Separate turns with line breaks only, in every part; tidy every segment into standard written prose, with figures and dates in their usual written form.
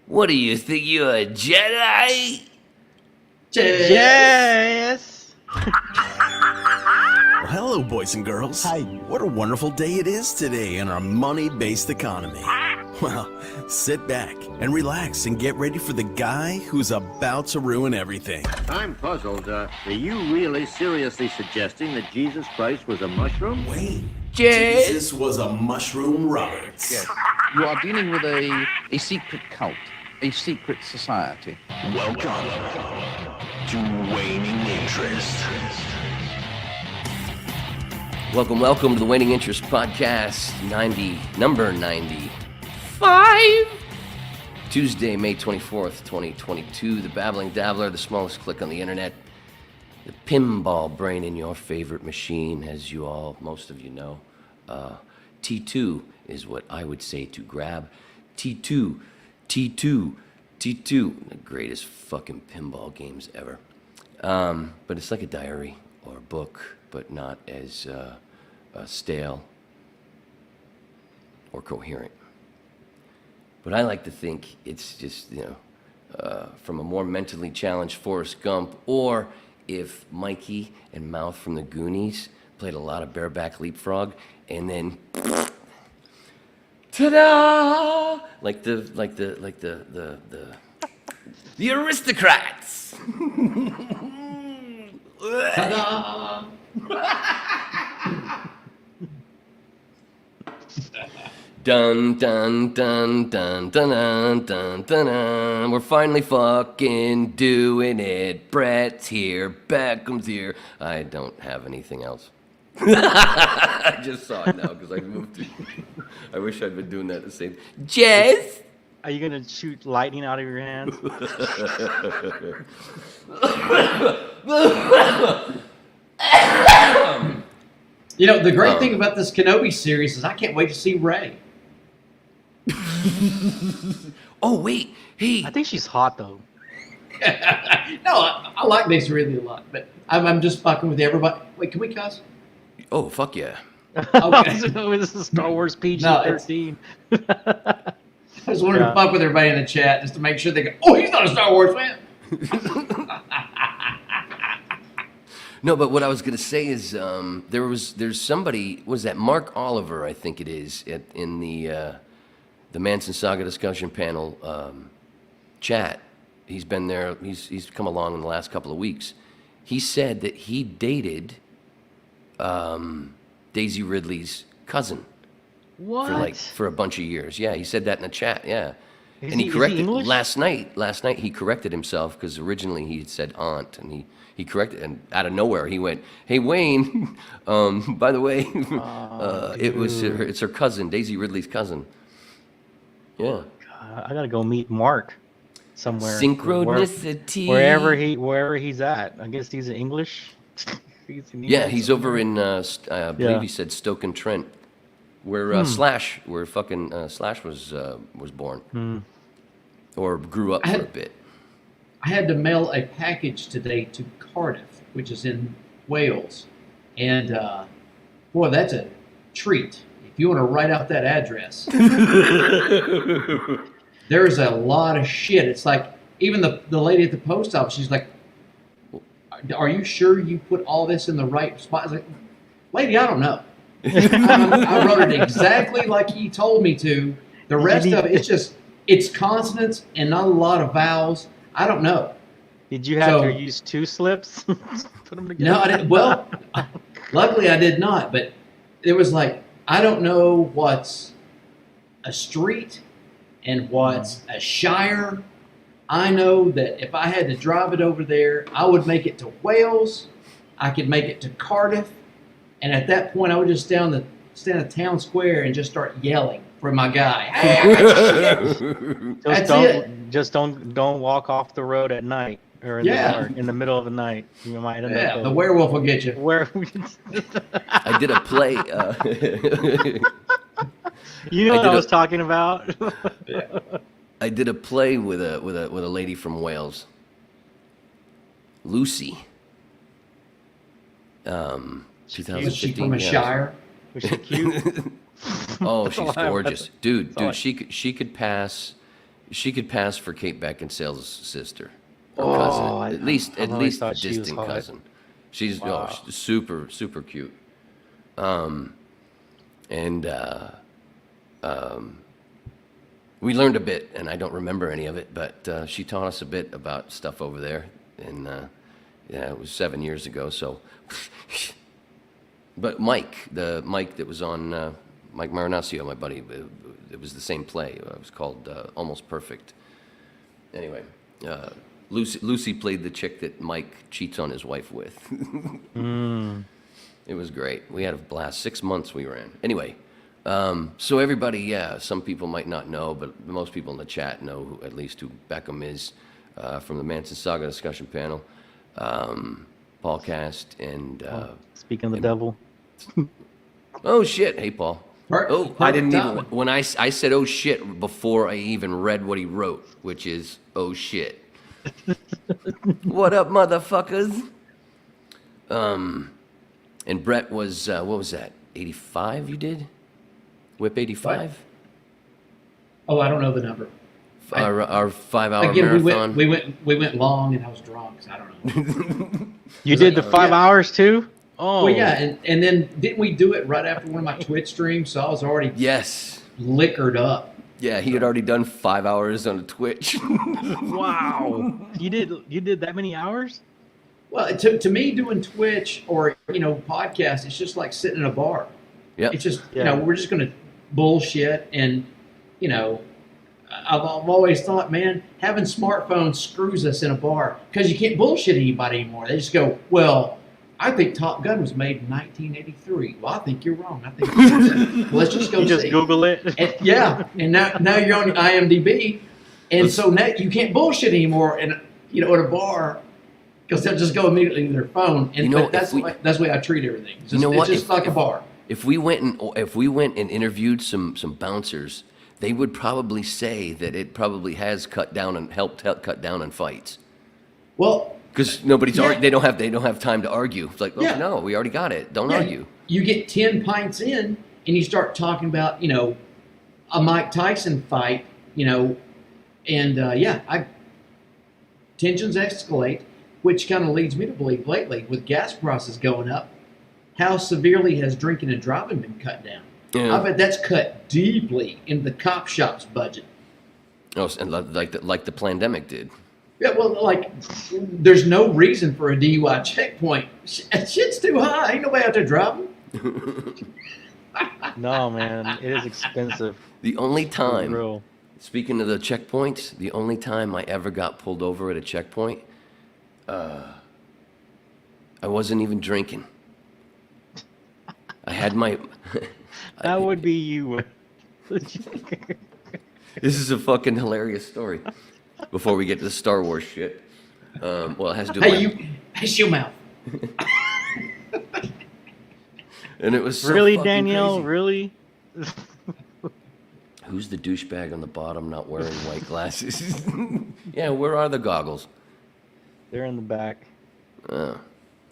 What do you think, you're a Jedi?
Yes.
Well, hello, boys and girls.
Hi.
What a wonderful day it is today in our money-based economy. Well, sit back and relax and get ready for the guy who's about to ruin everything.
I'm puzzled. Are you really seriously suggesting that Jesus Christ was a mushroom?
Wait,
Jay?
Jesus was a mushroom Roberts.
Yes. You are dealing with a secret cult, a secret society.
Welcome to Waning Interest.
Welcome to the Waning Interest Podcast, number 95. Tuesday, May 24th, 2022. The Babbling Dabbler, the smallest click on the internet. The pinball brain in your favorite machine, as most of you know. T2 is what I would say to grab. T2. The greatest fucking pinball games ever. But it's like a diary or a book, but not as stale or coherent. But I like to think it's just, from a more mentally challenged Forrest Gump, or if Mikey and Mouth from the Goonies played a lot of bareback leapfrog, and then ta-da! Like the aristocrats.
Ta-da!
Dun dun dun dun dun dun dun dun dun. We're finally fucking doing it. Brett's here. Beckham's here. I don't have anything else. I just saw it now because I moved to. I wish I'd been doing that the same. Jess?
Are you gonna shoot lightning out of your hands?
You know, the great thing about this Kenobi series is I can't wait to see Rey.
Oh, wait. Hey.
I think she's hot though.
No, I like these really a lot, but I'm just fucking with everybody. Wait, can we cuss?
Oh, fuck yeah.
Okay.
This is Star Wars PG-13.
I just wanted to fuck with everybody in the chat just to make sure they go, oh, he's not a Star Wars fan.
No, but what I was going to say is there's somebody, was that Mark Oliver, I think it is, in the Manson Saga discussion panel chat. He's been there, he's come along in the last couple of weeks. He said that he dated Daisy Ridley's cousin.
What?
For a bunch of years. Yeah, he said that in the chat, yeah.
Is
And he
he
corrected
English?
last night he corrected himself because originally he had said aunt, and he corrected, and out of nowhere he went, "Hey Wayne, by the way, it's her cousin, Daisy Ridley's cousin." Yeah.
I gotta go meet Mark somewhere.
Synchronicity.
Wherever he's at. I guess he's in English.
Yeah, he's over in I believe he said Stoke-on-Trent, where Slash was born, or grew up for a bit.
I had to mail a package today to Cardiff, which is in Wales. And, boy, that's a treat. If you want to write out that address, there's a lot of shit. It's like, even the lady at the post office, she's like, are you sure you put all this in the right spot? I was like, lady, I don't know. I wrote it exactly like he told me to. The rest of it, it's consonants and not a lot of vowels. I don't know.
Did you have to use two slips? Put them together?
No, I didn't. Well, luckily I did not. But it was like, I don't know what's a street and what's a shire. I know that if I had to drive it over there, I would make it to Wales. I could make it to Cardiff. And at that point, I would just stand at town square and just start yelling for my guy. Hey,
Just don't walk off the road at night or in the middle of the night. You might end up.
The werewolf will get you.
I did a play.
You know what I was talking about.
Yeah.
I did a play with a lady from Wales, Lucy. 2015.
Was she from a shire?
Was she cute?
Oh, she's gorgeous, dude. She could pass She could pass for Kate Beckinsale's sister, or
Oh,
cousin, at least
I've always thought
a
she was
distant
hot.
cousin. She's
Wow.
she's super super cute. And we learned a bit, and I don't remember any of it, but she taught us a bit about stuff over there, and yeah, it was 7 years ago. So, but Mike that was on Mike Marinaccio, my buddy, it was the same play. It was called Almost Perfect. Anyway, Lucy played the chick that Mike cheats on his wife with. It was great. We had a blast. 6 months we ran. Anyway, so everybody, yeah, some people might not know, but most people in the chat know at least who Beckham is from the Manson Saga discussion panel, Paulcast, and
Speaking of the devil.
oh shit, hey Paul. Oh, I didn't even
timing.
when I said oh shit before I even read what he wrote, which is oh shit. What up, motherfuckers? And Brett was what was that? 85 you did? Whip 85?
Oh, I don't know the number.
Our 5-hour
Again,
marathon.
we went long, and I was drunk, so I don't know.
You did the 5 hours too? Oh.
Well, yeah, and then didn't we do it right after one of my Twitch streams? So I was already
Yes.
liquored up.
Yeah, he had already done 5 hours on Twitch.
Wow. You did that many hours?
Well, to me, doing Twitch or podcast, it's just like sitting in a bar.
Yep.
It's just
Yeah.
we're just gonna bullshit, and I've always thought, man, having smartphones screws us in a bar because you can't bullshit anybody anymore. They just go, well, I think Top Gun was made in 1983. Well, I think you're wrong. I think well, let's just go
You just
see.
Google it.
And, yeah, and now you're on IMDb, and so now you can't bullshit anymore, and at a bar. Because they'll just go immediately to their phone, and but that's the way I treat everything. It's just,
what?
It's just like a bar.
If we went and interviewed some bouncers, they would probably say that it probably has cut down and helped cut down on fights.
Well,
Because nobody's
Yeah.
they don't have time to argue. It's like, oh,
Yeah.
no, we already got it. Don't argue.
You get 10 pints in, and you start talking about a Mike Tyson fight, tensions escalate, which kind of leads me to believe lately, with gas prices going up, how severely has drinking and driving been cut down?
Yeah.
I bet that's cut deeply into the cop shop's budget.
Oh, and like the pandemic did.
Yeah, well, like, there's no reason for a DUI checkpoint. Shit's too high. Ain't nobody out there driving.
No, man, it is expensive.
The only
For
time,
real.
speaking of the checkpoints, the only time I ever got pulled over at a checkpoint, I wasn't even drinking. I had my.
That would be you.
This is a fucking hilarious story. Before we get to the Star Wars shit, well, it has to do.
Hey, your mouth.
And it was so
Really,
fucking
Danielle?
crazy.
Really?
Who's the douchebag on the bottom not wearing white glasses? Yeah, where are the goggles?
They're in the back.
Well,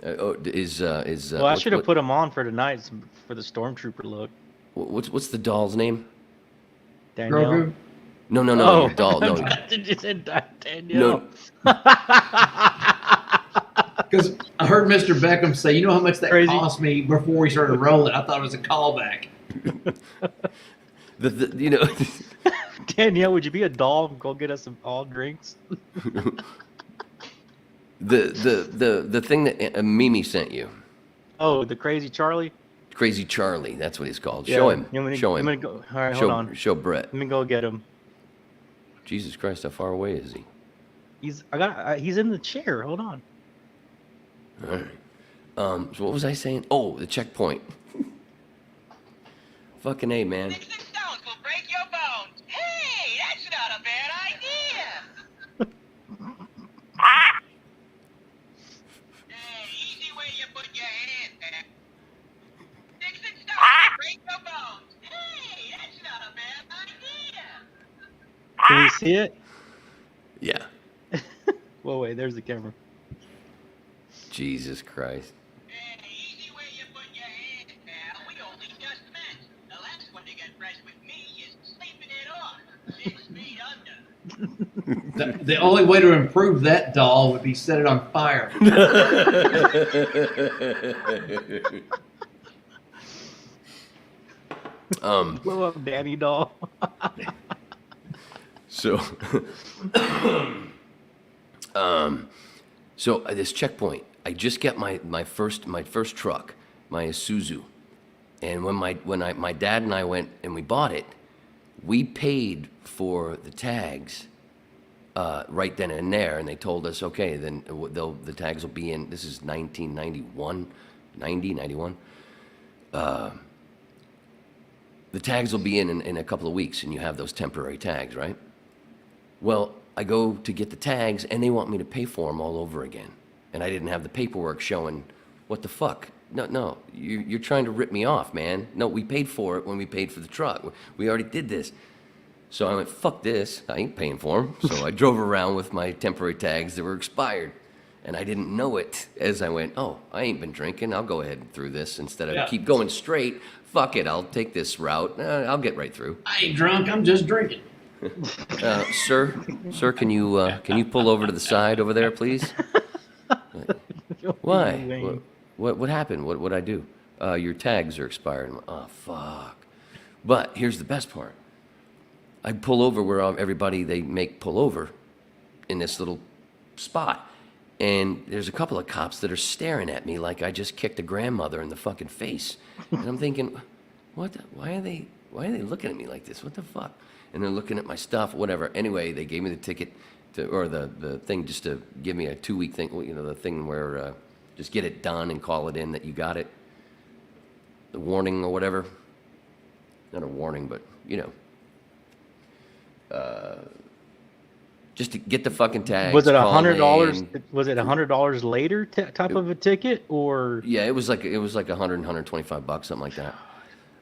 Well, I should have put them on for tonight for the stormtrooper look.
What's the doll's name?
Danielle.
Grogu.
No,
Oh,
your doll. No,
you said Danielle.
no.
Because I heard Mr. Beckham say, you know how much that
Crazy.
cost me before we started rolling? I thought it was a callback.
Danielle, would you be a doll and go get us some all drinks?
the thing that Mimi sent you,
Oh, the crazy Charlie?
Crazy Charlie. That's what he's called.
Yeah.
Show him.
You want me to-
Show
you
him.
want me to go? All right,
show,
hold on.
Show Brett.
Let me go get him.
Jesus Christ, how far away is he?
He's in the chair. Hold on.
All right. So what was I saying? Oh, the checkpoint. Fucking A, man.
6 stones will break your bones. Hey, that's not a bad idea. Hey, easy where you put your hand there. 6 stones will break your bones. Hey, that's not a bad idea.
Can you see it?
Yeah.
Whoa, wait. There's the camera.
Jesus Christ.
Hey, easy where you put your hand there. We only just met. The last one to get fresh with me is sleeping it off. 6 feet under.
The only way to improve that doll would be set it on fire.
Blow up Danny doll.
So, this checkpoint, I just got my first truck, my Isuzu, and when my dad and I went and we bought it, we paid for the tags right then and there, and they told us, okay, then the tags will be in. This is 1991, 91. The tags will be in a couple of weeks, and you have those temporary tags, right? Well, I go to get the tags, and they want me to pay for them all over again. And I didn't have the paperwork showing, what the fuck? No, you're trying to rip me off, man. No, we paid for it when we paid for the truck. We already did this. So I went, fuck this. I ain't paying for them. So I drove around with my temporary tags that were expired. And I didn't know it as I went, oh, I ain't been drinking. I'll go ahead through this instead of keep going straight. Fuck it, I'll take this route. I'll get right through.
I ain't drunk, I'm just drinking.
Sir, can you pull over to the side over there, please? Why? What happened? What'd I do? Your tags are expired. I'm like, oh, fuck. But here's the best part. I pull over where everybody they make pull over in this little spot. And there's a couple of cops that are staring at me like I just kicked a grandmother in the fucking face. And I'm thinking, why are they looking at me like this? What the fuck? And they're looking at my stuff, whatever. Anyway, they gave me the ticket or the thing just to give me a 2-week thing, the thing where just get it done and call it in that you got it. The warning or whatever. Not a warning, but, just to get the fucking tags.
Was it $100? Was it $100 later type of a ticket, or?
Yeah, it was like $100, $125, something like that.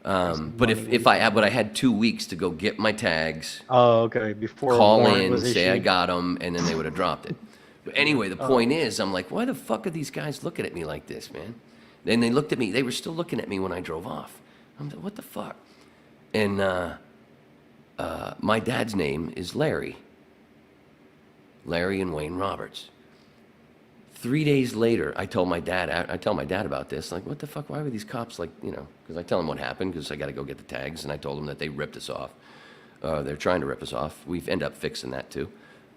But I had 2 weeks to go get my tags.
Oh, okay. Before
call in, say I got them, and then they would have dropped it. But anyway, the point is, I'm like, why the fuck are these guys looking at me like this, man? And they looked at me. They were still looking at me when I drove off. I'm like, what the fuck? And my dad's name is Larry. Larry and Wayne Roberts. 3 days later, I tell my dad about this. Like, what the fuck? Why were these cops because I tell him what happened because I got to go get the tags, and I told him that they ripped us off. They're trying to rip us off. We've end up fixing that too.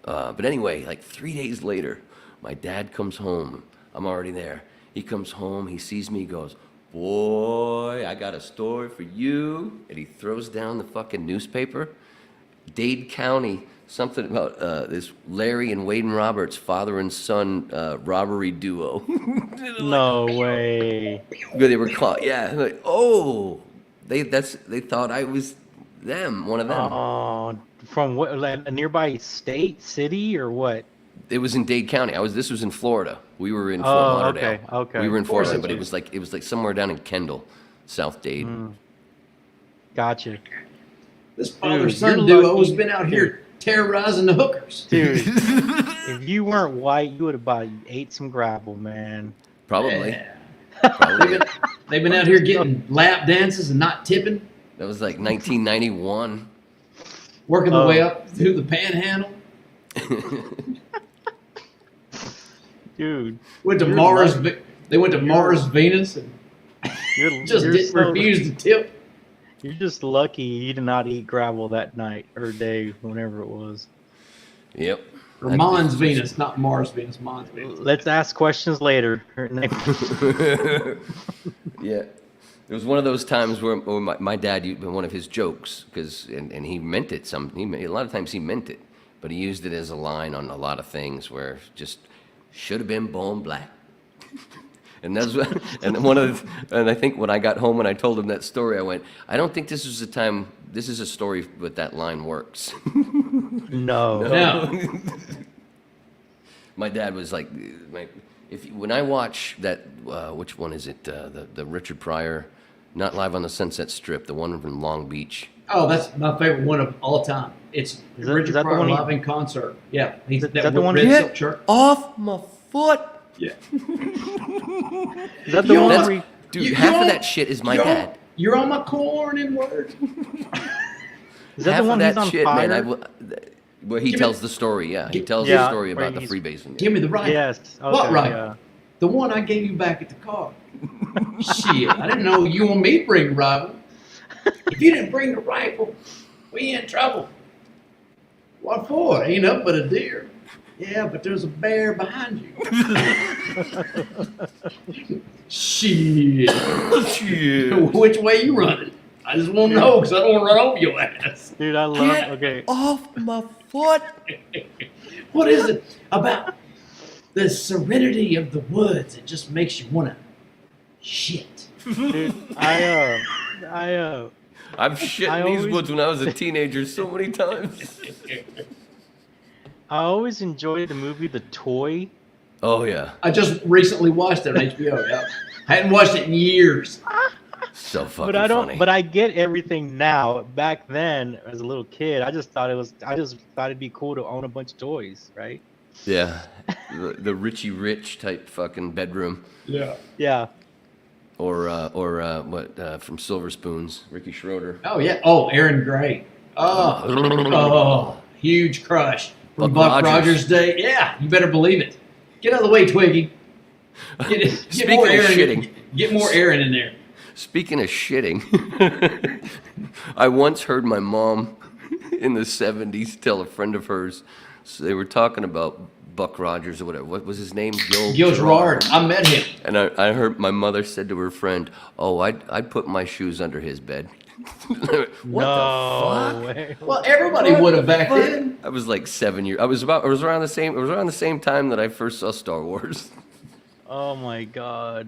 But anyway, 3 days later, my dad comes home. I'm already there. He comes home. He sees me. He goes, boy, I got a story for you. And he throws down the fucking newspaper. Dade County. Something about this Larry and Wayne Roberts, father and son robbery duo.
No way.
They were caught. Yeah. Like, oh, they thought I was them, one of them.
Oh, from what? A nearby state, city, or what?
It was in Dade County. This was in Florida. We were in Fort Lauderdale.
Okay.
We were in Florida, but it was like somewhere down in Kendall, South Dade.
Gotcha.
This father-son duo has been out here terrorizing the hookers.
Dude, if you weren't white, you would have ate some gravel, man.
Probably.
Yeah. Probably. They've been out here getting lap dances and not tipping.
That was like 1991.
Working the way up through the panhandle.
Dude.
Went to Mars. They went to Mars, Venus, and refused to tip.
You're just lucky you did not eat gravel that night or day, whenever it was.
Yep.
Or Mons Venus, not Mars Venus, Mons Venus.
Let's ask questions later.
Yeah. It was one of those times where my dad used one of his jokes, and he meant it. A lot of times he meant it, but he used it as a line on a lot of things where just should have been born black. And that's what, and I think when I got home and I told him that story, I went, I don't think this is the time. This is a story, but that line works.
No.
My dad was like, when I watch that, which one is it? The Richard Pryor, not Live on the Sunset Strip, the one from Long Beach.
Oh, that's my favorite one of all time. It's Richard Pryor live in concert. Yeah,
is that the one?
Red silk shirt.
Off my foot.
Yeah.
Is that the one where
dude, half of that shit is my dad.
You're on my corn and word.
Is that the one he's on fire?
Man, Where he
Give
tells
me-
the story, yeah. He tells
Yeah,
the story
where
about the
he's-
freebasing.
Give me the rifle.
Yes. Okay,
What rifle?
Yeah.
The one I gave you back at the car. Shit, I didn't know you want me to bring the rifle. If you didn't bring the rifle, we in trouble. What for? Ain't up but a deer. Yeah, but there's a bear behind you. Shit.
Shit.
Which way you running? I just want to know because I don't want to run over your ass.
Dude, I love. Okay.
Off my foot.
What is it about the serenity of the woods? It just makes you want to shit.
Dude,
I've shit
I
in these
always-
woods when I was a teenager so many times.
I always enjoyed the movie The Toy.
Oh, yeah.
I just recently watched it on HBO. Yeah. I hadn't watched it in years.
So fucking
But I don't.
funny.
But I get everything now. Back then, as a little kid, I just thought it'd be cool to own a bunch of toys, right?
Yeah. The Richie Rich type fucking bedroom.
Yeah.
Yeah.
Or from Silver Spoons, Ricky Schroeder.
Oh yeah. Oh, Aaron Gray. Oh, huge crush from
Buck
Buck
Rogers.
Rogers Day. Yeah, you better believe it. Get out of the way, Twiggy. Get
Speaking
more
of
Aaron.
shitting.
Get more Aaron in there.
Speaking of shitting, I once heard my mom in the 70s tell a friend of hers, so they were talking about Buck Rogers or whatever. What was his name?
Gil Gerard. I met him.
And I heard my mother said to her friend, "Oh, I'd put my shoes under his bed." What
no
the fuck?
way.
Well, everybody would have back then.
I was like 7 years. I was around the same time that I first saw Star Wars.
Oh my god.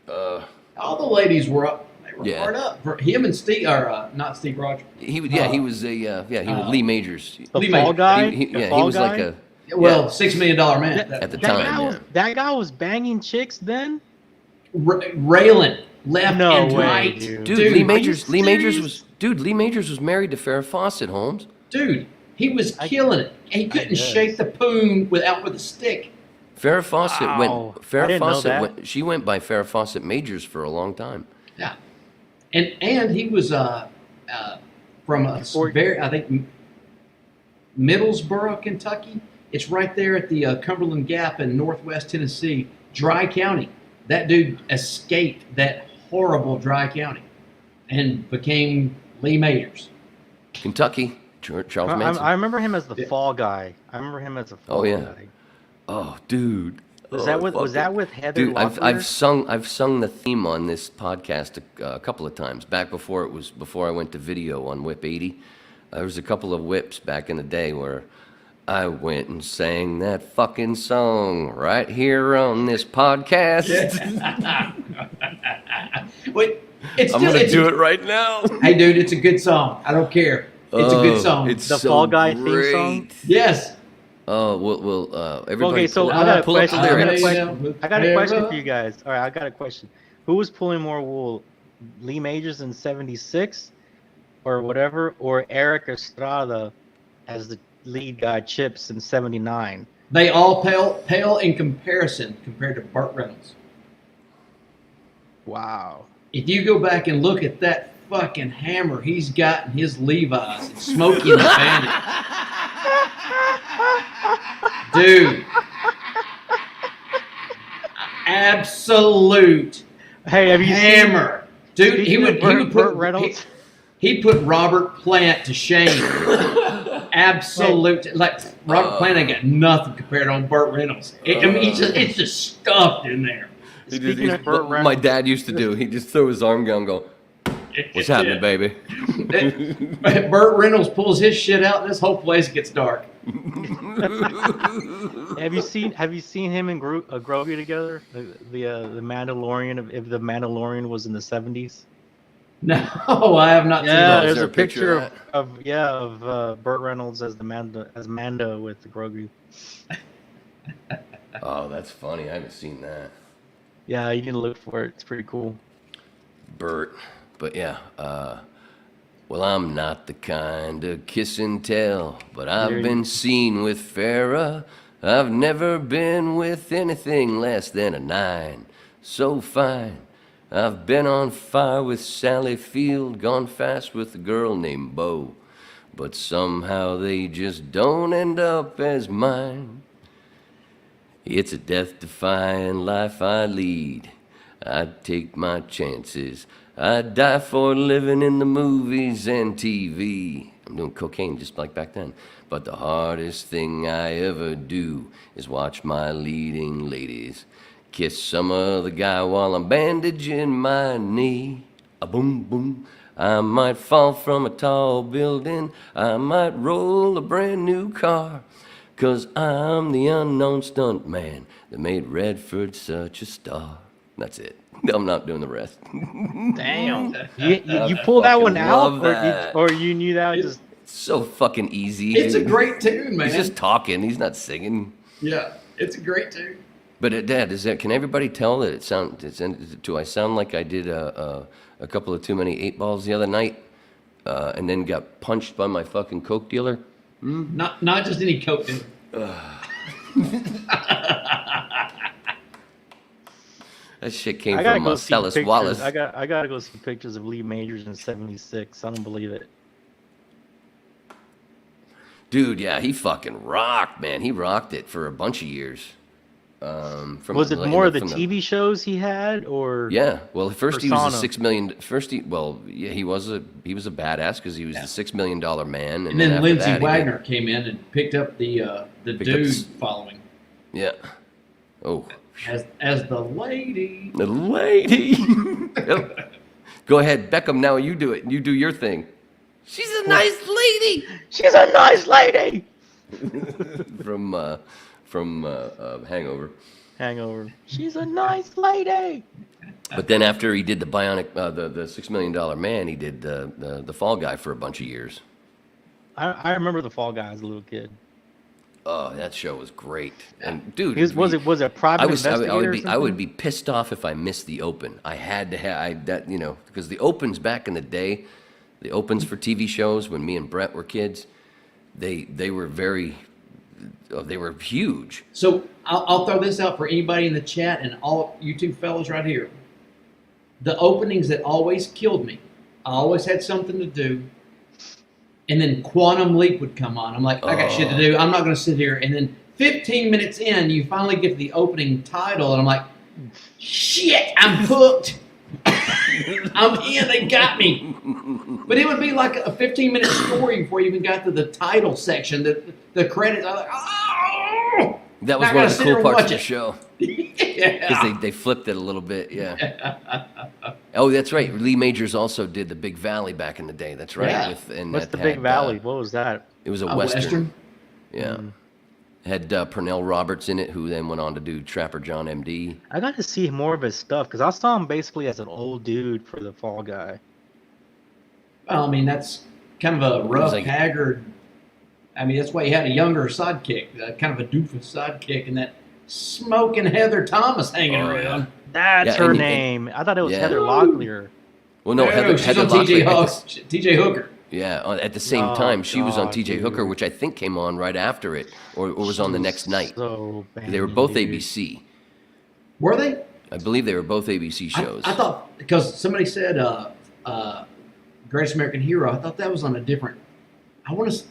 All the ladies were up. They were
Yeah.
hard up. For him and Steve, or not Steve Rogers.
He was he was Lee Majors.
The
Lee
fall
Majors.
guy.
He
The
was
fall
like
guy?
a
Well,
Yeah.
$6 Million Man.
at the
That
time.
guy was
Yeah.
that guy was banging chicks then.
Raylan, left
No
and
way,
right.
dude.
Dude,
Dude,
Lee
are
Majors.
you
Lee Majors
serious?
Lee Majors was married to Farrah Fawcett, Holmes.
Dude, he was killing it. He couldn't
guess.
shake the poon with a stick.
Farrah Fawcett
Wow. I
Farrah
didn't know
Fawcett
that.
she went by Farrah Fawcett Majors for a long time.
Yeah, and he was from a very, I think, Middlesboro, Kentucky. It's right there at the Cumberland Gap in Northwest Tennessee, Dry County. That dude escaped that horrible Dry County and became Lee Majors.
Kentucky, Charles
I
Manson.
remember him as the fall guy. I remember him as a fall
Oh, yeah.
guy.
Oh, dude.
Was
Oh,
that with
fucking-
Heather
Dude, I've
Locklear?
sung the theme on this podcast a couple of times. Back before I went to video on Whip 80. There was a couple of whips back in the day where I went and sang that fucking song right here on this podcast.
Wait, it's
I'm
still,
gonna
it's
do
a,
it right now.
Hey, dude, it's a good song. I don't care. It's a good song.
It's
The
so
Fall Guy theme
great.
song?
Yes.
Oh, everybody.
Okay, so
pull,
I got a
pull up the
question.
lyrics.
I got a question for you guys. All right, I got a question. Who was pulling more wool, Lee Majors in '76, or whatever, or Eric Estrada as the lead guy, Chips, in '79?
They all pale in comparison compared to Burt Reynolds.
Wow.
If you go back and look at that fucking hammer he's got in his Levi's and Smokey and the Bandit. Dude. Absolute
Hey, have you
hammer. Dude,
Speaking
he
of
would
Burt
put
Reynolds?
He put Robert Plant to shame. Absolute, like Robert Plant ain't got nothing compared on Burt Reynolds. I mean, it's just stuffed in there.
Speaking of Burt
my
Reynolds-
dad used to do. He just throw his arm down and go, "What's happening, baby?"
Burt Reynolds pulls his shit out, and this whole place gets dark.
Have you seen him and Grogu together? The Mandalorian, if the Mandalorian was in the '70s.
No, I have not
Yeah,
Is
seen
there's
there
a
a picture
picture of Burt Reynolds as Mando with the Grogu.
Oh, that's funny. I haven't seen that.
Yeah, you need to look for it. It's pretty cool.
Bert. But yeah, well, I'm not the kind of kiss and tell, but I've been seen with Farrah. I've never been with anything less than a 9. So fine. I've been on fire with Sally Field, gone fast with a girl named Bo. but somehow they just don't end up as mine. It's a death-defying life I lead. I take my chances. I die for living in the movies and TV. I'm doing cocaine just like back then. But the hardest thing I ever do is watch my leading ladies kiss some other guy while I'm bandaging my knee. A boom boom. I might fall from a tall building. I might roll a brand new car. 'Cause I'm the unknown stunt man that made Redford such a star. That's it. I'm not doing the rest.
Damn. You pulled that one
love
out,
that.
or you knew that was just.
So fucking easy.
It's a
dude.
great tune, man.
He's just talking. He's not singing.
Yeah, it's a great tune.
But Dad, can everybody tell that do I sound like I did a couple of too many 8 balls the other night, and then got punched by my fucking coke dealer?
Not just any coke dealer.
That shit came
I gotta
from
go see
Marcellus
pictures.
Wallace.
I gotta go see pictures of Lee Majors in '76. I don't believe it.
Dude, yeah, he fucking rocked, man. He rocked it for a bunch of years.
Was it more of the TV shows he had, or
Yeah, well, first he was a
Persona?
$6 million. He was a badass because he was the $6 million man,
And then
after
Lindsay
that, he did-
Wagner came in and picked up the dude following
Yeah. Oh,
as the lady.
the lady. Yep. Go ahead, Beckham. Now you do it. You do your thing. She's a nice lady.
she's a nice lady.
from Hangover.
Hangover. She's a nice lady.
But then after he did the Bionic, the $6 million man, he did the Fall Guy for a bunch of years.
I remember the Fall Guy as a little kid.
Oh, that show was great. And dude,
Was it private investigator?
I would be pissed off if I missed the open. I had to have because the opens back in the day, the opens for TV shows when me and Brett were kids, they were they were huge.
So I'll throw this out for anybody in the chat and all you two fellas right here. The openings that always killed me. I always had something to do. And then Quantum Leap would come on. I'm like, I got shit to do. I'm not going to sit here. And then 15 minutes in, you finally get to the opening title. And I'm like, shit, I'm hooked. I'm in. They got me. But it would be like a 15-minute story before you even got to the title section. The credits. I was like, oh!
That was
I
one
gotta
of the
sit
cool
here and
parts of
watch
the
it.
show.
Yeah.
Because they flipped it a little bit, yeah. Oh, that's right. Lee Majors also did the Big Valley back in the day. That's right.
Yeah.
What's the Big Valley? What was that?
It was a
A
Western. Yeah. Had Pernell Roberts in it, who then went on to do Trapper John MD.
I got to see more of his stuff because I saw him basically as an old dude for the Fall Guy.
Well, I mean, that's kind of a rough,
like-
haggard. I mean, that's why he had a younger sidekick, kind of a doofus sidekick, and that smoking Heather Thomas hanging
Oh,
around.
That's
Yeah,
her
and-
name. I thought it was
yeah.
Heather Locklear.
Well, no,
she's
Heather
on TJ
Locklear.
TJ Hooker.
Yeah, at the same
Oh,
time, she was on
God,
TJ Hooker,
dude.
which I think came on right after it, or was on the next night.
So
They were
banging,
both
dude.
ABC.
Were they?
I believe they were both ABC shows.
I thought, because somebody said Greatest American Hero, I thought that was on a different. I want to.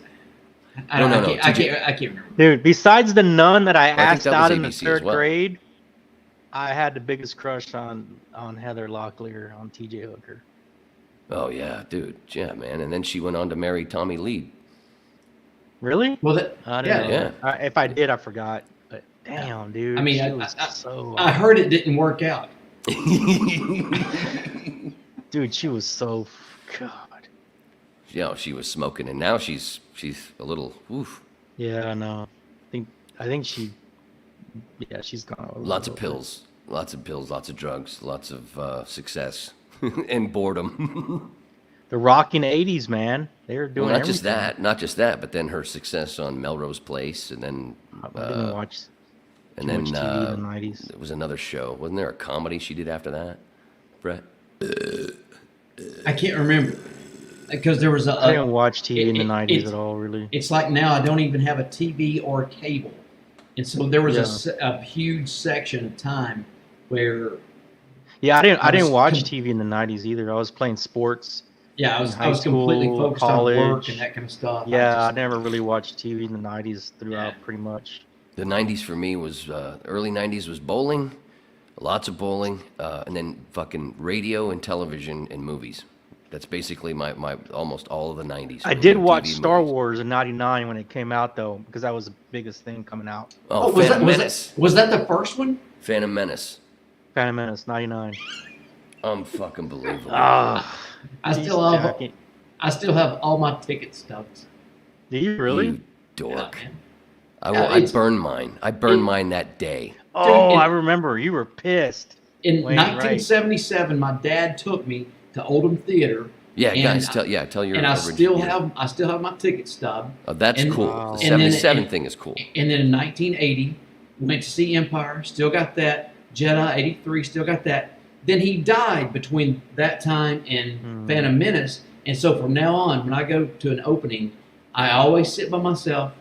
I
No,
don't
no,
know.
no,
I
TJ
can't remember.
Dude, besides the nun that I
think
asked
that was
out in the
ABC as
third
well.
grade, I had the biggest crush on Heather Locklear on TJ Hooker.
Oh yeah, dude, yeah, man. And then she went on to marry Tommy Lee.
Really?
Well, that,
I didn't
yeah.
know. that. If I did, I forgot. But damn, dude.
I mean,
she was
I heard it didn't work out.
dude, she was so. God.
She was smoking, and now she's a little. Oof.
Yeah, I know. I think she. Yeah, she's gone.
Lots of pills, lots of drugs, lots of success, and boredom.
The rocking '80s, man. They were doing
Well,
everything.
not just that, but then her success on Melrose Place, and then
I didn't watch.
and
too
then
much TV in the '90s.
there was another show. Wasn't there a comedy she did after that, Brett?
I can't remember because there was
I didn't watch TV in the
it-
'90s
it's-
at all, really.
It's like now I don't even have a TV or cable, and so there was a huge section of time where
Yeah, I didn't
was
watch TV in the '90s either. I was playing sports
Yeah,
in
I
high
was completely
school,
focused on work
college.
and that kind of stuff.
Yeah, I
just,
never really watched TV in the '90s throughout, pretty much.
The '90s for me was early '90s was bowling, lots of bowling, and then fucking radio and television and movies. That's basically my almost all of the '90s.
I did
radio,
watch
TV,
Star
movies.
Wars in '99 when it came out, though, because that was the biggest thing coming out.
Oh,
was
Phantom
that,
Menace.
was that the first one?
Phantom Menace.
Phantom Menace '99.
Unfucking believable.
Ah,
I still have all my ticket stubs.
do you really?
You dork.
Yeah, man.
I
it's-
burned mine. I burned mine that day.
Oh,
Dude,
I remember. You were pissed.
In
Wait,
1977, my dad took me to Oldham Theater.
Yeah,
and
guys,
I-
tell your.
And I
original
still
year.
have my ticket stub.
Oh, that's
and-
cool.
Wow.
The
And then-
77
and-
thing is cool.
And then in 1980, went to see Empire. Still got that. Jedi '83. Still got that. Then he died between that time and Phantom Menace. And so from now on, when I go to an opening, I always sit by myself.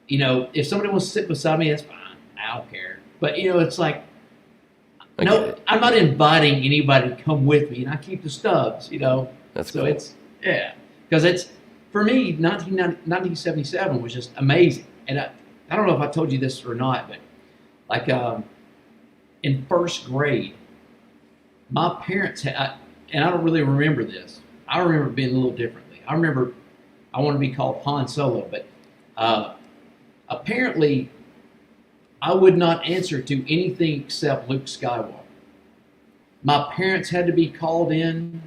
You know, if somebody wants to sit beside me, that's fine. I don't care. But you know, it's like,
I get
no,
it.
I'm not inviting anybody to come with me, and I keep the stubs. You know,
That's
so
cool.
it's because it's for me. 1977 was just amazing, and I don't know if I told you this or not, but like in first grade, my parents had, and I don't really remember this. I remember it being a little differently. I remember I want to be called Han Solo, but apparently I would not answer to anything except Luke Skywalker. My parents had to be called in.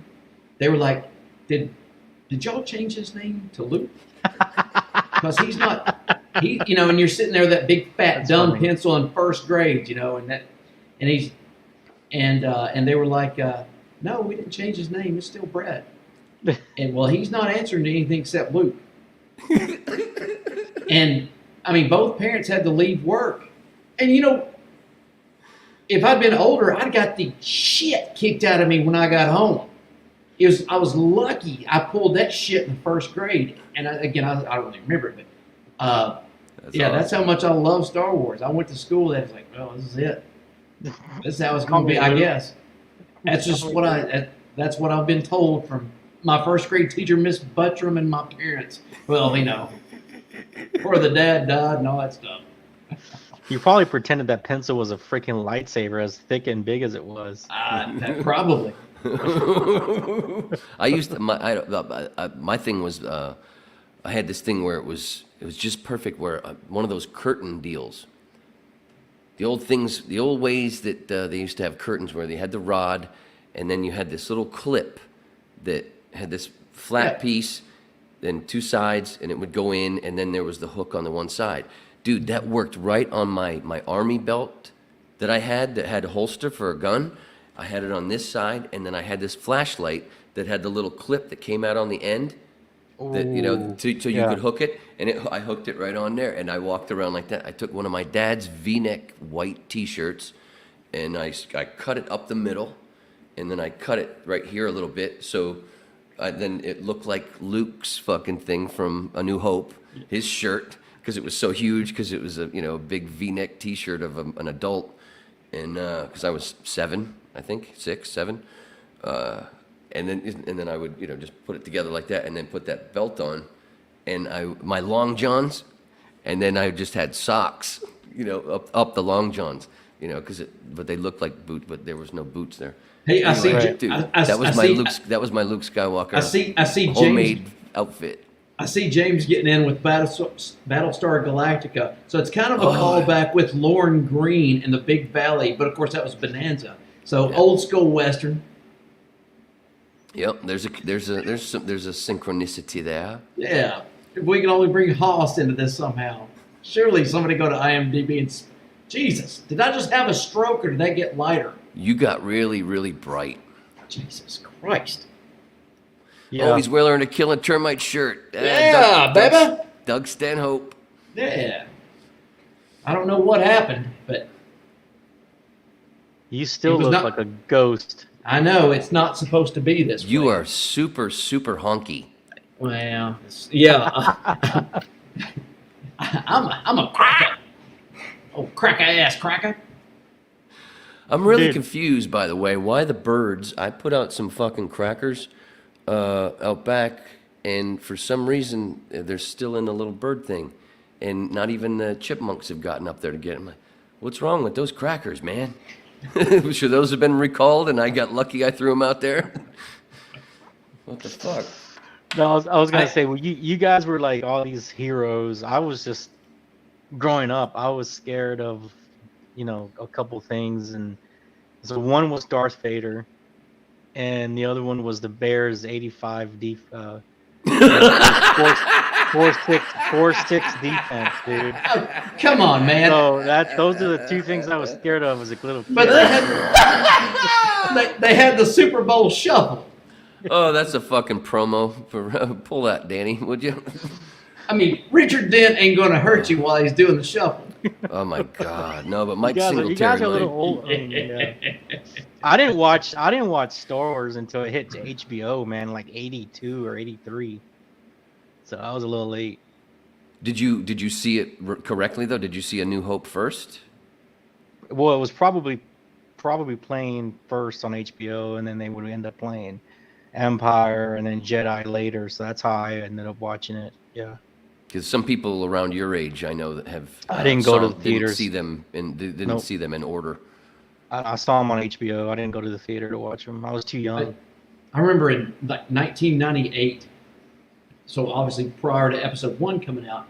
They were like, "Did y'all change his name to Luke?" Because he's not. You know, and you're sitting there with that big fat
That's
dumb
funny.
pencil in first grade, you know, and he's, and they were like, "No, we didn't change his name. It's still Brett." And well, he's not answering to anything except Luke. And I mean, both parents had to leave work. And you know, if I'd been older, I'd got the shit kicked out of me when I got home. I was lucky I pulled that shit in the first grade. And I don't really remember it, but that's how much I love Star Wars. I went to school and it's like, well, this is it. This is how it's going to be, I guess. That's just that's what I've been told from my first grade teacher, Miss Buttram, and my parents. Well, you know, before the dad died and all that stuff.
You probably pretended that pencil was a freaking lightsaber, as thick and big as it was.
Probably.
I used to, my thing was I had this thing where it was just perfect, where one of those curtain deals. The old ways that they used to have curtains where they had the rod, and then you had this little clip that had this flat piece, then two sides, and it would go in, and then there was the hook on the one side. Dude, that worked right on my army belt that I had that had a holster for a gun. I had it on this side, and then I had this flashlight that had the little clip that came out on the end, that so you could hook it, and I hooked it right on there, and I walked around like that. I took one of my dad's V-neck white T-shirts, and I cut it up the middle, and then I cut it right here a little bit, so then it looked like Luke's fucking thing from A New Hope, his shirt, because it was so huge, because it was a big V-neck T-shirt of an adult, and because I was 7, I think 6, 7, and then I would just put it together like that, and then put that belt on, and my long johns, and then I just had socks, up the long johns, but they looked like boots, but there was no boots there.
Hey, I see.
Right.
Dude,
I
that was my Luke Skywalker.
I see
homemade
James.
outfit.
I see James getting in with Battlestar Galactica. So it's kind of a callback with Lauren Green in the Big Valley, but of course that was Bonanza. So old school Western.
Yep, there's a synchronicity there.
Yeah. If we can only bring Haas into this somehow. Surely somebody go to IMDb and Jesus, did I just have a stroke or did that get lighter?
You got really, really bright.
Jesus Christ.
Yeah.
Oh, he's wearing a killing termite shirt.
Yeah, baby.
Doug Stanhope.
Yeah. I don't know what happened, but
You still
It was
look
not-
like a ghost.
I know it's not supposed to be this
You
way.
are super, super honky.
Well, yeah. I'm a cracker. Oh, cracker ass cracker.
I'm really
Dude.
confused, by the way, why the birds. I put out some fucking crackers out back, and for some reason they're still in the little bird thing, and not even the chipmunks have gotten up there to get them. Like, what's wrong with those crackers, man? Should those have been recalled, and I got lucky I threw them out there? What the fuck?
No, I was gonna say, well, you guys were like all these heroes. I was just growing up. I was scared of, a couple things, and so one was Darth Vader, and the other one was the Bears '85 4-6 defense, dude.
Oh, come on, man.
So those are the two things I was scared of as a little kid.
But they had the Super Bowl shuffle.
Oh, that's a fucking promo. Pull that, Danny, would you?
I mean, Richard Dent ain't going to hurt you while he's doing the shuffle.
Oh my God, no! But Mike
you guys
Singletary.
are a little old. I didn't watch Star Wars until it hit to HBO, man, like '82 or '83. So I was a little late.
Did you see it correctly though? Did you see A New Hope first?
Well, it was probably playing first on HBO, and then they would end up playing Empire and then Jedi later. So that's how I ended up watching it. Yeah.
Because some people around your age, I know, that have
I didn't go to the theaters.
Didn't see them didn't see them in order.
I saw them on HBO. I didn't go to the theater to watch them. I was too young.
I remember in like 1998, so obviously prior to episode 1 coming out,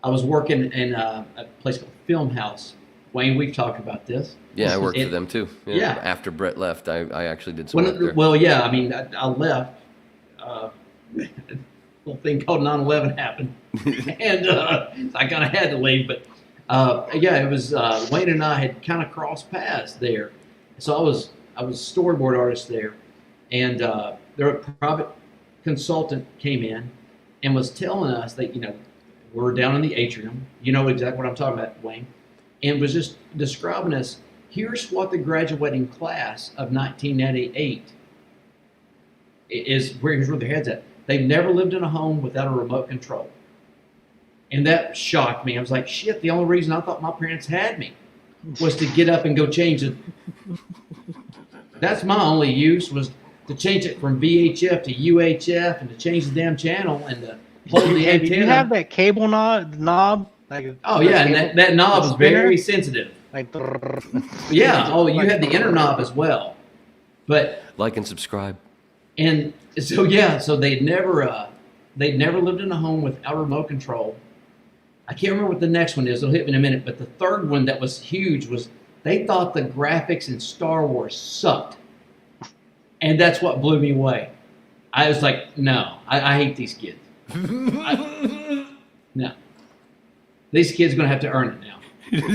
I was working in a place called Film House. Wayne, we've talked about this.
Yeah, I worked for them too.
Yeah.
After Brett left, I actually did some work there.
Well, yeah, I mean, I left. A little thing called 9/11 happened, and I kind of had to leave. But yeah, it was Wayne and I had kind of crossed paths there. So I was a storyboard artist there, and their private consultant came in and was telling us that we're down in the atrium. You know exactly what I'm talking about, Wayne, and was just describing us. Here's what the graduating class of 1998 is. Here's where their heads at. They've never lived in a home without a remote control. And that shocked me. I was like, shit, the only reason I thought my parents had me was to get up and go change it. That's my only use, was to change it from VHF to UHF and to change the damn channel and to hold the antenna.
Did you have that cable knob?
Oh, yeah, and that knob is very sensitive.
Like,
yeah, you had the inner knob as well. But
like and subscribe.
And so yeah, so they'd never lived in a home without remote control. I can't remember what the next one is. It'll hit me in a minute. But the third one that was huge was they thought the graphics in Star Wars sucked, and that's what blew me away. I was like, no, I hate these kids. No, these kids are gonna have to earn it now.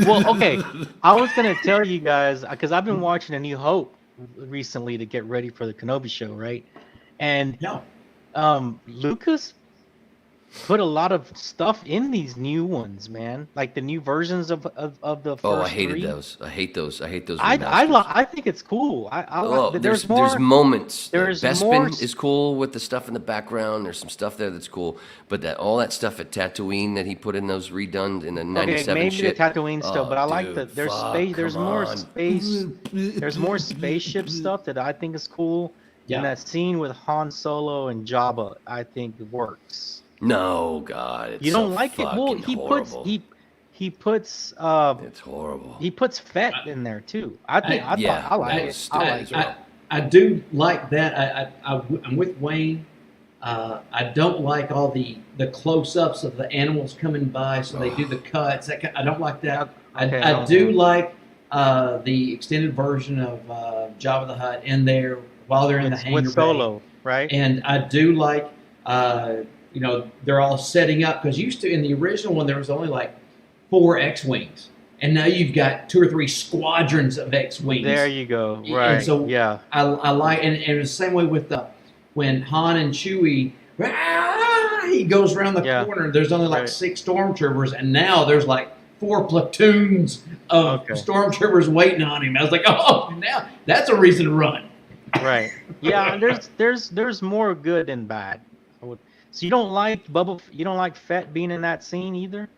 Well, okay, I was gonna tell you guys because I've been watching A New Hope recently to get ready for the Kenobi show, right? And Lucas put a lot of stuff in these new ones, man. Like the new versions of the first
I hated
3.
those. I hate those. I
think it's cool.
There's moments.
There's
Bespin
more.
is cool with the stuff in the background. There's some stuff there that's cool, but all that stuff at Tatooine that he put in those redone in the '97
maybe
shit.
the Tatooine stuff, but I like
dude,
that. There's
fuck,
space. There's
come
more
on.
space. There's more spaceship stuff that I think is cool.
Yeah.
And that scene with Han Solo and Jabba, I think works.
No, God, it's
You don't
so
like it? Well,
fucking
he
horrible.
puts
It's horrible.
he puts Fett in there too. I like it. I like it.
I do like that. I'm with Wayne. I don't like all the close-ups of the animals coming by, so they do the cuts. I don't like that. I do like the extended version of Jabba the Hutt in there while they're in the hangar
with
bay.
Solo, right?
And I do like, they're all setting up, because used to in the original one there was only like 4 X-wings, and now you've got 2 or 3 squadrons of X-wings.
There you go. Right.
And so
yeah,
I like, and it's the same way with when Han and Chewie, he goes around the corner. There's only like 6 stormtroopers, and now there's like 4 platoons of stormtroopers waiting on him. I was like, oh, now that's a reason to run.
Right. Yeah. There's more good than bad. So you don't like You don't like Fett being in that scene either.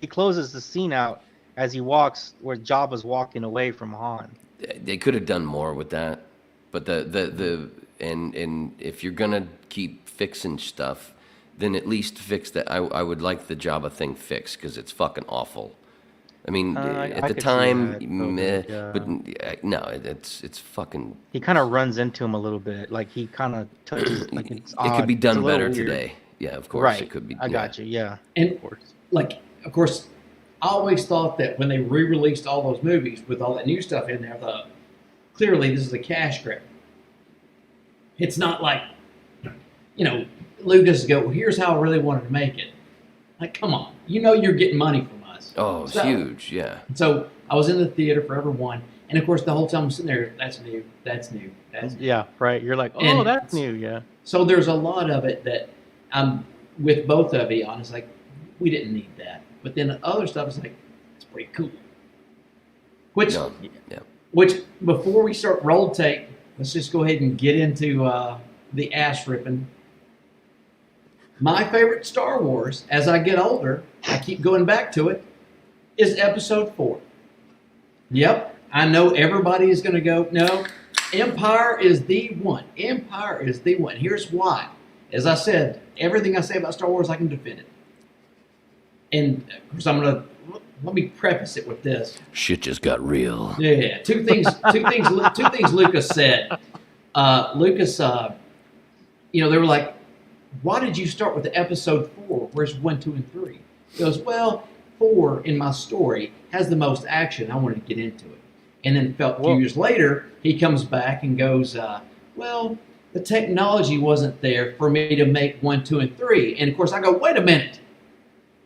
He closes the scene out as he walks where Jabba's walking away from Han.
They could have done more with that, but and if you're gonna keep fixing stuff, then at least fix that. I would like the Jabba thing fixed because it's fucking awful. I mean,
I
at the
could see
time,
that,
meh,
yeah.
but no, it's fucking.
He kind of runs into him a little bit. Like he kind of touches. Like it's
It could be
odd. It's a
done
little
better
weird.
today. Yeah, of course
Right.
it could be.
I got you. Yeah.
And
Of course.
like, of course, I always thought that when they re-released all those movies with all that new stuff in there, I thought, clearly this is a cash grab. It's not like, Lucas go, well, here's how I really wanted to make it. Like, come on, you're getting money from us.
Oh, it's huge, yeah.
So I was in the theater for every one, and of course the whole time I'm sitting there, that's new, that's new, that's new.
Yeah. Right. You're like, oh,
And
that's new. Yeah.
So there's a lot of it that I'm with both of you on. It's like, we didn't need that. But then the other stuff is like, it's pretty cool. Which,
No, yeah.
which before we start roll tape, let's just go ahead and get into the ass ripping. My favorite Star Wars, as I get older, I keep going back to it, is Episode 4. Yep, I know everybody is going to go, no, Empire is the one. Empire is the one. Here's why. As I said, everything I say about Star Wars, I can defend it. And of course, let me preface it with this.
Shit just got real.
Yeah, two things Lucas said. Lucas, they were like, why did you start with the Episode 4? Where's 1, 2, and 3? He goes, well, 4 in my story has the most action. I wanted to get into it. And then a few years later, he comes back and goes, well, the technology wasn't there for me to make 1, 2, and 3. And of course, I go, wait a minute.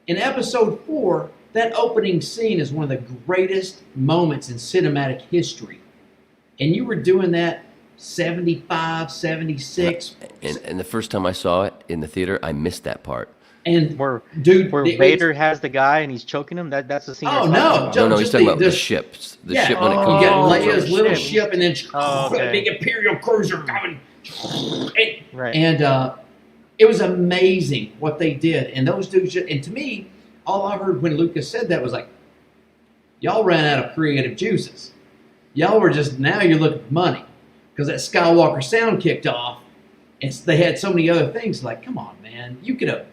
In Episode 4, that opening scene is one of the greatest moments in cinematic history. And you were doing that 75, 76.
And the first time I saw it in the theater, I missed that part.
And
Where
dude,
Vader has the guy and he's choking him. That's the scene.
Oh,
you're
no,
talking about.
No, he's
just
talking about the
the
ships. The
yeah,
ship when it
oh,
comes
you got
out.
Leia's little
ship.
ship, and then
Oh, okay.
a big Imperial cruiser coming.
Right.
And it was amazing what they did. And those dudes, and to me, all I heard when Lucas said that was like, y'all ran out of creative juices. Y'all were just, now you're looking for money. Because that Skywalker sound kicked off, and they had so many other things. Like, come on, man, you could have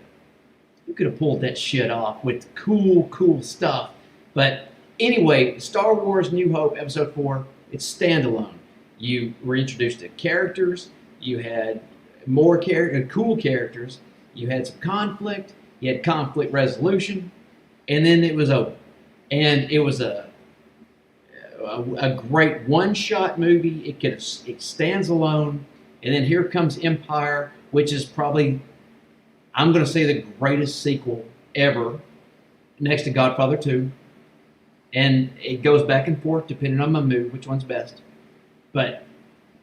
pulled that shit off with cool stuff. But anyway, Star Wars New Hope Episode 4, it's standalone. You were introduced to characters. You had more cool characters. You had some conflict. You had conflict resolution, and then it was over. And it was a great one-shot movie. It stands alone. And then here comes Empire, which is probably, I'm going to say, the greatest sequel ever, next to Godfather 2. And it goes back and forth depending on my mood, which one's best. But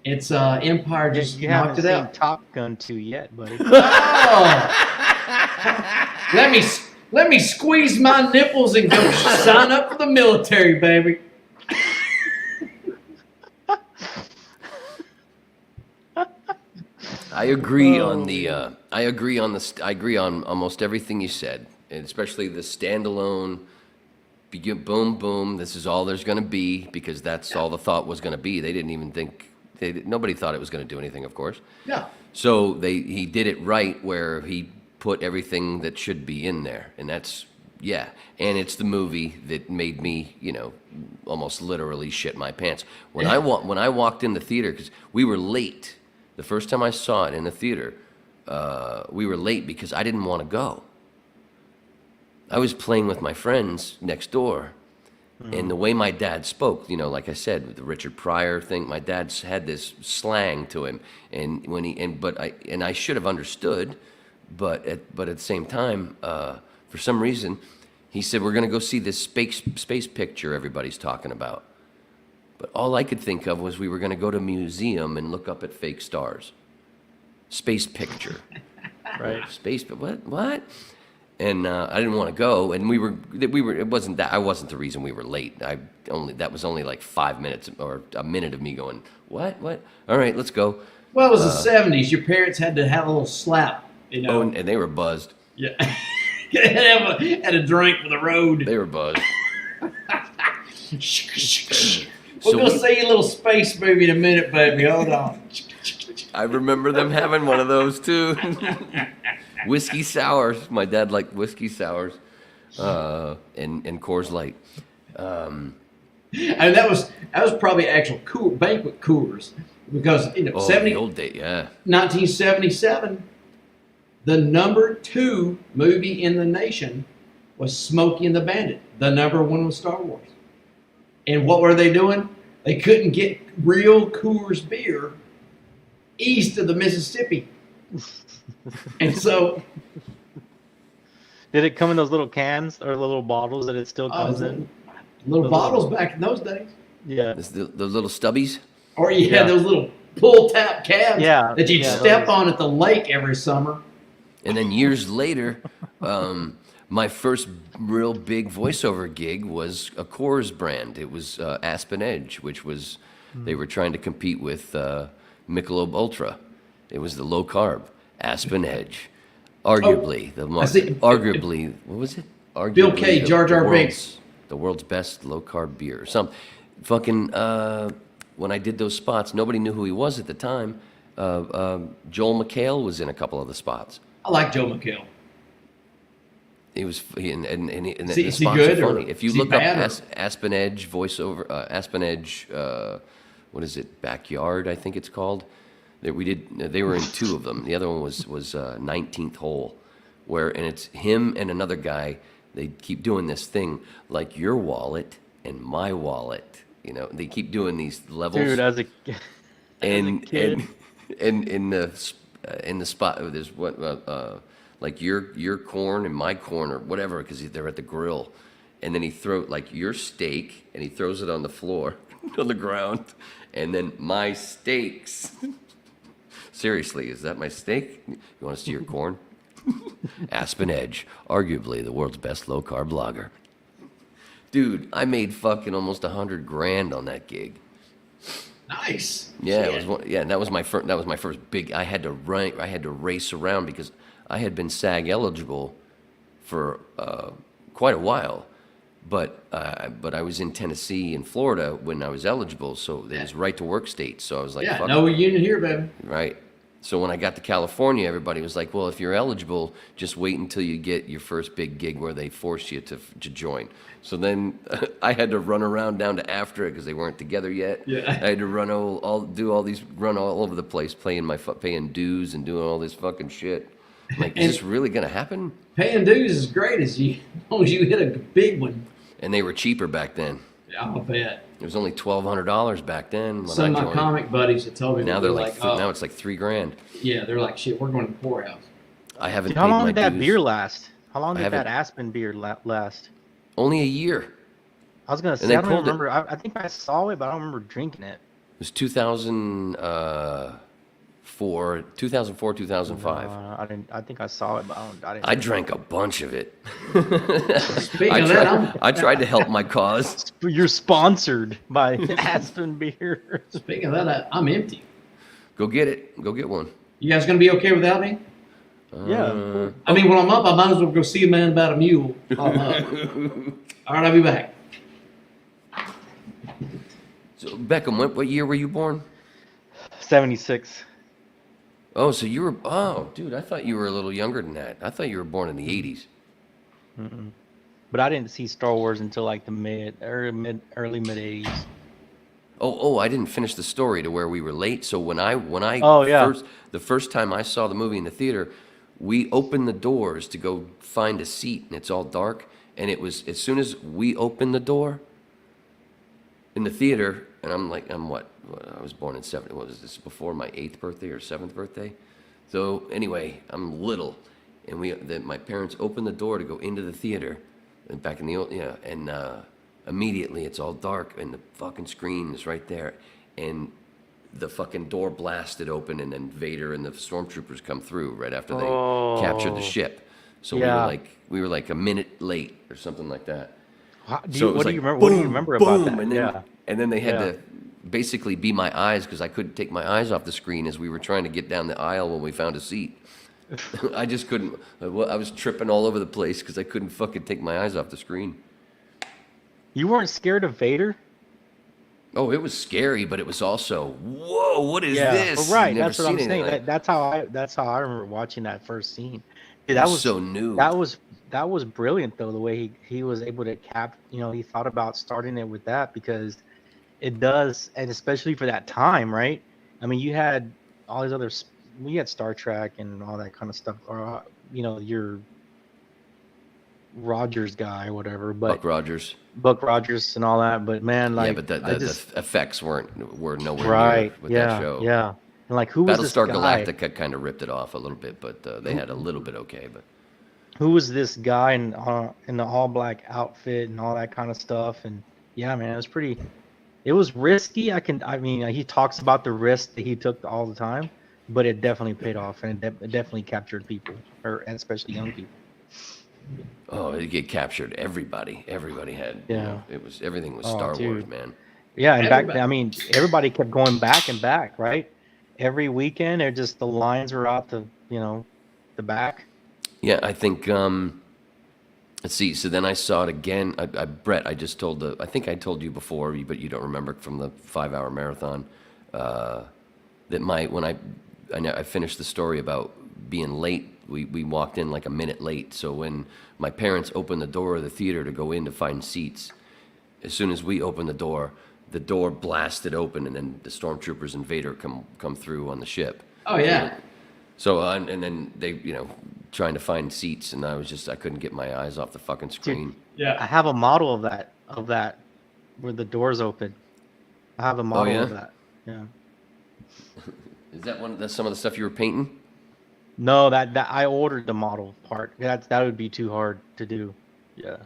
it's Empire just
you
knocked
haven't
it
seen
out.
Top Gun 2 yet, buddy.
Oh! Let me squeeze my nipples and go sign up for the military, baby.
I agree on the. I agree on almost everything you said, and especially the standalone. Boom, boom. This is all there's going to be because that's all the thought was going to be. They didn't even think. Nobody thought it was going to do anything, of course.
Yeah.
So he did it right where he put everything that should be in there, and that's yeah. And it's the movie that made me, almost literally shit my pants when I walked in the theater because we were late. The first time I saw it in the theater, we were late because I didn't want to go. I was playing with my friends next door, and the way my dad spoke, like I said, with the Richard Pryor thing, my dad's had this slang to him, and I should have understood, but at the same time, for some reason, he said we're going to go see this space picture everybody's talking about. But all I could think of was we were going to go to a museum and look up at fake stars. Space picture.
Right.
Space, but what? And I didn't want to go, and we were. It wasn't that. I wasn't the reason we were late. That was only like 5 minutes or a minute of me going, what? All right, let's go.
Well, it was the 70s. Your parents had to have a little slap,
Oh, and they were buzzed.
Yeah. had a drink for the road.
They were buzzed.
We're going to see a little space movie in a minute, baby. Hold on.
I remember them having one of those too. Whiskey sours. My dad liked whiskey sours, and Coors Light.
And that was probably actual banquet coolers because
The old day, yeah.
1977, the number 2 movie in the nation was Smokey and the Bandit. The number 1 was Star Wars. And what were they doing? They couldn't get real Coors beer east of the Mississippi. And so...
Did it come in those little cans or little bottles that it still comes in?
Little bottles back in those days.
Yeah.
The little stubbies.
Or you had those little pull-tap cabs that you'd step
those.
on at the lake every summer.
And then years later, my first real big voiceover gig was a Coors brand. It was Aspen Edge, which was, they were trying to compete with Michelob Ultra. It was the low carb Aspen Edge. Arguably, what was it? Arguably
Bill K, Jar Jar Binks.
The world's best low carb beer. Some fucking, when I did those spots, nobody knew who he was at the time. Joel McHale was in a couple of the spots.
I like Joe McHale.
He was, and
Is
the
he
spots
good
are
or
funny. If you
is he
look up
bad
Aspen Edge voiceover, Aspen Edge, what is it? Backyard, I think it's called. They were in 2 of them. The other one was 19th Hole, and it's him and another guy. They keep doing this thing like your wallet and my wallet. They keep doing these levels.
Dude, as a kid.
And in the spot, there's like your corn and my corn or whatever, because they're at the grill, and then he throws like your steak and he throws it on the floor, on the ground, and then my steaks. Seriously, is that my steak? You want to see your corn? Aspen Edge, arguably the world's best low carb lager. Dude, I made fucking almost $100,000 on that gig.
Nice.
Yeah, it was and that was my first big. I had to race around because I had been SAG eligible for quite a while, but I was in Tennessee and Florida when I was eligible, so it was right to work states. So I was like, fuck
no
it.
union here, baby.
Right. So when I got to California, everybody was like, well, if you're eligible, just wait until you get your first big gig where they force you to join. So then I had to run around down to AFTRA because they weren't together yet.
Yeah.
I had to run all over the place, paying dues and doing all this fucking shit. I'm like, is this really going to happen?
Paying dues is great as long as you hit a big one.
And they were cheaper back then.
I'll bet.
It was only $1,200 back then when
Some
I
of
joined.
my comic buddies that told me
Now
they're
now it's like $3,000.
Yeah, they're like, shit, we're going to the poorhouse.
I haven't.
Dude, how
paid
long
my
did that
dues.
beer last? How long did
haven't-
that Aspen beer last?
Only a year.
I was gonna say
they
I don't
pulled it.
remember. I think I saw it, but I don't remember drinking it.
It was 2004, 2005.
I didn't. I think I saw it, but I didn't.
I drank a bunch of it.
Speaking of that,
I tried to help my cause.
You're sponsored by Aspen beer.
speaking of that, I'm empty.
Go get it. Go get one.
You guys going to be okay without me?
Yeah.
I mean, when I'm up, I might as well go see a man about a mule. I'm up. All right, I'll be back.
So Beckham, what year were you born?
76.
Oh, so you were. Oh, dude, I thought you were a little younger than that. I thought you were born in the 80s.
But I didn't see Star Wars until like the early mid 80s.
Oh, I didn't finish the story to where we were late. So when I the first time I saw the movie in the theater, we opened the doors to go find a seat, and it's all dark. And it was as soon as we opened the door in the theater, and I'm what? I was born in 70. What was this? Before my 8th birthday or 7th birthday? So anyway, I'm little, and my parents opened the door to go into the theater, and back in the old and immediately it's all dark, and the fucking screen is right there, and the fucking door blasted open, and then Vader and the stormtroopers come through right after they captured the ship. So we were like a minute late or something like that.
What do you remember about that?
And then they had to basically be my eyes because I couldn't take my eyes off the screen as we were trying to get down the aisle when we found a seat. I just couldn't. I was tripping all over the place because I couldn't fucking take my eyes off the screen.
You weren't scared of Vader?
Oh, it was scary, but it was also, whoa, what is
Yeah,
this?
well, right.
You've never
That's what I'm
seen anything
saying.
like
That's how I remember watching that first scene. Dude,
it. It was so new.
that was brilliant though, the way he was able to he thought about starting it with that because it does, and especially for that time, right? I mean, you had all these we had Star Trek and all that kind of stuff, or your Rogers guy or whatever, but
Buck Rogers.
Buck Rogers and all that. But man,
Yeah,
like
but the effects were nowhere
right,
near with
yeah,
that show.
yeah, and like who was this
Battlestar
guy?
Galactica kind of ripped it off a little bit, but they had a little bit okay. But
Who was this guy in the all black outfit and all that kind of stuff? And yeah, man, it was risky. I mean, he talks about the risk that he took all the time, but it definitely paid off, and it definitely captured people, and especially young people.
oh, it captured everybody. Everybody had. Everything was Star Wars,
Dude.
man.
Yeah, and back then,
Everybody.
I mean, everybody kept going back and back, right? Every weekend, the lines were out the back.
Yeah, I think. Let's see. So then I saw it again. Brett, I think I told you before, but you don't remember from the 5-hour marathon. That when I finished the story about being late. We walked in like a minute late. So when my parents opened the door of the theater to go in to find seats, as soon as we opened the door blasted open, and then the stormtroopers and Vader come through on the ship.
Oh yeah.
So and then they trying to find seats, and I couldn't get my eyes off the fucking screen.
I have a model of that where the doors open. I have a model
yeah?
of that. Yeah.
Is that some of the stuff you were painting?
No, that I ordered the model part. That would be too hard to do. Yeah.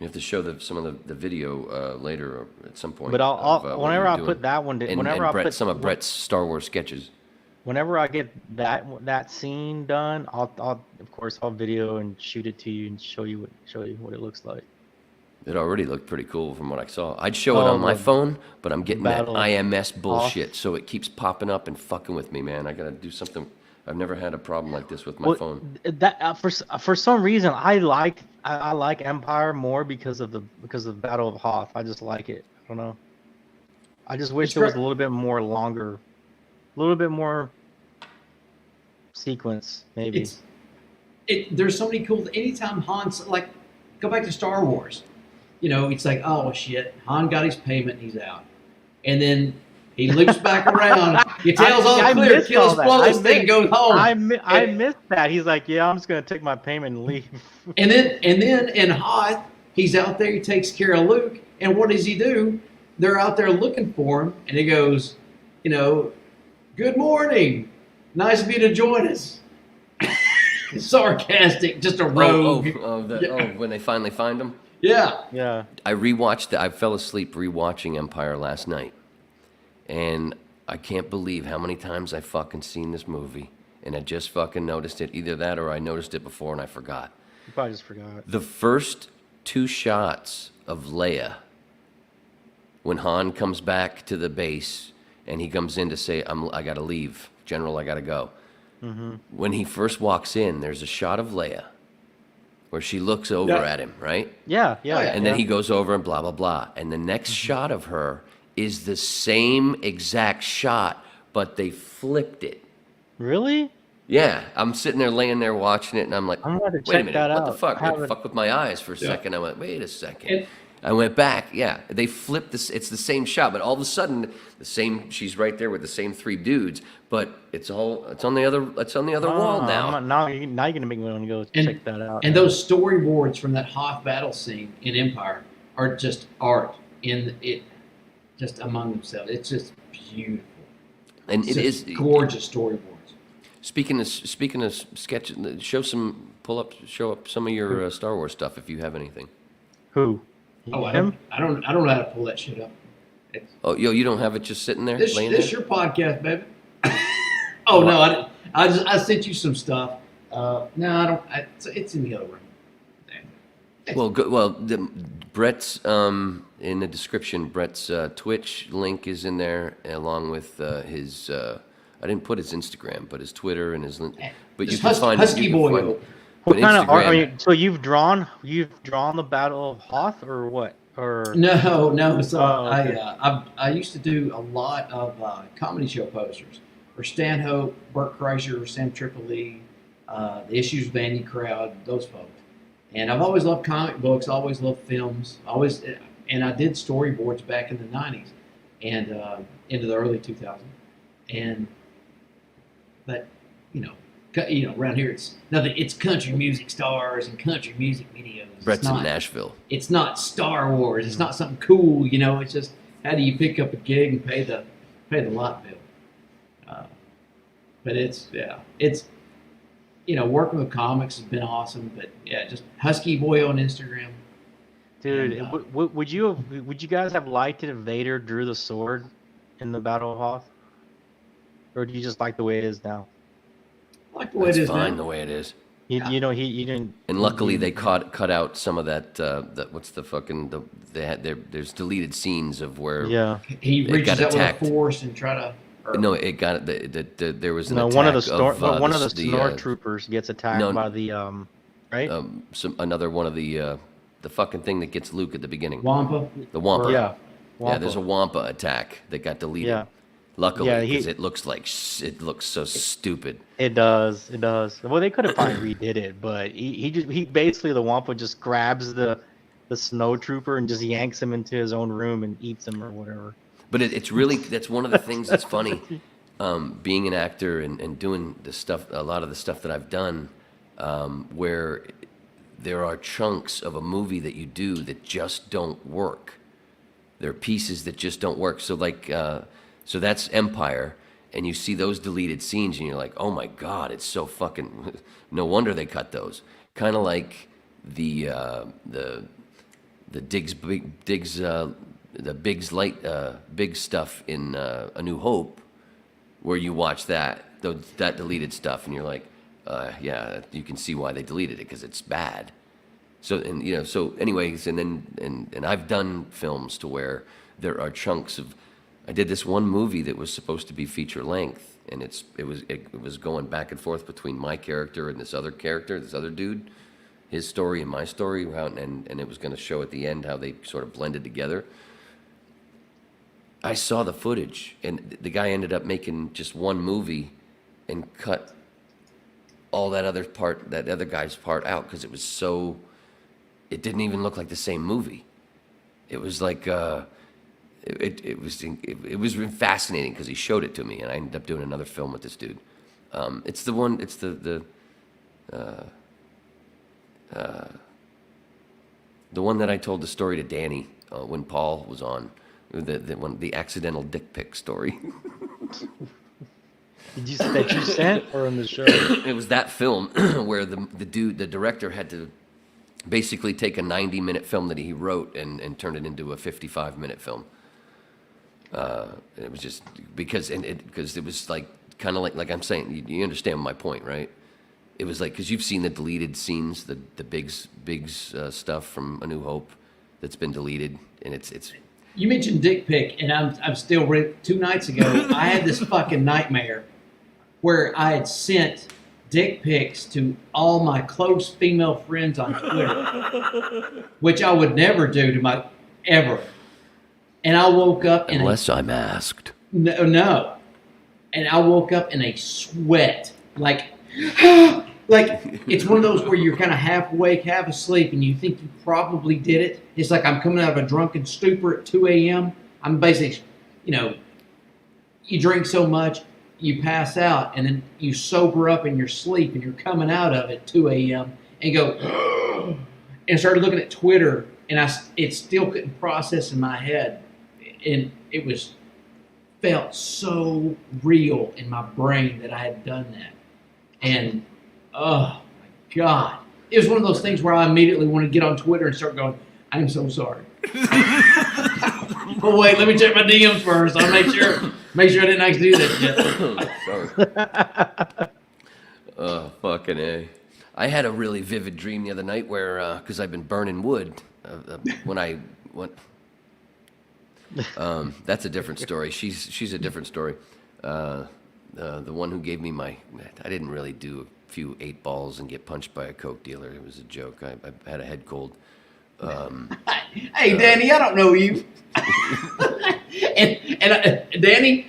You have to show some of the video later or at some point.
But
of, what
whenever
you're
I
doing.
put that one,
and some of Brett's Star Wars sketches.
Whenever I get that scene done, I'll of course I'll video and shoot it to you and show you what it looks like.
It already looked pretty cool from what I saw. I'd show it on my phone, but I'm getting that
Battle
IMS bullshit, so it keeps popping up and fucking with me, man. I gotta do something. I've never had a problem like this with my phone.
That for some reason I like Empire more because of Battle of Hoth. I just like it. I don't know. I just wish there was a little bit more longer, a little bit more sequence maybe.
There's so many cool. Anytime Han's like, go back to Star Wars. It's like, oh shit, Han got his payment, he's out, and then he loops back around. Your tail's all clear. Kills Flawless thing goes home.
I missed that. He's like, yeah, I'm just gonna take my payment and leave.
and then in Hoth, he's out there. He takes care of Luke, and what does he do? They're out there looking for him, and he goes, good morning, nice of you to join us. Sarcastic, just a rogue.
When they finally find him.
Yeah.
Yeah.
I fell asleep rewatching Empire last night. And I can't believe how many times I fucking seen this movie. And I just fucking noticed it. Either that or I noticed it before and I forgot.
You probably just forgot.
The first 2 shots of Leia, when Han comes back to the base and he comes in to say, I gotta leave. General, I gotta go. Mm-hmm. When he first walks in, there's a shot of Leia where she looks over at him, right?
Yeah.
And then he goes over and blah, blah, blah. And the next shot of her is the same exact shot, but they flipped it.
Really?
Yeah, I'm sitting there laying there watching it, and I'm like,
I'm gonna
wait a
check
minute,
that
what the
out.
fuck?
I
It fucked with my eyes for a second. I went, wait a second.
And-
I went back. Yeah, they flipped this. It's the same shot, but all of a sudden, she's right there with the same 3 dudes, but it's on the other wall now.
Now you're gonna make me want to go check that out.
And those storyboards from that Hoth battle scene in Empire are just art just among themselves. It's just beautiful.
And
It's
it
just
is
gorgeous storyboards.
Speaking of sketches, show up some of your Star Wars stuff if you have anything.
Who?
Oh, I
Him?
don't know how to pull that shit up.
Oh, you don't have it just sitting there,
This
laying there?
your podcast, baby. Oh no, I sent you some stuff. No, I don't. It's in the other room.
Well, Brett's in the description. Brett's Twitch link is in there, along with his. I didn't put his Instagram, but his Twitter and his. But you
Just
can find
Husky
you can
Boy.
find-
What
But
kind of art? I
Instagram-
mean, so you've drawn the Battle of Hoth or what? Or
No. So
okay.
I used to do a lot of comedy show posters for Stanhope, Burt Kreischer, Sam Tripoli, the Issues with Andy Crowd, those folks. And I've always loved comic books, always loved films, and I did storyboards back in the '90s and into the early 2000s. But around here it's nothing. It's country music stars and country music videos.
Brett's in Nashville.
It's not Star Wars. It's not something cool. It's just how do you pick up a gig and pay the lot bill. But it's working with comics has been awesome. But yeah, just Husky Boy on Instagram.
Dude,
And,
would you guys have liked it if Vader drew the sword in the Battle of Hoth, or do you just like the way it is now?
I like the way
It's
it is
fine
now.
the way it is.
He didn't.
And luckily they cut out some of that. What's the fucking? There's deleted scenes of where.
Yeah.
He
It
reaches
got
out
attacked.
with a force and try to.
No, it got there was an
No,
attack
one of the
the
troopers gets attacked
no,
by the right?
another one of the fucking thing that gets Luke at the beginning.
Wampa.
The Wampa.
Yeah.
Yeah, there's a Wampa attack that got deleted.
Yeah.
Luckily,
Yeah,
because it looks so stupid.
It does. Well, they could have probably redid it, but he basically the Wampa just grabs the snow trooper and just yanks him into his own room and eats him or whatever.
But it's really that's one of the things that's funny. Being an actor and doing the stuff, a lot of the stuff that I've done, where there are chunks of a movie that you do that just don't work. There are pieces that just don't work. So so that's Empire, and you see those deleted scenes, and you're like, oh my God, it's so fucking. No wonder they cut those. Kind of like the big stuff in A New Hope, where you watch that deleted stuff, and you're like, yeah, you can see why they deleted it because it's bad. So anyways, and I've done films to where there are chunks of. I did this one movie that was supposed to be feature length, and it was going back and forth between my character and this other dude, his story and my story, and it was going to show at the end how they sort of blended together. I saw the footage, and the guy ended up making just one movie and cut all that other guy's part out because it was so. It didn't even look like the same movie. It was like it was fascinating because he showed it to me, and I ended up doing another film with this dude. It's the one. It's the one that I told the story to Danny when Paul was on. The accidental dick pic story.
Did you say that you sent or in the show?
It was that film where the director had to basically take a 90-minute film that he wrote and turn it into a 55-minute film. It was just because it was like kind of like I'm saying, you understand my point, right? It was like because you've seen the deleted scenes, the Biggs stuff from A New Hope that's been deleted, and it's.
You mentioned dick pic, and I'm still 2 nights ago. I had this fucking nightmare where I had sent dick pics to all my close female friends on Twitter, which I would never do to ever. And I woke up in
unless I'm asked.
No. And I woke up in a sweat, like it's one of those where you're kind of half awake, half asleep, and you think you probably did it. It's like I'm coming out of a drunken stupor at 2 a.m. I'm basically, you drink so much, you pass out, and then you sober up in your sleep, and you're coming out of it 2 a.m. and go, and started looking at Twitter, and it still couldn't process in my head, and it felt so real in my brain that I had done that, and oh my God, it was one of those things where I immediately want to get on Twitter and start going, I'm so sorry. But wait, let me check my DMs first. I'll make sure I didn't actually do that yet.
Sorry. Oh, fucking A. I had a really vivid dream the other night where, because I've been burning wood, when I went. That's a different story. She's a different story. The one who gave me I didn't really do few 8 balls and get punched by a Coke dealer. It was a joke. I had a head cold.
Hey, Danny, I don't know you. and Danny,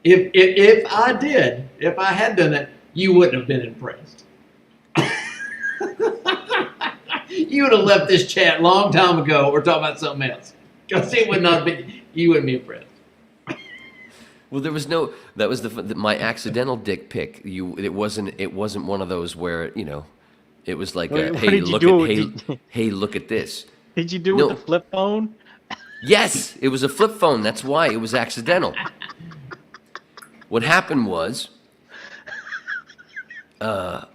if I had done that, you wouldn't have been impressed. You would have left this chat a long time ago or talking about something else. Because it would not be, you wouldn't be impressed.
Well, there was no. That was my accidental dick pic. It wasn't one of those where it was like, hey, look at this.
Did you do it with the flip phone?
Yes, it was a flip phone. That's why it was accidental. What happened was, I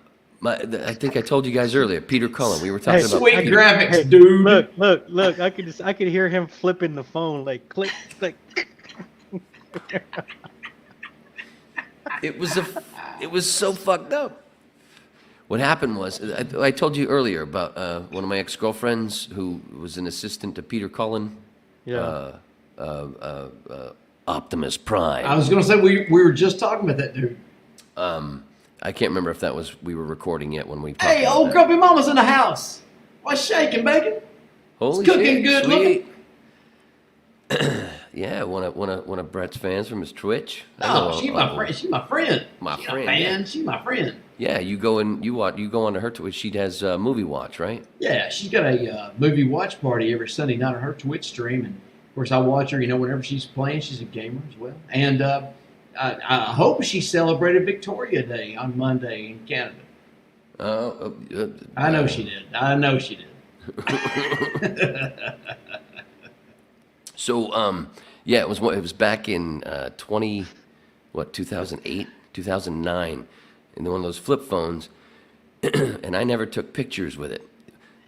think I told you guys earlier, Peter Cullen. We were talking about
sweet graphics, dude.
Look! I could hear him flipping the phone, like click, click.
It was so fucked up. What happened was, I told you earlier about one of my ex-girlfriends who was an assistant to Peter Cullen.
Yeah.
Optimus Prime.
I was going to say, we were just talking about that, dude.
I can't remember if that was we were recording yet when we talked
Hey,
about
old
that.
grumpy mama's in the house. What's shaking, bacon?
Holy
It's cooking
shit,
good
sweet. Yeah, one of Brett's fans from his Twitch.
She's my friend. She's my friend.
My
She's
friend,
a fan.
yeah.
She's my friend.
Yeah, you go onto her Twitch. She has Movie Watch, right?
Yeah, she's got a movie watch party every Sunday night on her Twitch stream, and of course I watch her. Whenever she's playing, she's a gamer as well. And I hope she celebrated Victoria Day on Monday in Canada. I know she did. I know she did.
So, yeah, it was back in 2008, 2009, in one of those flip phones, and I never took pictures with it.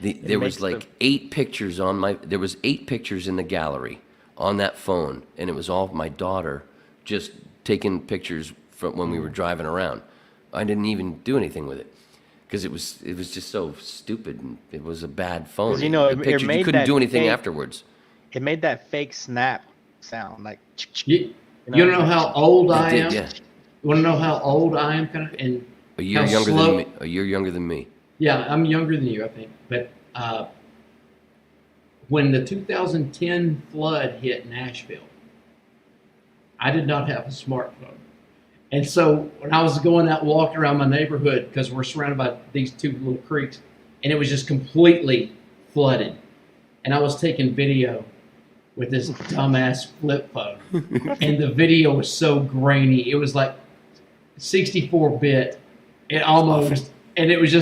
There was like 8 pictures there was 8 pictures in the gallery on that phone, and it was all my daughter just taking pictures from when we were driving around. I didn't even do anything with it because it was just so stupid, and it was a bad phone.
You
couldn't do anything afterwards.
It made that fake snap sound, like.
You don't know how old I am.
Yeah.
You want to know how old I am, kind of, and
A year younger than me. A year younger than me.
Yeah, I'm younger than you, I think. But when the 2010 flood hit Nashville, I did not have a smartphone. And so when I was going out walking around my neighborhood, because we're surrounded by these 2 little creeks, and it was just completely flooded. And I was taking video with this dumbass flip phone. And the video was so grainy. It was like 64-bit. It almost, and it was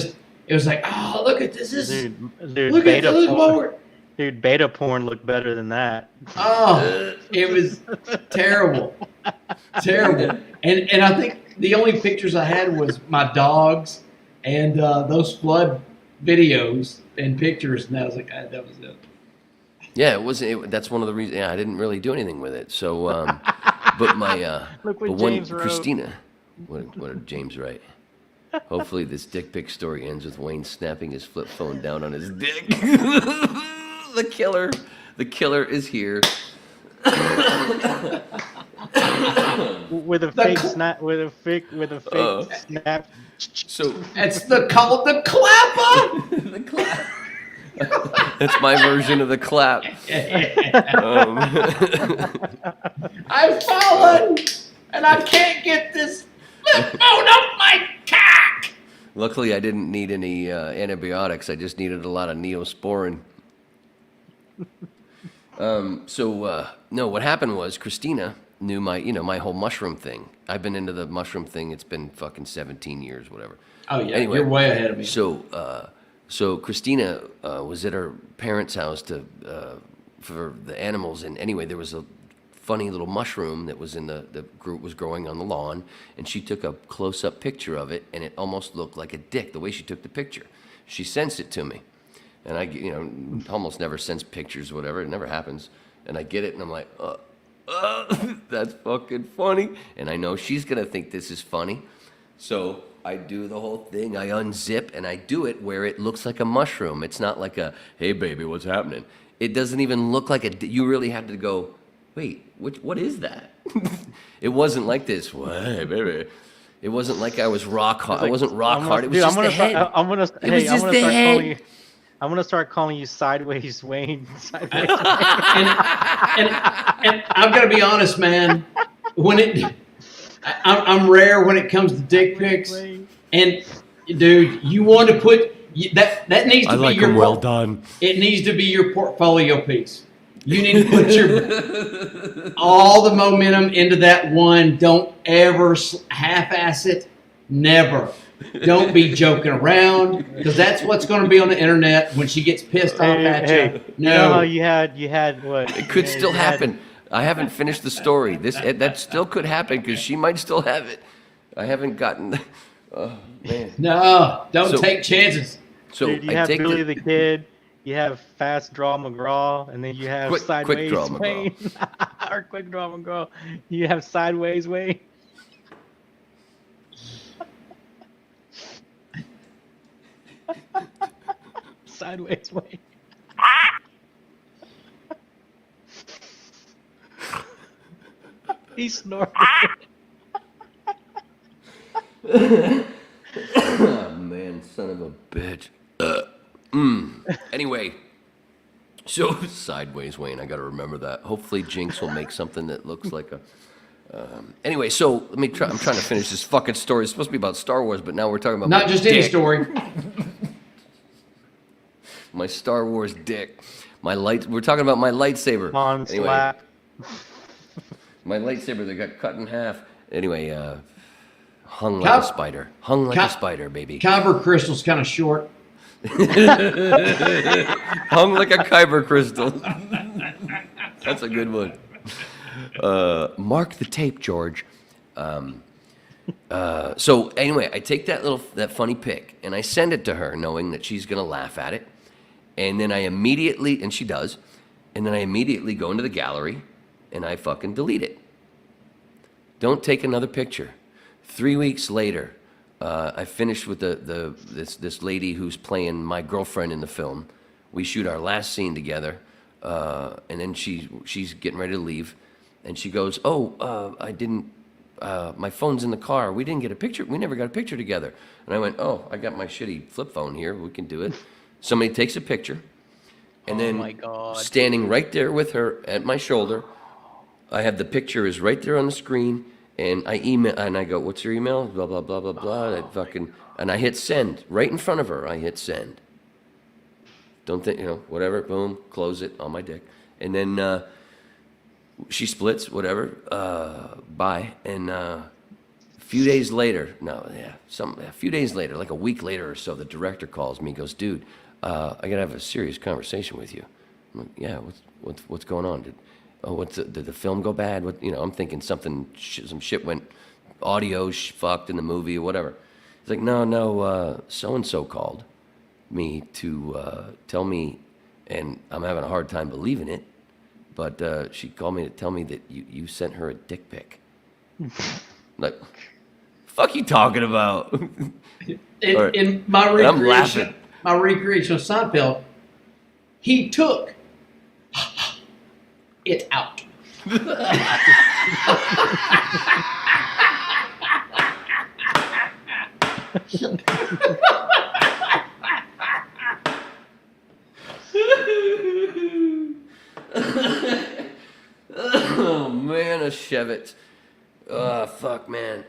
like, oh, look at this.
Dude,
Look at this more.
Dude, beta porn looked better than that.
Oh, it was terrible. Terrible. And I think the only pictures I had was my dogs and those flood videos and pictures, and I was like, that was it.
Yeah, it wasn't. That's one of the reasons. Yeah, I didn't really do anything with it. So, but my
Look what
but one
James wrote.
Christina, what did James write? Hopefully, this dick pic story ends with Wayne snapping his flip phone down on his dick. The killer is here.
With a fake snap, with a fake snap.
So
that's the clapper.
The clap. That's my version of the clap.
I've fallen, and I can't get this flip phone off my cock.
Luckily, I didn't need any antibiotics. I just needed a lot of Neosporin. No, what happened was Christina knew my whole mushroom thing. I've been into the mushroom thing. It's been fucking 17 years, whatever.
Oh yeah,
anyway,
you're way ahead of me.
So Christina was at her parents' house for the animals, and anyway, there was a funny little mushroom that was in the group was growing on the lawn, and she took a close-up picture of it, and it almost looked like a dick the way she took the picture. She sends it to me, and I almost never sense pictures, whatever. It never happens, and I get it, and I'm like, that's fucking funny, and I know she's gonna think this is funny, so I do the whole thing. I unzip, and I do it where it looks like a mushroom. It's not like a, hey, baby, what's happening? It doesn't even look like you really had to go, wait, what is that? It wasn't like this, hey, baby. It wasn't like I was rock hard.
Like,
I wasn't rock hard. It was
dude,
just the head.
I'm gonna,
It was just the head.
I'm gonna start calling you Sideways Wayne. Sideways Wayne.
And I've got to be honest, man. I'm rare when it comes to dick pics. And dude, you want to put that needs to be your
well done.
It needs to be your portfolio piece. You need to put all the momentum into that one. Don't ever half-ass it. Never. Don't be joking around, because that's what's going to be on the internet when she gets pissed off at you. No,
you know how you had what?
It could still happen. I haven't finished the story. That still could happen because she might still have it. I haven't gotten. Oh man.
No, don't take chances.
So
dude, you
I
have
take
Billy the Kid. You have Fast Draw McGraw, and then you have Sideways
Quick Draw
Wayne. Or Quick Draw McGraw. You have Sideways Wayne. Sideways Wayne. He snorted.
Oh man, son of a bitch. Anyway, so Sideways Wayne, I got to remember that. Hopefully Jinx will make something that looks like a. Anyway, so let me try. I'm trying to finish this fucking story. It's supposed to be about Star Wars, but now we're talking about
not
my
just
dick.
any story.
My Star Wars dick. We're talking about my lightsaber. Anyway,
Slap.
my lightsaber that got cut in half. Anyway, hung like a spider. Hung like a spider, baby.
Kyber crystal's kind of short.
Hung like a kyber crystal. That's a good one. Mark the tape, George. So anyway, I take that funny pic and I send it to her, knowing that she's gonna laugh at it. And then and she does, and then I immediately go into the gallery and I fucking delete it. Don't take another picture. 3 weeks later, I finished with this lady who's playing my girlfriend in the film. We shoot our last scene together, and then she's getting ready to leave, and she goes, I didn't. My phone's in the car. We didn't get a picture. We never got a picture together. And I went, I got my shitty flip phone here. We can do it. Somebody takes a picture, and then
my God.
Standing right there with her at my shoulder, I have the picture is right there on the screen, and I email and I go, "What's your email?" Blah blah blah blah blah. And I hit send right in front of her. I hit send. Don't think whatever. Boom, close it on my dick, and then she splits whatever. Bye. And a few days later, a few days later, like a week later or so, the director calls me. Goes, "Dude, I gotta have a serious conversation with you." I'm like, "Yeah, what's going on? Did the film go bad? I'm thinking some shit went, audio fucked in the movie or whatever." He's like, no, so and so called me to tell me, and I'm having a hard time believing it, but she called me to tell me that you sent her a dick pic. Like, fuck you talking about?
In my
I'm laughing.
My recreation of Seinfeld, he took it out.
Oh man, a Chevette. Oh fuck, man.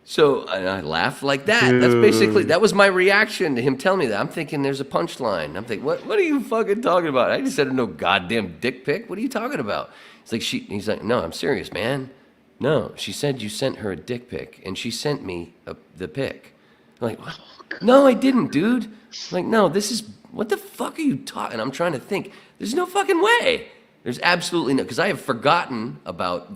So I laughed like that.
Dude.
That was my reaction to him telling me that. I'm thinking there's a punchline. I'm thinking, what are you fucking talking about? I just said no goddamn dick pic. What are you talking about? He's like, no, I'm serious, man. No, she said you sent her a dick pic, and she sent me the pic. I'm like, what? No, I didn't, dude. I'm like, no, what the fuck are you talking? I'm trying to think. There's no fucking way. There's absolutely no, because I have forgotten about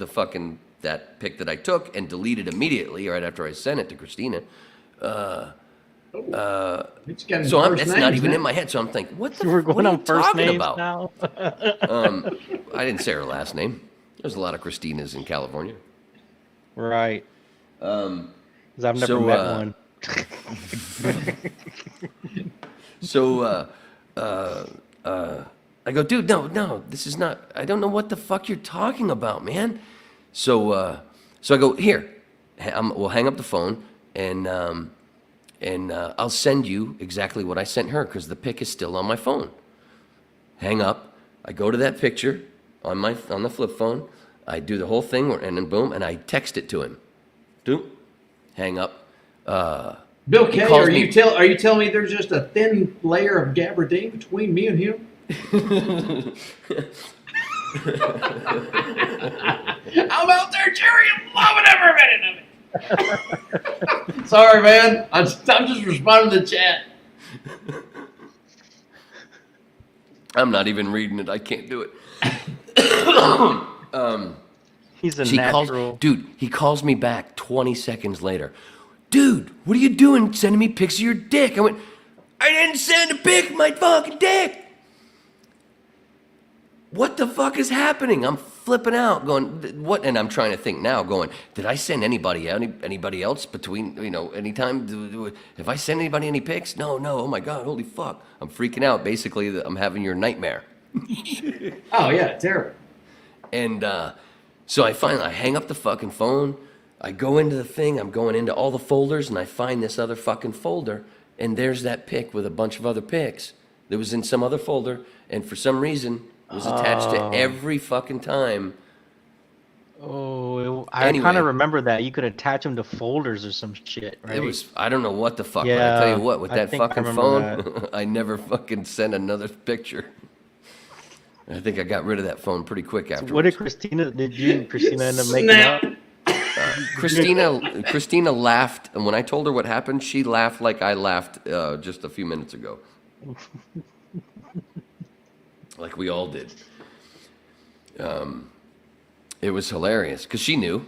that pic that I took and deleted immediately right after I sent it to Christina.
That's
not even in my head. So I'm thinking, what are you talking about?
Now.
I didn't say her last name. There's a lot of Christinas in California.
Right. Because I've never met one.
So I go, dude, no, this is not. I don't know what the fuck you're talking about, man. So I go, here, we'll hang up the phone, and I'll send you exactly what I sent her because the pic is still on my phone. Hang up. I go to that picture on the flip phone. I do the whole thing, and then boom, and I text it to him. Doop. Hang up.
Bill K, are you telling me there's just a thin layer of gabardine between me and him? I'm out there, Jerry. I'm loving every minute of it. Sorry, man. I'm just responding to the chat.
I'm not even reading it. I can't do it.
He's a natural.
Dude, he calls me back 20 seconds later. Dude, what are you doing sending me pics of your dick? I went, I didn't send a pic of my fucking dick. What the fuck is happening? I'm flipping out, going, what? And I'm trying to think now, going, did I send anybody else between, anytime? Have I sent anybody any pics? No, oh my God, holy fuck. I'm freaking out. Basically, I'm having your nightmare.
Oh, yeah, terrible.
And so I hang up the fucking phone. I go into the thing. I'm going into all the folders, and I find this other fucking folder, and there's that pic with a bunch of other pics that was in some other folder, and for some reason, it was attached to every fucking time.
I kind of remember that. You could attach them to folders or some shit, right?
It was, I don't know what the fuck,
Yeah,
but I tell you what, with that fucking phone,
that.
I never fucking sent another picture. I think I got rid of that phone pretty quick afterwards.
What did Christina end up making up?
Christina laughed, and when I told her what happened, she laughed like I laughed just a few minutes ago. Like we all did. It was hilarious because she knew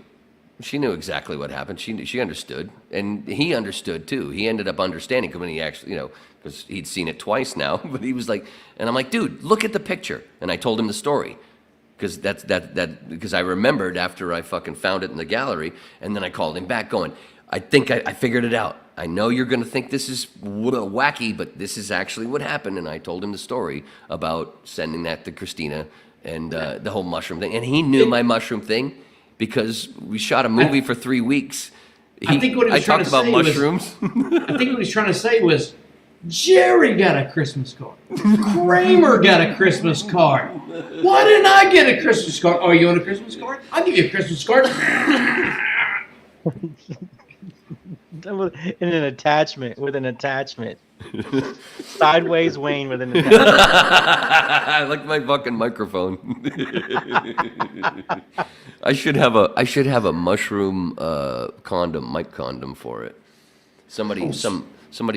exactly what happened. She understood, and he understood too. He ended up understanding when he actually, because he'd seen it twice now. But he was like, and I'm like, dude, look at the picture. And I told him the story because because I remembered after I fucking found it in the gallery, and then I called him back, going, I think I figured it out. I know you're going to think this is wacky, but this is actually what happened. And I told him the story about sending that to Christina and the whole mushroom thing. And he knew my mushroom thing because we shot a movie for 3 weeks.
I think what he was trying to say
mushrooms.
I think what he's trying to say was, Jerry got a Christmas card. Kramer got a Christmas card. Why didn't I get a Christmas card? Oh, you want a Christmas card? I'll give you a Christmas card.
In an attachment, with an attachment. Sideways Wayne with an attachment.
I like my fucking microphone. I should have a mushroom mic condom for it. Somebody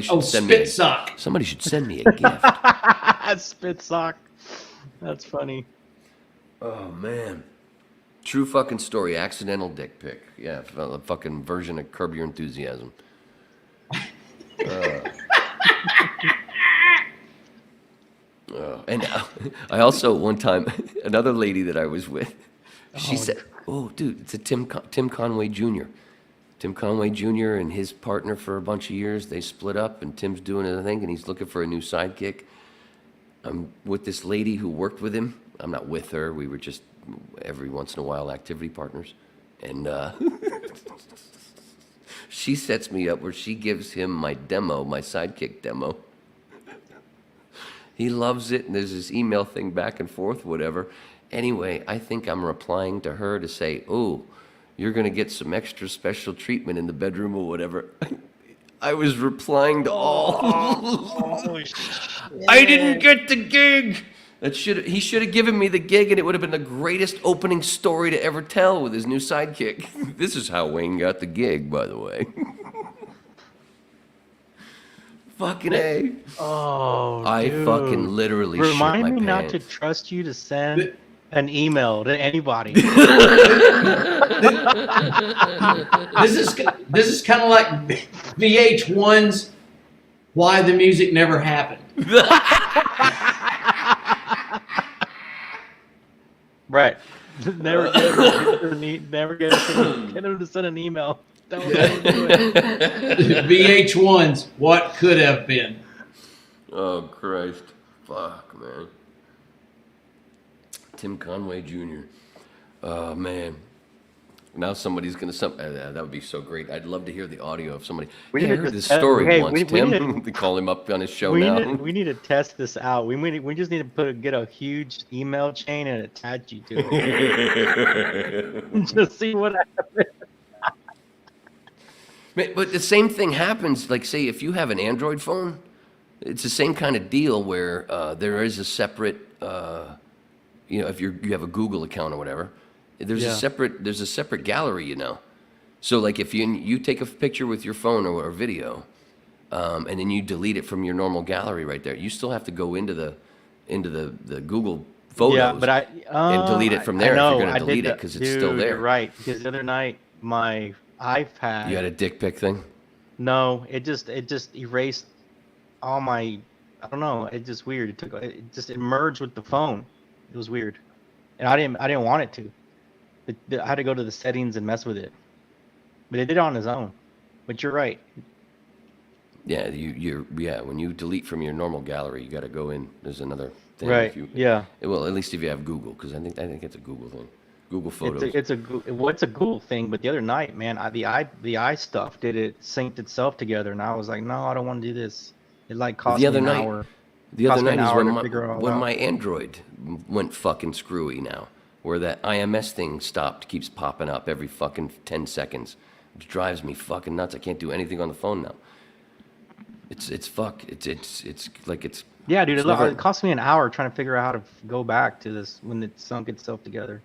should send me
sock.
Somebody should send me a gift.
Spit sock. That's funny.
Oh man. True fucking story. Accidental dick pic. Yeah, a fucking version of Curb Your Enthusiasm. And I also, one time, another lady that I was with, she said, oh, dude, it's a Tim Conway Jr. Tim Conway Jr. and his partner for a bunch of years, they split up, and Tim's doing his thing, and he's looking for a new sidekick. I'm with this lady who worked with him. I'm not with her. We were just every once in a while activity partners. And she sets me up where she gives him my sidekick demo. He loves it, and there's this email thing back and forth, whatever. Anyway, I think I'm replying to her to say, oh, you're going to get some extra special treatment in the bedroom or whatever. I was replying to all. I didn't get the gig. He should have given me the gig, and it would have been the greatest opening story to ever tell with his new sidekick. This is how Wayne got the gig, by the way. Fucking A.
Oh,
I
dude.
fucking literally shit my
Remind me
pants.
not to trust you to send an email to anybody.
This is kind of like VH1's Why the Music Never Happened.
Right. Never get him to send an email. Don't let him do it.
VH1's What Could Have Been.
Oh, Christ. Fuck, man. Tim Conway Jr. Oh, man. Now somebody's gonna that would be so great. I'd love to hear the audio of somebody.
We
Hey, I
need to
heard this
just-
story
hey,
once,
we
Tim.
need
They call him up on his show
we
now.
need to test this out. We just need to get a huge email chain and attach you to it. Just see what happens.
But the same thing happens. Like, say, if you have an Android phone, it's the same kind of deal where there is a separate, if you have a Google account or whatever, there's a separate gallery, So like if you take a picture with your phone or video, and then you delete it from your normal gallery right there, you still have to go into the Google Photos and delete it from there if you're going to delete it because it's still there.
You're right. Because the other night my iPad.
You had a dick pic thing?
No, it just erased all my. I don't know. It's just weird. It just merged with the phone. It was weird, and I didn't want it to. I had to go to the settings and mess with it, but it did it on its own. But you're right.
Yeah, when you delete from your normal gallery, you got to go in. There's another thing.
Right.
Well, at least if you have Google, because I think it's a Google thing. Google Photos.
It's a Google thing, but the other night, man, the i stuff synced itself together, and I was like, no, I don't want to do this. It like cost me an hour.
The other night is when my Android went fucking screwy now, where that IMS thing keeps popping up every fucking 10 seconds. It drives me fucking nuts. I can't do anything on the phone now. It's like it's.
Yeah, dude, it cost me an hour trying to figure out how to go back to this when it sunk itself together.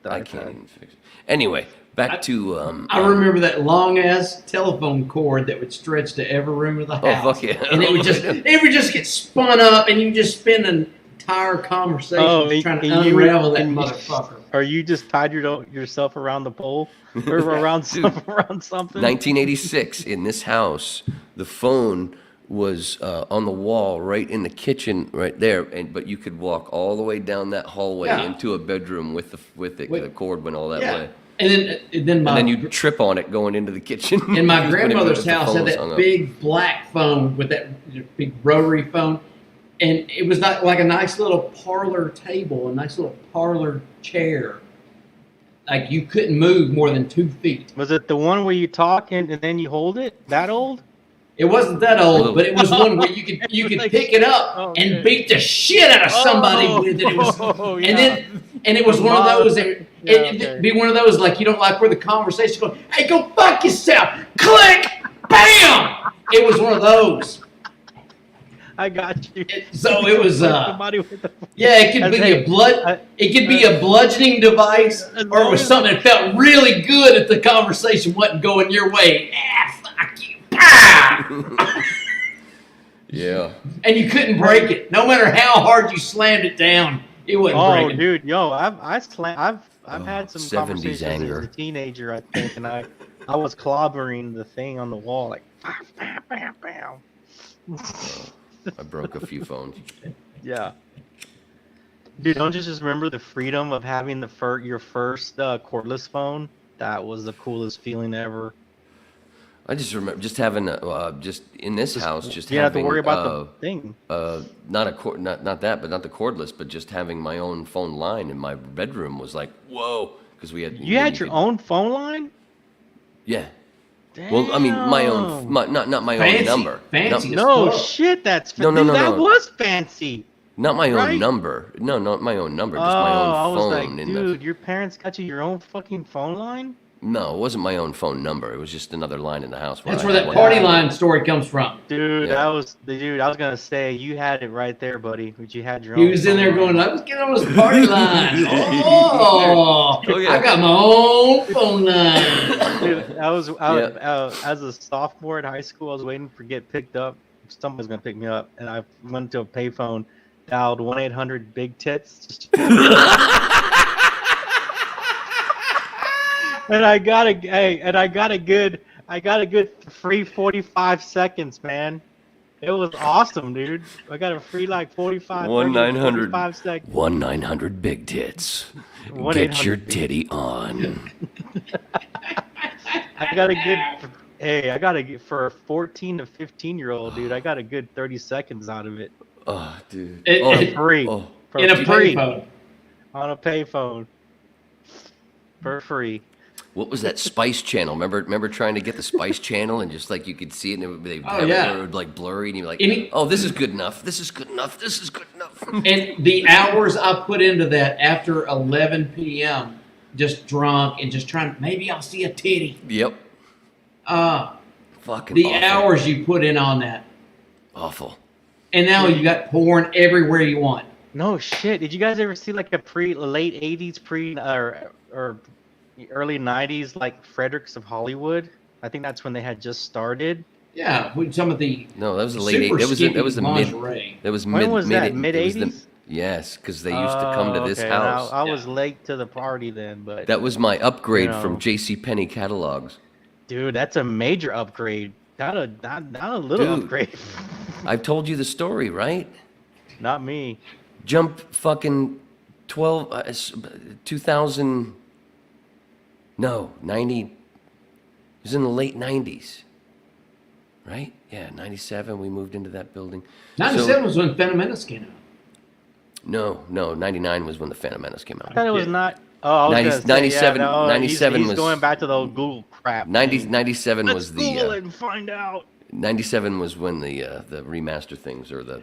I can't even fix it. Anyway, back to.
I remember that long ass telephone cord that would stretch to every room of the house.
Oh fuck yeah!
And it would just get spun up, and you just spend an entire conversation trying to unravel that motherfucker.
Or you just tied yourself around the pole or around something.
1986 in this house, the phone was on the wall right in the kitchen right there, but you could walk all the way down that hallway into a bedroom with the cord went all that way.
And then
you trip on it going into the kitchen.
And my grandmother's house had that big black phone with that big rotary phone, and it was like a nice little parlor table, a nice little parlor chair. Like you couldn't move more than 2 feet.
Was it the one where you talk and then you hold it? That old?
It wasn't that old, but it was one where you could pick it up and beat the shit out of somebody with it. It was, and it was one of those. It'd be one of those like you don't like where the conversation goes. Hey, go fuck yourself! Click, bam! It was one of those.
I got you.
So it was. It could be a bludgeoning device, or it was something that felt really good if the conversation wasn't going your way. Fuck you.
Yeah.
And you couldn't break it. No matter how hard you slammed it down, it wouldn't break it.
Oh, dude, I've had some conversations
anger.
as a teenager, I think, and I was clobbering the thing on the wall like bam, bam, bam.
I broke a few phones.
Yeah. Dude, don't you just remember the freedom of having your first cordless phone? That was the coolest feeling ever.
I just remember just having just in this house, just
you
having
have to worry about the thing.
Not the cordless, but just having my own phone line in my bedroom was like whoa, because we had.
You had your own phone line?
Yeah.
Damn.
Well, I mean, my own, not my own number.
Fancy.
No shit, that's
no.
That was fancy.
Not my own number. No, not my own number. Just my own
I was
phone.
like, dude, your parents got you your own fucking phone line?
No, it wasn't my own phone number. It was just another line in the house.
That's where that party line story comes from.
Dude, I was gonna say you had it right there, buddy. But you had your own.
He was in there going, "I was getting on this party line." I got my own phone line.
Dude, as a sophomore in high school, I was waiting for get picked up. Someone was gonna pick me up, and I went to a payphone, dialed 1-800-BIG-TITS. And I got a good free 45 seconds, man. It was awesome, dude. I got a free like 45 seconds.
1-900-BIG-TITS. Get your titty on.
I got a good for a 14 to 15-year-old, dude. I got a good 30 seconds out of it.
Oh, dude.
Free.
In a payphone.
On a payphone. For free.
What was that Spice Channel? Remember trying to get the Spice Channel and just like you could see it and it would like blurry and you're like, oh, this is good enough. This is good enough. This is good enough.
And the hours I put into that after 11 p.m., just drunk and just trying, maybe I'll see a titty.
Yep. Fucking
the
awful.
hours you put in on that.
Awful.
And now you got porn everywhere you want.
No shit. Did you guys ever see like a late 80s or early 90s like Fredericks of Hollywood? I think that's when they had just started.
Yeah, with some of the
No, that was the late 80s. That was the mid. That was
when
mid.
was that? Mid 80s?
Yes, because they used to come to this
okay.
house.
I was late to the party then, but
That was my upgrade from JCPenney catalogs.
dude, that's a major upgrade. Not a little upgrade.
I've told you the story, right?
Not me.
Jump fucking 2000. No, 90. It was in the late 90s. Right? Yeah, 97. We moved into that building.
97 was when Phantom Menace came out.
No, 99 was when the Phantom Menace came out.
I thought it was not. Oh, I was
97
he's
was
going back to the old Google crap.
97 was the
Google it and find out.
97 was when the remaster things or the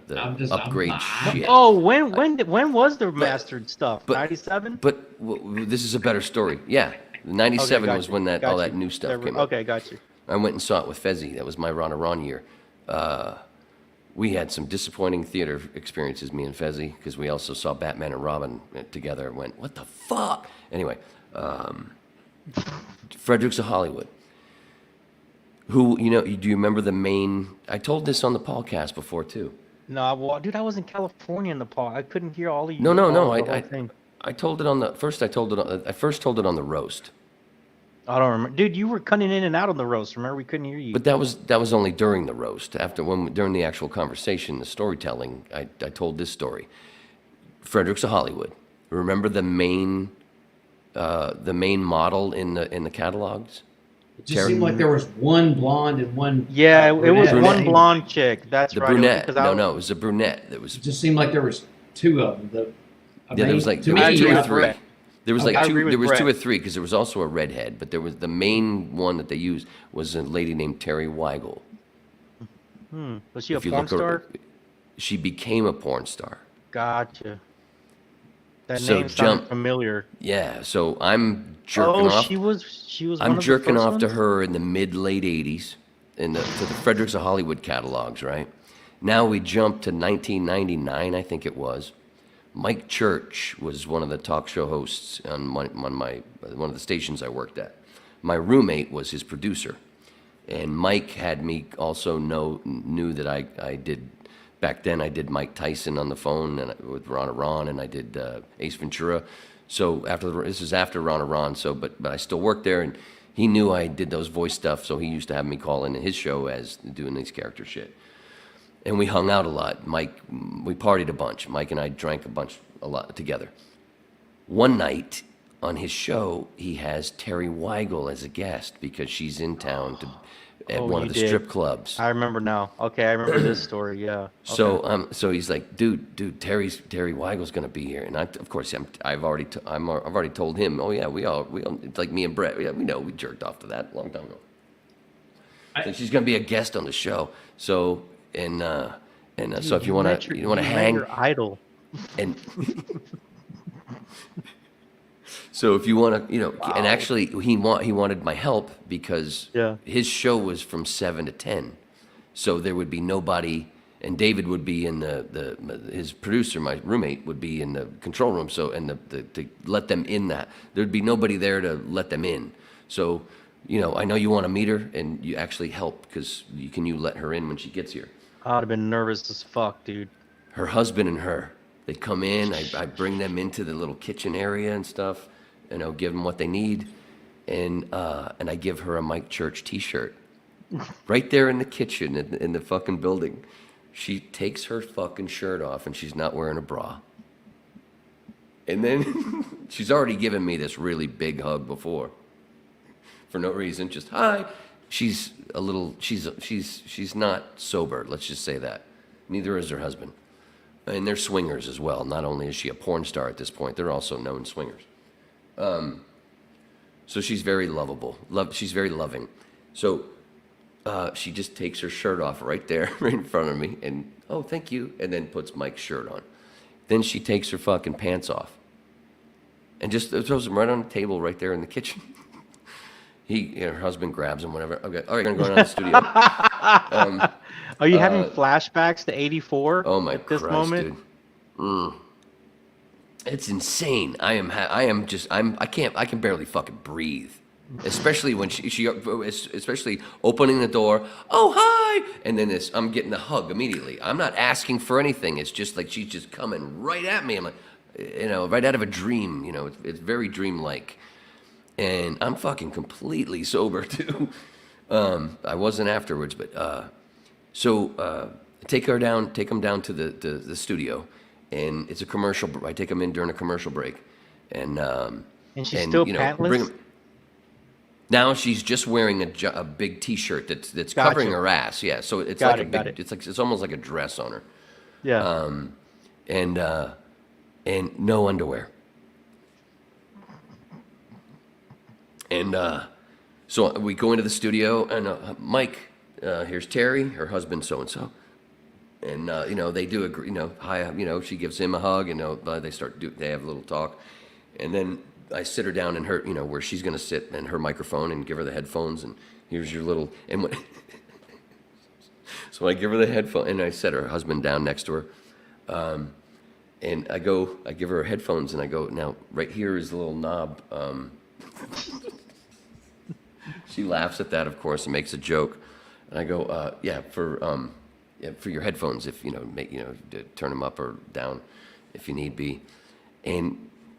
upgrade shit.
Oh, when was the remastered stuff? 97.
But this is a better story. Yeah, 97 was when all that new stuff came out.
Okay, got you.
I went and saw it with Fezzi. That was my Ron Aron year. We had some disappointing theater experiences, me and Fezzi, because we also saw Batman and Robin together and went, what the fuck? Anyway, Fredericks of Hollywood. Who, do you remember the main... I told this on the podcast before, too.
No, well, dude, I was in California in the pod. I couldn't hear all of you.
No.
I
told it on the... I first told it on the roast.
I don't remember. Dude, you were cutting in and out on the roast. Remember, we couldn't hear you.
But that was only during the roast. During the actual conversation, the storytelling, I told this story. Fredericks of Hollywood. Remember the main model in the catalogs?
It just seemed like there was one blonde and one.
Yeah, it was
brunette.
one blonde chick. That's
the
right.
brunette. It was a brunette. It
just seemed like there was two of them.
There was two or three. There was two or three because there was also a redhead, but there was the main one that they used was a lady named Terry Weigel.
Was she a porn star?
She became a porn star.
Gotcha. That name sounds familiar.
Yeah, so I'm jerking off.
She was.
I'm jerking off to her in the mid-late 80s, to the Fredericks of Hollywood catalogs, right? Now we jump to 1999, I think it was. Mike Church was one of the talk show hosts on one of the stations I worked at. My roommate was his producer, and Mike had me also knew that I did. Back then, I did Mike Tyson on the phone and with Ron Aron, and I did Ace Ventura. So this is after Ron Aron. So, but I still worked there, and he knew I did those voice stuff. So he used to have me call into his show as doing these character shit. And we hung out a lot. We partied a bunch. Mike and I drank a lot together. One night on his show, he has Terry Weigel as a guest because she's in town at one of the strip clubs.
I remember now. Okay, I remember this story. Yeah. Okay.
So he's like, dude, Terry Weigel's gonna be here, and of course I've already told him. Oh yeah, we all it's like me and Brett. Yeah, we know we jerked off to that a long time ago. So she's gonna be a guest on the show. So. So if you want to hang
your idol,
and so if you want to, and actually he wanted my help because his show was from 7 to 10, so there would be nobody, and David would be in his producer, my roommate, would be in the control room, so to let them in there'd be nobody there to let them in, so. I know you want to meet her, and you actually help because you let her in when she gets here.
I'd have been nervous as fuck, dude.
Her husband and her, they come in. I bring them into the little kitchen area and stuff, and I'll give them what they need, and I give her a Mike Church T-shirt, right there in the kitchen in the fucking building. She takes her fucking shirt off, and she's not wearing a bra. And then she's already given me this really big hug before. For no reason, just hi. She's not sober, let's just say that. Neither is her husband. And they're swingers as well. Not only is she a porn star at this point, they're also known swingers. So she's very lovable. She's very loving. So she just takes her shirt off right there, right in front of me, and oh, thank you, and then puts Mike's shirt on. Then she takes her fucking pants off, and just throws them right on the table right there in the kitchen. Her husband grabs them, whatever. Okay, all right, I'm going down to the studio.
Are you having flashbacks to '84?
Oh my
at this
Christ,
moment?
dude. It's insane. I can barely fucking breathe. Especially when she especially opening the door. Oh, hi! And then I'm getting a hug immediately. I'm not asking for anything. It's just like she's just coming right at me. I'm like, right out of a dream. It's very dreamlike. And I'm fucking completely sober too. I wasn't afterwards, but so take them down to the studio, and it's a commercial. I take them in during a commercial break, and
she's still pantless.
Now she's just wearing a big T-shirt that's covering her ass. Yeah, so it's it's almost like a dress on her.
Yeah.
And no underwear. And so we go into the studio, and Mike, here's Terry, her husband, so and so, and they do agree. Hi, she gives him a hug, and they have a little talk, and then I sit her down in her, where she's gonna sit, and her microphone, and give her the headphones, and here's your little, and when, so I give her the headphone, and I set her husband down next to her, and I give her headphones, and I go, now right here is the little knob. She laughs at that, of course, and makes a joke. And I go, for your headphones, if turn them up or down, if you need be.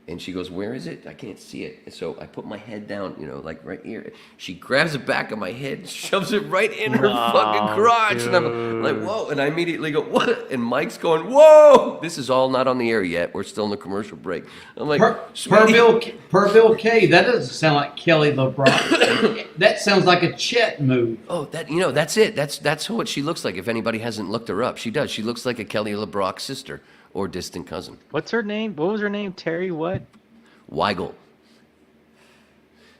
And she goes, where is it? I can't see it. And so I put my head down, like right here. She grabs the back of my head and shoves it right in her fucking crotch. Dude. And I'm like, whoa. And I immediately go, what? And Mike's going, whoa. This is all not on the air yet. We're still in the commercial break. I'm like,
per Bill K, that doesn't sound like Kelly LeBron. That sounds like a Chet move.
Oh, that's it. That's what she looks like. If anybody hasn't looked her up, she does. She looks like a Kelly LeBrock sister. Or distant cousin.
What's her name? What was her name? Terry what?
Weigel.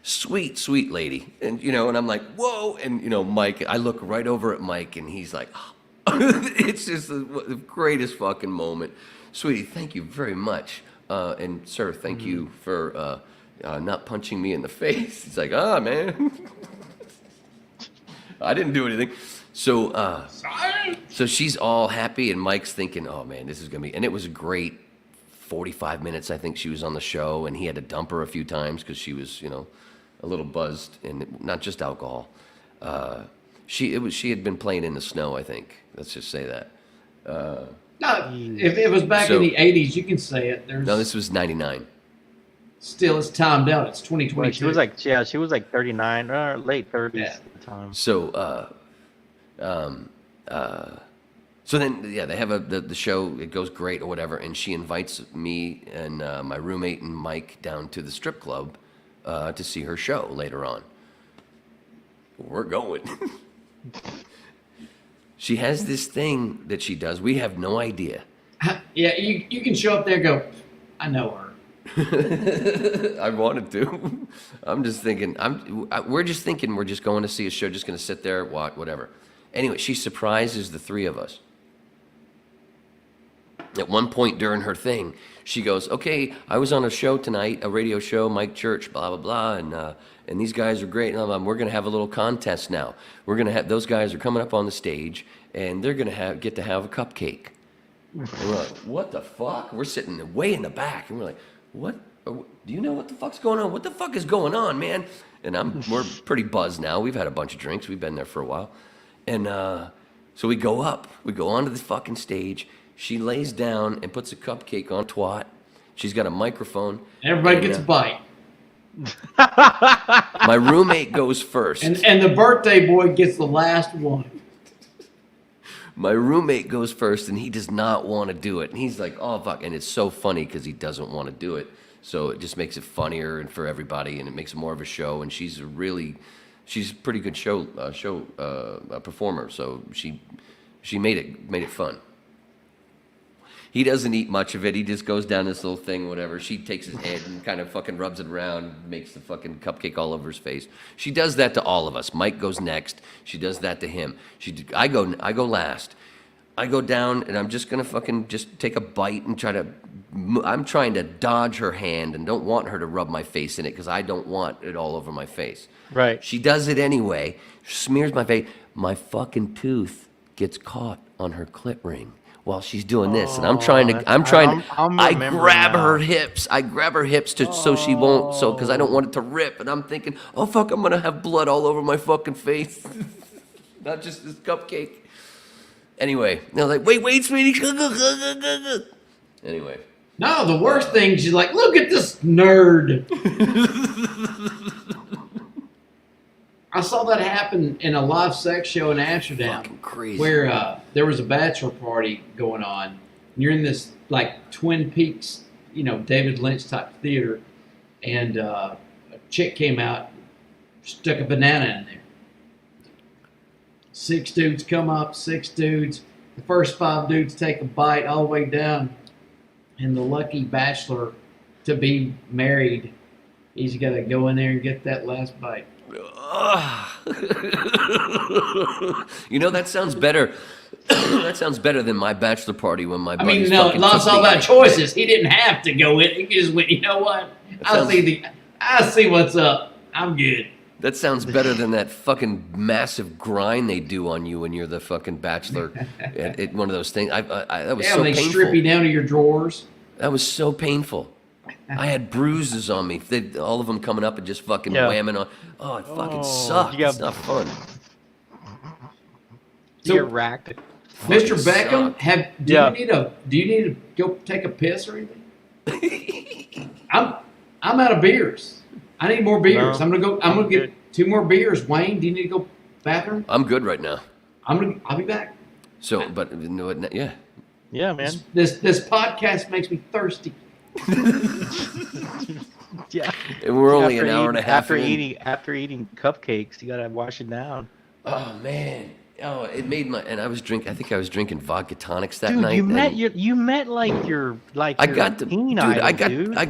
Sweet, sweet lady. And, and I'm like, whoa. And, Mike, I look right over at Mike, and he's like, oh. It's just the greatest fucking moment. Sweetie, thank you very much. And, sir, thank you for not punching me in the face. He's like, man. I didn't do anything. So she's all happy, and Mike's thinking, oh, man, this is going to be... And it was a great 45 minutes, I think she was on the show, and he had to dump her a few times because she was, a little buzzed, and not just alcohol. She had been playing in the snow, I think. Let's just say that.
No, if it was back in the 80s, you can say it.
No, this was 99.
Still, it's timed out. It's 2022.
Well, she was like 39 or late 30s at the time.
So, so then, they have the show. It goes great or whatever, and she invites me and my roommate and Mike down to the strip club to see her show later on. We're going. She has this thing that she does. We have no idea.
Yeah, you can show up there and go, I know her.
I wanted to. I'm just thinking. We're just going to see a show. Just going to sit there, watch, whatever. Anyway, she surprises the three of us. At one point during her thing, she goes, "Okay, I was on a show tonight, a radio show, Mike Church, blah blah blah, and these guys are great. And we're going to have a little contest now. We're going to have those guys are coming up on the stage, and they're going to get to have a cupcake." And we're like, "What the fuck?" We're sitting way in the back, and we're like, "What? Do you know what the fuck's going on? What the fuck is going on, man?" And we're pretty buzzed now. We've had a bunch of drinks. We've been there for a while, and so we go up. We go onto the fucking stage. She lays down and puts a cupcake on twat. She's got a microphone.
Everybody gets a bite.
My roommate goes first.
And the birthday boy gets the last one.
My roommate goes first, and he does not want to do it. And he's like, oh, fuck. And it's so funny because he doesn't want to do it. So it just makes it funnier and for everybody, and it makes it more of a show. And she's a pretty good show performer. So she made it fun. He doesn't eat much of it. He just goes down this little thing, whatever. She takes his head and kind of fucking rubs it around, makes the fucking cupcake all over his face. She does that to all of us. Mike goes next. She does that to him. I go last. I go down and I'm just gonna fucking just take a bite and I'm trying to dodge her hand and don't want her to rub my face in it because I don't want it all over my face.
Right.
She does it anyway, smears my face. My fucking tooth gets caught on her clit ring while she's doing this, and I grab her hips. I grab her hips so she won't, because I don't want it to rip, and I'm thinking, oh fuck, I'm gonna have blood all over my fucking face, not just this cupcake. Anyway, they're like, wait, sweetie. Anyway.
No, the worst thing, she's like, look at this nerd. I saw that happen in a live sex show in Amsterdam.
Fucking crazy.
Where there was a bachelor party going on. And you're in this, like, Twin Peaks, David Lynch type theater. And a chick came out, stuck a banana in there. 6 dudes come up, 6 dudes. The first 5 dudes take a bite all the way down. And the lucky bachelor to be married, he's got to go in there and get that last bite.
That sounds better. That sounds better than my bachelor party when my buddies
lost all that choices. He didn't have to go in. He just went, you know what? I see what's up. I'm good.
That sounds better than that fucking massive grind they do on you when you're the fucking bachelor at one of those things. That was so
they
painful.
strip you down to your drawers.
That was so painful. I had bruises on me. All of them coming up and just fucking whamming on. Oh, it fucking sucks. It's not fun.
So, you're racked.
Mr. Beckham, do you need to go take a piss or anything? I'm out of beers. I need more beers.
No,
I'm gonna get 2 more beers. Wayne, do you need to go bathroom?
I'm good right now.
I'll be back.
So, but yeah.
Yeah, man.
This podcast makes me thirsty.
Yeah.
And we're only an hour and a half
after
in.
after eating cupcakes. You gotta wash it down.
Oh man. Oh, it made and I was drinking vodka tonics that
dude,
night.
You met your
I got to,
teen
dude.
idol,
I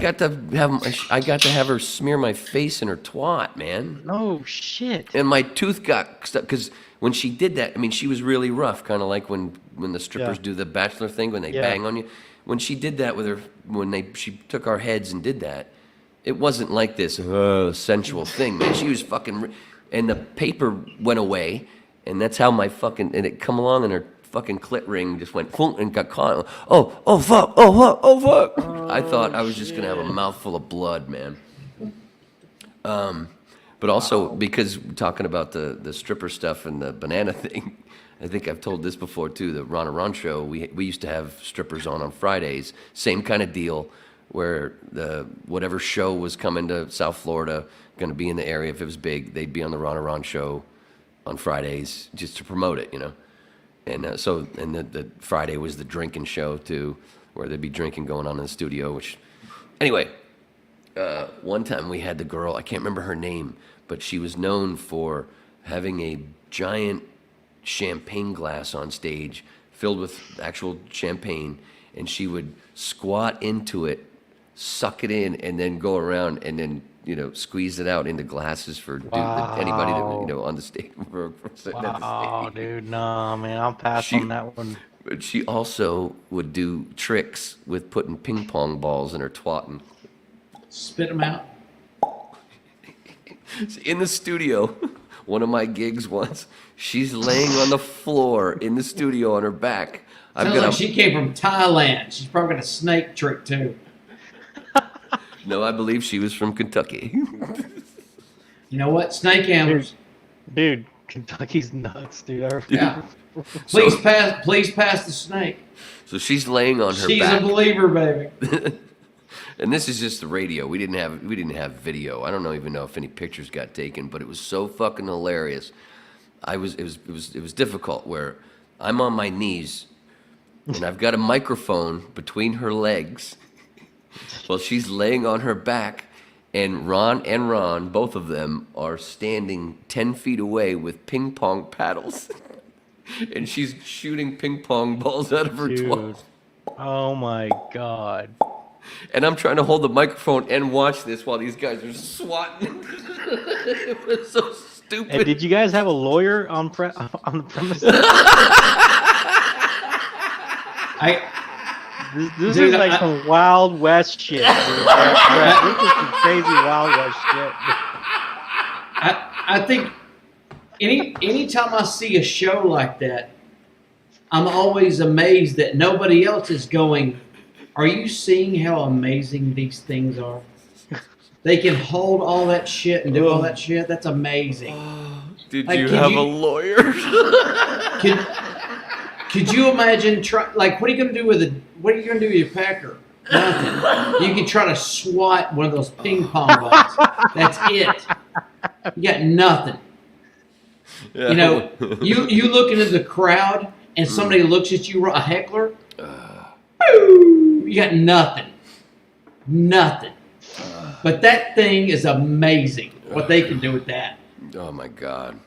got to have her smear my face in her twat, man.
No shit.
And my tooth got stuck because when she did that, I mean, she was really rough, kind of like when the strippers do the bachelor thing when they bang on you. When she did that with her, she took our heads and did that, it wasn't like this sensual thing, man. She was fucking, and the paper went away. And that's how and it come along and her fucking clit ring just went and got caught. Oh fuck. I thought I was just going to have a mouthful of blood, man. But also because we're talking about the stripper stuff and the banana thing, I think I've told this before too, the Ron and Ron show, we used to have strippers on Fridays, same kind of deal where whatever show was coming to South Florida, going to be in the area, if it was big, they'd be on the Ron and Ron show on Fridays just to promote it, and the Friday was the drinking show too, where there'd be drinking going on in the studio. Which, anyway, one time we had the girl, I can't remember her name, but she was known for having a giant champagne glass on stage filled with actual champagne, and she would squat into it, suck it in, and then go around and then squeeze it out into glasses for anybody that on the stage. For sitting at the stage.
Dude, no, man, I'll pass on that one.
But she also would do tricks with putting ping pong balls in her twat and
spit them out.
In the studio, one of my gigs once, she's laying on the floor in the studio on her back.
Sounds like she came from Thailand. She's probably got a snake trick too.
No, I believe she was from Kentucky.
You know what? Snake handlers.
Dude, Kentucky's nuts, dude.
Yeah. Please pass the snake.
So she's laying on her back.
She's a believer, baby.
And this is just the radio. We didn't have video. I don't even know if any pictures got taken, but it was so fucking hilarious. It was difficult where I'm on my knees and I've got a microphone between her legs. Well, she's laying on her back, and Ron, both of them, are standing 10 feet away with ping pong paddles. And she's shooting ping pong balls out of her twat.
Oh my god.
And I'm trying to hold the microphone and watch this while these guys are swatting. It was so stupid.
And did you guys have a lawyer on the premises? This
Dude,
is like some Wild West shit. Dude. This is some crazy Wild West shit.
I think anytime I see a show like that, I'm always amazed that nobody else is going, are you seeing how amazing these things are? They can hold all that shit and do all that shit. That's amazing.
Did
Like,
you
could
have
you-
a lawyer?
Could you imagine what are you gonna do with your pecker? Nothing. You can try to swat one of those ping pong balls. That's it. You got nothing.
Yeah.
You know, you look into the crowd and somebody looks at you, a heckler. Boo, you got nothing. Nothing. But that thing is amazing. What they can do with that.
Oh my god.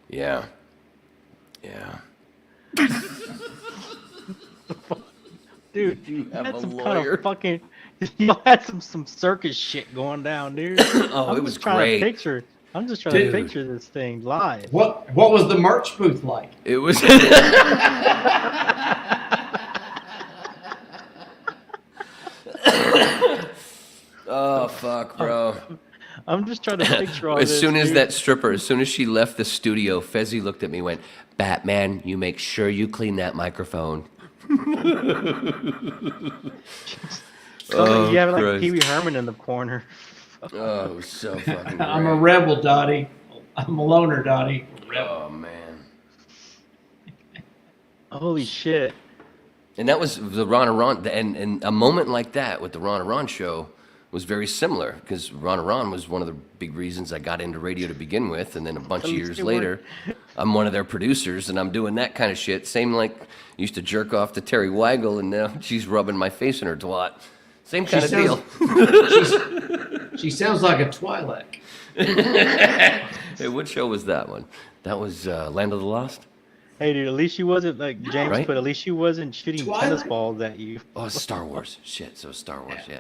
Yeah. Yeah.
Dude,
You have
had
a
some kind
lawyer?
of fucking. You had some circus shit going down, dude.
Oh,
I'm
it was
just trying
great.
To picture. I'm just trying
Dude.
to picture this thing live.
What was the merch booth like?
It was. Oh fuck, bro.
I'm just trying to picture all
As
this.
soon as
dude.
that stripper, as soon as she left the studio, Fezzi looked at me and went, Batman, you make sure you clean that microphone.
You have like
Christ.
Pee Wee Herman in the corner.
Oh, it was so fucking great.
I'm a rebel, Dottie. I'm a loner, Dottie.
Oh, man.
Holy shit.
And that was the Ron and Ron, and a moment like that with the Ron and Ron show was very similar, because Ron and Ron was one of the big reasons I got into radio to begin with, and then a bunch of years later, I'm one of their producers, and I'm doing that kind of shit. Same like, used to jerk off to Terry Weigel, and now she's rubbing my face in her twat. Same kind of deal.
She sounds like a Twi'lek.
Hey, what show was that one? That was Land of the Lost?
Hey, dude, at least she wasn't like James
Right?
put. At least she wasn't shooting
Twilight?
tennis balls at you.
Oh, it's Star Wars. Shit, so Star Wars, yeah.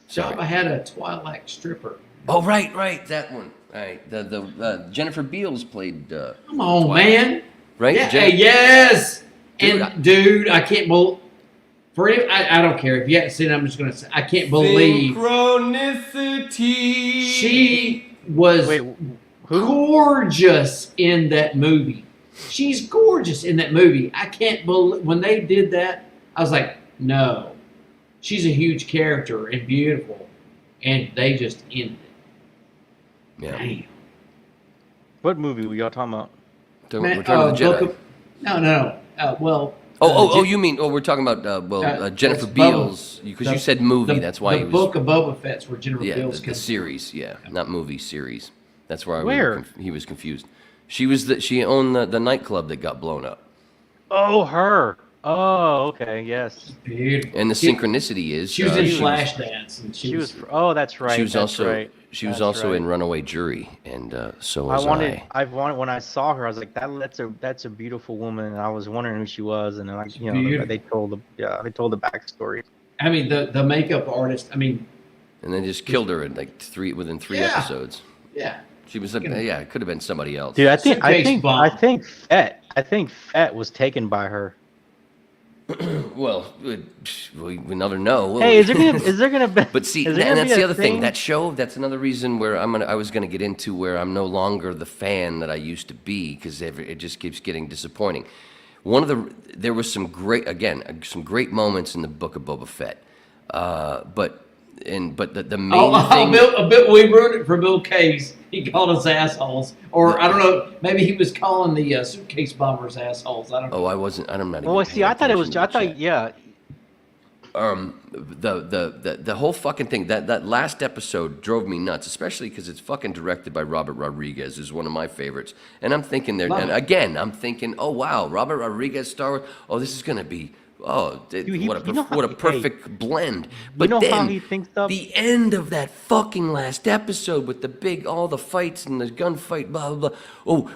Jabba
Sorry.
had a Twi'lek stripper.
Oh, right, that one. All right, the Jennifer Beals played.
Come on,
Twilight.
man.
Right?
Yeah,
Jen-
yes.
Dude,
And dude, I can't believe. I don't care if you haven't seen it. I'm just gonna say I can't believe
Synchronicity.
she was
Wait, who?
gorgeous in that movie. She's gorgeous in that movie. I can't believe when they did that. I was like, no, she's a huge character and beautiful, and they just ended it.
Yeah.
Damn.
What movie were y'all talking about?
We're
Man,
talking about the Jedi.
No. Well.
You mean? Oh, we're talking about Jennifer
that's
Beals because you
The-
said movie.
the-
That's why
the
he was.
Book of Boba Fett's where Jennifer
Yeah,
Beals
the
comes.
series. Yeah, not movie series. That's where
Where?
he was confused. She owned the nightclub that got blown up.
Oh, her. Oh, okay, yes.
Beautiful.
And the synchronicity is
She was in
she
Flashdance, and
She was. Oh, that's right.
She was
that's
also
right.
she was
That's
also
right.
in Runaway Jury, and so
I
was
wanted when I saw her, I was like, that's a beautiful woman, and I was wondering who she was, and like
Beautiful.
they told the backstory.
I mean, the makeup artist. I mean,
And then just killed her in like within three
Yeah.
episodes.
yeah.
She was it could have been somebody else.
Dude, I
Suitcase bomb.
think Fett was taken by her.
Well, we never know. will
Hey,
we?
is there gonna be?
But see,
is there
and
gonna
that's
be
the
a
other thing. That show, that's another reason where I was gonna get into where I'm no longer the fan that I used to be because it just keeps getting disappointing. There was some great moments in the Book of Boba Fett, but the main thing.
We ruined it for Bill Case. He called us assholes, or I don't know. Maybe he was calling the suitcase bombers assholes. I don't know.
Oh, I wasn't. I'm not.
Well,
even
see, I thought it was.
paying
I
attention to
thought,
the
yeah.
the whole fucking thing, that last episode drove me nuts, especially because it's fucking directed by Robert Rodriguez, who's one of my favorites. And I'm thinking
Love
and
it.
again, I'm thinking, oh wow, Robert Rodriguez, Star Wars. Oh, this is gonna be Oh,
Dude,
what
you know
what a
how-
perfect blend.
You
But
know
then
how he thinks of?
the end of that fucking last episode with all the fights and the gunfight, blah blah blah. Oh,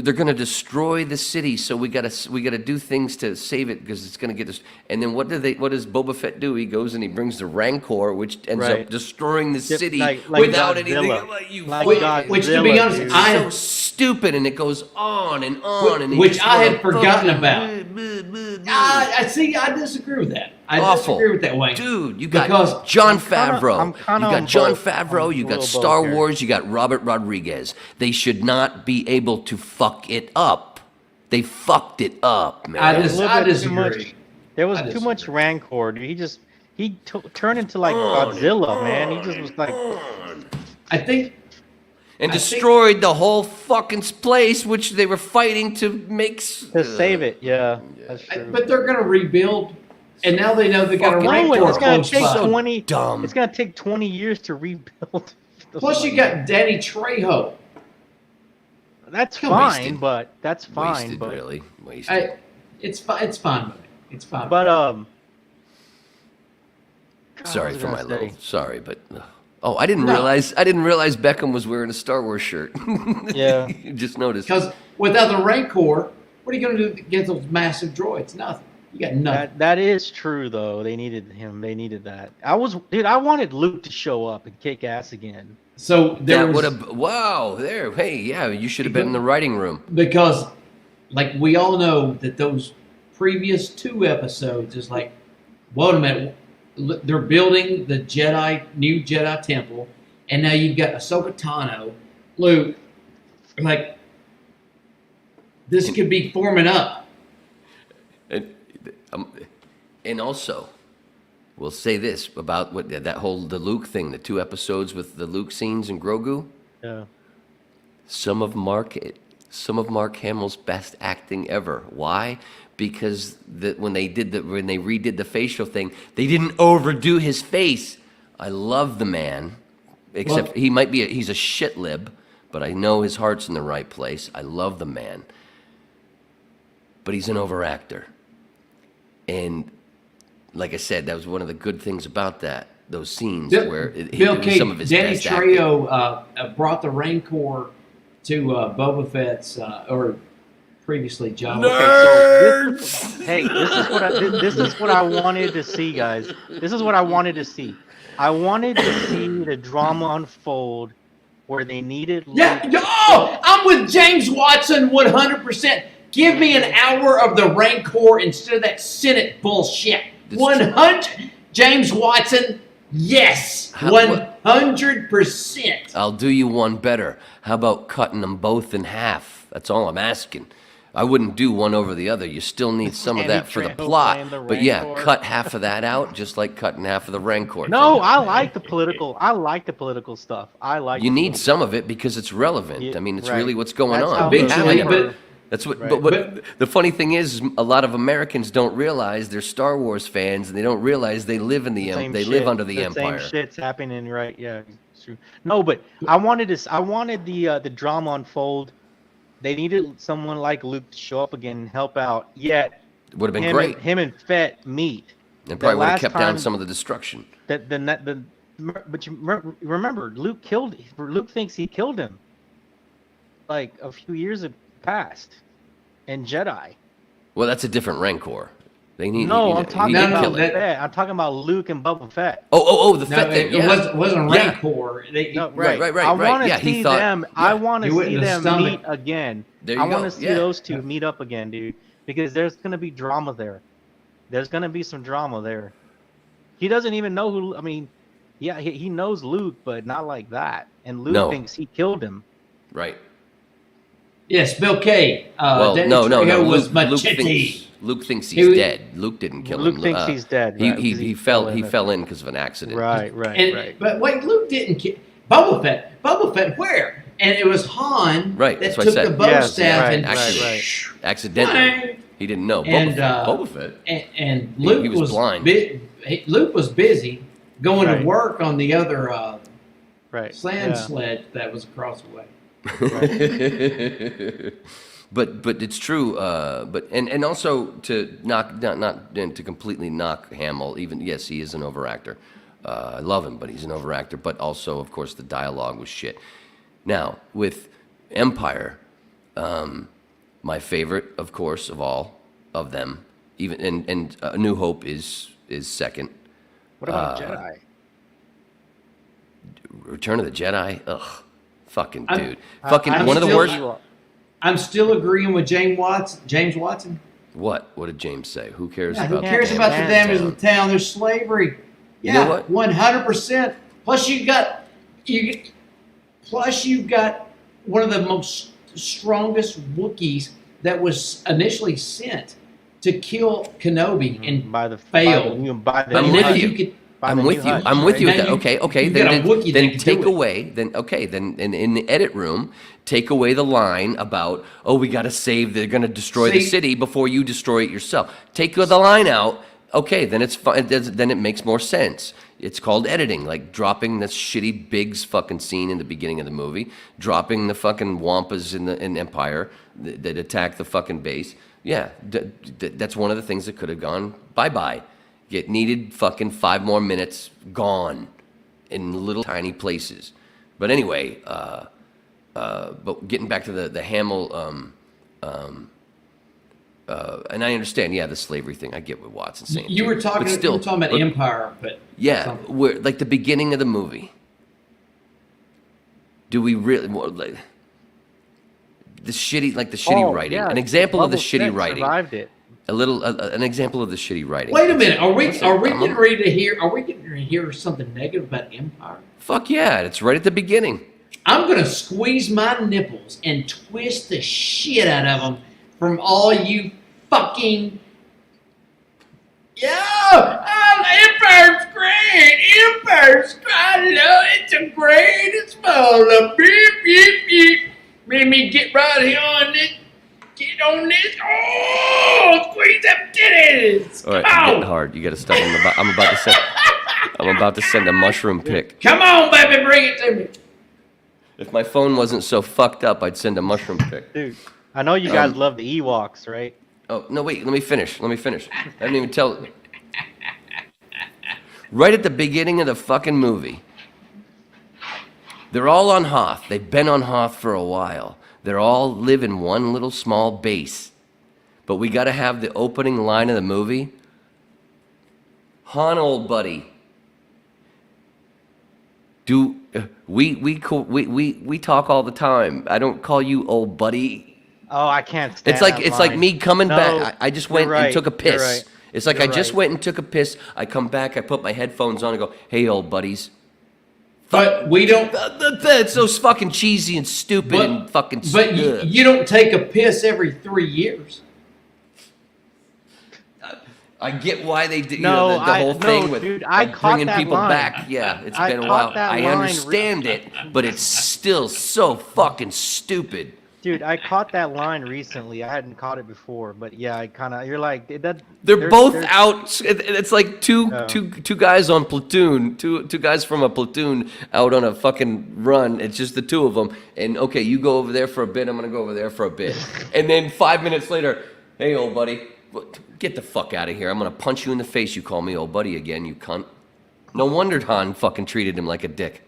they're gonna destroy the city, so we gotta do things to save it because it's gonna get this. And then what does Boba Fett do? He goes and he brings the Rancor, which ends
Right.
up destroying the city
like
without
Godzilla.
anything. You
Like
fucking-
Which, to be
Godzilla,
honest,
dude.
so stupid, and it goes on and on, and
Which
you
I had
just
forgotten
fucking-
about. I see. I disagree with that. I disagree with that, Wayne.
Dude, you got
Because
John
I'm
Favreau.
kinda
You got
on
John
both.
Favreau.
I'm
You
a
got
little
Star
both here.
Wars. You got Robert Rodriguez. They should not be able to fuck it up. They fucked it up, man.
I
A little bit too
disagree.
much. There was
I
too much
disagree.
rancor, dude. He turned into like Godzilla, man. He just was like,
I think
and
I
destroyed the whole fucking place, which they were fighting to make.
to save it. Yeah, that's true.
but they're going to rebuild, and now they know they got a
Fucking
Rancor
No, it's gonna
close
take
by.
so
20.
dumb.
It's gonna take 20 years to rebuild.
Plus, you got Danny Trejo.
That's
Wasted.
fine, but that's fine.
Wasted,
but
really. Wasted.
It's fine. It's fine with me. It's fine.
but
Sorry
was
for
I
my
gonna say?
little. Sorry, but. Oh, I didn't
No.
realize. I didn't realize Beckham was wearing a Star Wars shirt.
Yeah.
You just noticed.
Because without the Rancor, what are you going to do against those massive droids? Nothing. You got nothing.
That is true though. They needed him. They needed that. I wanted Luke to show up and kick ass again.
So there
That would
was,
have. Wow. There. Hey. Yeah. You should have been in the writing room.
because, like, we all know that those previous 2 episodes is like, wait a minute, they're building the new Jedi temple, and now you've got Ahsoka Tano, Luke, like, this could be forming up.
And also, we'll say this about the Luke thing, the 2 episodes with the Luke scenes and Grogu.
Yeah.
Some of Mark Hamill's best acting ever. Why? Because when they redid the facial thing, they didn't overdo his face. I love the man, except he's a shit lib, but I know his heart's in the right place. I love the man, but he's an overactor. And like I said, that was one of the good things about those scenes where it was some of his
Danny
best acting.
Trejo brought the Rancor to Boba Fett's, or previously John.
Hey, this is what I wanted to see, guys. This is what I wanted to see. I wanted to see the drama unfold where they needed.
I'm with James Watson 100%. Give me an hour of the Rancor instead of that Senate bullshit. 100. James Watson, yes, 100%.
I'll do you one better. How about cutting them both in half? That's all I'm asking. I wouldn't do one over the other. You still need some of
Danny
that for the
Trejo
plot.
playing the
But yeah,
Rancor.
cut half of that out, just like cutting half of the Rancor.
No,
thing.
I like the political. I like the political stuff. I like.
You
the
need
political-
some of it because it's relevant.
Yeah,
I mean, it's
right.
really what's going
That's
on.
how
We
much
have
Eventually,
it.
but
That's what.
Right.
But the funny thing is, a lot of Americans don't realize they're Star Wars fans, and they don't realize they live in the
Same
they
shit.
live under the Empire.
Same shit's happening, right? Yeah, it's true. No, but I wanted the drama unfold. They needed someone like Luke to show up again and help out. Yet
Would have been
him
great,
him and Fett meet.
and probably would have
last
kept down
time-
some of the destruction.
But you remember, Luke thinks he killed him. Like a few years have passed, in Jedi.
Well, that's a different Rancor. They need.
No,
he
I'm
did
talking
kill
about
it.
Fett. I'm talking about Luke and Boba Fett.
Oh, the
no,
Fett thing.
it
Yeah.
wasn't
Yeah.
Rancor.
No,
Right.
I want to
Yeah, he
see
thought-
them.
yeah.
I want
He
to
went
see
in the
them
stomach.
meet again.
There you
I want
go.
to see
Yeah.
those two meet up again, dude, because there's gonna be drama there. There's gonna be some drama there. He doesn't even know who. I mean, yeah, he knows Luke, but not like that. And Luke
No.
thinks he killed him.
Right.
Yes, Bill K.
Well,
Danny
no.
Trejo was
Luke
machete.
thinks
He
he's
was-
dead. Luke didn't kill him.
Luke thinks he's dead.
He
right, because
he fell
in it.
in because of an accident.
Right.
But wait, Luke didn't kill Boba Fett. Boba Fett where? And it was Han
Right,
that
that's what I
took
said.
the bow
Yes,
staff
right,
and
right.
Accidentally. He didn't know.
And,
Boba Fett.
And Luke
he was blind.
Luke was busy going
Right.
to work on the other
Right.
sand
yeah.
sled that was across the way.
But it's true. And also to not to completely knock Hamill. Even yes, he is an overactor. I love him, but he's an overactor. But also, of course, the dialogue was shit. Now with Empire, my favorite, of course, of all of them, even and A New Hope is second.
What about Jedi?
Return of the Jedi, ugh, fucking dude,
I'm
one of the
still-
worst.
I'm still agreeing with James Watson.
What did James say? Who cares
Yeah,
about?
who cares about the damage of the town? There's slavery.
You know
Yeah,
what?
100%. Plus you got one of the most strongest Wookiees that was initially sent to kill Kenobi and
By the
failed.
I'm with you. I'm with you. I'm with you with
Now
that.
you-
Okay.
you got a Wookiee that
Then
can
take
do it.
away. Then in the edit room, take away the line about we got to save. They're going to destroy the
See?
city before you destroy it yourself. Take the line out. Okay, then it's fine. Then it makes more sense. It's called editing, like dropping this shitty Biggs fucking scene in the beginning of the movie, dropping the fucking wampas in Empire that attack the fucking base. Yeah, that's one of the things that could have gone bye-bye. It needed fucking 5 more minutes gone in little tiny places. But anyway, but getting back to the Hamill, and I understand, the slavery thing. I get what Watson's saying.
You
too.
were
But
talking
still,
about
but-
Empire, but
Yeah,
something.
we're like the beginning of the movie. Do we really like the shitty writing?
Yeah,
An example of the
Bubba
shitty
Fett
writing.
Survived it.
An example of the shitty writing.
Wait a minute. Are we
Listen,
getting ready to hear? Are we getting ready to hear something negative about Empire?
Fuck yeah! It's right at the beginning.
I'm gonna squeeze my nipples and twist the shit out of them from all you fucking. Empire's great. Empire's I love it. It's the greatest of beep beep beep. Let me get right here on this. Get on this. Oh, squeeze them titties.
All right,
Come
you're
on.
getting hard. You got to stop. I'm about to send a mushroom pic.
Come on, baby, bring it to me.
If my phone wasn't so fucked up, I'd send a mushroom pic.
Dude, I know you guys love the Ewoks, right?
Oh, no, wait, let me finish. I didn't even tell. Right at the beginning of the fucking movie, they're all on Hoth. They've been on Hoth for a while. They're all live in one little small base. But we got to have the opening line of the movie. Han, old buddy. We talk all the time. I don't call you old buddy.
Oh, I can't stand
It's like
that
like
line.
me coming
No,
back. I just went
you're
and
right,
took a
you're
piss.
right,
It's like
you're
I just
right.
went and took a piss. I come back. I put my headphones on and go, "Hey, old buddies."
But we don't.
That's so fucking cheesy and stupid
But-
and fucking.
But you don't take a piss every 3 years.
I get why they did
No,
the whole thing
no,
with
dude, I
like
caught
bringing
that
people
line.
back. Yeah, it's
I
been a
caught
while.
that
I
line
understand it, but it's still so fucking stupid.
Dude, I caught that line recently. I hadn't caught it before, but yeah, I kind of. You're like that.
They're both out. It's like two
Oh.
guys on platoon, two guys from a platoon out on a fucking run. It's just the two of them. And okay, you go over there for a bit. I'm gonna go over there for a bit. And then 5 minutes later, hey, old buddy, get the fuck out of here. I'm gonna punch you in the face. You call me old buddy again, you cunt. No wonder Han fucking treated him like a dick.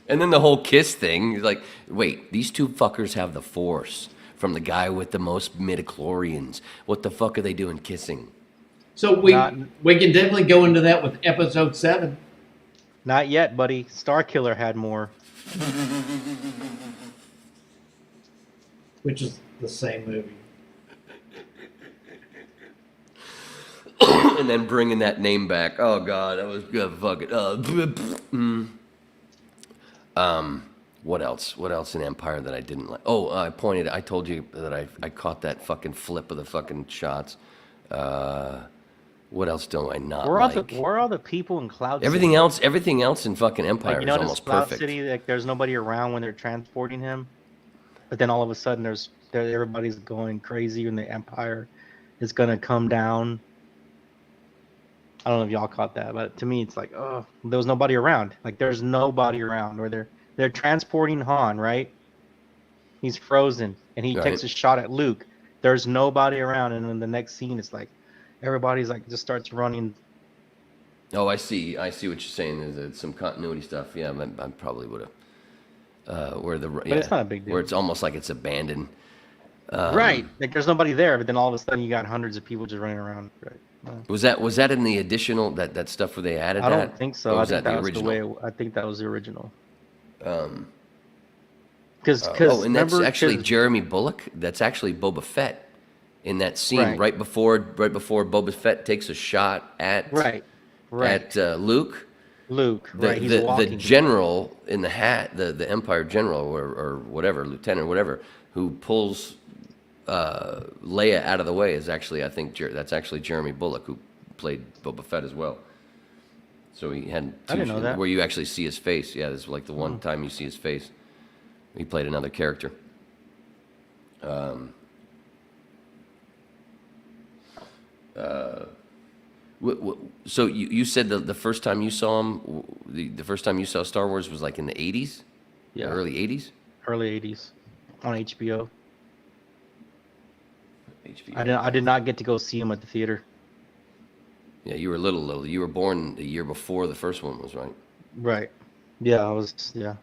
And then the whole kiss thing, he's like, wait, these two fuckers have the Force from the guy with the most midichlorians. What the fuck are they doing kissing?
So we
Not-
we can definitely go into that with episode 7.
Not yet, buddy. Starkiller had more.
Which is the same movie.
And then bringing that name back. Oh, God, that was good. Fuck it. What else? What else in Empire that I didn't like? Oh, I told you that I caught that fucking flip of the fucking shots. What else do I not
Where
like?
are all the people in Cloud
Everything
City?
else in fucking Empire
Like, you
is
notice
almost
Cloud
perfect.
City, like there's nobody around when they're transporting him, but then all of a sudden everybody's going crazy and the Empire is gonna come down. I don't know if y'all caught that, but to me it's like, oh, there was nobody around. Like there's nobody around, or they're they're transporting Han, right? He's frozen, and he takes a shot at Luke. There's nobody around, and in the next scene, it's like everybody's like just starts running.
Oh, I see what you're saying. There's some continuity stuff. Yeah, I probably would have. But
it's not a big deal.
Where it's almost like it's abandoned.
Right, like there's nobody there, but then all of a sudden you got hundreds of people just running around. Right.
Was that in the additional that stuff where they added that?
I don't think so.
Or
I
was
think
that
that
the
was
original?
the way. I think that was the original.
And that's actually Jeremy Bulloch. That's actually Boba Fett in that scene right before Boba Fett takes a shot at Luke.
Luke, right? He's
The general in the hat, the Empire general or whatever, lieutenant, whatever, who pulls Leia out of the way is actually, I think, that's actually Jeremy Bulloch, who played Boba Fett as well. So he had
I didn't know that.
where you actually see his face. Yeah, this is like the one time you see his face. He played another character. So you said the first time you saw him, the first time you saw Star Wars was like in the 80s?
Yeah.
Early 80s?
Early 80s on HBO. I did not get to go see him at the theater.
Yeah, you were little. You were born the year before the first one was, right?
Right. Yeah, I was. Yeah.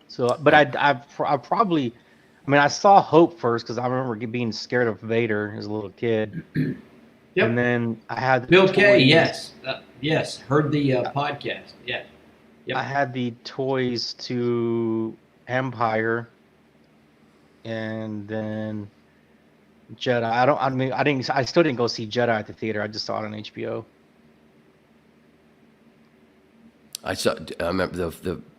So, but I probably, I mean, I saw Hope first because I remember being scared of Vader as a little kid.
Yep.
And then I had
Bill K. Yes, yes. Heard the podcast. Yeah. Yep.
I had the toys to Empire, and then Jedi. I still didn't go see Jedi at the theater. I just saw it on HBO.
I remember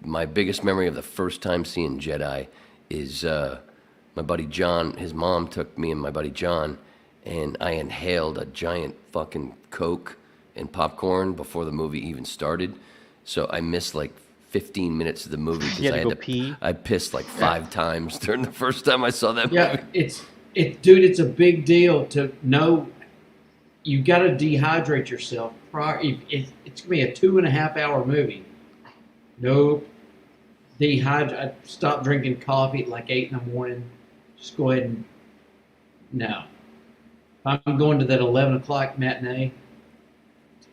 my biggest memory of the first time seeing Jedi is my buddy John. His mom took me and my buddy John, and I inhaled a giant fucking Coke and popcorn before the movie even started. So I missed like 15 minutes of the movie because I had to
pee.
I pissed like 5 times during the first time I saw that movie.
Yeah, dude, it's a big deal to know you got to dehydrate yourself. It's going to be a 2.5 hour movie. Nope. I stopped drinking coffee at like 8 in the morning. Just go ahead and no. If I'm going to that 11 o'clock matinee.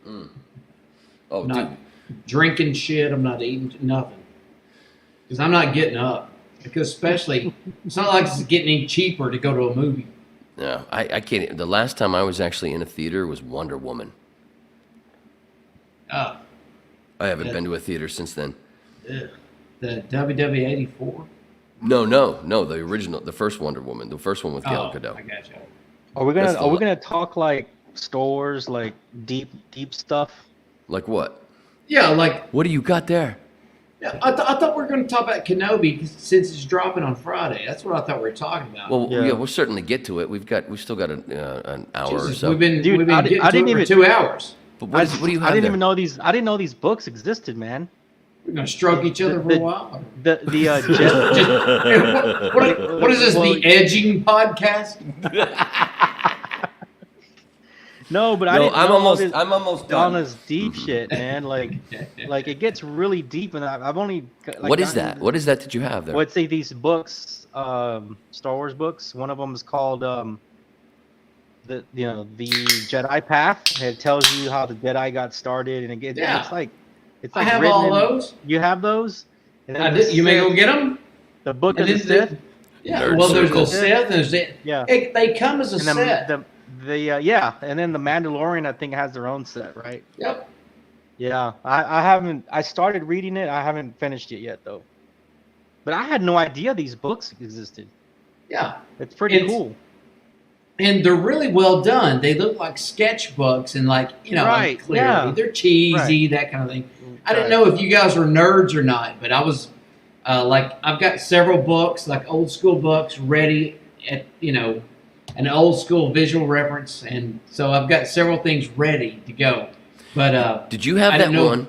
Oh,
not
dude.
drinking shit. I'm not eating nothing because I'm not getting up. Because especially, it's not like it's getting any cheaper to go to a movie.
No, I can't. The last time I was actually in a theater was Wonder Woman.
Oh.
I haven't been to a theater since then.
Ugh. The WW84?
No, the original, the first Wonder Woman, the first one with Gal Gadot.
I got you.
Are we gonna talk like Star Wars, like deep stuff?
Like what?
Yeah, like
what do you got there?
Yeah, I thought we were going to talk about Kenobi since it's dropping on Friday. That's what I thought we were talking about.
Well, yeah, we'll certainly get to it. We've still got an hour or so.
We've been getting to it for 2 hours.
But what do you have
I didn't
there?
even know these. I didn't know these books existed, man.
We're going to stroke each other for a while.
What
is this? The edging podcast?
No, but I'm almost
done.
Donna's deep shit, man. Like it gets really deep, and I've only.
What is that? What is that that you have there?
Well, it's these books, Star Wars books. One of them is called the Jedi Path. It tells you how the Jedi got started, and it's like
I have all those.
You have those? And then
you may go get them.
The book of the Sith.
Yeah.
Nerd
well,
circle.
there's the Sith. And there's they come as a set.
And then the Mandalorian, I think, has their own set, right?
Yep.
Yeah, I haven't. I started reading it. I haven't finished it yet, though. But I had no idea these books existed.
Yeah,
it's pretty cool.
And they're really well done. They look like sketchbooks, and
right,
clearly they're cheesy, that kind of thing. I didn't
Right.
know if you guys were nerds or not, but I was I've got several books, like old school books, ready at an old school visual reference, and so I've got several things ready to go. But
did you have that one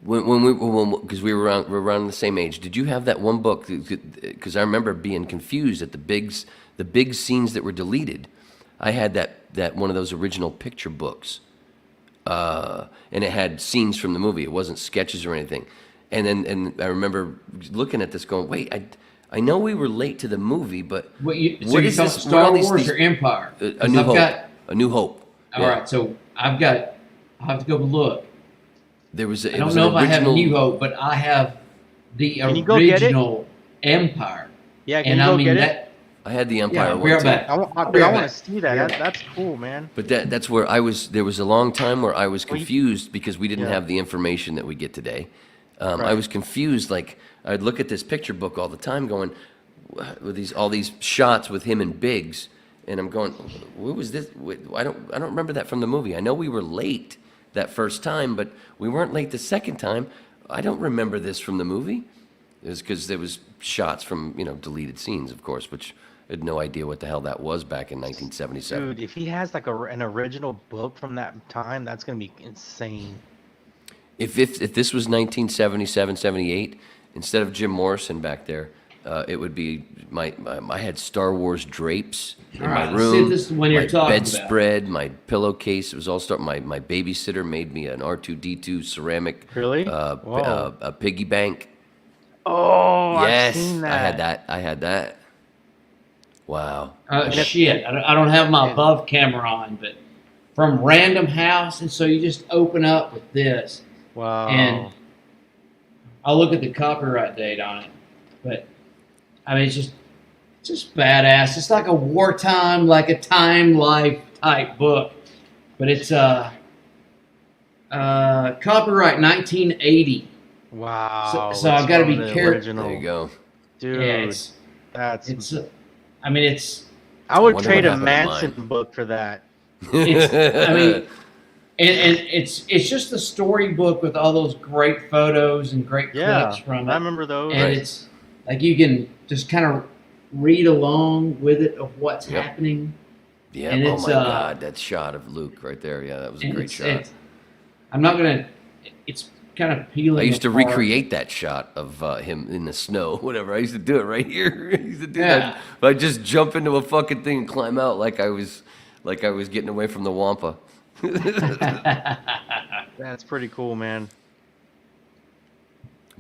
because we were around the same age? Did you have that one book? Because I remember being confused at the big scenes that were deleted. I had that one of those original picture books, and it had scenes from the movie. It wasn't sketches or anything. And I remember looking at this, going, "Wait, I know we were late to the movie, but
So
what
you
is
talking
this?
Star
What are
Wars
these-
or Empire?
A
'Cause
New
I've
Hope.
got-
A New Hope.
All right, so I'll have to go look.
There was.
I don't know if I have New Hope, but I have the
Can you go get it?
original Empire.
Yeah, can
And
you go
I mean
get it?
that.
I had the
Yeah,
Empire
I'll be
one
right
too.
back.
I
I'll
want
be right
to
back.
see that. That's cool, man.
But that's where I was. There was a long time where I was
Well, you-
confused because we didn't
Yeah.
have the information that we get today. I
Right.
was confused. Like I'd look at this picture book all the time, going with all these shots with him and Biggs, and I'm going, "What was this? I don't remember that from the movie. I know we were late that first time, but we weren't late the second time. I don't remember this from the movie." It was because there was shots from deleted scenes, of course, which I had no idea what the hell that was back in 1977.
Dude, if he has like an original book from that time, that's gonna be insane.
If this was 1977, 78, instead of Jim Morrison back there, it would be I had Star Wars drapes in
All
my
right, let's see
room.
if this is the one you're
my
talking about.
bedspread, my pillowcase. It was all my babysitter made me an R2D2 ceramic.
Really?
A piggy bank.
Oh,
Yes,
I've seen that.
I had that. Wow.
Shit, I don't have my above camera on, but from Random House, and so you just open up with this,
Wow.
and I'll look at the copyright date on it. But I mean, it's just badass. It's like a wartime, like a time life type book, but it's copyright 1980.
Wow.
So I've gotta be
the
careful.
original.
There you go.
Dude,
Yeah,
that's.
I mean, it's.
I would
wonder
trade
what
a
happened to
Manson book for that.
I mean, and it's just a storybook with all those great photos and great
Yeah,
clips from it.
I remember those.
And it's like you can just kind of read along with it of what's
Yep.
happening.
Yeah.
And
Oh
it's,
my God, that shot of Luke right there. Yeah, that was a
And
great shot.
I'm not gonna. It's kind of peeling.
I used to
apart.
recreate that shot of him in the snow, whatever. I used to do it right here. I used to do
Yeah.
that. But I'd just jump into a fucking thing and climb out like I was getting away from the Wampa.
That's pretty cool, man.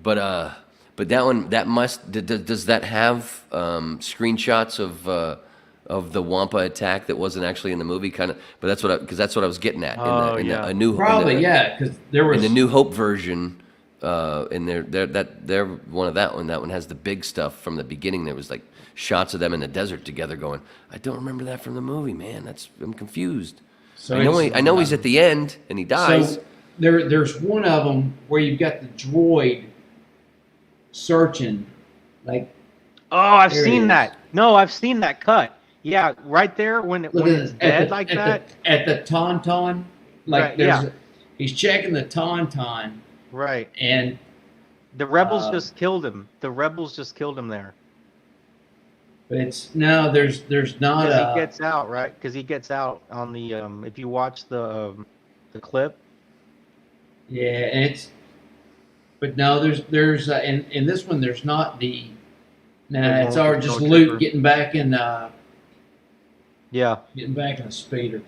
But that one, does that have screenshots of the Wampa attack that wasn't actually in the movie? Kind of, but that's what I was getting at.
Oh,
in
yeah.
A New
Probably, yeah, because there was
in the New Hope version, in they're one of that one. That one has the big stuff from the beginning. There was like shots of them in the desert together, going. I don't remember that from the movie, man. I'm confused.
So
I know
it's-
he's at the end and he dies.
So there's one of them where you've got the droid searching, like
Oh, I've
There it
seen
is.
that. No, I've seen that cut. Yeah, right there when
look at
it's
it,
dead like that.
at the tauntaun, like
Right,
there's
yeah.
he's checking the tauntaun,
Right.
and
The rebels
Uh,
just killed him. The rebels just killed him there.
but it's no, there's not
Because
a
he gets out, right? Because he gets out on the if you watch the clip.
yeah, and it's but no, there's in this one there's not the
There's
it's
no
all just
trooper.
Luke getting back in
Yeah.
a speeder.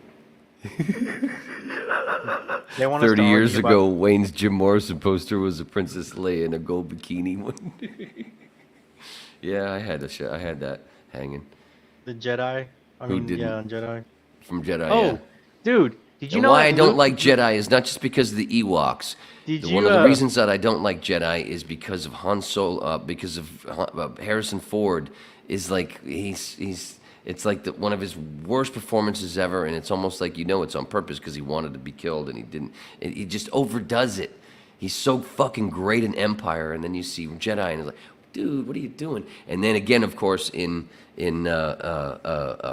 They want us to
30 years
argue
ago, Wayne's Jim Morrison poster was a Princess Leia in a gold bikini. Yeah, I had that hanging
the Jedi. I
Who
mean,
didn't?
yeah, Jedi.
from Jedi.
Oh,
yeah.
dude, did you
And
know
why
that
I don't
Luke-
like Jedi is not just because of the Ewoks.
Did
One
you,
of the reasons that I don't like Jedi is because of Han Solo, because of Harrison Ford. Is like he's it's like one of his worst performances ever, and it's almost like it's on purpose because he wanted to be killed and he didn't. He just overdoes it. He's so fucking great in Empire, and then you see Jedi, and it's like, dude, what are you doing? And then again, of course, in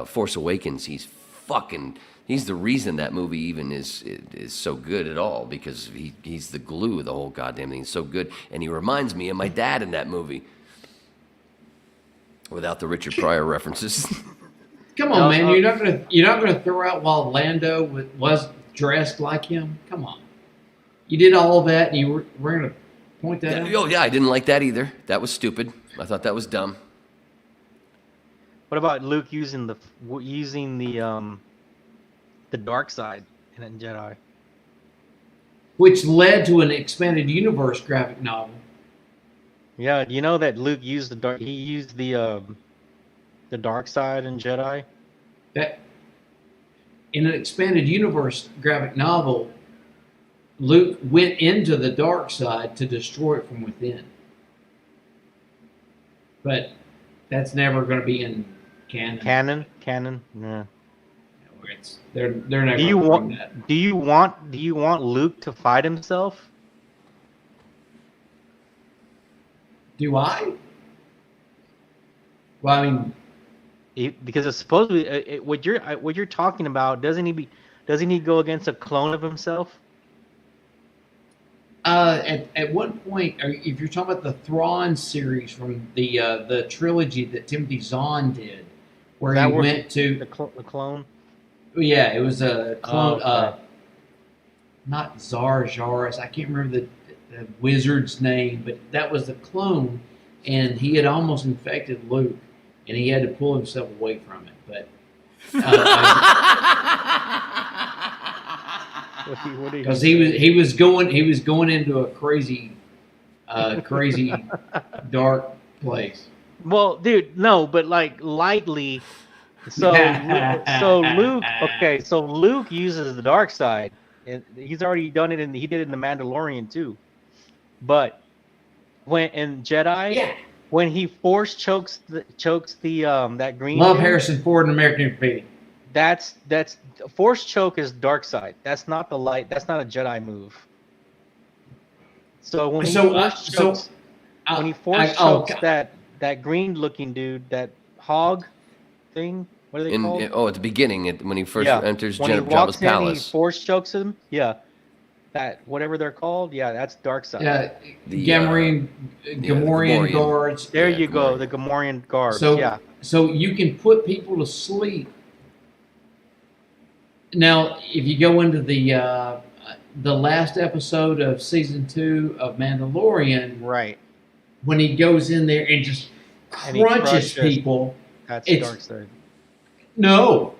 Force Awakens, he's the reason that movie even is so good at all, because he's the glue of the whole goddamn thing. He's so good, and he reminds me of my dad in that movie. Without the Richard Pryor references.
Come on, man! You're not gonna throw out while Lando was dressed like him. Come on, you did all of that, and we're gonna point that out.
Oh yeah, I didn't like that either. That was stupid. I thought that was dumb.
What about Luke using the dark side in Jedi?
Which led to an expanded universe graphic novel.
Yeah, you know that Luke used the dark. He used the dark side in Jedi.
That in an expanded universe graphic novel, Luke went into the dark side to destroy it from within. But that's never going to be in canon.
Canon. Yeah.
They're never
Do you
going to
want?
bring that.
Do you want Luke to fight himself?
Do I? Well, I mean,
Because it's supposedly what you're talking about. Doesn't he go against a clone of himself?
at one point, if you're talking about the Thrawn series from the trilogy that Timothy Zahn did, where he went to
the clone.
Yeah, it was a clone.
Okay.
Not Zar Jaris. I can't remember the wizard's name, but that was the clone, and he had almost infected Luke, and he had to pull himself away from it. But because he was going into a crazy dark place.
Well, dude, no, but like lightly. So Luke. Okay, so Luke uses the dark side, and he's already done it, and he did it in the Mandalorian too. But when in Jedi, when he force chokes the that green.
Love
dude,
Harrison Ford and American Graffiti.
That's force choke is dark side. That's not the light. That's not a Jedi move. So when he force chokes that green looking dude, that hog thing. What are they called?
At the beginning, when he first enters
when he
Jabba's
walks in,
palace.
he force chokes him. Yeah, that whatever they're called. Yeah, that's dark side.
Yeah, the Gamorrean guards.
There you go, the Gamorrean guards.
So you can put people to sleep. Now, if you go into the last episode of season 2 of Mandalorian,
right,
when he goes in there and just crunches people,
that's dark side.
No,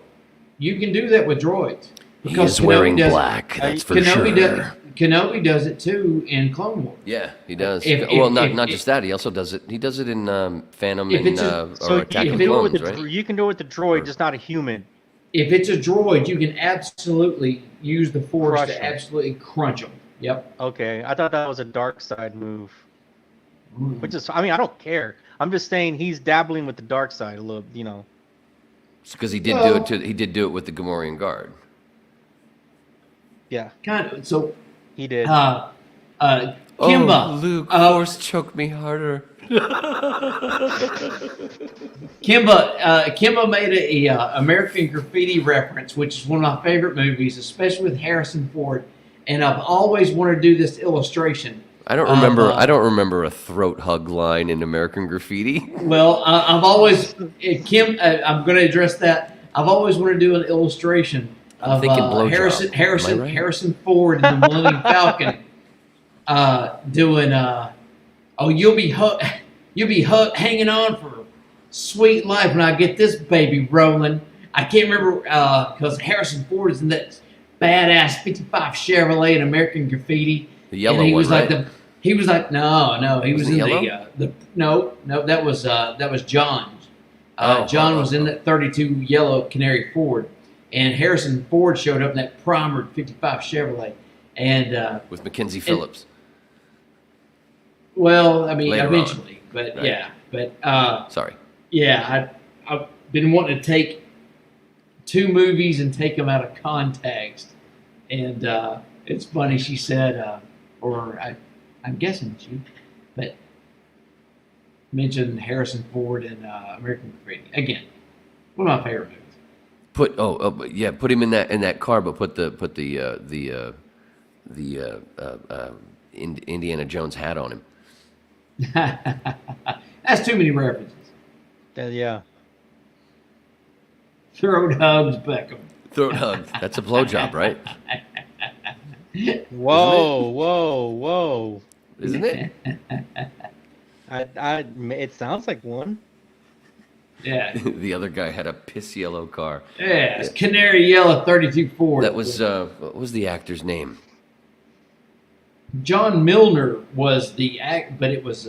you can do that with droids.
He is wearing black. That's for sure.
Kenobi does it too in Clone Wars.
Yeah, he does. Not just that. He also does it. He does it in Phantom and Attack of the Clones, right?
You can do it with the droid, just not a human.
If it's a droid, you can absolutely use the Force to absolutely crunch them. Yep.
Okay, I thought that was a dark side move. Which is, I mean, I don't care. I'm just saying he's dabbling with the dark side a little, you know.
Because he did do it with the Gamorrean guard.
Yeah.
Kind of. So
he did.
Kimba.
Luke, Force choke me harder.
Kimba made a American Graffiti reference, which is one of my favorite movies, especially with Harrison Ford. And I've always wanted to do this illustration.
I don't remember a throat hug line in American Graffiti.
Well, I've always I'm going to address that. I've always wanted to do an illustration of Harrison Ford in the Millennium Falcon doing you'll be hanging on for sweet life when I get this baby rolling. I can't remember because Harrison Ford is in that badass '55 Chevrolet in American Graffiti.
The yellow
he was
one,
like
right?
He was like no, he was in
yellow?
that was John. John was in that 32 yellow Canary Ford, and Harrison Ford showed up in that primered '55 Chevrolet, and
with Mackenzie Phillips.
Well, I mean,
Later
eventually,
on.
but
Right.
yeah, but
Sorry.
yeah, I've been wanting to take 2 movies and take them out of context, and it's funny. She said, I'm guessing she, but mentioned Harrison Ford and American Graffiti again. One of my favorite movies.
Put him in that car, but put the Indiana Jones hat on him.
That's too many references.
Yeah.
Throat hugs, Beckham.
Throat hug. That's a blowjob, right?
Whoa.
Isn't it?
It sounds like one.
Yeah.
The other guy had a piss yellow car.
Yeah, it's Canary Yellow 32 Ford.
That was what was the actor's name?
John Milner was the act, but it was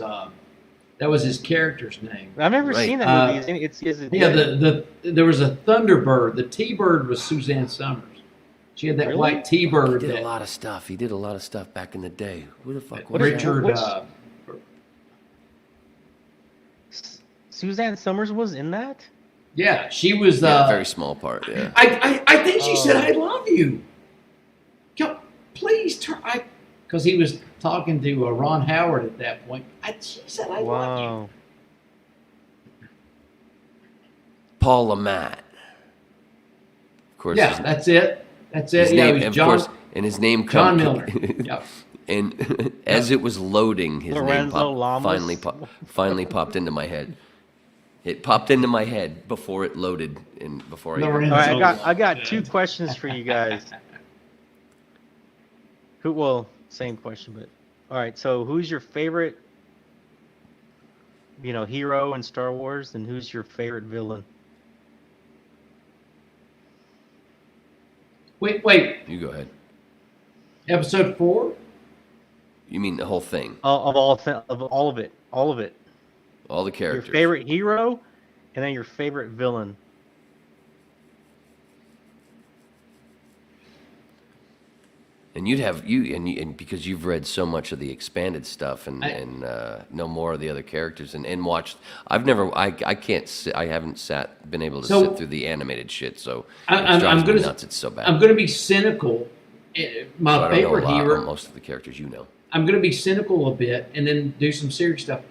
That was his character's name.
I've never
Right.
seen that movie. Is it
Yeah,
good?
there was a Thunderbird. The T-Bird was Suzanne Summers. She had that
Really?
white T-Bird.
He did
that
a lot of stuff. He did a lot of stuff back in the day. Who the fuck was
Richard.
Suzanne Summers was in that?
Yeah, she was.
that? Yeah, very small part. Yeah.
I think she said, "I love you." Yo, please turn. Because he was talking to Ron Howard at that point. She said, "I love you."
Wow.
Paul Lamat. Of course.
Yeah, that's it. That's it.
His
Yeah,
name,
it was
of
John.
course, and his name
John
come-
Miller. Yeah.
And as it was loading, his
Lorenzo
name
Lamas.
finally popped into my head. It popped into my head before it loaded and before I.
Lorenzo.
All right, I got 2 questions for you guys. Same question, but all right. So, who's your favorite, hero in Star Wars, and who's your favorite villain?
Wait.
You go ahead.
Episode 4.
You mean the whole thing?
Of all of it, all the
All the
Your
characters.
favorite hero, and then your favorite villain.
And you'd have and because you've read so much of the expanded stuff and know more of the other characters and watched. I can't sit, I haven't been able to sit through the animated shit. So it drives me nuts. It's so bad.
I'm gonna be cynical. My
So I don't know
favorite
a lot
hero.
about most of the characters you know.
I'm gonna be cynical a bit and then do some serious stuff.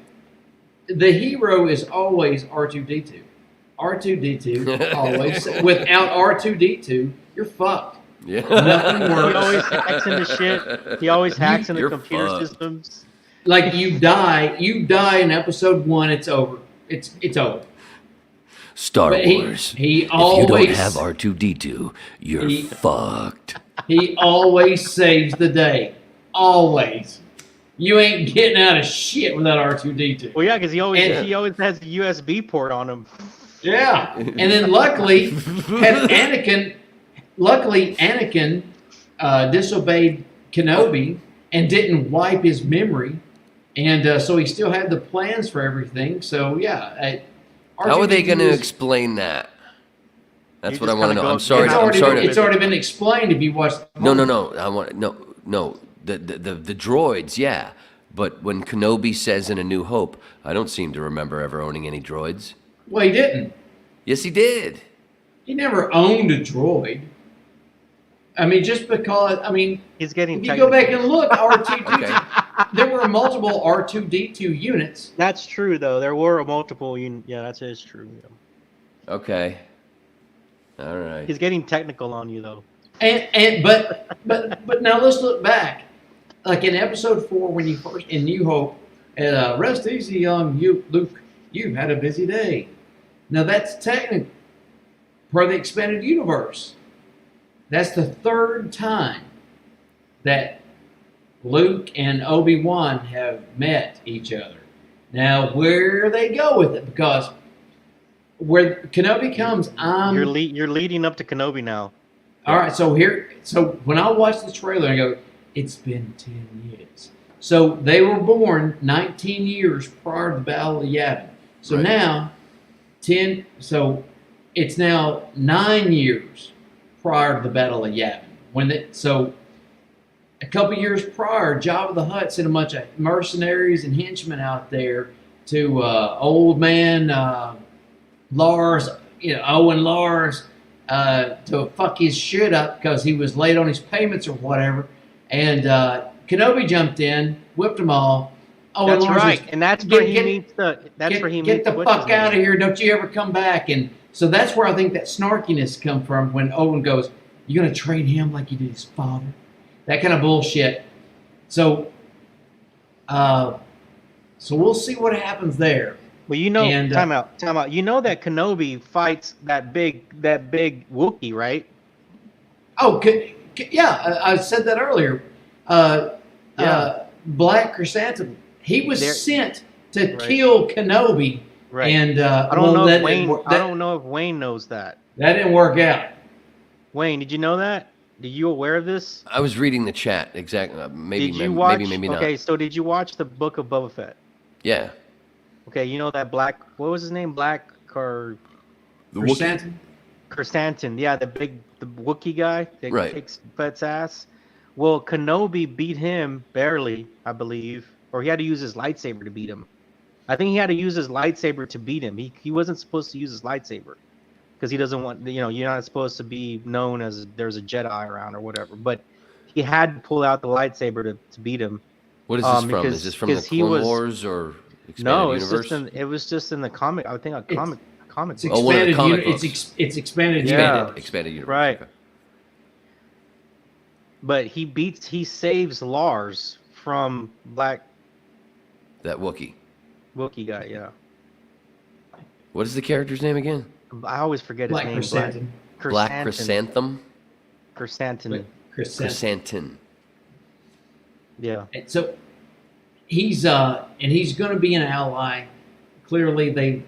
The hero is always R2D2. R2D2 always. Without R2D2, you're fucked.
Yeah.
Nothing
He
works.
always hacks into shit. He always hacks into
You're
computer
fucked.
systems.
Like you die in episode 1. It's over. It's over.
Star
But
Wars.
he
if
always
you don't have R2D2, you're
He-
fucked.
He always saves the day. Always. You ain't getting out of shit without R2D2.
Well, yeah, because he always
And-
has a USB port on him.
Yeah. And then luckily Anakin disobeyed Kenobi and didn't wipe his memory. And so he still had the plans for everything. So, yeah.
How are they
R2D2
going to
is-
explain that? That's
You
what I
just
want to
kinda
know.
go-
I'm sorry.
It's already been explained if you watch.
No. I want no. The droids, yeah. But when Kenobi says in A New Hope, I don't seem to remember ever owning any droids.
Well, he didn't.
Yes, he did.
He never owned a droid. I mean, just because. I mean,
He's getting.
if you go back and look, R2D2,
Okay.
there were multiple R2D2 units.
That's true, though. There were multiple. Yeah, that is true. Yeah.
Okay. All right.
He's getting technical on you, though.
But now let's look back. Like in episode 4, when you first in New Hope, and rest easy, young Luke. You had a busy day. Now that's technically per the expanded universe. That's the 3rd time that Luke and Obi-Wan have met each other. Now where they go with it, because where Kenobi comes,
You're leading up to Kenobi now.
all right, so when I watch the trailer, I go, it's been 10 years. So they were born 19 years prior to the Battle of Yavin. So
Right.
now, so it's now 9 years prior to the Battle of Yavin. So a couple years prior, Jabba the Hutt sent a bunch of mercenaries and henchmen out there to old man Lars, Owen Lars, to fuck his shit up because he was late on his payments or whatever. And Kenobi jumped in, whipped them all. Owen
That's
Lars
right,
was,
and that's
Get-
where he
get-
meets the. That's where he
get
meets.
the
what's
fuck
his
out of
name?
here! Don't you ever come back! And so that's where I think that snarkiness come from when Owen goes, "You're gonna train him like you did his father," that kind of bullshit. So, so we'll see what happens there.
Well,
And,
time out. You know that Kenobi fights that big Wookiee, right?
Oh, yeah, I said that earlier. Black Chrysanthemum. He was sent to
Right.
kill Kenobi,
Right.
and
I don't know if Wayne. I don't know if Wayne knows that.
That didn't work out.
Wayne, did you know that? Are you aware of this?
I was reading the chat exactly. Maybe
Did you watch?
maybe not.
Okay, so did you watch the Book of Boba Fett?
Yeah.
Okay, you know that black. What was his name? Black or
The Wookiee?
Chrysanthemum?
Chrysanthemum? Yeah, the Wookiee guy that
Right.
kicks Fett's ass. Well, Kenobi beat him barely, I believe, or he had to use his lightsaber to beat him. I think he had to use his lightsaber to beat him. He wasn't supposed to use his lightsaber because he doesn't want, you're not supposed to be known as there's a Jedi around or whatever. But he had to pull out the lightsaber to beat him.
What is this from?
Because-
Is this from the
because he
Clone
was-
Wars or expanded
No, it's
universe?
it was just in the comic. I think a comic
It's
book.
Oh, one of the
expanded.
comic
It's
books.
it's expanded.
Yeah.
universe.
Expanded universe.
Right.
Okay.
But he saves Lars from Black
That Wookiee.
Wookiee guy. Yeah,
What is the character's name again?
I always forget his
Black
name.
Chrysanthemum.
Black Chrysanthemum?
Chrysanthemum.
Chrysanthemum.
Chrysanthemum.
Yeah.
And so he's and he's going to be an ally. Clearly, they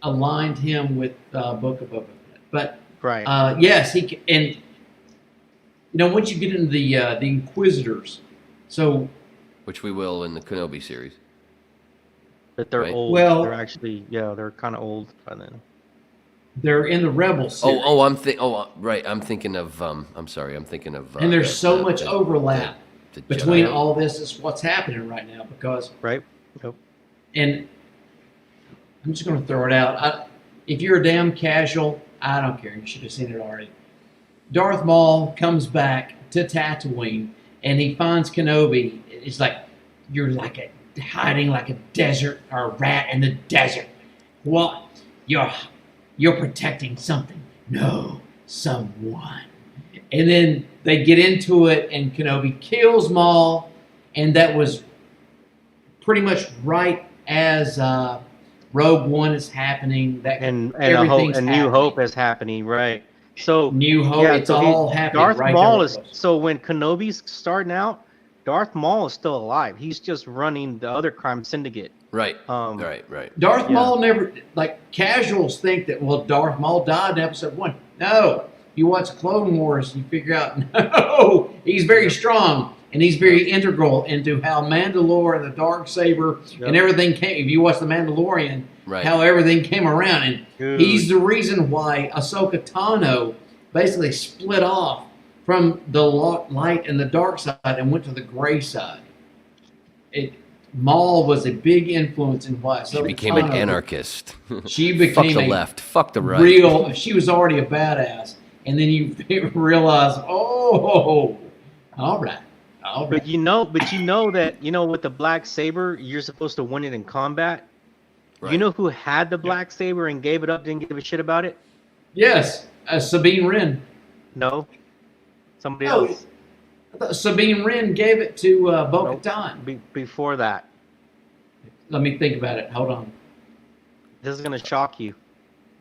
aligned him with Book of Boba Fett. But
Right.
yes, and once you get into the Inquisitors, so
Which we will in the Kenobi series.
But they're
right.
old.
Well-
they're actually they're kind of old by then.
they're in the Rebel series.
Right. I'm thinking of. I'm sorry. I'm thinking of.
And there's so much overlap
the
between
Jedi.
all this is what's happening right now because
Right. Yep.
and I'm just going to throw it out. If you're a damn casual, I don't care. You should have seen it already. Darth Maul comes back to Tatooine and he finds Kenobi. It's like you're like hiding like a desert or a rat in the desert. What? You're protecting something. No, someone. And then they get into it, and Kenobi kills Maul, and that was pretty much right as Rogue One is happening. That
And
everything's
New
happening.
Hope is happening. Right. So
New Hope.
yeah,
It's
so
all happening.
Darth
right
Maul
there
is
with us.
so when Kenobi's starting out, Darth Maul is still alive. He's just running the other crime syndicate.
Right.
Um,
Right.
Darth
Yeah.
Maul never, like, casuals think that, well, Darth Maul died in episode 1. No. You watch Clone Wars, you figure out, no, he's very strong, and he's very integral into how Mandalore and the Darksaber and everything came. If you watch The Mandalorian,
Right.
how everything came around, and
Dude.
he's the reason why Ahsoka Tano basically split off from the light and the dark side and went to the gray side. Maul was a big influence in why
She
Ahsoka
became an
Tano-
anarchist.
She
Fuck
became
the
a
left. Fuck the right.
real. She was already a badass, and then you realize, oh, all right.
But you know that with the black saber, you're supposed to win it in combat.
Right.
You know who had the black saber and gave it up, didn't give a shit about it?
Yes, Sabine Wren.
No, somebody
No,
else.
I thought Sabine Wren gave it to Bo-Katan.
Before that,
Let me think about it. Hold on.
this is gonna shock you.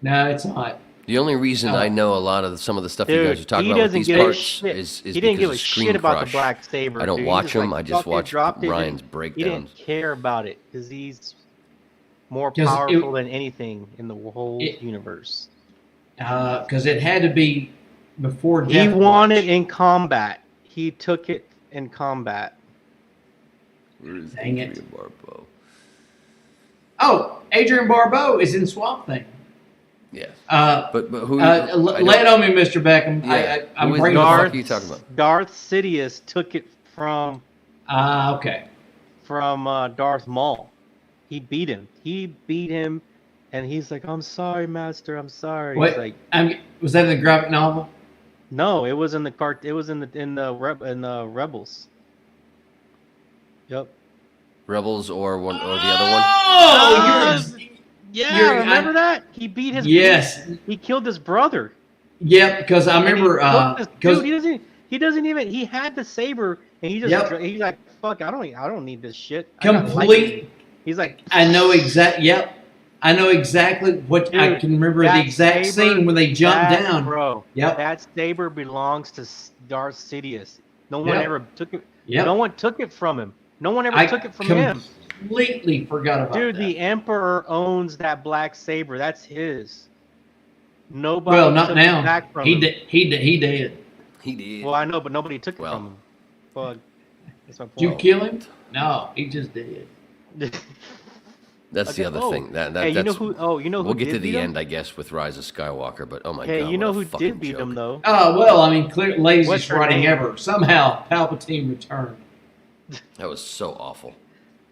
No, it's not.
The only reason
Oh.
I know a lot of some of the stuff you
Dude,
guys are talking
he
about with
doesn't
these
give a
parts
shit.
is
He didn't
because
give a
of
shit
Screen
about
Crush.
the black saber.
I don't
dude.
watch
He just,
them. I just
fucking
watch
dropped it.
Ryan's
He
breakdowns.
didn't care about it because he's more
'Cause
powerful than anything in the whole
It-
universe.
Because it had to be before
He
Death
won
Watch.
it in combat. He took it in combat.
Where is
Dang it.
Adrian Barbeau?
Oh, Adrian Barbeau is in Swamp Thing.
Yeah.
Uh,
But who?
lay it on me, Mr. Beckham.
Yeah.
I'm
Who is
bringing
Darth-
it
fuck are you talking about?
Darth Sidious took it from
Okay.
Darth Maul. He beat him. And he's like, "I'm sorry, Master. I'm sorry."
Wait,
He's like,
was that in the graphic novel?
"No, it was in the cart. It was in the Rebels." Yep.
Rebels or one or the other one?
Oh,
Yeah, remember that? He beat his.
Yes.
He killed his brother.
Yep, because I remember
Dude, he doesn't even. He had the saber, and he just.
Yep.
He's like, "Fuck! I don't need this shit." I got
complete.
lightning." He's like,
I know exactly what I
Dude,
can remember the
that
exact
saber-
scene when they jump
that,
down.
bro.
Yep.
That saber belongs to Darth Sidious. No one
Yep.
ever took it.
Yep.
No one took it from him. No one ever
I
took it from him.
completely forgot about
Dude,
that.
the Emperor owns that black saber. That's his. Nobody.
Well, not
took
now.
It back from
He
him.
did. He did.
He did.
Well, I know, but nobody took it
Well.
from him. Fuck. That's my
Did you
point.
kill him? No, he just did.
That's the other thing.
Hey, you know
That's,
who? Oh, you know who?
we'll get
did
to the
beat him?
end, I guess, with Rise of Skywalker. But oh my
Hey,
god,
you know
what a
who
fucking
did beat
joke.
him though?
Oh, well, I mean, clear,
What's
laziest
her
writing
name?
ever. Somehow, Palpatine returned.
That was so awful.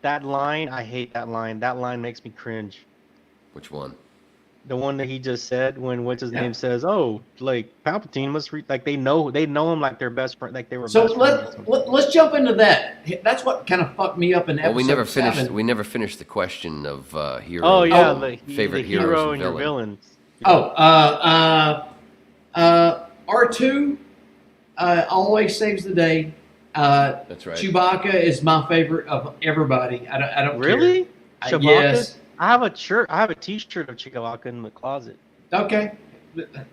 That line, I hate that line. That line makes me cringe.
Which one?
The one that he just said when what's his
Yeah.
name says, "Oh, like Palpatine must like they know him like their best friend, like they were
So
best friends." or something.
let's jump into that. That's what kind of fucked me up in
Well,
episode
we never
7.
finished. We never finished the question of heroes.
Oh yeah,
Oh,
favorite
the
heroes
hero
and
and your
villain.
villains.
R2 always saves the day.
That's right.
Chewbacca is my favorite of everybody. I don't
Really?
care.
Chewbacca?
Yes.
I have a shirt. I have a T-shirt of Chewbacca in the closet.
Okay.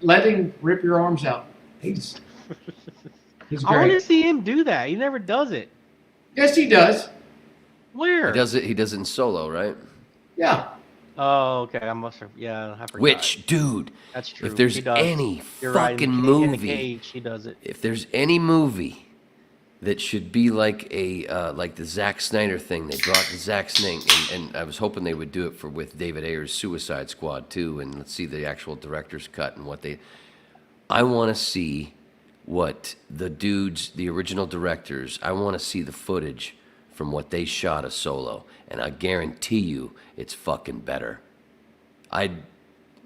Let him rip your arms out. He's
I want to
great.
see him do that. He never does it.
Yes, he does.
Where?
He does it. He does it in Solo, right?
Yeah.
Oh, okay. I must have. Yeah, I forgot.
Which, dude,
That's true.
if there's
He does.
any
You're right.
fucking
In the
movie,
cage, he does it.
if there's any movie that should be like a like the Zack Snyder thing, they brought the Zack Snyder, and I was hoping they would do it with David Ayer's Suicide Squad too, and let's see the actual director's cut and what they. I want to see what the dudes, the original directors, I want to see the footage from what they shot of Solo, and I guarantee you it's fucking better.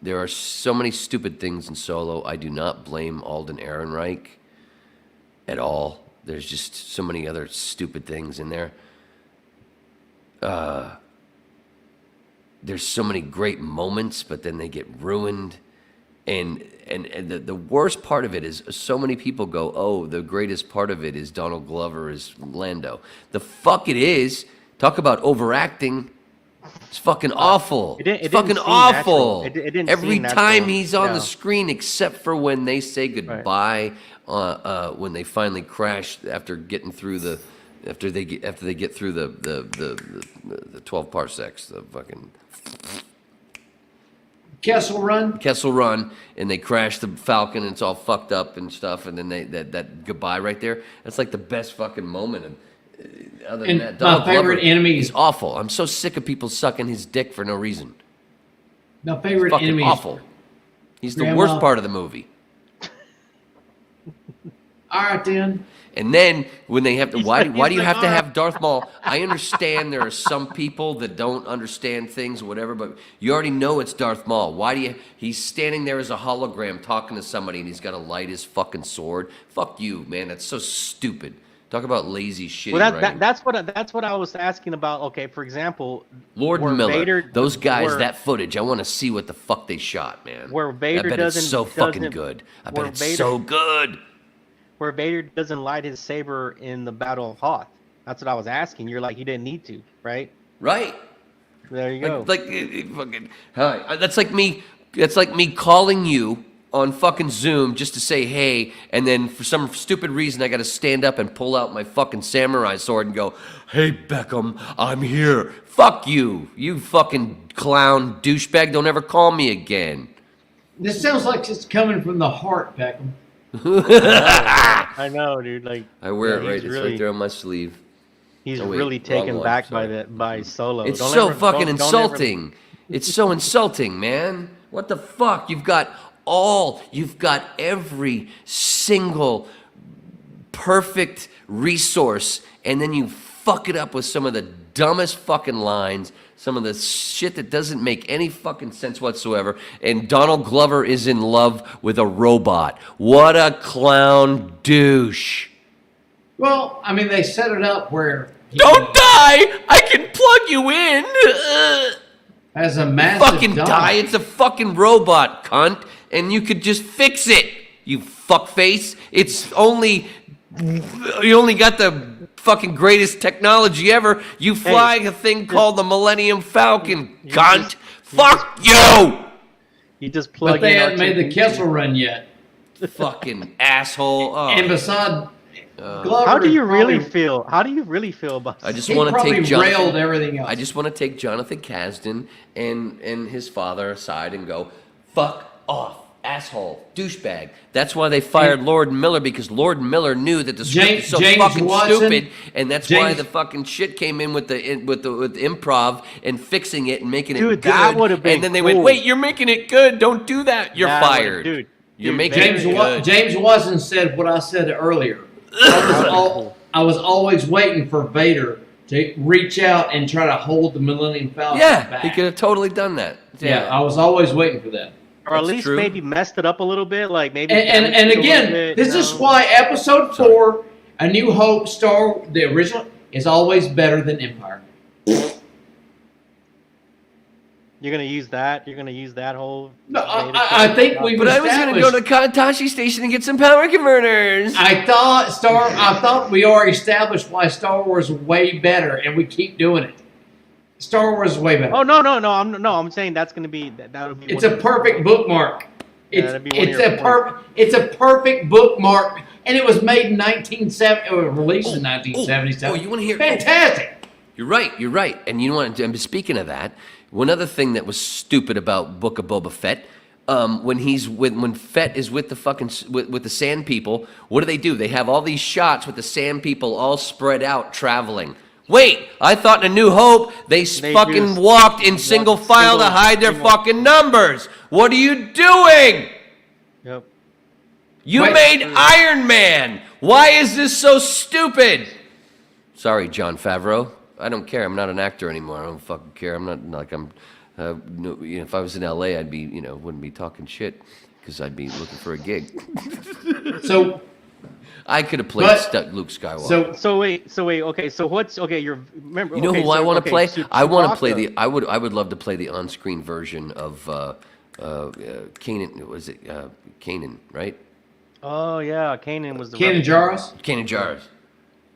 There are so many stupid things in Solo. I do not blame Alden Ehrenreich at all. There's just so many other stupid things in there. There's so many great moments, but then they get ruined. And the worst part of it is so many people go, oh, the greatest part of it is Donald Glover is Lando. The fuck it is. Talk about overacting. It's fucking awful.
It
It's fucking
didn't seem
awful.
natural. It didn't
Every
seem
time
natural.
he's on
Yeah.
the screen, except for when they say goodbye, when they finally crash after getting through the, after they get through the 12 parsecs, the fucking
Kessel Run.
and they crash the Falcon and it's all fucked up and stuff, and then that goodbye right there. That's like the best fucking moment. And other than
And
that,
my
Donald
favorite
Glover,
enemy
he's awful. I'm so sick of people sucking his dick for no reason.
My favorite
Fucking
enemy
awful. He's the
Grandma.
worst part of the movie.
All right, then.
And then when they have to, why do you
like,
have to
"Ah."
have Darth Maul? I understand there are some people that don't understand things or whatever, but you already know it's Darth Maul. Why do you? He's standing there as a hologram talking to somebody, and he's got to light his fucking sword. Fuck you, man. That's so stupid. Talk about lazy shit.
Well, that's what I was asking about. Okay, for example,
Lord
where
Miller,
Vader-
those guys,
where-
that footage. I want to see what the fuck they shot, man.
Where Vader
I bet
doesn't
it's so fucking
doesn't-
good. I
where
bet it's
Vader-
so good.
where Vader doesn't light his saber in the Battle of Hoth. That's what I was asking. You're like, he didn't need to, right?
Right.
There you go.
Like fucking. Hi. That's like me. That's like me calling you on fucking Zoom just to say hey, and then for some stupid reason I got to stand up and pull out my fucking samurai sword and go, "Hey Beckham, I'm here." Fuck you, you fucking clown douchebag. Don't ever call me again.
This sounds like it's coming from the heart, Beckham.
I know, dude. Like
I wear
yeah,
it right.
he's
It's
really-
right there on my sleeve.
He's
Oh, wait,
really
wrong
taken
one,
back
sorry.
by Solo.
It's
Don't
so
ever-
fucking
don't ever-
insulting. It's so insulting, man. What the fuck? You've got every single perfect resource, and then you fuck it up with some of the dumbest fucking lines, some of the shit that doesn't make any fucking sense whatsoever, and Donald Glover is in love with a robot. What a clown douche.
Well, I mean, they set it up where he
Don't die! I can plug you in!
has a massive
Fucking die. It's a fucking robot, cunt. And you could just fix it, you fuckface. It's only, you only got the fucking greatest technology ever. You fly a thing called the Millennium Falcon, cunt. Fuck you!
You just plug
But they
in
haven't made the
R2D2.
Kessel Run yet.
Fucking asshole. Oh,
And beside Glover,
How do you really
probably-
feel? How do you really feel about?
I just
he
want to
probably
take Jonathan.
railed everything else.
I just want to take Jonathan Kasdan and his father aside and go, fuck off. asshole, douchebag. That's why they fired Lord Miller, because Lord Miller knew that the script is so
James
fucking
Watson,
stupid, and that's why
James-
the fucking shit came in with the improv and fixing it and making it
Dude,
good.
that would've been
and then they
cool.
went, wait, you're making it good. Don't do that. You're
That
fired.
dude.
You're
Dude,
making
James,
it good.
James Watson said what I said earlier. I was always waiting for Vader to reach out and try to hold the Millennium Falcon
Yeah,
back.
he could have totally done that.
Yeah, I was always waiting for that.
Or at
That's
least
true.
maybe messed it up a little bit, like maybe.
And
damaged it a
again,
little bit,
this
you
is
know?
why Episode 4, A New Hope, the original, is always better than Empire.
You're gonna use that. You're gonna use that whole.
No, I think we've
But I was going to go to the Kantashi station and get some power converters.
I thought we already established why Star Wars is way better, and we keep doing it. Star Wars is way better.
Oh no! I'm saying that's gonna be that'll be.
It's
one
a
of
perfect bookmark.
that'd be one of your
It's a perfect bookmark, and it was made in 1970. It was released in 1977.
you want to hear?
Fantastic.
You're right. And you know what? And speaking of that, one other thing that was stupid about Book of Boba Fett, when Fett is with the fucking with the Sand People, what do? They have all these shots with the Sand People all spread out traveling. Wait, I thought in A New Hope they fucking
just
walked in single file to hide their fucking numbers. What are you doing?
Yep.
You
Wait.
made Iron Man. Why is this so stupid? Sorry, Jon Favreau. I don't care. I'm not an actor anymore. I don't fucking care. I'm not like I'm. No, you know, if I was in LA, I'd be, wouldn't be talking shit because I'd be looking for a gig.
So
I could have played Luke Skywalker.
So wait. Okay. So what's okay? You're remember.
You know
okay,
who I want to play?
Su-
I want to play
Chewbacca.
I would love to play the on-screen version of Kanan. Was it Kanan? Right?
Oh yeah, Kanan was the.
Kanan Jarrus.
Kanan Jarrus.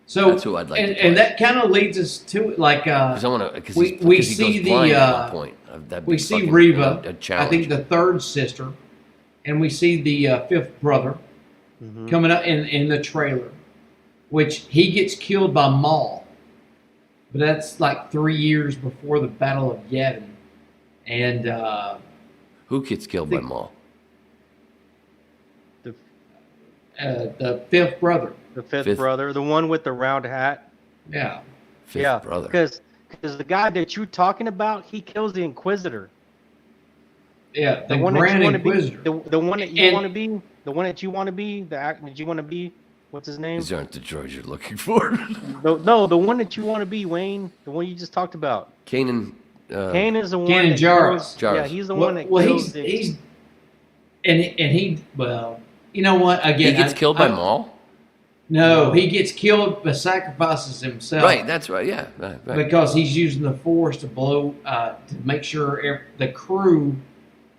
So
That's who I'd like to play.
and that kind of leads us to like
Because I want to. Because
we
he
see
goes
the
blind at one point. That'd be
we see
fucking
Reva,
a
I
challenge.
think the third sister, and we see the fifth brother coming up in the trailer, which he gets killed by Maul, but that's like 3 years before the Battle of Yavin, and
Who gets killed by Maul?
the fifth brother.
The fifth
Fifth.
brother, the one with the round hat.
Yeah,
Fifth brother.
Because the guy that you're talking about, he kills the Inquisitor.
yeah, the
one that
Grand
you want to be,
Inquisitor.
the one that you
And-
want to be, the one that you want to be, the act that you want to be. What's his name?
These aren't the droids you're looking for.
No, the one that you want to be, Wayne. The one you just talked about.
Kanan.
Kane is the one.
Kanan
that
Jarrus.
kills- Yeah, he's the
Well,
one that
well,
kills.
he's and he well, you know what? Again,
He gets killed by Maul?
No, he gets killed but sacrifices himself.
Right, that's right, yeah. Right.
Because he's using the Force to blow to make sure the crew.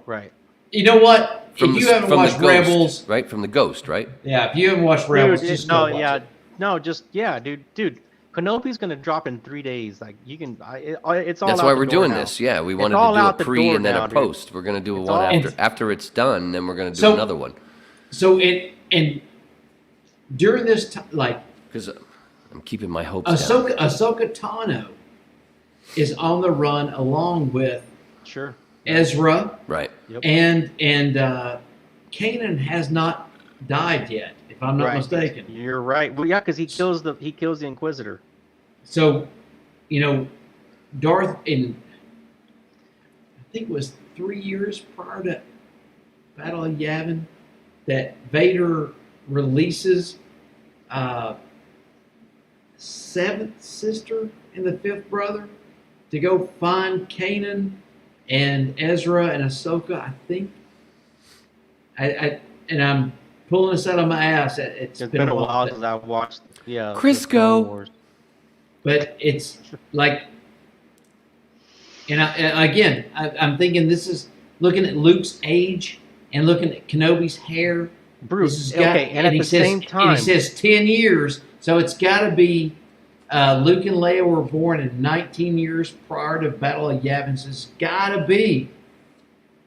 Right.
You know what?
From
if
the-
you haven't
from the
watched
Ghost,
Rebels,
right? From the Ghost, right?
yeah, if you haven't watched Rebels,
Dude,
just go watch it.
dude. Kenobi's gonna drop in 3 days. Like you can, it's all.
That's
out
why
the
we're
door
doing
now.
this. Yeah, we
It's
wanted
all
to do
out
a
the
pre
door
and then
now,
a
dude.
post. We're gonna do
It's
one
all-
after it's done. Then we're gonna do
So-
another one.
So and during this time, like
Because I'm keeping my hopes down.
Ahsoka Tano is on the run along with
Sure.
Ezra.
Right.
Yep.
And Kanan has not died yet, if I'm not
Right.
mistaken.
You're right. Well, yeah, because he kills the Inquisitor.
So, Darth I think it was 3 years prior to Battle of Yavin that Vader releases seventh sister and the fifth brother to go find Kanan and Ezra and Ahsoka. I think. And I'm pulling this out of my ass. It's
It's been a while since I've watched. Yeah.
Crisco.
the Clone Wars.
But it's like, and again, I'm thinking this is looking at Luke's age and looking at Kenobi's hair.
Bruce.
This has got-
Okay, and at
he
the
says,
same time,
and he says 10 years, so it's got to be Luke and Leia were born in 19 years prior to Battle of Yavin. So it's got to be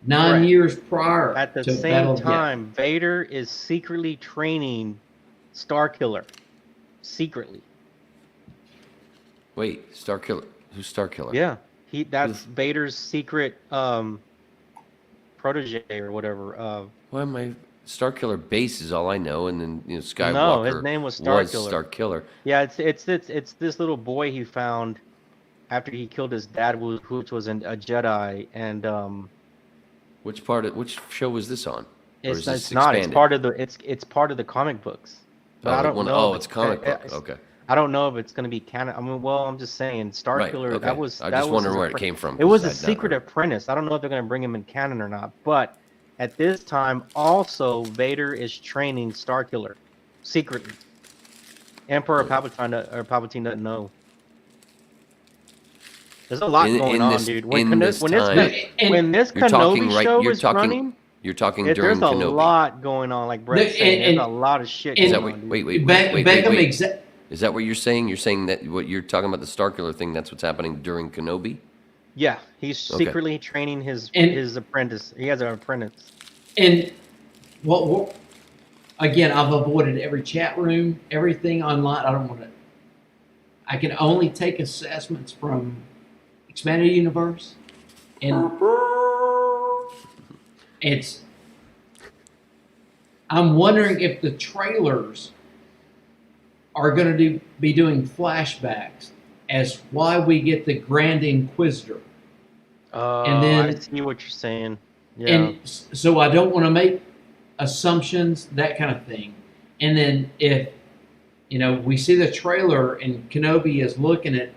9
Right.
years prior
at the
to
same
Battle of Yavin.
time, Vader is secretly training Starkiller. Secretly.
Wait, Starkiller. Who's Starkiller?
Yeah. That's Vader's secret protege or whatever.
Why my Starkiller base is all I know, and then Skywalker.
No, his name was Starkiller.
Starkiller.
Yeah, it's this little boy he found after he killed his dad, which was a Jedi, and
Which show was this on? Or is
it's
this
not. It's
expanded?
it's part of the comic books. But I don't know.
Oh, it's comic book. Okay.
I don't know if it's going to be canon. I mean, well, I'm just saying, Starkiller.
Right, okay.
That was.
I
that
just
was
wondering
his
where it
appre-
came from.
It was
'cause
a
I'd not
secret
heard.
apprentice. I don't know if they're going to bring him in canon or not. But at this time, also Vader is training Starkiller secretly. Emperor Palpatine doesn't know. There's a lot going on, dude.
When this
Kenobi show is running,
you're talking during
there's a
Kenobi.
lot going on. Like Brett saying, there's a lot of shit
Is
going
that
on.
what,
Dude.
wait. Is that what you're saying? You're saying that what you're talking about the Starkiller thing? That's what's happening during Kenobi.
Yeah, he's secretly training his apprentice. He has an apprentice.
And what again, I've avoided every chat room, everything online. I don't want to. I can only take assessments from Expanded Universe, and I'm wondering if the trailers are going to be doing flashbacks as why we get the Grand Inquisitor.
And then I see what you're saying. Yeah.
And so I don't want to make assumptions, that kind of thing. And then if, we see the trailer and Kenobi is looking at,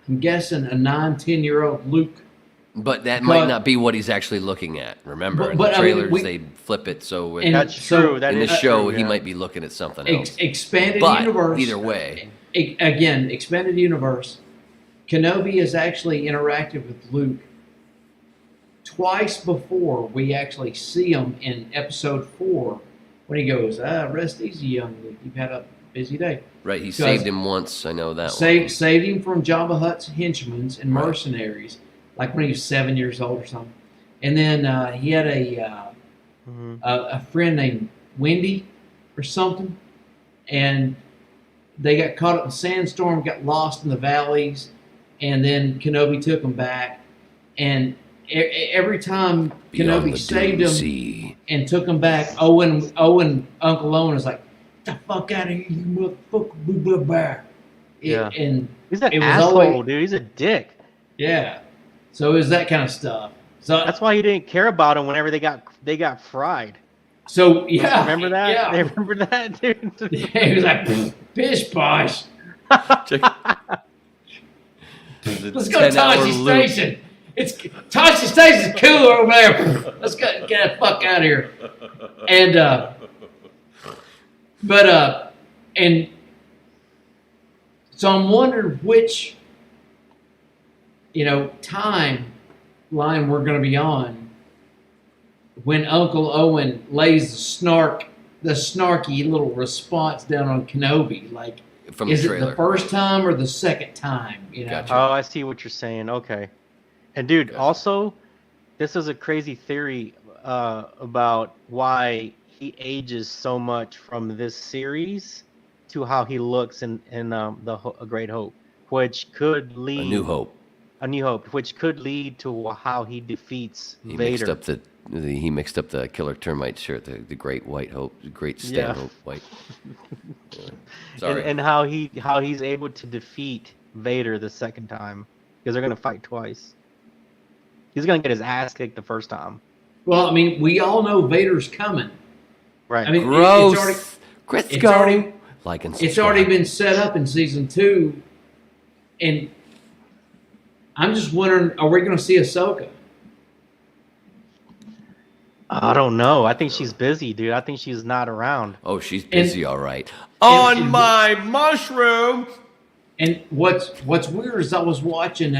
I'm guessing, a 9-10-year-old Luke.
But that might not be what he's actually looking at. Remember, in the trailers, they flip it. So
that's true.
In the show, he might be looking at something else.
Expanded Universe.
Either way.
Again, Expanded Universe. Kenobi has actually interacted with Luke twice before we actually see him in episode 4 when he goes, rest easy, young Luke. You've had a busy day.
Right, he saved him once. I know that
Saved him from Jabba Hutt's henchmen and mercenaries, like when he was 7 years old or something. And then he had a friend named Wendy or something, and they got caught up in a sandstorm, got lost in the valleys, and then Kenobi took them back. And every time Kenobi saved him and took him back, Uncle Owen was like, "Get the fuck out of here, you motherfucker, blah, blah, blah."
Yeah.
And
he's an asshole, dude. He's a dick.
Yeah. So it was that kind of stuff. So
that's why he didn't care about him whenever they got fried.
So yeah,
remember that?
Yeah.
They remember that, dude.
Yeah, he was like, "Pish posh." Let's go to Tashi Station. Tashi Station's cooler over there. Let's get the fuck out of here. And and so I'm wondering which timeline we're going to be on when Uncle Owen lays the snarky little response down on Kenobi. Like,
from the
is
trailer.
it the first time or the second time?
Gotcha.
Oh, I see what you're saying. Okay. And dude, also, this is a crazy theory about why he ages so much from this series to how he looks in A Great Hope, which could lead A New Hope, which could lead to how he defeats Vader.
He mixed up the Killer Termite shirt, the Great White Hope, the Great Stanhope White. Sorry.
And how he's able to defeat Vader the second time, because they're gonna fight twice. He's gonna get his ass kicked the first time.
Well, I mean, we all know Vader's coming.
Right.
I mean,
gross.
It's already
like and
it's already been set up in season 2, and I'm just wondering, are we going to see Ahsoka?
I don't know. I think she's busy, dude. I think she's not around.
Oh, she's busy, all right. On my mushroom.
And what's weird is I was watching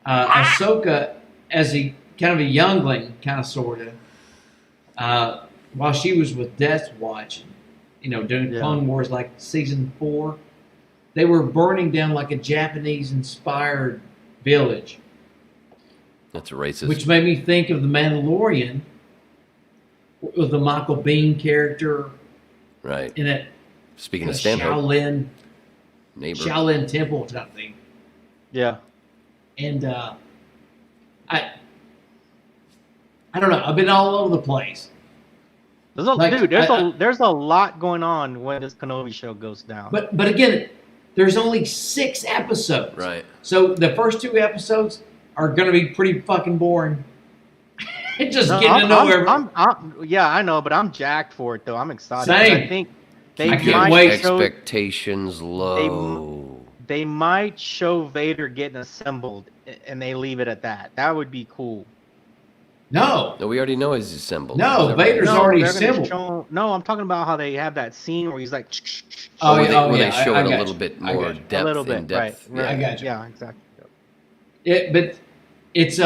Ahsoka as a kind of a youngling, kind of sort of, while she was with Death Watch, doing Clone Wars, like season 4. They were burning down like a Japanese-inspired village.
That's racist.
Which made me think of The Mandalorian with the Michael Biehn character.
Right.
In that
Speaking of Stanhope.
Shaolin Temple type thing.
Yeah.
And I I don't know. I've been all over the place.
There's a lot going on when this Kenobi show goes down.
But again, there's only 6 episodes.
Right.
So the first 2 episodes are going to be pretty fucking boring. Just getting to know everyone.
Yeah, I know, but I'm jacked for it though. I'm excited.
Same.
I think
I can't wait.
Expectations low.
They might show Vader getting assembled, and they leave it at that. That would be cool.
No,
we already know he's assembled.
No, Vader's already assembled.
No, I'm talking about how they have that scene where he's like.
They show it a little bit more depth.
A little bit,
depth.
right?
I got you.
Yeah, exactly.
But it's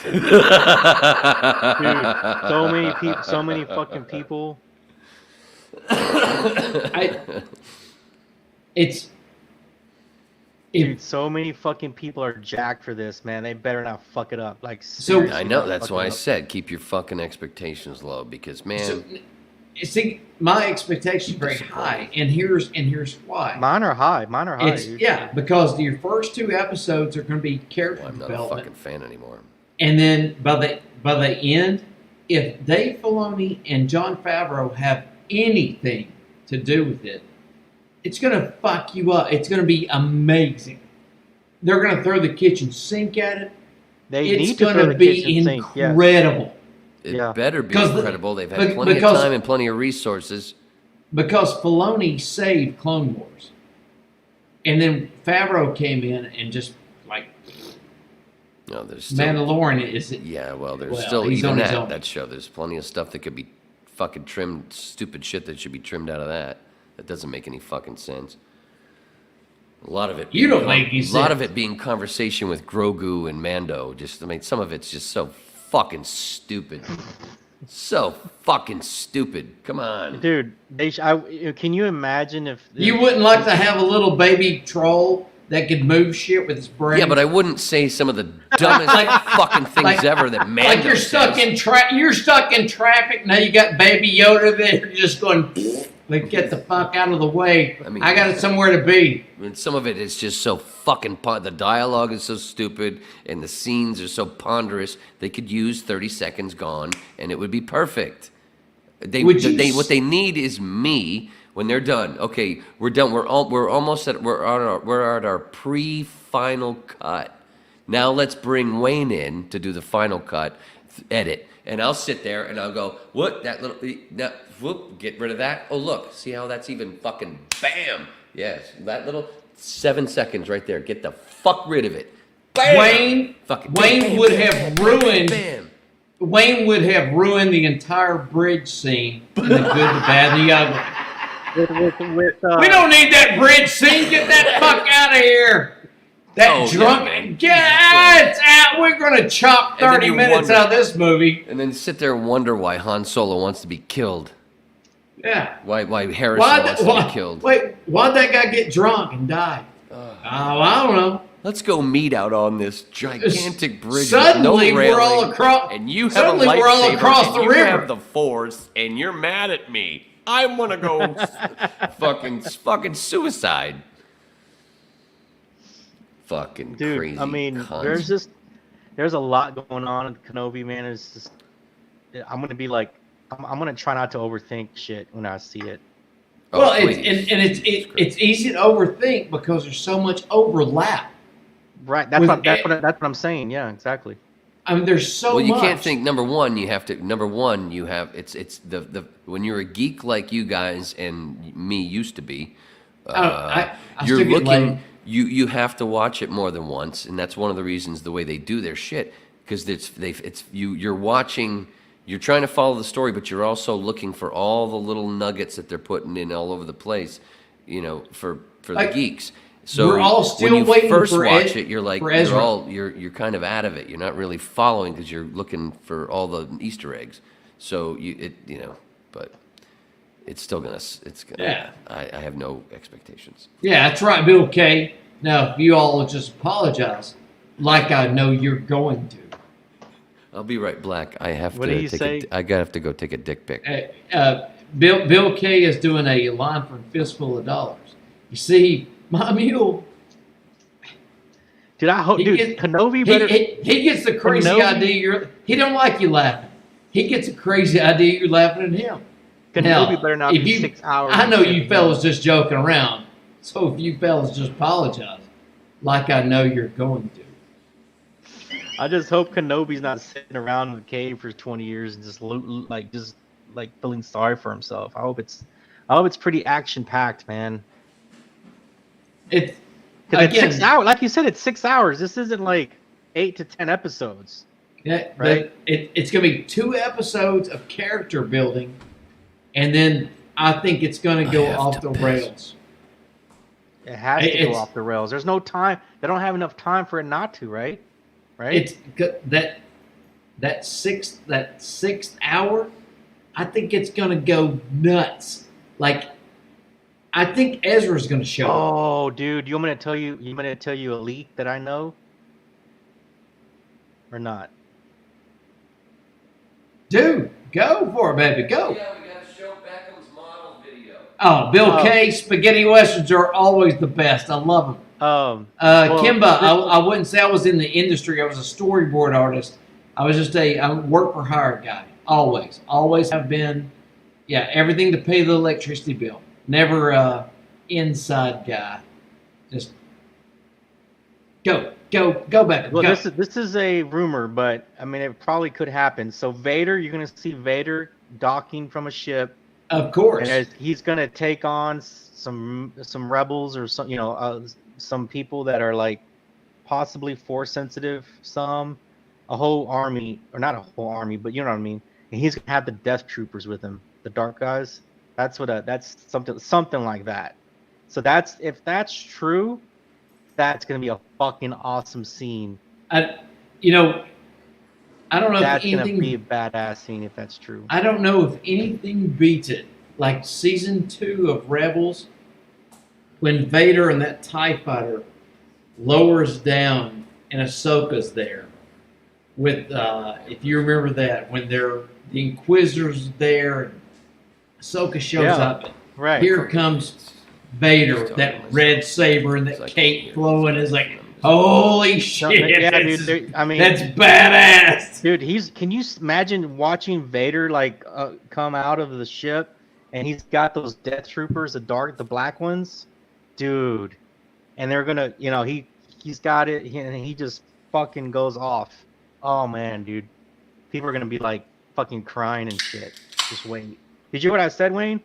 Dude, so many fucking people. Dude, so many fucking people are jacked for this, man. They better not fuck it up. Like,
so
I know that's why I said keep your fucking expectations low because man.
See, my expectations are very high, and here's why.
Mine are high.
Because your first 2 episodes are going to be character
I'm not
development.
a fucking fan anymore.
And then by the end, if Dave Filoni and Jon Favreau have anything to do with it, it's going to fuck you up. It's going to be amazing. They're going to throw the kitchen sink at it. It's going to be incredible.
It better be incredible. They've had plenty of time and plenty of resources.
Because Filoni saved Clone Wars. And then Favreau came in and just like...
No, there's still,
Mandalorian is it?
Yeah, well, there's still even that show. There's plenty of stuff that could be fucking trimmed, stupid shit that should be trimmed out of that. That doesn't make any fucking sense. A lot of it.
You don't make any sense.
A lot of it being conversation with Grogu and Mando. Some of it's just so fucking stupid. So fucking stupid. Come on,
dude. Can you imagine if
you wouldn't like to have a little baby troll that could move shit with his brain?
Yeah, but I wouldn't say some of the dumbest fucking things ever that Mando
like you're stuck in traffic. Now you got Baby Yoda there, just going. Like, get the fuck out of the way. I mean, I got somewhere to be.
I mean, some of it is just so fucking... The dialogue is so stupid, and the scenes are so ponderous. They could use 30 seconds gone, and it would be perfect. What they need is me when they're done. Okay, we're done. We're at our pre-final cut. Now let's bring Wayne in to do the final cut, edit. And I'll sit there and I'll go, what? Whoop, get rid of that. Oh, look, see how that's even fucking bam. Yes, that little 7 seconds right there. Get the fuck rid of it. Bam!
Wayne would have ruined the entire bridge scene in the good, the bad, and the ugly. We don't need that bridge scene. Get that fuck out of here. That drunk, it's out. We're gonna chop 30 minutes out of this movie,
and then sit there and wonder why Han Solo wants to be killed.
Yeah.
Why Harrison wants to be killed?
Wait, why'd that guy get drunk and die? I don't know.
Let's go meet out on this gigantic bridge.
Suddenly
with no
we're all across.
And you have a lightsaber.
We're all across the river.
You have the Force, and you're mad at me. I want to go fucking suicide. Fucking
dude,
crazy.
I mean,
cunt.
there's a lot going on in Kenobi, man. It's just, I'm gonna be like, I'm gonna try not to overthink shit when I see it.
Well, it's easy to overthink because there's so much overlap.
Right. That's what I'm saying. Yeah, exactly.
I mean, there's so much.
Well, you can't think. Number one, you have it's the when you're a geek like you guys and me used to be. You're looking. You have to watch it more than once, and that's one of the reasons the way they do their shit, because you're watching, you're trying to follow the story, but you're also looking for all the little nuggets that they're putting in all over the place, for the geeks. So
we're all still
when you
waiting
first
for
watch it, you're like
Ezra.
you're kind of out of it. You're not really following because you're looking for all the Easter eggs. So but. It's still gonna.
Yeah.
I have no expectations.
Yeah, that's right, Bill K. Now, if you all just apologize, like I know you're going to.
I'll be right back. I have
what
to.
What do you say?
I have to go take a dick pic.
Bill K. is doing a line from Fistful of Dollars. You see, my mule.
Dude, Kenobi better.
He gets the crazy idea. He don't like you laughing. he gets a crazy idea. You're laughing at him.
Kenobi
Now,
better not
if
be
you-
6 hours.
I know
of
you
shit,
fellas just joking around. So if you fellas just apologize, like I know you're going to.
I just hope Kenobi's not sitting around in the cave for 20 years and just feeling sorry for himself. I hope it's pretty action packed, man.
It's
Because it's
again,
6 hours, like you said, it's 6 hours. This isn't like 8 to 10 episodes.
yeah,
Right.
it's going to be 2 episodes of character building, and then I think it's going to go
have
off
to
the
piss.
rails.
It has to go
It's-
off the rails. There's no time. They don't have enough time for it not to, right? Right.
It's that sixth hour. I think it's going to go nuts. Like, I think Ezra's going to show up.
Oh, dude, you want me to tell you? You want me to tell you a leak that I know, or not?
Dude, go for it, baby, go.
Yeah, we got to show Beckham's model video.
Oh, Bill
Oh.
K. Spaghetti Westerns are always the best. I love them. Well, Kimba, I wouldn't say I was in the industry. I was a storyboard artist. I was just a work for hire guy. Always have been. Yeah, everything to pay the electricity bill. Never inside guy. Just go back.
Well,
go.
this is a rumor, but I mean, it probably could happen. So Vader, you're gonna see Vader docking from a ship,
Of course.
and he's gonna take on some rebels or some people that are like possibly force sensitive. A whole army, or not a whole army, but you know what I mean. And he's gonna have the Death Troopers with him, the Dark guys. That's something like that. So if that's true, that's gonna be a fucking awesome scene.
I don't know
That's
if
gonna
anything.
be a badass scene if that's true.
I don't know if anything beats it. Like season 2 of Rebels, when Vader and that TIE fighter lowers down and Ahsoka's there. With if you remember that, when the Inquisitors there, and Ahsoka shows
Yeah,
up.
Right.
Here comes Vader, that red saber and that cape flowing is like, holy shit!
Yeah,
that's,
dude. I mean,
that's badass.
dude, can you imagine watching Vader like come out of the ship, and he's got those Death Troopers, the black ones, dude, and they're gonna, he's got it, and he just fucking goes off. Oh man, dude, people are gonna be like fucking crying and shit. Just wait. Did you hear what I said, Wayne?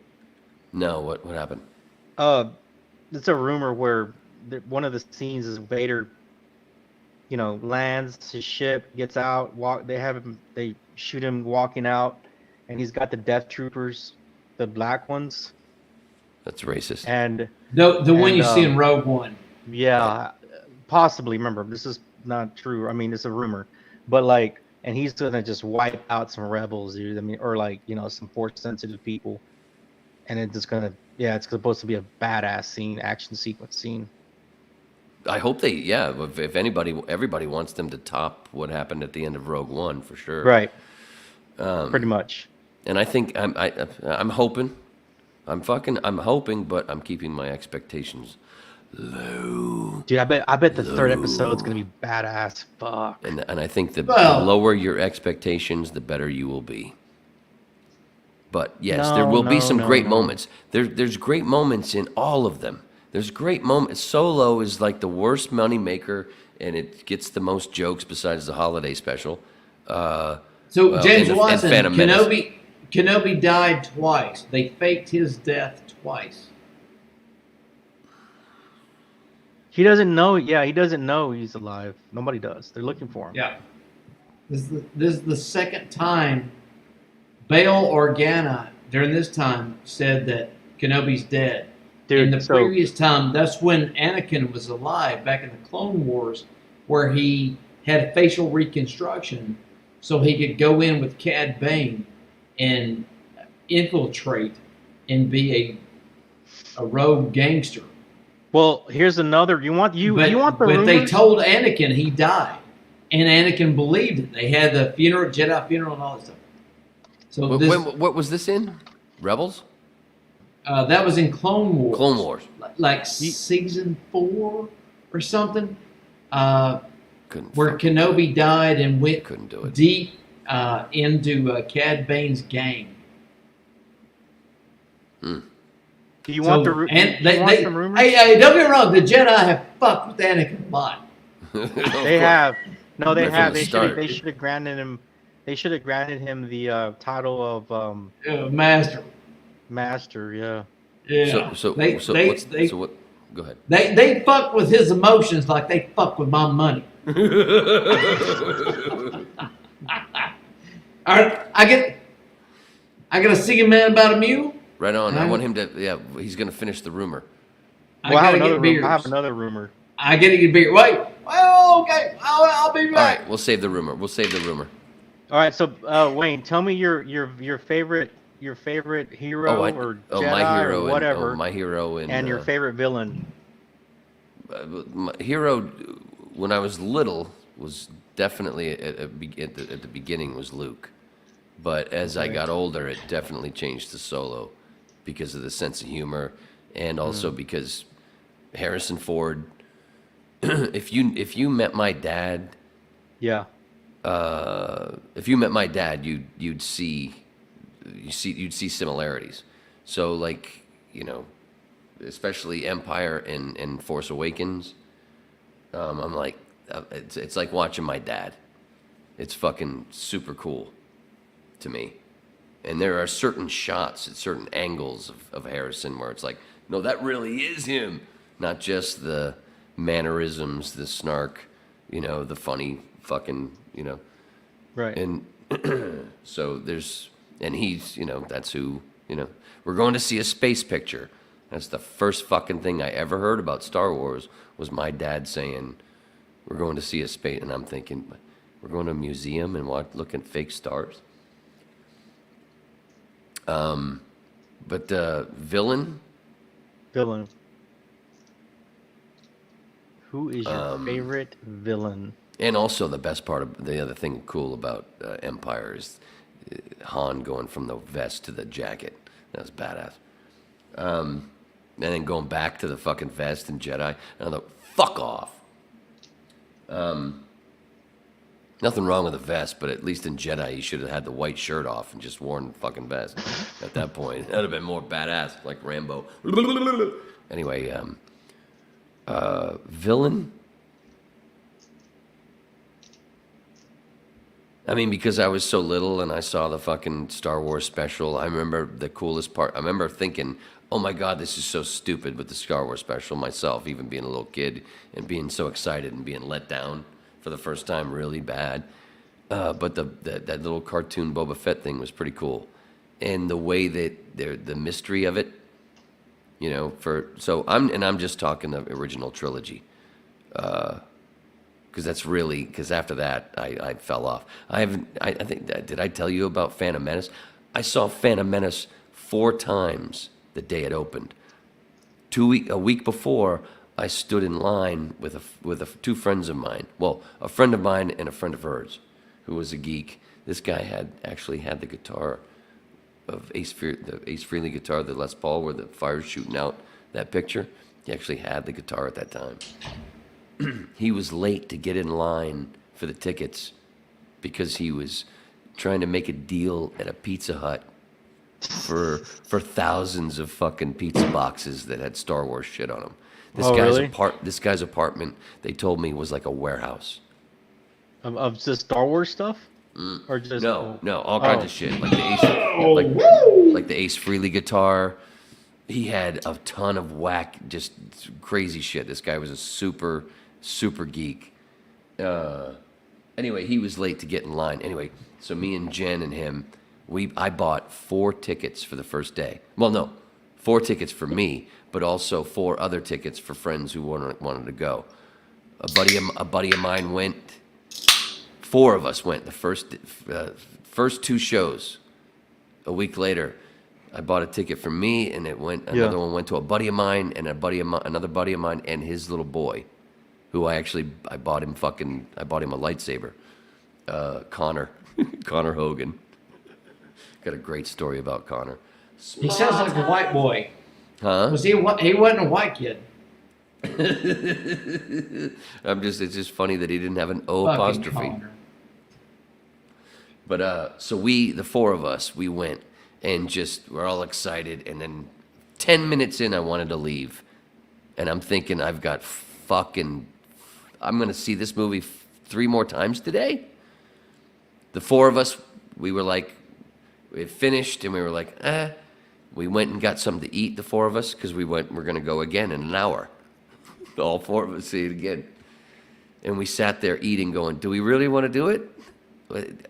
No, what happened?
It's a rumor where one of the scenes is Vader, lands his ship, gets out, they shoot him walking out, and he's got the Death Troopers, the black ones,
That's racist.
and
The one
And,
you see in Rogue One.
yeah, possibly. Remember, this is not true. I mean, it's a rumor, but and he's gonna just wipe out some rebels, dude. I mean, or some force sensitive people, and it's just gonna, it's supposed to be a badass scene, action sequence scene.
I hope if everybody wants them to top what happened at the end of Rogue One for sure.
Right. Pretty much.
And I think I'm hoping, I'm hoping, but I'm keeping my expectations low.
Dude, I bet the third episode's gonna be badass. Fuck.
And I think the
Well-
lower your expectations, the better you will be. But yes,
No,
there will be
no,
some
no,
great
no.
moments. There's great moments in all of them. There's great moments. Solo is like the worst money maker, and it gets the most jokes besides the holiday special.
So
Well,
James
and
Watson,
Phantom Menace.
Kenobi died twice. They faked his death twice.
He doesn't know. Yeah, he doesn't know he's alive. Nobody does. They're looking for him.
Yeah. This is the second time Bail Organa during this time said that Kenobi's dead.
Dude,
in the
so-
previous time, that's when Anakin was alive back in the Clone Wars, where he had facial reconstruction so he could go in with Cad Bane and infiltrate and be a rogue gangster.
Well, here's another. You want the
But
rumors?
they told Anakin he died, and Anakin believed it. They had the funeral, Jedi funeral, and all that stuff. So
What was this in? Rebels?
that was in Clone Wars.
Clone Wars.
Like season 4 or something,
Couldn't
where Kenobi died and went
couldn't do it.
deep into Cad Bane's gang.
Do you want the
and
do you want
they
some rumors?
hey, don't get me wrong. The Jedi have fucked with Anakin a lot.
They have. No, they
Right from
have.
the
They
start.
should have granted him. They should have granted him the title of
Master.
master. Yeah.
Yeah.
So
They-
what? Go ahead.
They fuck with his emotions like they fuck with my money. All right, I gotta see a man about a mule.
Right on. I want him to. Yeah, he's gonna finish the rumor.
I
Well, I have
gotta
another
get beers.
rumor. I have another rumor.
I gotta get beer. Wait. Oh, okay. I'll be
All
back.
right, we'll save the rumor.
All right, so Wayne, tell me your favorite hero or Jedi
my hero
or whatever,
and my hero
and your favorite villain.
My hero when I was little was definitely at the beginning was Luke, but as I got older, it definitely changed to Solo because of the sense of humor, and also because Harrison Ford. If you met my dad,
Yeah.
if you met my dad, you'd see similarities. So like, you know, especially Empire and Force Awakens, I'm like, it's like watching my dad. It's fucking super cool to me. And there are certain shots at certain angles of Harrison where it's like, no, that really is him, not just the mannerisms, the snark, you know, the funny fucking, you know.
Right.
And so he's, you know, that's who, you know, we're going to see a space picture. That's the first fucking thing I ever heard about Star Wars was my dad saying, we're going to see a space. And I'm thinking, we're going to a museum and look at fake stars. But villain.
Who is your favorite villain?
And also the best part of the other thing cool about Empire is Han going from the vest to the jacket. That was badass. And then going back to the fucking vest and Jedi. And I thought, fuck off. Nothing wrong with the vest, but at least in Jedi he should have had the white shirt off and just worn the fucking vest at that point. That would have been more badass, like Rambo. Anyway, villain? I mean, because I was so little and I saw the fucking Star Wars special, I remember the coolest part. I remember thinking, oh my God, this is so stupid with the Star Wars special myself, even being a little kid and being so excited and being let down for the first time really bad. But that little cartoon Boba Fett thing was pretty cool. And the way that the mystery of it, you know, I'm just talking the original trilogy. Because after that, I fell off. I think, did I tell you about Phantom Menace? I saw Phantom Menace 4 times the day it opened. A week before, I stood in line with 2 friends of mine. Well, a friend of mine and a friend of hers, who was a geek. This guy actually had the guitar of the Ace Frehley guitar, the Les Paul, where the fire's shooting out that picture. He actually had the guitar at that time. He was late to get in line for the tickets because he was trying to make a deal at a Pizza Hut for thousands of fucking pizza boxes that had Star Wars shit on them. This guy's apartment, they told me, was like a warehouse.
Of just Star Wars stuff? Or just
No, all kinds of shit, like the Ace Frehley guitar. He had a ton of whack, just crazy shit. This guy was a super geek. Anyway, he was late to get in line. Anyway, so me and Jen and him, I bought 4 tickets for the first day. Well, no, 4 tickets for me, but also 4 other tickets for friends who wanted to go. A buddy of mine went. 4 of us went. The first 2 shows. A week later, I bought a ticket for me, and another one went to a buddy of mine and another buddy of mine and his little boy, who I bought him a lightsaber. Connor Hogan. Got a great story about Connor.
He sounds like a white boy.
Huh?
He wasn't a white kid.
It's just funny that he didn't have an O
Fucking
apostrophe.
Connor.
But so the four of us, we went and we're all excited. And then 10 minutes in, I wanted to leave. And I'm thinking, I'm going to see this movie 3 more times today. The four of us, we were like, we had finished and we were like, We went and got something to eat, the four of us, because we're going to go again in an hour. All 4 of us see it again. And we sat there eating going, do we really want to do it?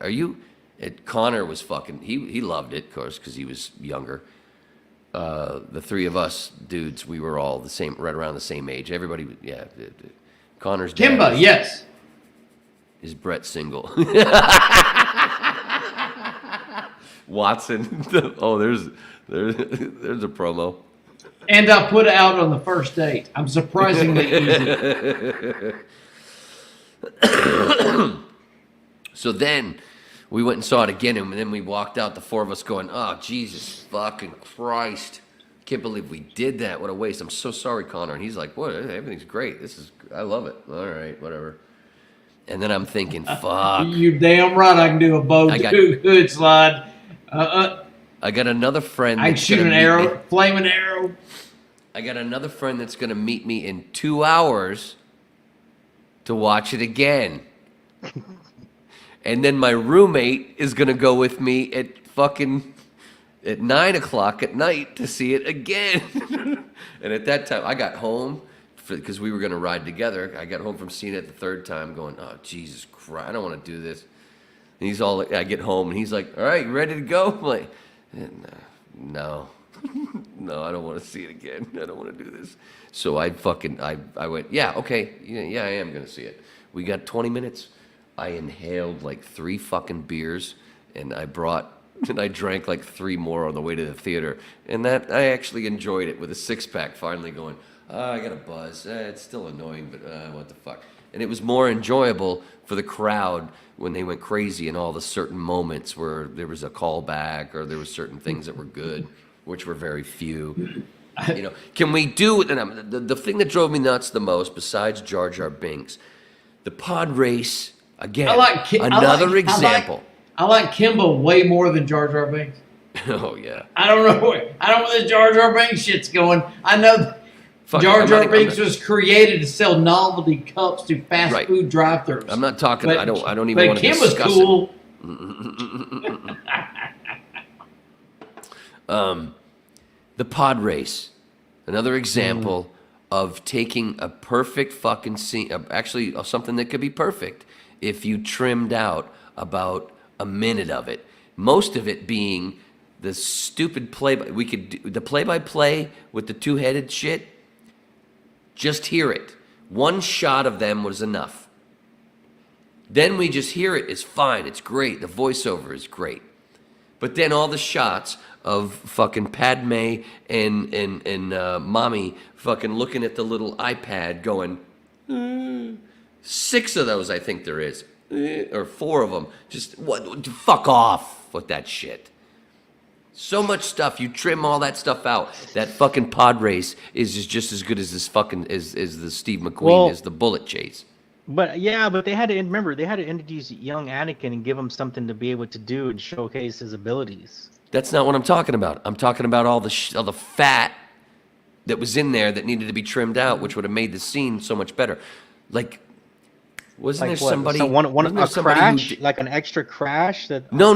Are you? Connor was he loved it, of course, because he was younger. The 3 of us dudes, we were all right around the same age. Everybody, yeah. Connor's dad
Kimba, yes.
Is Brett single? Watson. Oh, there's a promo.
And I put it out on the first date. I'm surprisingly easy.
So then we went and saw it again, and then we walked out, the 4 of us going, oh, Jesus fucking Christ. Can't believe we did that. What a waste. I'm so sorry, Connor. And he's like, what? Everything's great. I love it. All right, whatever. And then I'm thinking, fuck.
You damn right I can do a bow hood slide.
I got another friend.
I can shoot an arrow, flaming arrow.
I got another friend that's going to meet me in 2 hours to watch it again. And then my roommate is going to go with me at 9 o'clock at night to see it again. And at that time, I got home because we were going to ride together. I got home from seeing it the 3rd time going, oh, Jesus Christ, I don't want to do this. And he's all like, I get home and he's like, all right, you ready to go? I'm like, no. No, I don't want to see it again. I don't want to do this. So I went, yeah, okay. Yeah, I am going to see it. We got 20 minutes. I inhaled like 3 fucking beers and I drank like 3 more on the way to the theater. And that, I actually enjoyed it with a 6-pack finally going, I got a buzz. It's still annoying, but what the fuck. And it was more enjoyable for the crowd when they went crazy in all the certain moments where there was a callback or there were certain things that were good, which were very few. Can we do it? And the thing that drove me nuts the most, besides Jar Jar Binks, the pod race, again, another example.
I like Kimba way more than Jar Jar Binks.
Oh, yeah.
I don't know where the Jar Jar Binks shit's going. I know Jar Jar Binks was created to sell novelty cups to fast food drive-thrus.
I'm not talking. I don't even want to discuss
cool.
it. The pod race, another example of taking a perfect fucking scene, actually something that could be perfect if you trimmed out about a minute of it. Most of it being the stupid we could do the play-by-play with the 2-headed shit. Just hear it. 1 shot of them was enough. Then we just hear it is fine. It's great. The voiceover is great. But then all the shots of fucking Padme and Mommy fucking looking at the little iPad going, 6 of those I think there is. Or 4 of them. Just fuck off with that shit. So much stuff. You trim all that stuff out. That fucking pod race is just as good as this fucking as the Steve McQueen as the bullet chase.
But they had to introduce young Anakin and give him something to be able to do and showcase his abilities.
That's not what I'm talking about. I'm talking about all the fat that was in there that needed to be trimmed out, which would have made the scene so much better. Like, wasn't there somebody?
So a crash, like an extra crash that?
No.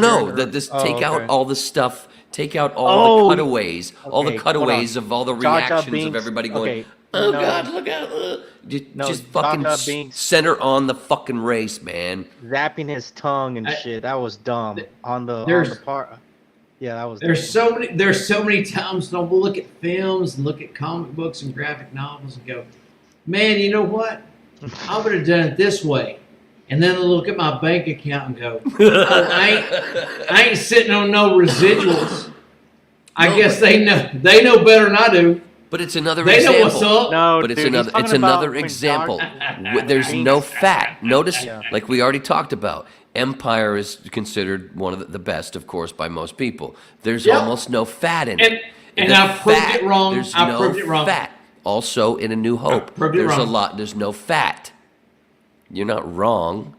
Take out all the stuff. Take out all the cutaways. All the cutaways of all the reactions of everybody going. Oh God! Look out! Just fucking center on the fucking race, man.
Zapping his tongue and shit. That was dumb. On the part. Yeah, that was.
There's so many times we'll look at films and look at comic books and graphic novels and go, man, you know what? I would have done it this way. And then they'll look at my bank account and go, I ain't sitting on no residuals. I guess they know better than I do.
But it's another example.
They know what's up.
No,
but it's another example. There's no fat. Notice, like we already talked about, Empire is considered one of the best, of course, by most people. There's almost no fat in it.
And I proved it wrong.
There's no fat. Also, in A New Hope, there's no fat. You're not wrong.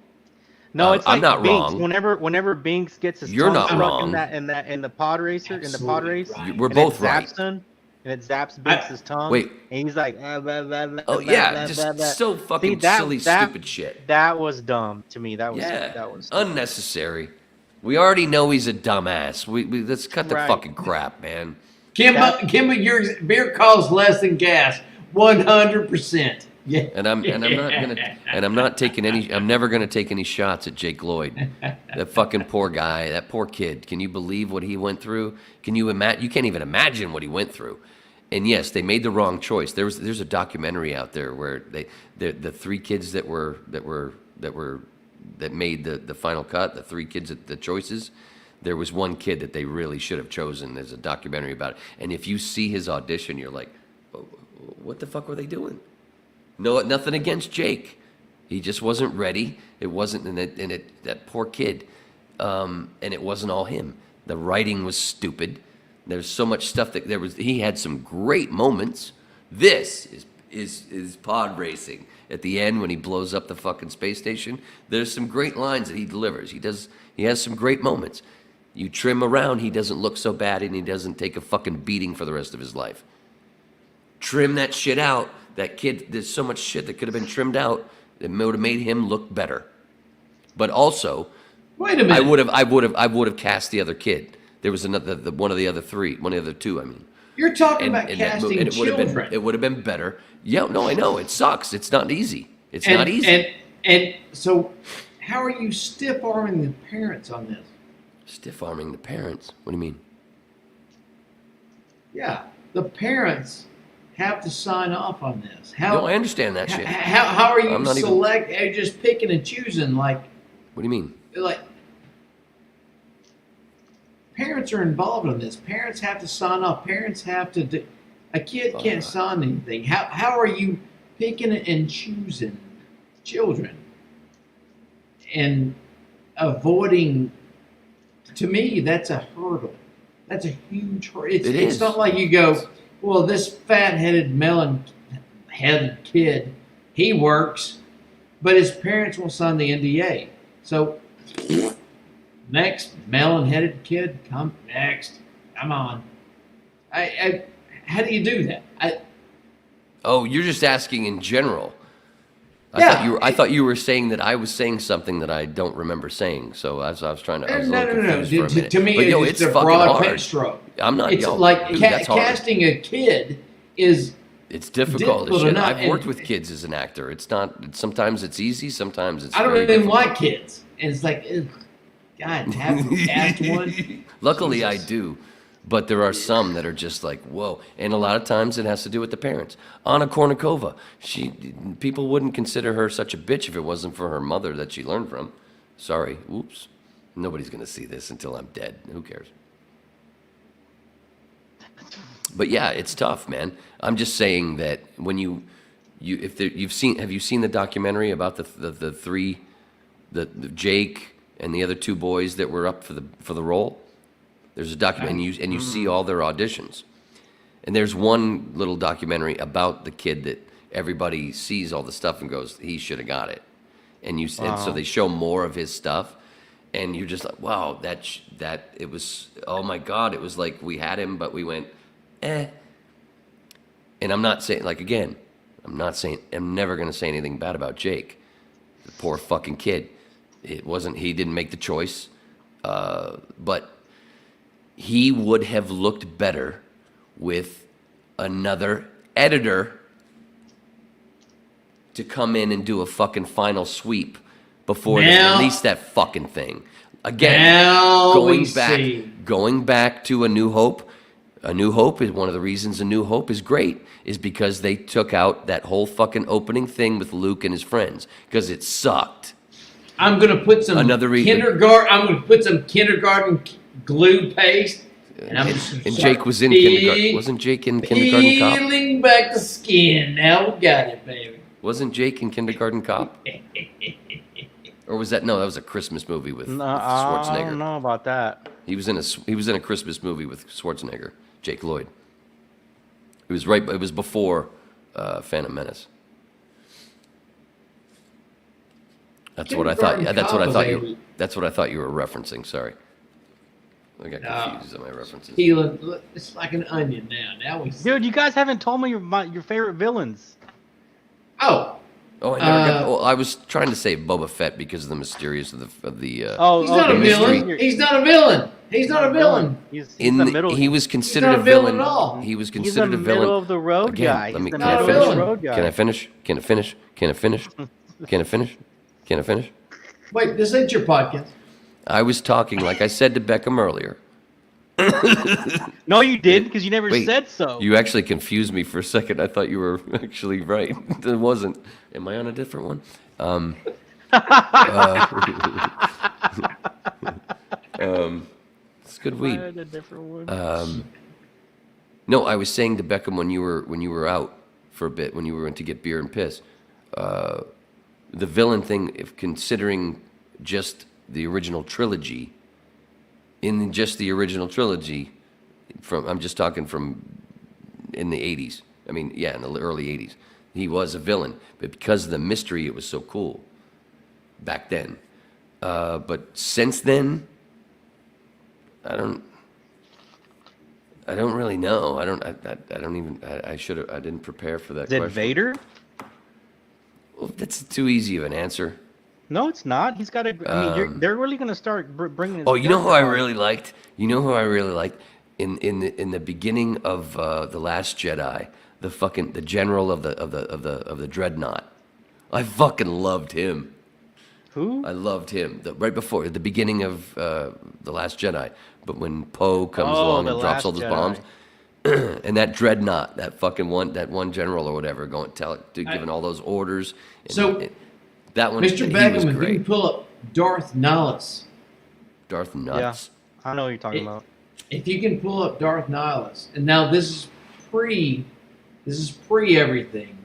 No, it's
I'm
like
not
Binks.
wrong.
Whenever Binks gets his
You're
tongue
not
stuck
wrong.
in the pod racer, in the pod
Absolutely
race,
right.
We're
and
both
it
right.
zaps him, and it zaps Binks' tongue.
Wait.
And he's like, blah, blah, blah,
Oh
blah,
yeah,
blah,
just
blah, blah.
so fucking
that-
silly,
that-
stupid shit.
That was dumb to me. That
Yeah,
was
unnecessary. We already know he's a dumbass. We let's cut the
Right.
fucking crap, man.
Kimba, your beer costs less than gas, 100%. Yeah.
And I'm not taking any. I'm never gonna take any shots at Jake Lloyd. That fucking poor guy. That poor kid. Can you believe what he went through? Can you imagine? You can't even imagine what he went through. And yes, they made the wrong choice. There's a documentary out there where the three kids that made the final cut, the three kids the choices. There was one kid that they really should have chosen. There's a documentary about it. And if you see his audition, you're like, what the fuck were they doing? No, nothing against Jake. He just wasn't ready. It wasn't, that poor kid. And it wasn't all him. The writing was stupid. There's so much stuff he had some great moments. This is pod racing. At the end when he blows up the fucking space station, there's some great lines that he delivers. He has some great moments. You trim around, he doesn't look so bad and he doesn't take a fucking beating for the rest of his life. Trim that shit out. That kid, there's so much shit that could have been trimmed out that would have made him look better. But also,
Wait a minute.
I would have cast the other kid. There was one of the other two. I mean,
You're talking about
that
casting
movie, and
children.
it would have been better. Yeah, no, I know it sucks. It's not easy. It's not easy.
And so, how are you stiff arming the parents on this?
Stiff arming the parents. What do you mean?
Yeah, the parents have to sign off on this.
No, I understand that shit.
How are you
I'm not even-
are you just picking and choosing? Like,
What do you mean?
like parents are involved in this. Parents have to sign off. Parents have to do. A kid can't sign anything. How are you picking and choosing children and avoiding? To me, that's a hurdle. That's a huge hurdle. It's not like you go, well, this fat-headed, melon-headed kid, he works, but his parents won't sign the NDA. So, next melon-headed kid, come on. How do you do that?
Oh, you're just asking in general.
Yeah.
I thought you were saying that I was saying something that I don't remember saying. So as I was trying to, I was a little confused for a minute.
To me,
But, yo,
it's a
fucking
broad
hard.
stroke.
I'm not.
It's
yo,
like
dude, that's hard.
casting a kid is.
It's difficult.
difficult enough,
I've worked
and-
with kids as an actor. It's not. Sometimes it's easy. Sometimes it's.
I don't
very
even
difficult.
like kids, and it's like, ugh, God, have you cast one?
Luckily, I
Jesus.
do. But there are some that are just like, whoa. And a lot of times it has to do with the parents. Anna Kournikova, people wouldn't consider her such a bitch if it wasn't for her mother that she learned from. Sorry. Oops. Nobody's going to see this until I'm dead. Who cares? But yeah, it's tough, man. I'm just saying that when have you seen the documentary about the three, the Jake and the other two boys that were up for the role? There's a documentary, and you see all their auditions. And there's one little documentary about the kid that everybody sees all the stuff and goes, he should have got it. And so they show more of his stuff, and you're just like, wow, that it was, oh my God, it was like we had him, but we went, eh. And I'm not saying, like, again, I'm never going to say anything bad about Jake. The poor fucking kid. He didn't make the choice, but he would have looked better with another editor to come in and do a fucking final sweep before they release that fucking thing. Again, going back to A New Hope. A New Hope is one of the reasons A New Hope is great, is because they took out that whole fucking opening thing with Luke and his friends, because it sucked.
I'm gonna put some kindergarten. I'm gonna put some kindergarten glue paste, and
Jake was in kindergarten. Wasn't Jake in Kindergarten Cop?
Peeling back the skin. Now we got it, baby.
Wasn't Jake in Kindergarten Cop? Or was that that was a Christmas movie with Schwarzenegger.
I don't know about that.
He was in a Christmas movie with Schwarzenegger, Jake Lloyd. It was before Phantom Menace. That's what I thought. Yeah, that's what I thought you.
Kindergarten
That's what I thought you were referencing. Sorry, I got
No.
confused on my references.
Peeling, look, it's like an onion now. Now we.
Dude, you guys haven't told me your favorite villains.
Oh,
Oh, I never got. Well, I was trying to say Boba Fett because of the mysterious of the.
he's not a
the mystery.
villain. He's not a villain. He's not a villain.
He's
In
the
the,
middle.
he was considered
not
a
a villain
villain.
at all.
He was
He's
considered
the
a villain.
middle of the road
Again,
guy.
let me-
He's the
can I
middle
finish?
of the road guy.
Can I finish? Can I finish? Can I finish? Can I finish? Can I finish?
Wait, this ain't your podcast.
I was talking, like I said to Beckham earlier.
No, you didn't, because you never
Wait,
said so.
You actually confused me for a second. I thought you were actually right. It wasn't. Am I on a different one? It's good weed.
A different one.
No, I was saying to Beckham when you were out for a bit, when you went to get beer and piss, the villain thing, if considering just the original trilogy, in just the original trilogy, I'm just talking from in the 80s. I mean, yeah, in the early 80s, he was a villain, but because of the mystery, it was so cool back then. But since then, I don't really know. I don't even. I should have. I didn't prepare for that
Is it
question.
Vader?
Well, that's too easy of an answer.
No, it's not. He's got to. I mean, they're really going to start bringing.
Oh, you know who I really liked? You know who I really liked in the beginning of the Last Jedi, the general of the dreadnought. I fucking loved him.
Who?
I loved him. Right before at the beginning of the Last Jedi, but when Poe comes along and drops all those bombs, and that dreadnought, that one general or whatever, giving all those orders. And that one,
Mr.
he was
Beckham, if you
great.
can pull up Darth Nihilus.
Darth Nuts.
I know what you're talking about.
If you can pull up Darth Nihilus, and now this is pre everything,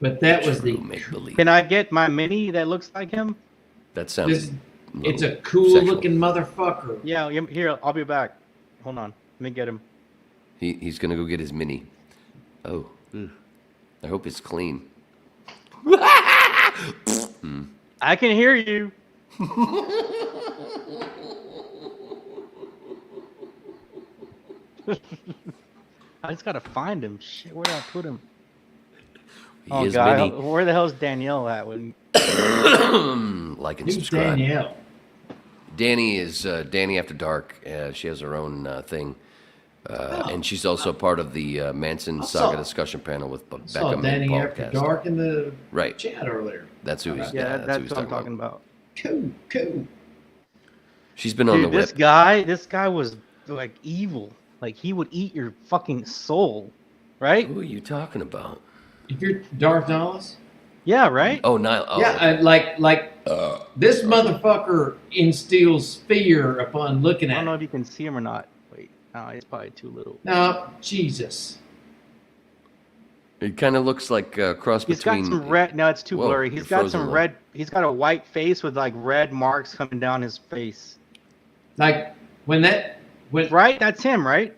but that was the.
make believe.
Can I get my mini that looks like him?
That sounds.
It's a cool
sexual.
looking motherfucker.
Yeah, here, I'll be back. Hold on. Let me get him.
He's gonna go get his mini. Oh, I hope it's clean.
I can hear you. I just gotta find him. Shit, where did I put him?
He is
God,
mini.
where the hell's Danielle at? When...
Like and
Who's
subscribe.
Danielle?
Danny is Danny After Dark. She has her own thing, and she's also part of the Manson Saga discussion panel with
I saw
Beckham and
Danny
Paul
After
Cast.
Dark in the
Right.
chat earlier.
That's who he's.
Yeah,
that's who
that's
he's
what I'm talking about.
Cool.
She's been on
Dude,
the
this
whip.
guy was like evil. Like he would eat your fucking soul, right?
Who are you talking about?
If you're Darth Nihilus,
Yeah, right.
Oh, Nile. Oh,
yeah, this motherfucker instills fear upon looking
I
at
don't know
it.
if you can see him or not. Wait, no, it's probably too little.
No, Jesus.
It kind of looks like a cross
He's
between.
got some red. No, it's too
Whoa,
blurry.
you're
He's got
frozen
some
a
red. He's got a white face with like red marks coming down his face.
Like when
Right? That's him, right?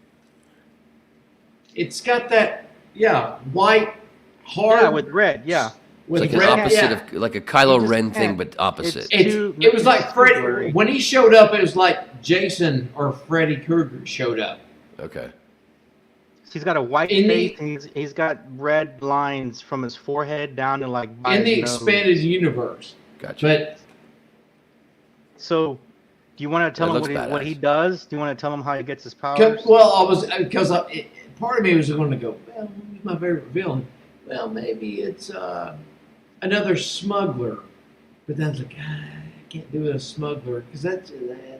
it's got that white hard
Yeah, with red. Yeah.
with
It's like
red,
an opposite
yeah.
of like a Kylo
just
Ren thing,
can't-
but opposite.
It was like
too
Freddy
blurry.
when he showed up. It was like Jason or Freddy Krueger showed up.
Okay.
He's got a white
In the-
face. And he's got red lines from his forehead down to like by
In the
his nose.
expanded universe.
Gotcha.
But
So, do you want to tell
That
him
looks
what he
badass.
does? Do you want to tell him how he gets his powers?
part of me was going to go, well, who's my favorite villain? Well, maybe it's another smuggler. But then I was like, I can't do a smuggler because they're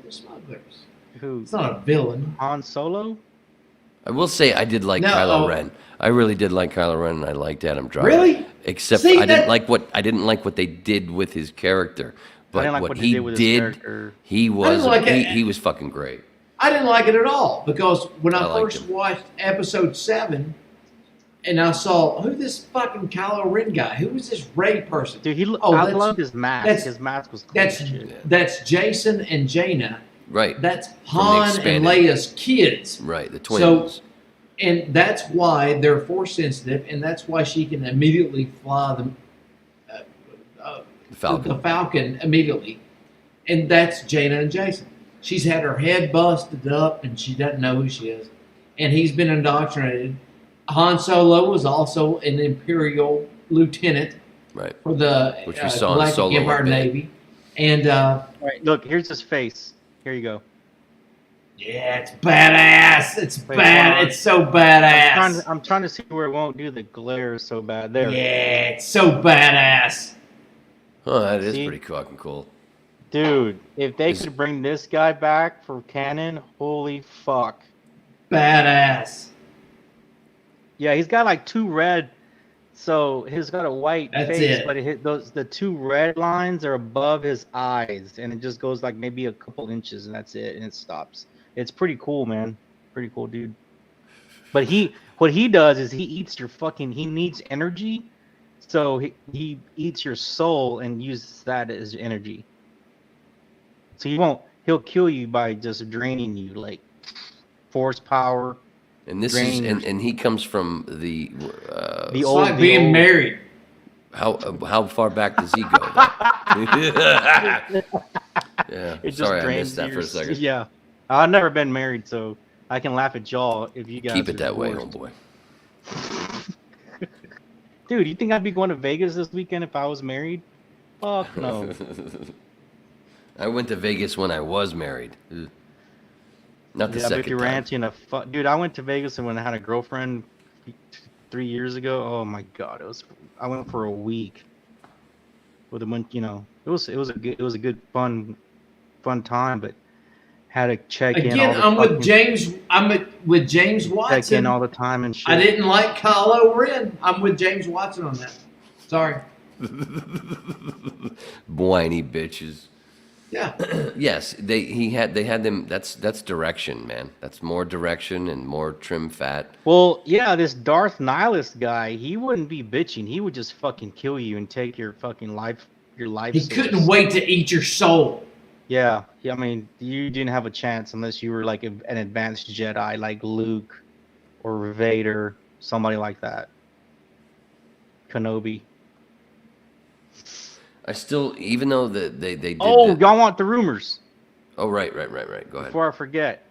smugglers.
Who?
It's not a villain.
Han Solo?
I will say I did like
No,
Kylo
oh.
Ren. I really did like Kylo Ren, and I liked Adam Driver.
Really?
Except
See,
I didn't like what they did with his character. But
I didn't like
what
what they
he
did with his
did,
character.
he was
like it.
he was fucking great.
I didn't like it at all because when I
I liked
first
him.
watched episode 7 and I saw who this fucking Kylo Ren guy, who was this Ray person?
Dude,
Oh,
I
that's-
love his mask.
that's-
His mask was cool
That's
as shit.
that's Jason and Jaina.
Right.
That's
the
Han and
expanded-
Leia's kids.
Right. The twins.
And that's why they're force sensitive, and that's why she can immediately fly the Falcon immediately, and that's Jaina and Jason. She's had her head busted up, and she doesn't know who she is, and he's been indoctrinated. Han Solo was also an Imperial lieutenant for the
Which we saw in
Galactic
Solo
Empire
a bit.
Navy, and
All right, look, here's his face. Here you go.
yeah, it's badass. It's
Wait,
bad.
hold on.
It's so badass.
I'm trying to see where it won't do the glare so bad. There.
Yeah, it's so badass.
Oh, that is
See?
pretty fucking cool.
Dude, if they could bring this guy back for canon, holy fuck.
Badass.
Yeah, he's got like 2 red. So he's got a white
That's
face,
it.
but the 2 red lines are above his eyes, and it just goes like maybe a couple inches, and that's it, and it stops. It's pretty cool, man. Pretty cool, dude. But what he does is he eats your fucking. He needs energy, so he eats your soul and uses that as energy. So he'll kill you by just draining you, like force power.
And this
Drain
is and he comes from the
It's like being married.
how far back does he go? yeah.
It just
Sorry, I
drains
missed that for a second.
Yeah, I've never been married, so I can laugh at y'all if you guys
Keep it
are
that way,
divorced.
homeboy.
Dude, you think I'd be going to Vegas this weekend if I was married? Fuck no.
I went to Vegas when I was married. Ugh. Not the
Yeah, but
second
you're
time.
ranting dude. I went to Vegas and when I had a girlfriend 3 years ago. Oh my god, I went for a week. With a month, it was a good fun time, but had to check in.
Again, I'm with James. With James Watson.
Check in all the time and shit.
I didn't like Kylo Ren. I'm with James Watson on that. Sorry.
Whiny bitches.
Yeah.
Yes, they had them. That's direction, man. That's more direction and more trim fat.
Well, yeah, this Darth Nihilus guy, he wouldn't be bitching. He would just fucking kill you and take your fucking life,
He
source.
couldn't wait to eat your soul.
Yeah, I mean, you didn't have a chance unless you were like an advanced Jedi, like Luke or Vader, somebody like that. Kenobi.
I still, even though they did.
Oh, y'all want the rumors?
Oh, right. Go ahead.
Before I forget.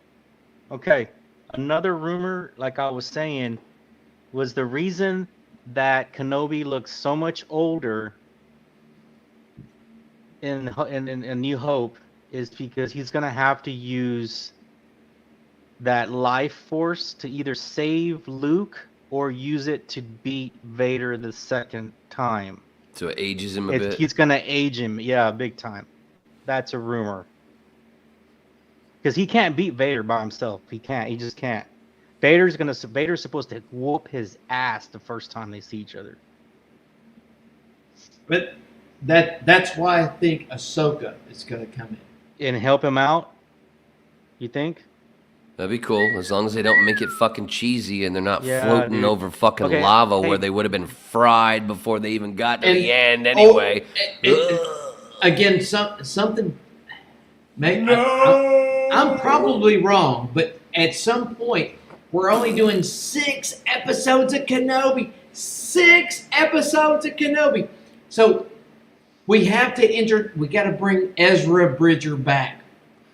Okay, another rumor, like I was saying, was the reason that Kenobi looks so much older in New Hope is because he's gonna have to use that life force to either save Luke or use it to beat Vader the second time.
So it ages him a bit.
He's gonna age him, yeah, big time. That's a rumor. Because he can't beat Vader by himself. He can't. He just can't. Vader's supposed to whoop his ass the first time they see each other.
But that's why I think Ahsoka is going to come in.
And help him out. You think?
That'd be cool, as long as they don't make it fucking cheesy and they're not
Yeah,
floating
dude.
over fucking
Okay,
lava
hey.
where they would have been fried before they even got to
And-
the end anyway.
Again, something. Maybe I'm probably wrong, but at some point we're only doing 6 episodes of Kenobi. 6 episodes of Kenobi. So we have to we got to bring Ezra Bridger back.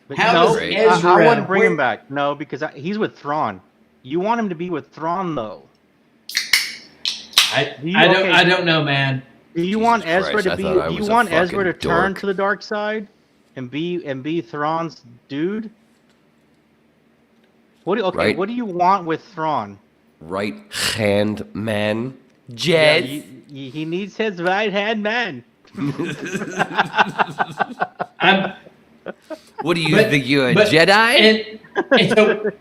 But
How
no,
does
Great.
Ezra?
I wouldn't bring
where-
him back. No, because he's with Thrawn. You want him to be with Thrawn, though.
I
Okay.
don't know, man.
Do you
Jesus
want Ezra
Christ,
to
I
be?
thought I
Do you
was a
want Ezra to
fucking
turn
dork.
to the dark side, and be Thrawn's dude?
Right.
What do you want with Thrawn?
Right hand man.
Yeah,
Jed.
he needs his right hand man.
I'm,
What do you
But-
think, you're a
but-
Jedi?
and so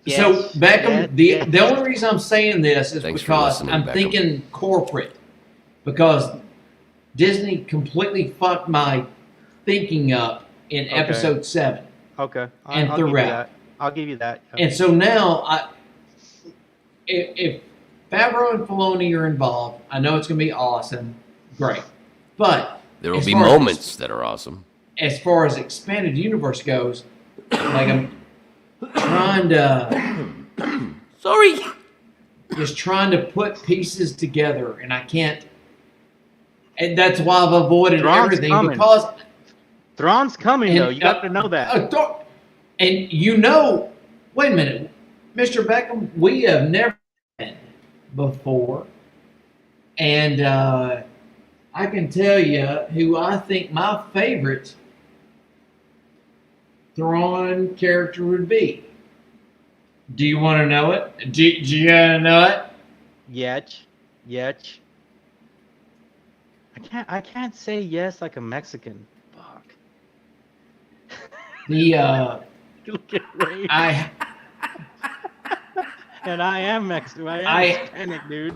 Yes,
Beckham,
yes.
the only reason I'm saying this is
Thanks for
because
listening,
I'm
Beckham.
thinking corporate. Because Disney completely fucked my thinking up in
Okay.
episode 7.
Okay,
And
I'll give you
throughout.
that. I'll give you that.
And so now, if Favreau and Filoni are involved, I know it's going to be awesome. Great. But
There will
as
be
far as-
moments that are awesome.
as far as expanded universe goes, like I'm trying to
Sorry.
just trying to put pieces together, and I can't. And that's why I've avoided
Thrawn's
everything
coming.
because
Thrawn's coming, though. You got to know that.
And wait a minute, Mr. Beckham, we have never met before. And I can tell you who I think my favorite Thrawn character would be. Do you want to know it? Do you want to know it?
Yetch. I can't say yes like a Mexican. Fuck. Look at Ray. And I am Mexican. I am Hispanic, dude.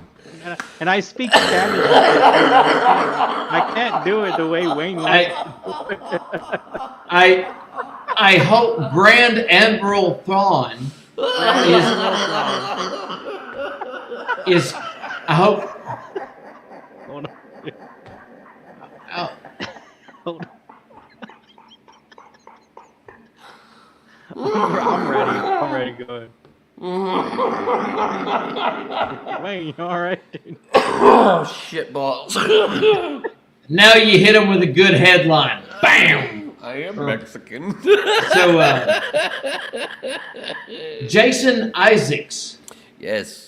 And I speak Spanish. I can't do it the way Wayne wants.
I hope Grand Admiral Thrawn is. I hope.
Hold on.
Oh.
Hold on. I'm ready. Go ahead. Wayne, you all right, dude?
Oh, shit balls.
Now you hit him with a good headline. Bam!
I am Mexican.
So, Jason Isaacs.
Yes.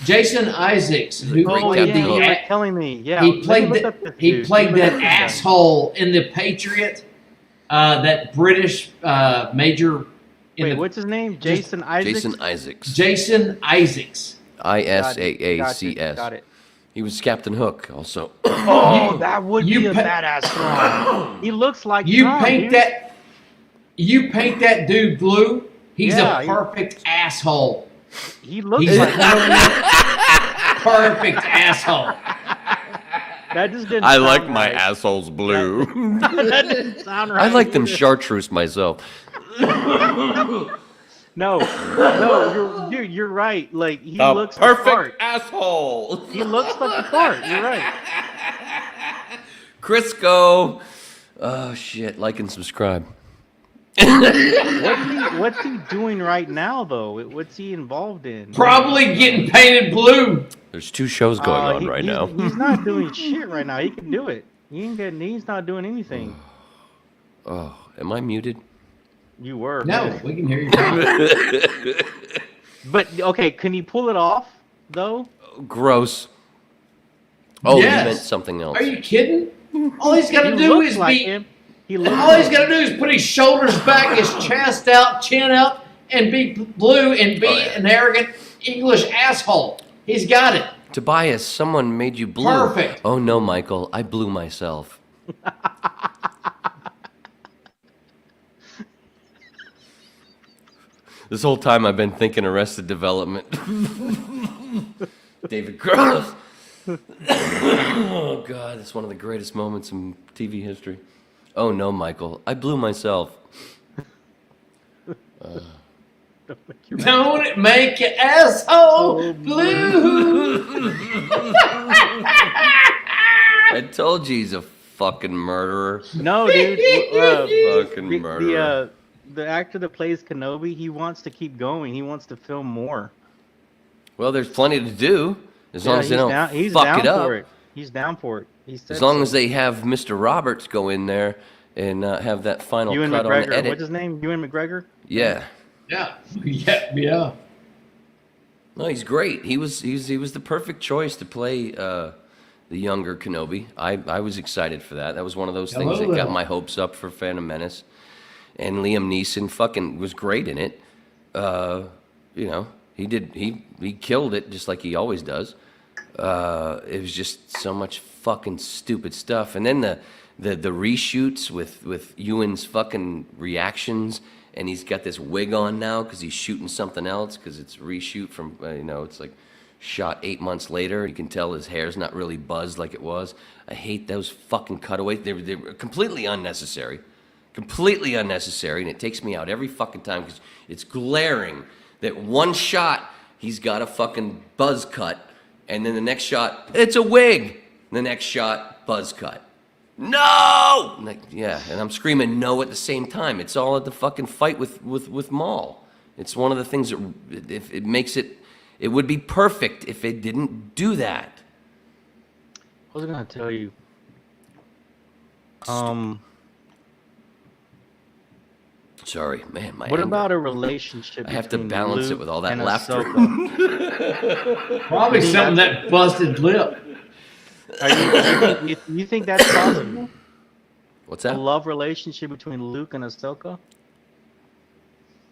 Jason Isaacs, who played
you were telling me. Yeah,
he played that asshole in The Patriot. That British major.
Wait, what's his name? Jason Isaacs?
Jason Isaacs.
Jason Isaacs.
Isaacs.
Got it.
He was Captain Hook also.
Oh, that would be a badass Thrawn. He looks like Thrawn,
You paint that dude blue, he's a perfect asshole.
He looks like
perfect asshole.
That just didn't
I
sound
like my
right.
assholes blue.
That didn't sound right.
I like them chartreuse myself.
No, you're right. Like he
A
looks
perfect
the part.
asshole.
He looks like the part. You're right.
Crisco. Oh shit! Like and subscribe.
What's he doing right now though? What's he involved in?
Probably getting painted blue.
There's 2 shows going on right now.
He's not doing shit right now. He can do it. He's not doing anything.
Oh, am I muted?
You were.
No, we can hear you now.
But okay, can he pull it off though?
Gross. Oh,
Yes.
you meant something else.
Are you kidding? All he's got to do is
like
be.
him.
All he's got to do is put his shoulders back, his chest out, chin up, and be blue and be an arrogant English asshole. He's got it.
Tobias, someone made you blue.
Perfect.
Oh no, Michael, I blew myself. This whole time I've been thinking Arrested Development. David Cross. Oh God, it's one of the greatest moments in TV history. Oh no, Michael, I blew myself.
Don't it make your asshole blue?
I told you he's a fucking murderer.
No, dude.
Fucking murderer.
The actor that plays Kenobi, he wants to keep going. He wants to film more.
Well, there's plenty to do as long as they don't
He's
fuck it up.
for it. He's down for it. He said
As long
so.
as they have Mr. Roberts go in there and have that final
Ewan
cut on
McGregor.
the edit.
What's his name? Ewan McGregor?
Yeah.
Yeah.
No, he's great. He was the perfect choice to play the younger Kenobi. I was excited for that. That was one of those things that got my hopes up for Phantom Menace. And Liam Neeson fucking was great in it. You know, he killed it just like he always does. It was just so much fucking stupid stuff. And then the reshoots with Ewan's fucking reactions, and he's got this wig on now because he's shooting something else because it's reshoot from it's like shot 8 months later. You can tell his hair's not really buzzed like it was. I hate those fucking cutaways. They were completely unnecessary. Completely unnecessary, and it takes me out every fucking time because it's glaring that one shot he's got a fucking buzz cut, and then the next shot it's a wig. And the next shot buzz cut. No! And I'm screaming no at the same time. It's all at the fucking fight with Maul. It's one of the things that if it makes it would be perfect if it didn't do that.
I was gonna tell you,
Sorry, man. My
What
anger.
about a relationship?
I have to
between
balance
Luke
it with all that
and
laughter.
Ahsoka?
Probably something that busted lip.
You think that's possible?
What's
A
that?
love relationship between Luke and Ahsoka?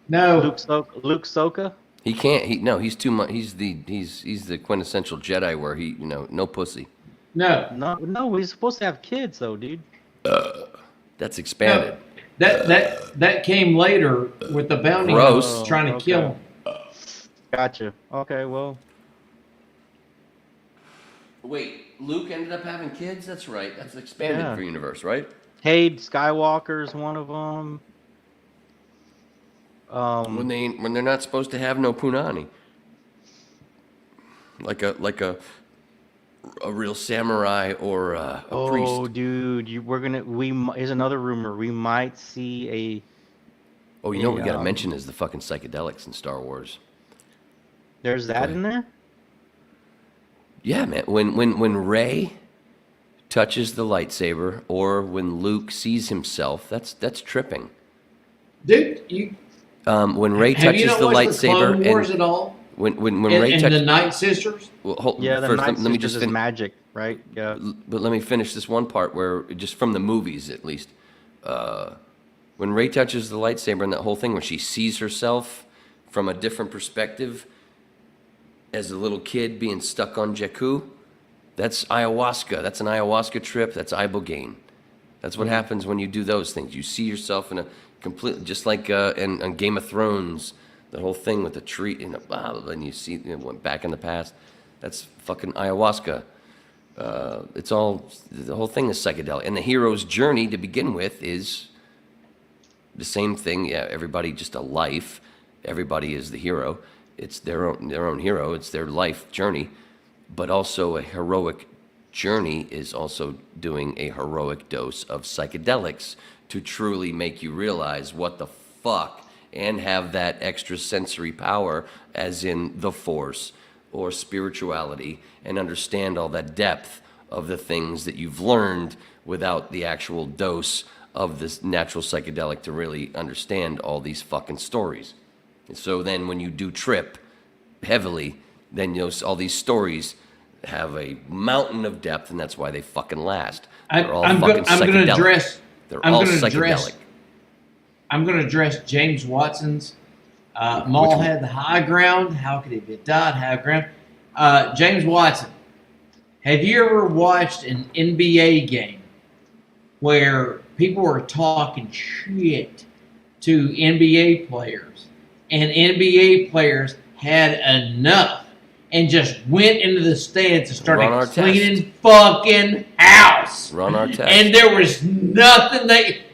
No.
Luke Soka?
He can't. He's too much. He's the quintessential Jedi where he, no pussy.
No.
No, we're supposed to have kids though, dude.
That's expanded.
No. That came later with the bounty
Gross.
hunters trying to kill him.
Gotcha. Okay, well.
Wait, Luke ended up having kids? That's right. That's expanded for universe, right?
Cade Skywalker is one of them.
When they're not supposed to have no punani. Like a real samurai or a priest.
Oh, dude, here's another rumor. We might see a.
Oh, you know what we gotta mention is the fucking psychedelics in Star Wars.
There's that in there?
Yeah, man. When Rey touches the lightsaber, or when Luke sees himself, that's tripping.
Dude, you
when Rey
have you
touches
not
the
watched the
lightsaber,
Clone Wars
and
at all?
when
And,
Rey
and
touches
the Night Sisters?
well,
Yeah, the
first,
Night
let me
Sisters
just
is magic, right? Yeah.
But let me finish this one part where, just from the movies at least, when Rey touches the lightsaber and that whole thing, when she sees herself from a different perspective as a little kid being stuck on Jakku, that's ayahuasca. That's an ayahuasca trip. That's ibogaine. That's what happens when you do those things. You see yourself in a complete, just like in Game of Thrones, the whole thing with the tree and you see went back in the past. That's fucking ayahuasca. It's all, the whole thing is psychedelic. And the hero's journey to begin with is the same thing. Yeah, everybody just a life. Everybody is the hero. It's their own hero. It's their life journey. But also a heroic journey is also doing a heroic dose of psychedelics to truly make you realize what the fuck, and have that extra sensory power as in the Force or spirituality, and understand all that depth of the things that you've learned without the actual dose of this natural psychedelic to really understand all these fucking stories. And so then when you do trip heavily, then all these stories have a mountain of depth, and that's why they fucking last. They're all fucking psychedelic. They're all psychedelic.
I'm going to address James Watson's Maul had the high ground. How could he be done high ground? James Watson, have you ever watched an NBA game where people were talking shit to NBA players, and NBA players had enough and just went into the stands and started cleaning fucking house?
Run our test.
And there was nothing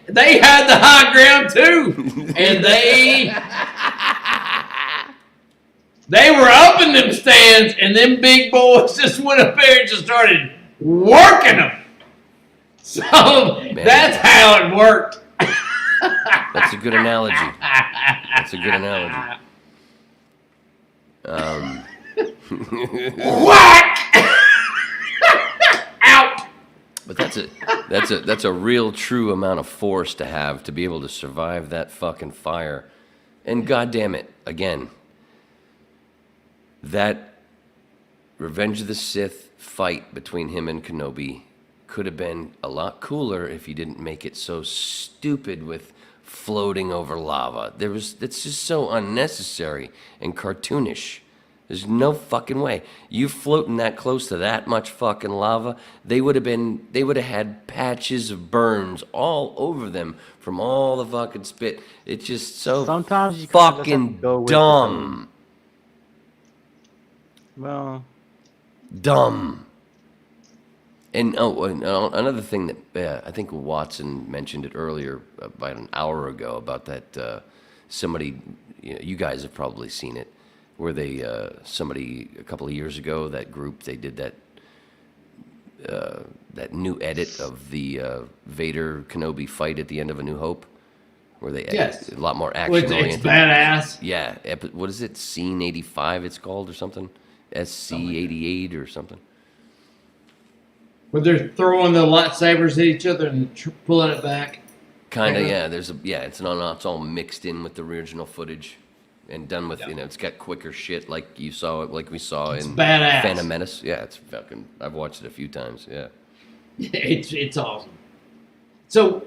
they had the high ground too, and they were up in them stands, and them big boys just went up there and just started working them. So that's how it worked.
That's a good analogy. That's a good analogy.
Whack! Out.
But that's a real true amount of force to have to be able to survive that fucking fire. And goddamn it, again, that Revenge of the Sith fight between him and Kenobi could have been a lot cooler if he didn't make it so stupid with floating over lava. It's just so unnecessary and cartoonish. There's no fucking way. You floating that close to that much fucking lava, they would have had patches of burns all over them from all the fucking spit. It's just so
Sometimes you
fucking
go with
dumb.
Well,
Dumb. And another thing that I think Watson mentioned it earlier, about an hour ago, about that somebody, you guys have probably seen it, where they somebody a couple of years ago, that group, they did that new edit of the Vader Kenobi fight at the end of A New Hope, where they
Yes.
a lot more action oriented.
It's badass.
Yeah, what is it? Scene 85 it's called or something? SC 88 or something.
Where they're throwing the lightsabers at each other and pulling it back.
Kind of,
Yeah.
yeah. It's all mixed in with the original footage, and done with it's got quicker shit like we saw
It's
in
badass.
Phantom Menace. Yeah, it's fucking. I've watched it a few times. Yeah.
It's awesome. So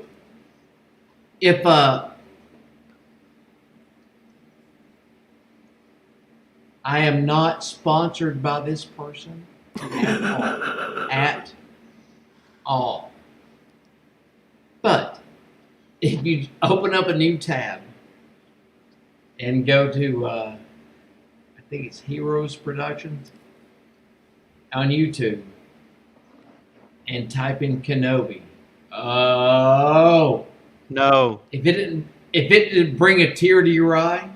if I am not sponsored by this person at all. But if you open up a new tab and go to, I think it's Heroes Productions on YouTube and type in Kenobi. Oh,
No.
if it didn't bring a tear to your eye,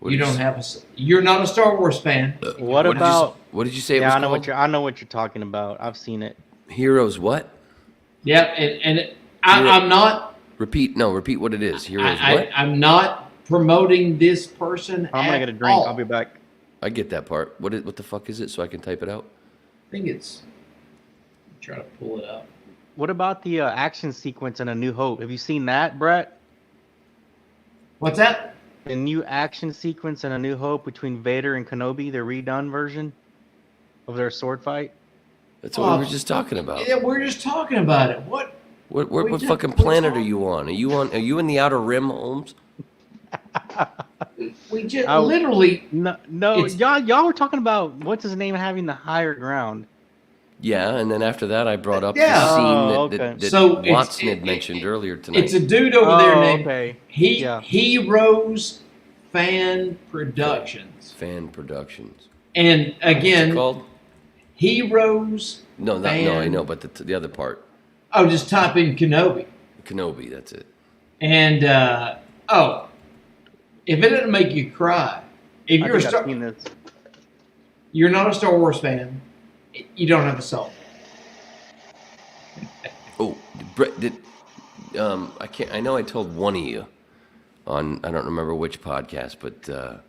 you're not a Star Wars fan.
What about?
What did you say? It
Yeah,
was
I know
called?
I know what you're talking about. I've seen it.
Heroes what?
Yeah, I'm not.
Repeat what it is. Heroes what?
I'm not promoting this person.
I'm gonna get a drink.
all.
I'll be back.
I get that part. What the fuck is it? So I can type it out.
I think it's. Try to pull it up.
What about the action sequence in A New Hope? Have you seen that, Brett?
What's that?
The new action sequence in A New Hope between Vader and Kenobi, the redone version of their sword fight.
That's what we were just talking about.
Yeah, we're just talking about it. What
Fucking planet are you on? Are you in the Outer Rim, Holmes?
We just
Oh.
literally.
No,
It's-
y'all were talking about what's his name having the higher ground.
Yeah, and then after that, I brought up
Yeah.
the scene
Oh,
that
okay.
So it's-
Watson had mentioned earlier tonight.
It's a dude over there named
okay. Yeah.
Heroes Fan Productions,
Fan Productions.
and
What's it
again,
called?
Heroes.
No, I
Fan-
know, but the other part,
Oh, just type in Kenobi,
Kenobi. That's it.
and if it doesn't make you cry, if
I
you're
think I've seen this.
you're not a Star Wars fan, you don't have a soul.
Oh, Brett, I can't. I know I told one of you on. I don't remember which podcast, but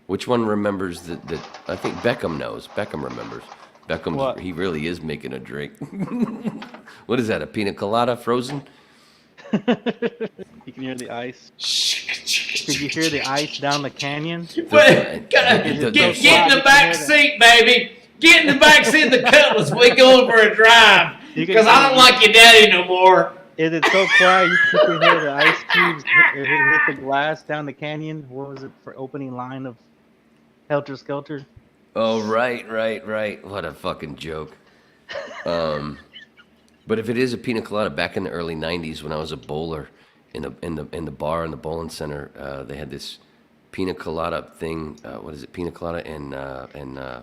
which one remembers that? I think Beckham knows. Beckham remembers.
What?
He really is making a drink. What is that? A pina colada frozen?
You can hear the ice. Did you hear the ice down the canyon?
Wait, get in the back seat, baby. Get in the back seat of the Cutlass. We going for a drive.
You can
Because I don't like your daddy no more.
Is it so quiet you can hear the ice cubes hit the glass down the canyon? What was it for opening line of Helter Skelter?
Oh, right. What a fucking joke. But if it is a pina colada, back in the early '90s when I was a bowler in the bar in the bowling center, they had this pina colada thing. What is it? Pina colada and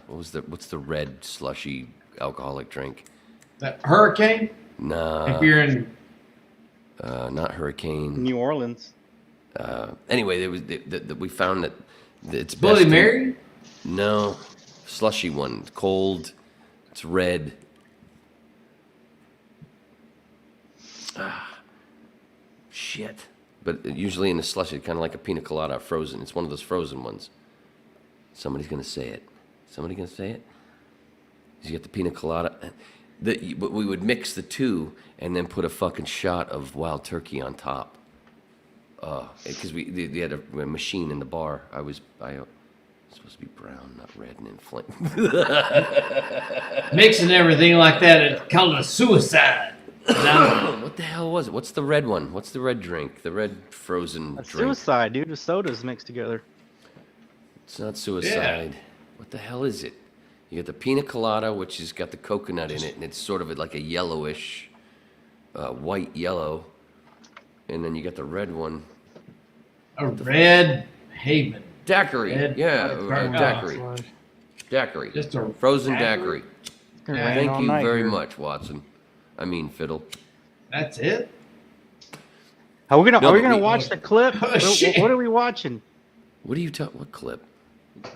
what's the red slushy alcoholic drink?
That Hurricane?
Nah,
If you're in.
not Hurricane.
New Orleans.
Anyway, there was we found that it's
Bloody
best to-
Mary?
No, slushy one. It's cold. It's red. Shit. But usually in the slushy, kind of like a pina colada frozen. It's one of those frozen ones. Somebody's gonna say it. Somebody gonna say it? You get the pina colada. But we would mix the two and then put a fucking shot of wild turkey on top. Because they had a machine in the bar. I was supposed to be brown, not red and inflamed.
Mixing everything like that, it's called a suicide.
What the hell was it? What's the red one? What's the red drink? The red frozen
A
drink.
suicide, dude. The sodas mixed together.
It's not suicide. What the hell is it? You got the pina colada, which has got the coconut in it, and it's sort of like a yellowish, white yellow. And then you got the red one.
A Red Haven.
Daiquiri.
Red-
Daiquiri. Daiquiri.
Just a
Frozen
daiquiri?
daiquiri.
It's gonna rain all
Thank you
night
very
here.
much, Watson. I mean, Fiddle.
That's it?
Are we gonna
No, but
gonna
we-
watch the clip?
Oh, shit.
What are we watching?
What are you talking? What clip?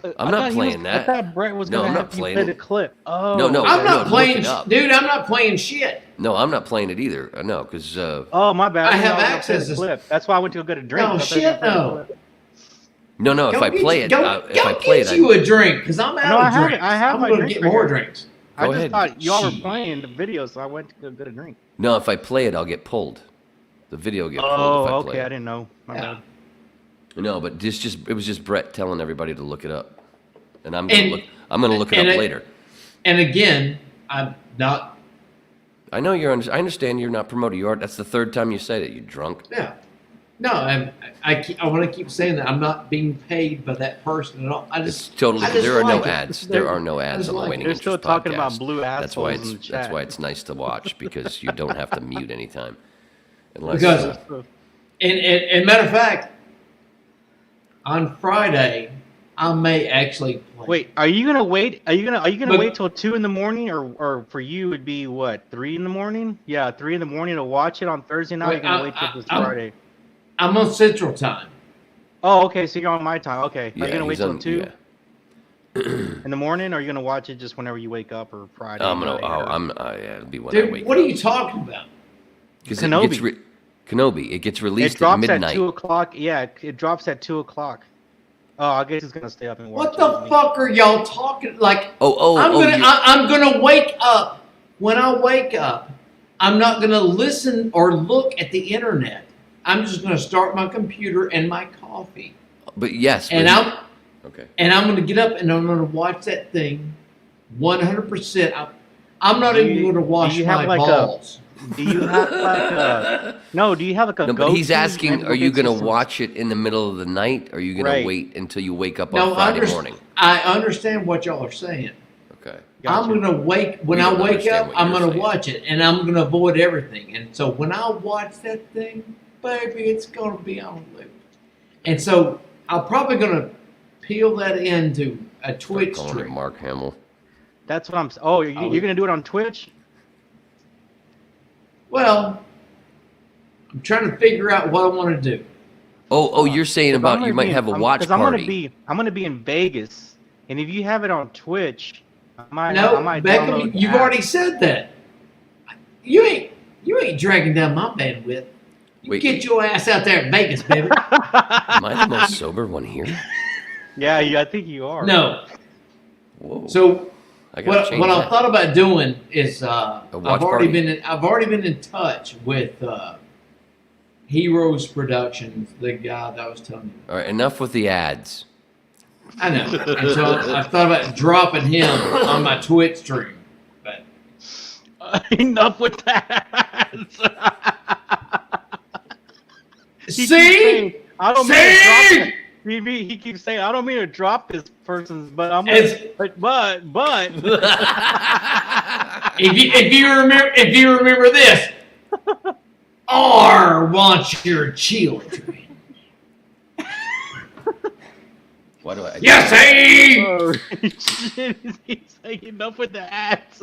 I
I'm not
thought he
playing
was-
that.
I thought Brett was
No,
gonna
I'm
have
not
you
playing
play
it.
the clip. Oh,
No, no.
I'm not
look
playing,
it up.
dude. I'm not playing shit.
No, I'm not playing it either. No, because
Oh, my bad.
I have
thought you were gonna play
access
the
to-
clip. That's why I went to go get a drink.
No,
I thought you were
shit,
gonna play the
no.
clip.
no. If
Go
I
get
play
you-
it,
go,
if I
go
play
get
it,
you a drink, because I'm out
No,
of
I have it.
drinks.
I have
I'm
my
gonna
drink
get
right
more
here.
drinks.
I
Go
just
ahead.
thought y'all were
Shit.
playing the video, so I went to go get a drink.
No, if I play it, I'll get pulled. The video will get pulled
Oh,
if I play
okay. I
it.
didn't know. My
Yeah.
bad.
No, but it was just Brett telling everybody to look it up, and I'm
And-
gonna look it
and
up
it-
later.
And again, I'm not.
I know I understand you're not promoting. You are. That's the third time you said it. You drunk.
Yeah. No, I want to keep saying that I'm not being paid by that person at all.
It's totally.
I just
There are no
like it.
ads. There are no ads
just
on the
like it.
Waning
They're
Interest
still talking about
podcast.
blue
That's why
assholes in
it's
the
that's
chat.
why it's nice to watch because you don't have to mute anytime. Unless,
Because- And matter of fact, on Friday, I may actually play.
Wait, are you gonna wait? Are you gonna
But-
wait till 2 in the morning, or for you it'd be what 3 in the morning? Yeah, 3 in the morning to watch it on Thursday night. You're gonna wait till this Friday.
I'm on Central Time.
Oh, okay. So you're on my time. Okay.
yeah,
Are you gonna wait
he's
till
on-
2
yeah.
in the morning, or are you gonna watch it just whenever you wake up, or Friday?
I'm gonna.
night,
Oh,
or-
yeah, it'll be when I
Dude,
wake
what
up.
are you talking about?
Because
Kenobi.
Kenobi. It gets released
It drops
at midnight.
at 2 o'clock. Yeah, it drops at 2 o'clock. Oh, I guess it's gonna stay up and watch.
What the fuck are y'all talking? Like,
Oh,
I'm gonna wake up. When I wake up, I'm not gonna listen or look at the internet. I'm just gonna start my computer and my coffee,
but yes.
and
but okay.
I'm gonna get up and I'm gonna watch that thing 100%. I'm not even gonna wash
do you have
my
like a-
balls.
Do you have like a no? Do you have like a
No, but he's
go-to
asking, are you
Netflix
gonna
system?
watch it in the middle of the night? Or are you gonna
Right.
wait until you wake up on
No,
Friday morning?
I understand what y'all are saying.
Okay.
Gotcha.
I'm gonna wake when
We
I
don't
wake
understand
up.
what
I'm
you're
gonna
saying.
watch it, and I'm gonna avoid everything. And so when I watch that thing, baby, it's gonna be on loop. And so I'm probably gonna peel that into a Twitch
Calling it
stream.
Mark Hamill.
That's what I'm. Oh, you're gonna do it on Twitch?
Well, I'm trying to figure out what I want to do.
Oh, you're saying
'Cause I'm
about
gonna
you might
be in-
have a
I'm-
watch
'cause
party.
I'm gonna be in Vegas, and if you have it on Twitch, I might
No,
download
Beckham,
the
you've
app.
already said that. You ain't dragging down my bandwidth. You
Wait.
get your ass out there in Vegas, baby.
Am I the most sober one here?
Yeah, I think you are.
No.
Whoa.
So
I gotta change
what I
that.
thought about doing is
watch
I've already
party.
been in touch with Heroes Productions, the guy that I was telling you.
All right, enough with the ads.
I know. And so I thought about dropping him on my Twitch stream. But
Enough with that. He keeps
see?
saying, I don't mean to
See?
drop that. He keeps saying, I don't mean to drop this person's, but I'm gonna,
It's-
but
If you remember this, R wants your children.
Why do I?
You see?
oh, shit, he's saying enough with the ads.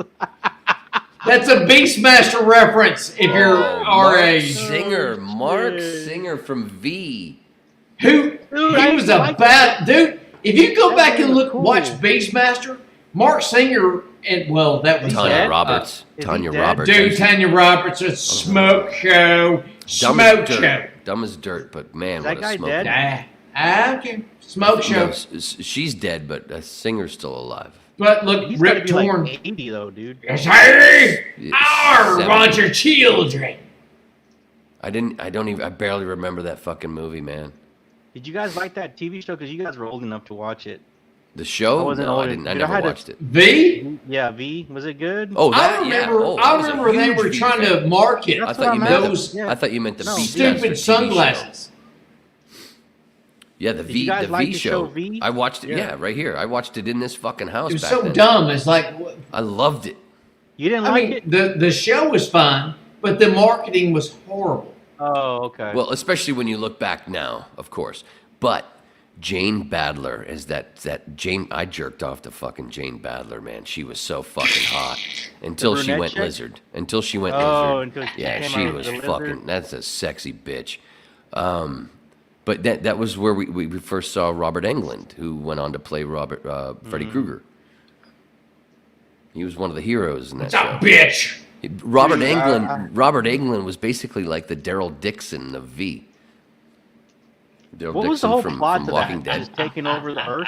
That's a Beastmaster reference if you're our
Mark
age.
Singer, Mark
shit.
Singer from V.
Who
Dude,
he
I
was a
like
bad dude. If you go
That
back and
was
look,
cool.
watch Beastmaster, Mark Singer, and well, that was
Tanya
dead?
Roberts.
Is he
Tanya
dead?
Roberts.
dude. Tanya Roberts, a smoke show,
Dumb
smoke
as
show.
dirt. Dumb as dirt, but man,
Is that
what a
guy
smoke.
dead?
Okay, smoke
No,
show.
she's dead, but Singer's still alive.
But look,
He's gotta
Rip
be
Torn.
like 80 though, dude.
Yes, sir.
Yeah,
R
70.
wants your children.
I barely remember that fucking movie, man.
Did you guys like that TV show? Because you guys were old enough to watch it.
The
I
show?
wasn't
No, I
old.
didn't. I
Dude, I
never
had to-
watched it.
V.
Yeah, V. Was it good?
Oh, that,
I remember.
yeah. Oh,
I
was a
remember they
huge
were
V
trying
fan.
to market
I
That's
thought
what
you
I'm
meant
at.
those
Yeah.
I thought you meant the
No.
Beastmaster
stupid
TV show.
sunglasses.
Yeah, the
Did
V,
you guys
the
like
V
the
show.
show V?
I watched it.
Yeah.
Yeah, right here. I watched it in this fucking house
It was
back
so
then.
dumb. It's like, what-
I loved it.
You didn't
I
like
mean,
it?
the show was fine, but the marketing was horrible.
Oh, okay.
Well, especially when you look back now, of course. But Jane Badler is that Jane. I jerked off to fucking Jane Badler, man. She was so fucking hot until she
brunette
went
chick?
lizard. Until she went
Oh,
lizard.
until she
Yeah,
came
she
out
was
as a
fucking.
lizard?
That's a sexy bitch. But that was where we first saw Robert Englund, who went on to play Freddy Krueger. He was one of the heroes in that
It's a
show.
bitch.
Robert Englund was basically like the Daryl Dixon of V. Daryl
what was
Dixon
the whole
from
plot to
Walking
that?
Dead.
Just taking over the Earth?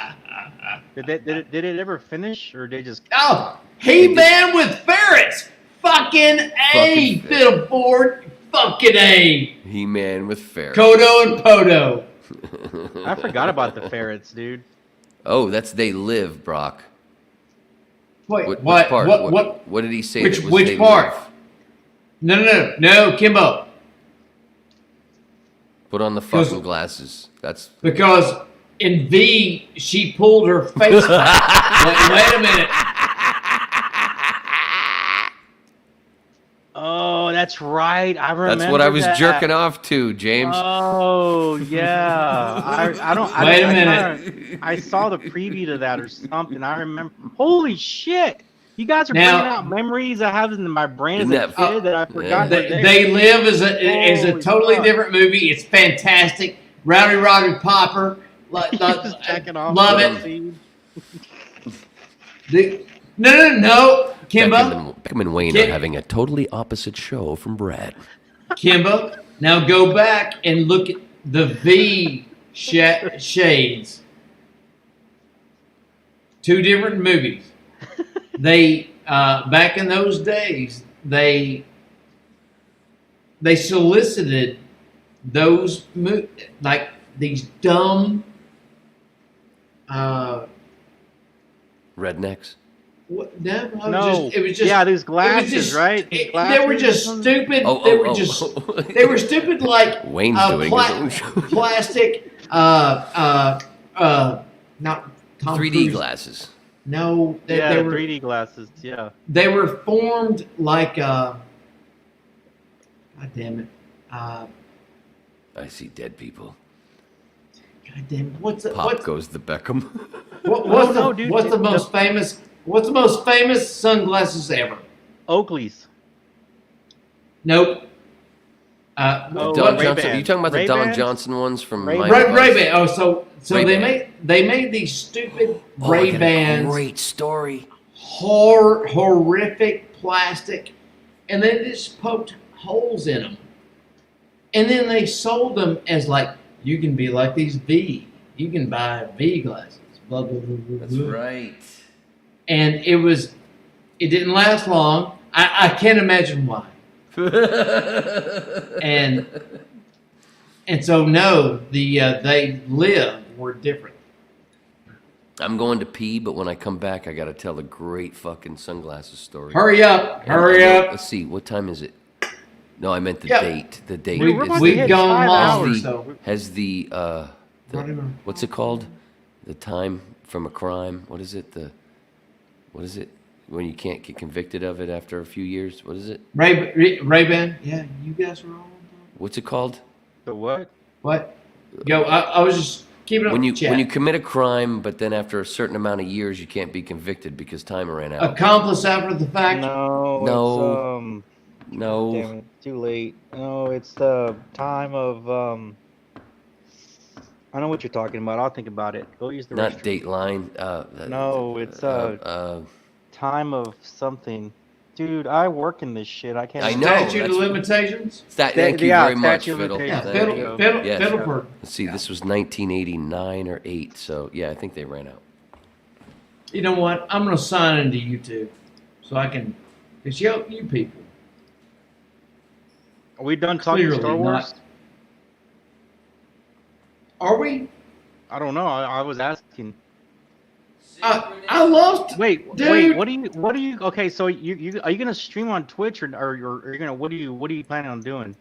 Did it ever finish, or they just?
Oh, He-Man with ferrets. Fucking A,
Fucking
Fiddleboard. Fucking A.
He-Man with ferrets.
Kodo and Podo.
I forgot about the ferrets, dude.
Oh, that's They Live, Brock.
Wait,
Which
what?
part? What did he say?
Which
that was
which
They
part?
Live?
No, Kimbo.
Put on the fucking glasses. That's
Because in V, she pulled her face back. Wait a minute.
Oh, that's right. I remember.
that's what I was
that.
jerking off to, James.
Oh yeah. I don't.
Wait a
I
minute.
I saw the preview to that or something. I remember. Holy shit! You guys are
Now-
bringing out memories I have in my brain as
Isn't
a
that-
kid that I forgot. were there.
They Live is a
Holy
totally
fuck.
different movie. It's fantastic. Rowdy Roddy Popper.
Just jacking off.
Love
to
it.
the scene.
No. Kimbo.
Beckham and Wayne
Kim-
are having a totally opposite show from Brad.
Kimbo. Now go back and look at the V shades. Two different movies. They back in those days they solicited those like these dumb
Rednecks.
what, no,
No.
it was just
Yeah, these
it was
glasses,
just-
right? These
they were
glasses
just
or something?
stupid.
Oh,
they
oh,
were
oh,
just
oh.
they were stupid like
Wayne's doing his own show.
plastic not Tom
3D
Cruise.
glasses.
No,
Yeah,
they
the
were
3D glasses. Yeah.
they were formed like God damn it.
I see dead people.
God damn it. What's the
Pop
what's,
goes the Beckham.
what's
No,
the
dude,
what's the most famous what's the most famous sunglasses ever?
Oakley's.
Nope.
Oh,
Don
Ray-Ban.
Johnson. Are you talking about the Don
Ray-Bans?
Johnson ones from
Ray-Ban.
Miami Vice?
Ray-Ban. Oh, so
Ray-Ban.
they made these stupid
Oh, I got a
Ray-Bans.
Great story.
Horrific plastic, and they just poked holes in them, and then they sold them as like you can be like these V. You can buy V glasses. Blah blah blah blah.
That's
blah.
right.
And it didn't last long. I can't imagine why. And so no, They Live were different.
I'm going to pee, but when I come back, I got to tell a great fucking sunglasses story.
Hurry up!
And
Hurry up!
Let's see, what time is it? No, I meant the
Yeah.
date. The date.
Dude, we're
is-
about to
We've
hit
gone
5
long,
hours.
so
has the
Whatever.
what's it called? The time from a crime. What is it? When you can't get convicted of it after a few years? What is it?
Ray-Ban. Yeah, you guys were all.
What's it called?
The what?
What? Yo, I was just keeping up
When you
with chat.
when you commit a crime, but then after a certain amount of years, you can't be convicted because time ran out.
Accomplice after the fact.
No.
No.
It's,
No.
damn it, too late. No, it's the time of I know what you're talking about. I'll think about it. Go use the
Not
restroom.
Dateline.
No, it's time of something. Dude, I work in this shit. I can't.
I know.
Statute of
that's-
limitations.
Thank you
Yeah,
very much,
statute of
Fiddle.
Yeah,
limitations.
Thank
There
you.
you
Fiddle,
Yes.
Fiddleperd.
Let's see, this was 1989 or 8, so yeah, I think they ran out.
You know what? I'm gonna sign into YouTube so I can, cause you people.
Are we done talking
Clearly
Star Wars?
not. Are we?
I don't know. I was asking.
I love.
Wait,
Dude.
What do you? Okay, so you are you gonna stream on Twitch or you're gonna what are you planning on doing?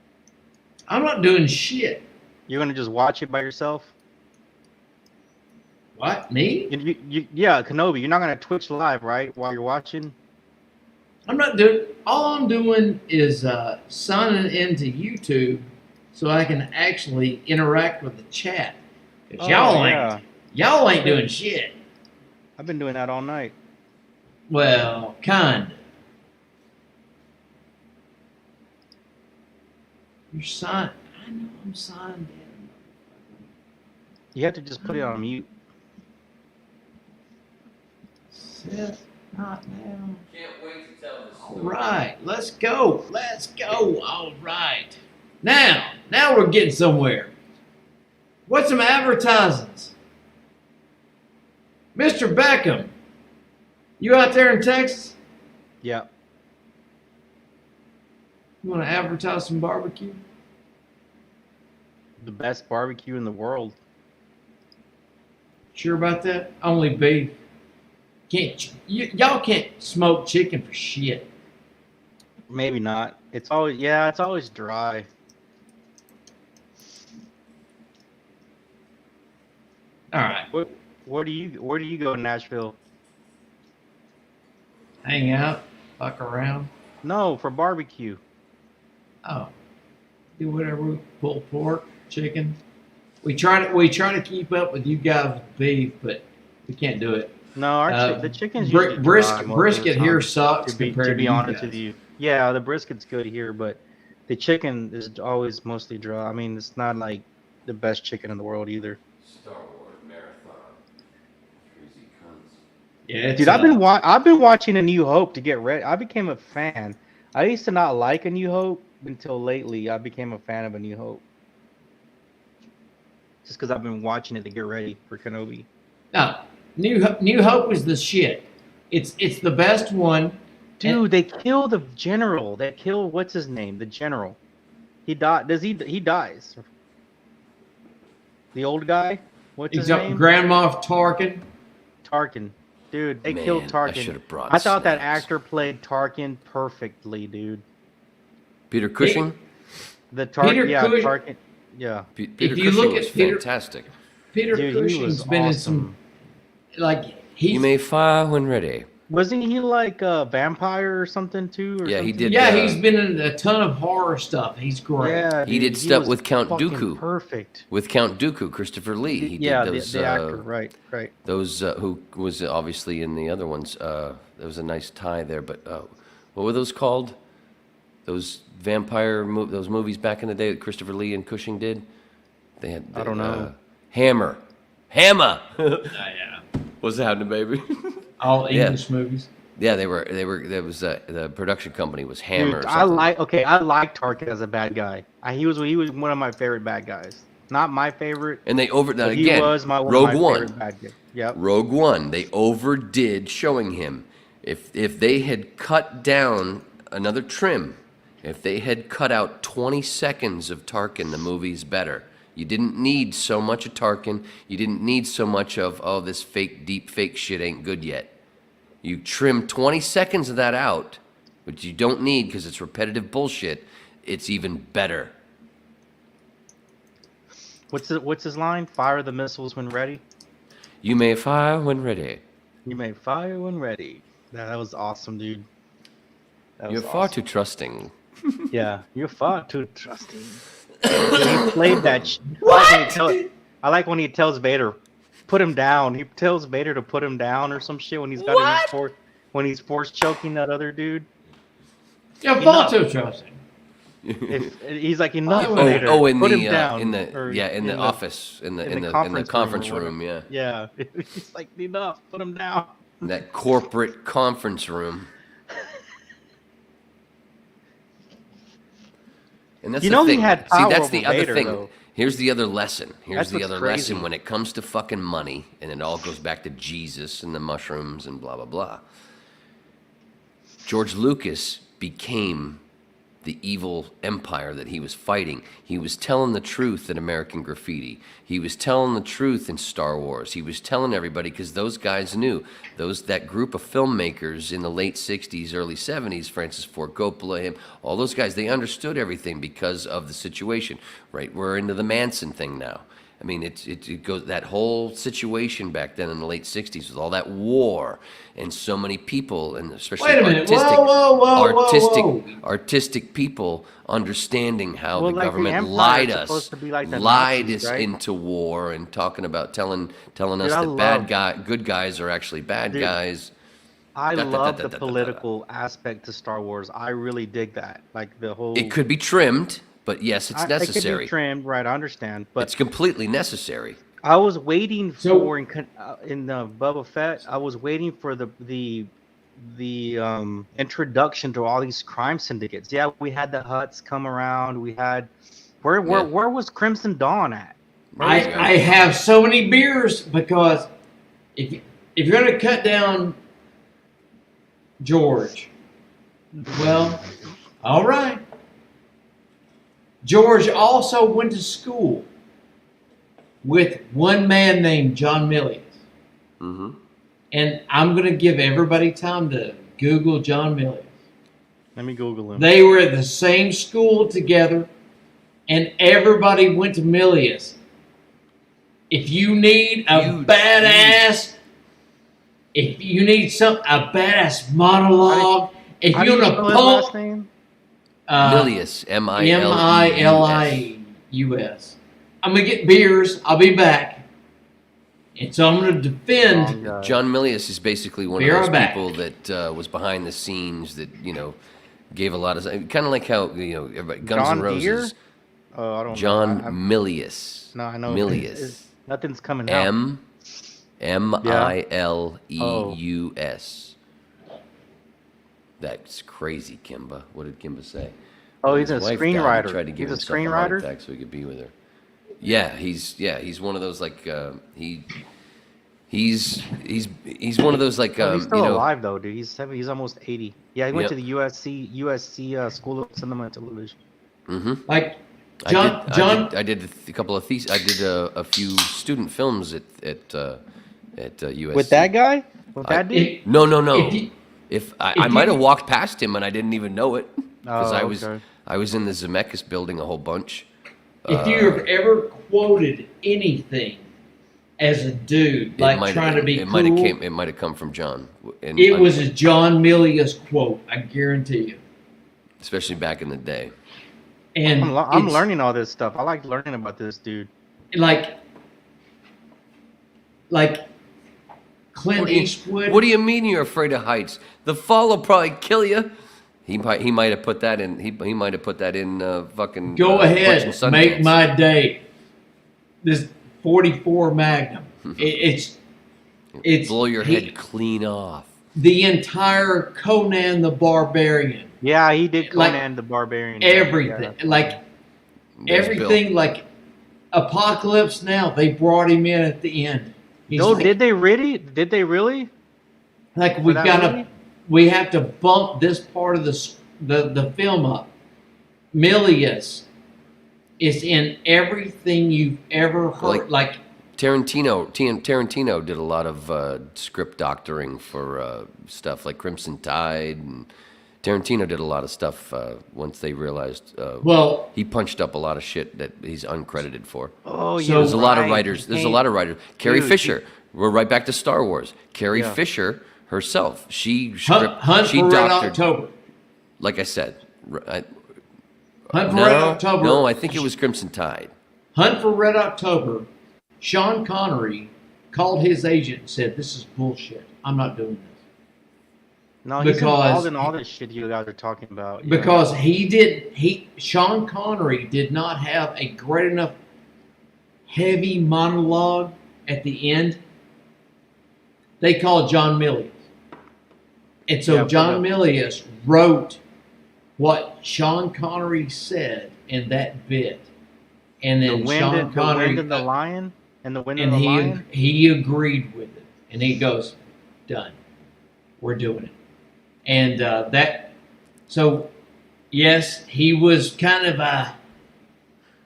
I'm not doing shit.
You're gonna just watch it by yourself?
What? Me?
Yeah, Kenobi. You're not gonna Twitch live, right? While you're watching.
I'm not doing. All I'm doing is signing into YouTube so I can actually interact with the chat. 'Cause
Oh,
y'all ain't doing shit.
I've been doing that all night.
Well, kind. You're signed. I know I'm signed in.
You have to just put it on mute.
Seth, not now.
Can't wait to tell this
All right, let's go. Let's go. All right. Now we're getting somewhere. What's some advertisements? Mr. Beckham, you out there in Texas?
Yeah.
You want to advertise some barbecue?
The best barbecue in the world.
Sure about that? Only beef. Y'all can't smoke chicken for shit.
Maybe not. It's always dry.
All right.
Where do you go in Nashville?
Hang out, fuck around.
No, for barbecue.
Oh, do whatever. Pulled pork, chicken. We try to keep up with you guys with beef, but we can't do it.
No, the chicken's usually dry most of the
brisket here
time,
sucks
to
compared to
be
you
honest
guys.
with you. Yeah, the brisket's good here, but the chicken is always mostly dry. I mean, it's not like the best chicken in the world either.
Star Wars marathon. Crazy cunts.
Yeah,
Dude, I've been watching A New Hope to get ready. I became a fan. I used to not like A New Hope until lately. I became a fan of A New Hope. Just because I've been watching it to get ready for Kenobi.
No, New Hope is the shit. It's the best one.
Dude, they kill the general. They kill what's his name? The general. He died. He dies. The old guy. What's his name?
Grand Moff Tarkin.
Tarkin. Dude, they
Man,
killed
I
Tarkin.
should've brought
I thought that
snacks.
actor played Tarkin perfectly, dude.
Peter Cushing?
The Tarkin. Yeah,
Cushing-
Tarkin. Yeah.
Peter
you
Cushing
look
was
at Peter-
fantastic.
Peter
Dude, he
Cushing's
was
been in
awesome.
some, like, he's
You may fire when ready.
Wasn't he like a vampire or something too? Or
Yeah, he
something?
did.
yeah, he's been in a ton of horror stuff. He's great.
Yeah,
He
dude,
did stuff
was
with Count
fucking
Dooku.
Perfect.
With Count Dooku, Christopher Lee. He
Yeah,
did those,
the actor, right.
those who was obviously in the other ones. There was a nice tie there, but what were those called? Those those movies back in the day that Christopher Lee and Cushing did. They had.
I don't know.
Hammer.
Yeah.
What's happening, baby?
All
Yeah.
English movies.
Yeah, they were. There was the production company was Hammer.
Dude,
or
I
something.
like Tarkin as a bad guy. He was one of my favorite bad guys. Not my favorite.
And they over that
but
again.
he was one
Rogue
of my
One.
favorite bad guys. Yep.
Rogue One, they overdid showing him. If they had cut down another trim, if they had cut out 20 seconds of Tarkin, the movie's better. You didn't need so much of Tarkin. You didn't need so much of, oh, this deep fake shit ain't good yet. You trim 20 seconds of that out, which you don't need because it's repetitive bullshit. It's even better.
What's his line? Fire the missiles when ready.
You may fire when ready.
You may fire when ready. That was awesome, dude. That
You're
was
far
awesome.
too trusting.
Yeah, you're far too trusting. He played that. I like when he tells Vader, put him down. He tells Vader to put him down or some shit when he's got when he's force choking that other dude.
Yeah, far too trusting.
He's like enough.
Oh,
Vader.
in
put
the
him down.
in the
Or
in the office in the conference
or
room, yeah.
Yeah, he's like enough. Put him down.
That corporate conference room. And that's
You
the
know he
thing.
had
See,
power
that's the
over
other
Vader,
thing.
though.
Here's the other lesson. Here's
That's
the
what's
other
crazy.
lesson when it comes to fucking money, and it all goes back to Jesus and the mushrooms and blah blah blah. George Lucas became the evil empire that he was fighting. He was telling the truth in American Graffiti. He was telling the truth in Star Wars. He was telling everybody because those guys knew. That group of filmmakers in the late 60s, early 70s, Francis Ford Coppola, him, all those guys, they understood everything because of the situation. Right? We're into the Manson thing now. I mean, it goes that whole situation back then in the late 60s with all that war and so many people, and especially
Wait a minute. Whoa.
artistic people understanding how
Well,
the
like the
government
Empire
lied
is
us,
supposed to be like the
lied
Nazis,
us
right?
into war, and talking about telling us
I
that good guys are actually bad
Dude,
guys.
I
Da, da, da,
love
da,
the
da, da, da.
political aspect to Star Wars. I really dig that. Like the whole.
It could be trimmed, but yes, it's
It could
necessary.
be trimmed, right? I understand, but
It's completely necessary.
I was waiting
So-
for in the Boba Fett. I was waiting for the introduction to all these crime syndicates. Yeah, we had the Hutts come around. We had where was Crimson Dawn at?
I have so many beers because if you're gonna cut down George, Well, all right. George also went to school with one man named John Milius.
Mm-hmm.
And I'm going to give everybody time to Google John Milius.
Let me Google him.
They were at the same school together, and everybody went to Milius. If you need a badass, if you need a badass monologue, if
How do
you
you
want
spell
to
his last
pump,
name?
Milius, M-I-L-E-U-S.
Milius. I'm gonna get beers. I'll be back, and so I'm gonna defend.
John Milius is basically one
Be
of
right
those
back.
people that was behind the scenes that gave a lot of kind of like how everybody Guns
John
N' Roses.
Deere? I don't
John
know.
Milius.
No, I know.
Milius.
Nothing's coming out.
M-I-L-E-U-S. That's crazy, Kimba. What did Kimba say?
Oh, he's
His
a
wife died. He
screenwriter.
tried to give
He's a
himself a heart
screenwriter?
attack so he could be with her. Yeah, he's one of those like he's one of those like
He's still alive though, dude. He's almost 80. Yeah, he went
Yep.
to the USC School of Cinema and Television.
Mm-hmm.
Like
I did a couple of I did a few student films at USC.
With that guy? With that dude?
No.
If
I might have walked past him and I didn't even know it because
Oh,
I was in the Zemeckis building a whole bunch.
If you have ever quoted anything as a dude, like trying to be cool,
it might have come from John. And
it was a John Milius quote. I guarantee you.
especially back in the day.
And
I'm learning all this stuff. I like learning about this dude.
like Clint Eastwood.
What do you mean you're afraid of heights? The fall will probably kill you. He might have put that in. He might have put that in. Fucking.
Go ahead,
Sundance.
make my day. This 44 Magnum. It's
blow your head clean off.
The entire Conan the Barbarian.
Yeah, he did
Like,
Conan the Barbarian.
Everything,
Yeah.
everything, like Apocalypse Now. They brought him in at the end. He's
No,
like,
did they really? Did they really?
Like
For that movie?
we have to bump this part of the film up. Milius is in everything you've ever heard. Like
Tarantino did a lot of script doctoring for stuff like Crimson Tide, and Tarantino did a lot of stuff once they realized.
Well,
he punched up a lot of shit that he's uncredited for.
Oh,
So
yeah.
There's a lot of writers. There's a lot of writers. Carrie
Dude,
Fisher. We're right back to Star Wars. Carrie
Yeah.
Fisher herself. She
Hunt
she
for Red
doctored.
October.
Like I said.
Hunt for Red October.
No, I think it was Crimson Tide.
Hunt for Red October. Sean Connery called his agent and said, "This is bullshit. I'm not doing this."
No, he's
Because-
involved in all this shit you guys are talking about. Yeah.
Because Sean Connery did not have a great enough heavy monologue at the end. They called John Milius. And so
Yeah,
John Milius wrote what Sean Connery said in that bit. And
the
then
wind,
Sean Connery,
the wind and the lion, and the wind
and
and the lion.
he agreed with it. And he goes, "Done. We're doing it." And so yes, he was kind of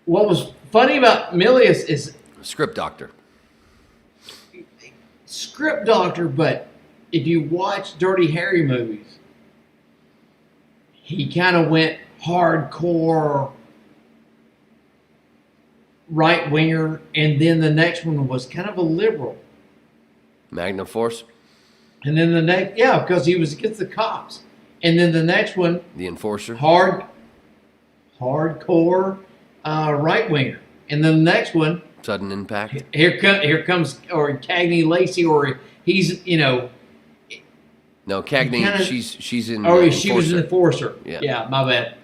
what was funny about Milius is
Script doctor.
script doctor, but if you watch Dirty Harry movies, he kind of went hardcore right winger, and then the next one was kind of a liberal.
Magnum Force.
And then the next, yeah, because he was against the cops. And then the next one,
The Enforcer.
hardcore right winger. And then the next one,
Sudden Impact.
here comes or Cagney Lacey, or he's
No, Cagney.
kinda-
She's in.
she was an enforcer.
Yeah.
Yeah, my bad.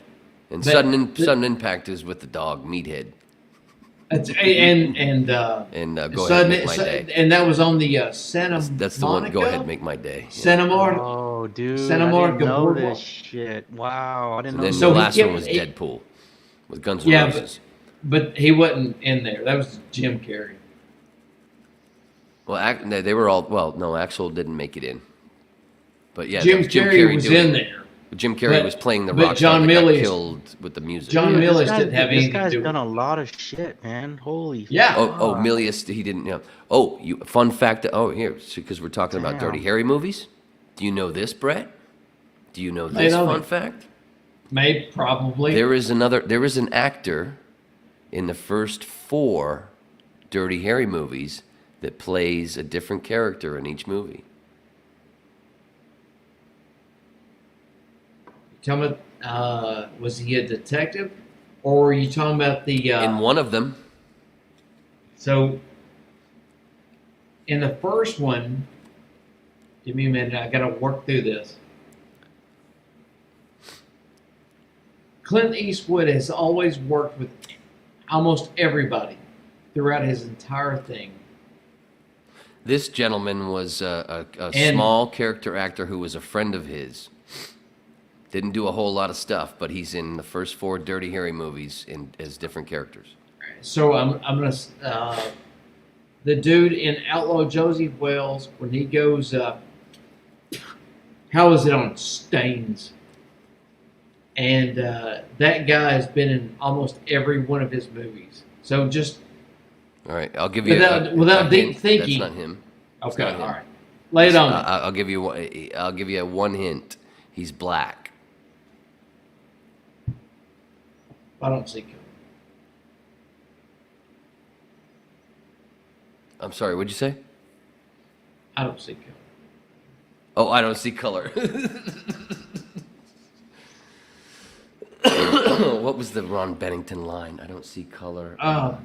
And
but
Sudden Impact is with the dog Meathead.
And
Go ahead, make my day.
and that was on the Santa
That's the one. Go
Monica?
ahead, make my day. Yeah.
Santa Monica.
Oh, dude,
Santa
I
Monica
didn't know
Boardwalk.
this shit. Wow, I didn't
And
know.
then
So
the
he
last
kept-
one was
he-
Deadpool with Guns N'
Yeah,
Roses.
but he wasn't in there. That was Jim Carrey.
Well, they were all. Well, no, Axel didn't make it in. But yeah, that
Jim
was
Carrey was
doing
in
it.
there.
Jim Carrey
But-
was playing the
but
rock
John
star that got
Milius-
killed with the music.
John
Dude,
Milius didn't have
this
anything to
guy's
do with
done
it.
a lot of shit, man. Holy.
Yeah.
Oh, Milius, he didn't know. Oh, fun fact. Oh, here, because we're talking about
Damn.
Dirty Harry movies. Do you know this, Brett? Do you know
I
this
know
fun
it.
fact?
Maybe, probably.
There is an actor in the first 4 Dirty Harry movies that plays a different character in each movie.
Tell me, was he a detective, or are you talking about the?
In one of them,
So, in the first one, give me a minute. I got to work through this. Clint Eastwood has always worked with almost everybody throughout his entire thing.
this gentleman was a
And-
small character actor who was a friend of his. Didn't do a whole lot of stuff, but he's in the first 4 Dirty Harry movies as different characters.
So I'm gonna the dude in Outlaw Joseph Wells when he goes how is it on Stains, and that guy has been in almost every one of his movies. So just
All right, I'll give you
without
a
deep
hint.
thinking.
That's not him.
okay,
not
all
him.
right, lay it on. me.
I'll give you one hint. He's black.
I don't see color.
I'm sorry. What'd you say?
I don't see color.
Oh, I don't see color. What was the Ron Bennington line? I don't see color. I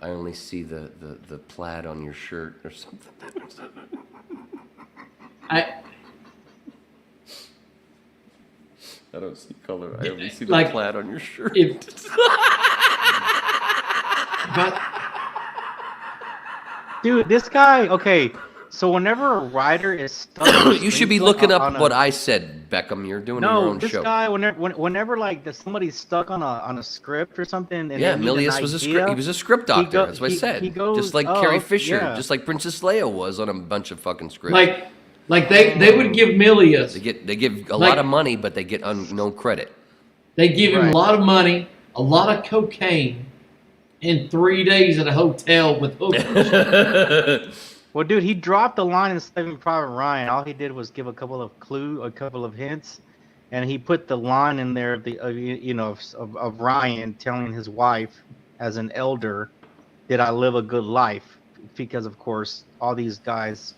only see the plaid on your shirt or something. I don't see color. I only see the
Like,
plaid on your shirt.
But
Dude, this guy. Okay, so whenever a writer is stuck,
You should be looking up what I said, Beckham. You're doing your
No,
own
this
show.
guy. Whenever like somebody's stuck on a script or something. And
Yeah,
they need an
Milius was a
idea,
script. He was a script doctor.
go-
That's what I
he-
said.
he goes,
just like
"Oh,
Carrie Fisher,
yeah."
just like Princess Leia was on a bunch of fucking scripts.
like they would give Milius,
they give a
like-
lot of money, but they get no credit.
they give him
Right.
a lot of money, a lot of cocaine, and 3 days at a hotel with hookers.
Well, dude, he dropped the line in Saving Private Ryan. All he did was give a couple of hints, and he put the line in there of Ryan telling his wife as an elder, "Did I live a good life?" Because of course, all these guys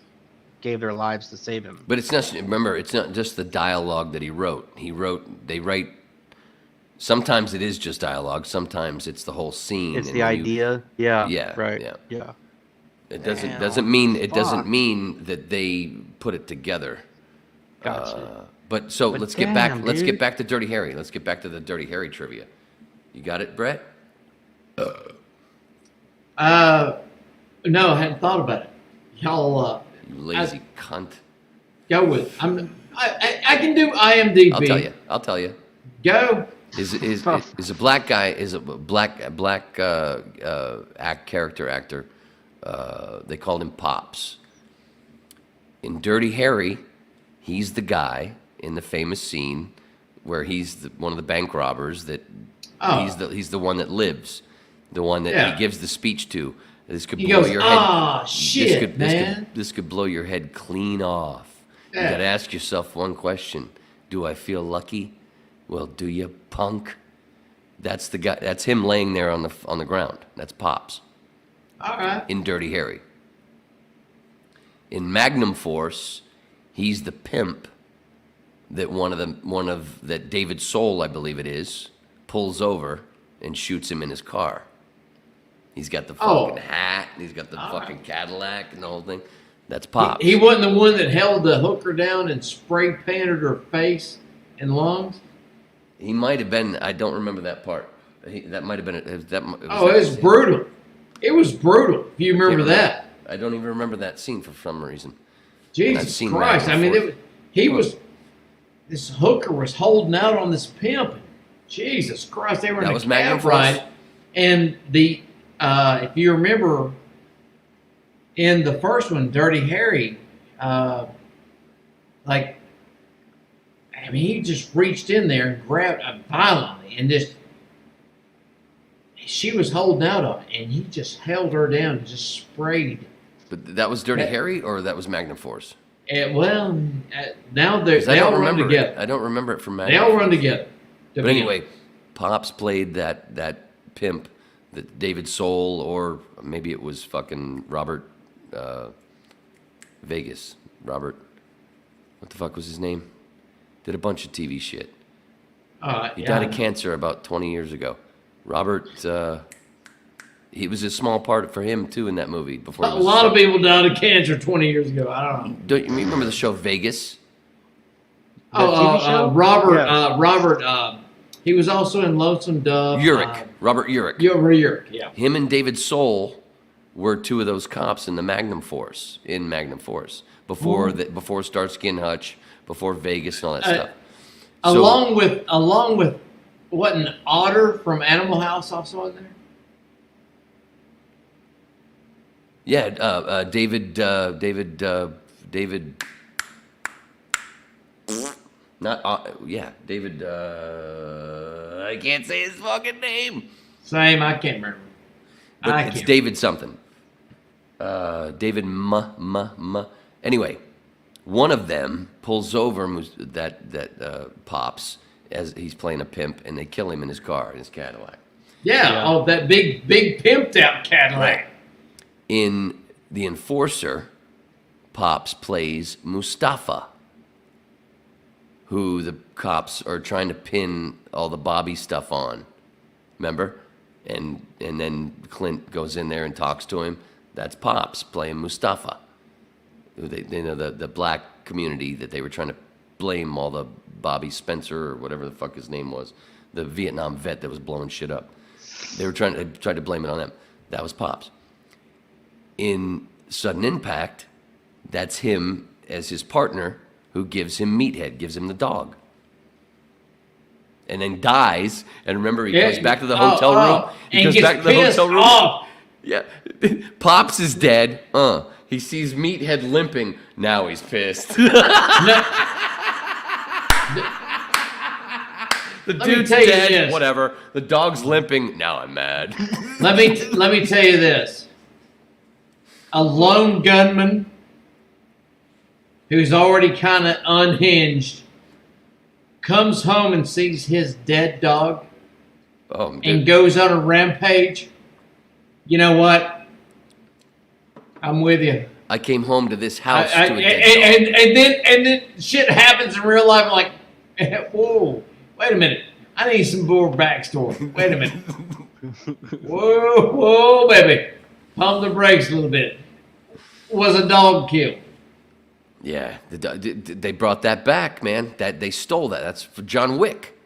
gave their lives to save him.
But it's not. Remember, it's not just the dialogue that he wrote. They write. Sometimes it is just dialogue. Sometimes it's the whole scene.
It's
and
the
you-
idea. Yeah.
Yeah,
Right.
yeah.
Yeah.
It doesn't
Damn,
doesn't mean it doesn't
fuck.
mean that they put it together.
Gotcha.
But so
But
let's get back.
damn,
Let's
dude.
get back to Dirty Harry. Let's get back to the Dirty Harry trivia. You got it, Brett?
No, I hadn't thought about it. Y'all
You lazy cunt.
go with. I can do IMDb.
I'll tell you.
Go.
Is a black guy? Is a black character actor? They called him Pops. In Dirty Harry, he's the guy in the famous scene where he's one of the bank robbers that
Oh.
he's the one that lives, the one that
Yeah.
he gives the speech to. This could
He
blow
goes,
your head.
"Ah, shit, man."
This could blow your head clean off. You
Yeah.
got to ask yourself one question: do I feel lucky? Well, do you, punk? That's the guy. That's him laying there on the ground. That's Pops
All right.
in Dirty Harry. In Magnum Force, he's the pimp that that David Soul, I believe it is, pulls over and shoots him in his car. He's got the
Oh.
fucking hat, and he's got the
All
fucking Cadillac and the whole thing. That's Pops.
He wasn't the one that held the hooker down and spray painted her face and lungs.
He might have been. I don't remember that part. That might have been.
Oh, it was brutal. It was brutal. If you remember that.
I don't even remember that scene for some reason. I've
Jesus
seen
Christ! I
Magnum
mean,
Force.
this hooker was holding out on this pimp. Jesus Christ! They were
That
in a
was Magnum
cab
Force?
ride, and if you remember, in the first one, Dirty Harry, mean, he just reached in there and grabbed her violently and just. She was holding out on it, and he just held her down and just sprayed.
But that was Dirty Harry, or that was Magnum Force?
Now they all run together.
I don't remember it from Magnum
They all
Force.
run together.
But anyway, Pops played that pimp, that David Soul, or maybe it was fucking Robert Vegas. Robert, what the fuck was his name? Did a bunch of TV shit. He died of cancer about 20 years ago. Robert, he was a small part for him too in that movie. Before
A lot of people died of cancer 20 years ago. I don't know.
Don't you remember the show Vegas?
TV show?
Robert.
Yeah.
Robert. He was also in Lonesome Dove.
Urich. Robert Urich.
Urich. Yeah.
Him and David Soul were two of those cops in the Magnum Force. Before Starsky and Hutch, before Vegas and all that stuff.
Along with wasn't Otter from Animal House also in there?
Yeah, David. David. I can't say his fucking name.
Same, I can't remember.
But it's David something. David Anyway, one of them pulls over that Pops as he's playing a pimp, and they kill him in his car, in his Cadillac.
Yeah. Oh, that big pimped out Cadillac.
Right. In The Enforcer, Pops plays Mustafa, who the cops are trying to pin all the Bobby stuff on. Remember? And then Clint goes in there and talks to him. That's Pops playing Mustafa. They know the black community that they were trying to blame all the Bobby Spencer or whatever the fuck his name was, the Vietnam vet that was blowing shit up. They were trying to blame it on them. That was Pops. In Sudden Impact, that's him as his partner who gives him Meathead, gives him the dog. And then dies, and remember, he goes back to the hotel room. He goes back to the hotel room.
Off.
Yeah. Pops is dead. He sees Meathead limping. Now he's pissed. The dude's dead. Whatever. The dog's limping. Now I'm mad.
Let me tell you this. A lone gunman who's already kind of unhinged comes home and sees his dead dog and goes on a rampage. You know what? I'm with you.
I came home to this house to a dead dog.
And then shit happens in real life. I'm like, whoa, wait a minute. I need some more backstory. Wait a minute. Whoa, baby. Pump the brakes a little bit. Was a dog killed?
Yeah, they brought that back, man. That they stole that. That's for John Wick.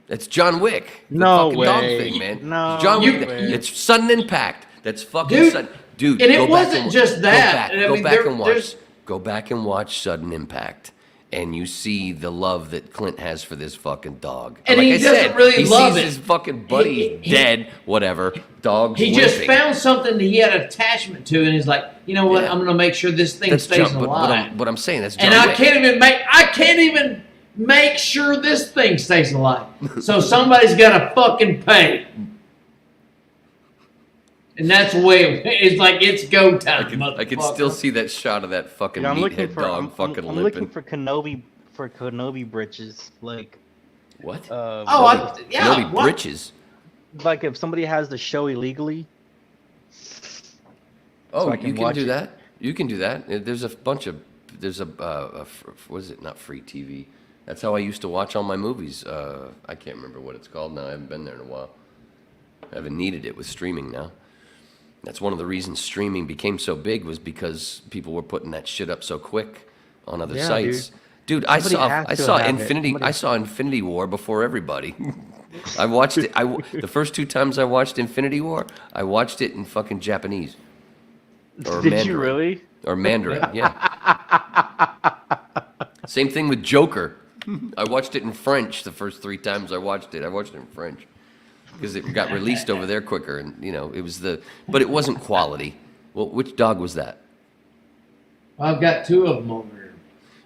That's John Wick. The
No
fucking
way.
dog thing, man.
No
John Wick.
way.
It's Sudden Impact. That's fucking
Dude,
Sudden. Dude,
and it
go back
wasn't
and-
just that.
Go back and watch Sudden Impact, and you see the love that Clint has for this fucking dog.
And
like
he
I
doesn't
said,
really
he
love
sees
it.
his fucking buddy dead, whatever. Dog's
He
limping.
just found something that he had attachment to, and he's like, you know what?
Yeah.
I'm going to make sure this thing
That's
stays
John,
alive.
but I'm saying that's John
And I
Wick.
can't even make sure this thing stays alive. So somebody's got to fucking pay. And that's the way it's like it's go time.
I can still see that shot of that fucking
Yeah, I'm looking
meathead
for
dog fucking
I'm
limping.
looking for Kenobi britches, like
What?
Kenobi
what?
britches.
like if somebody has the show illegally.
Oh,
I can
you can
watch
do
it.
that. You can do that. There's a bunch of what is it? Not free TV. That's how I used to watch all my movies. I can't remember what it's called now. I haven't been there in a while. I haven't needed it with streaming now. That's one of the reasons streaming became so big, was because people were putting that shit up so quick on other
Yeah,
sites. Dude, I
Somebody
saw
has to
saw
have it.
Infinity
Somebody-
I saw Infinity War before everybody. I watched it. The first two times I watched Infinity War, I watched it in fucking Japanese. Or
Did
Mandarin.
you really?
Or Mandarin, yeah. Same thing with Joker. I watched it in French the first three times I watched it. I watched it in French because it got released over there quicker, and it was but it wasn't quality. Well, which dog was that?
I've got two of them over here.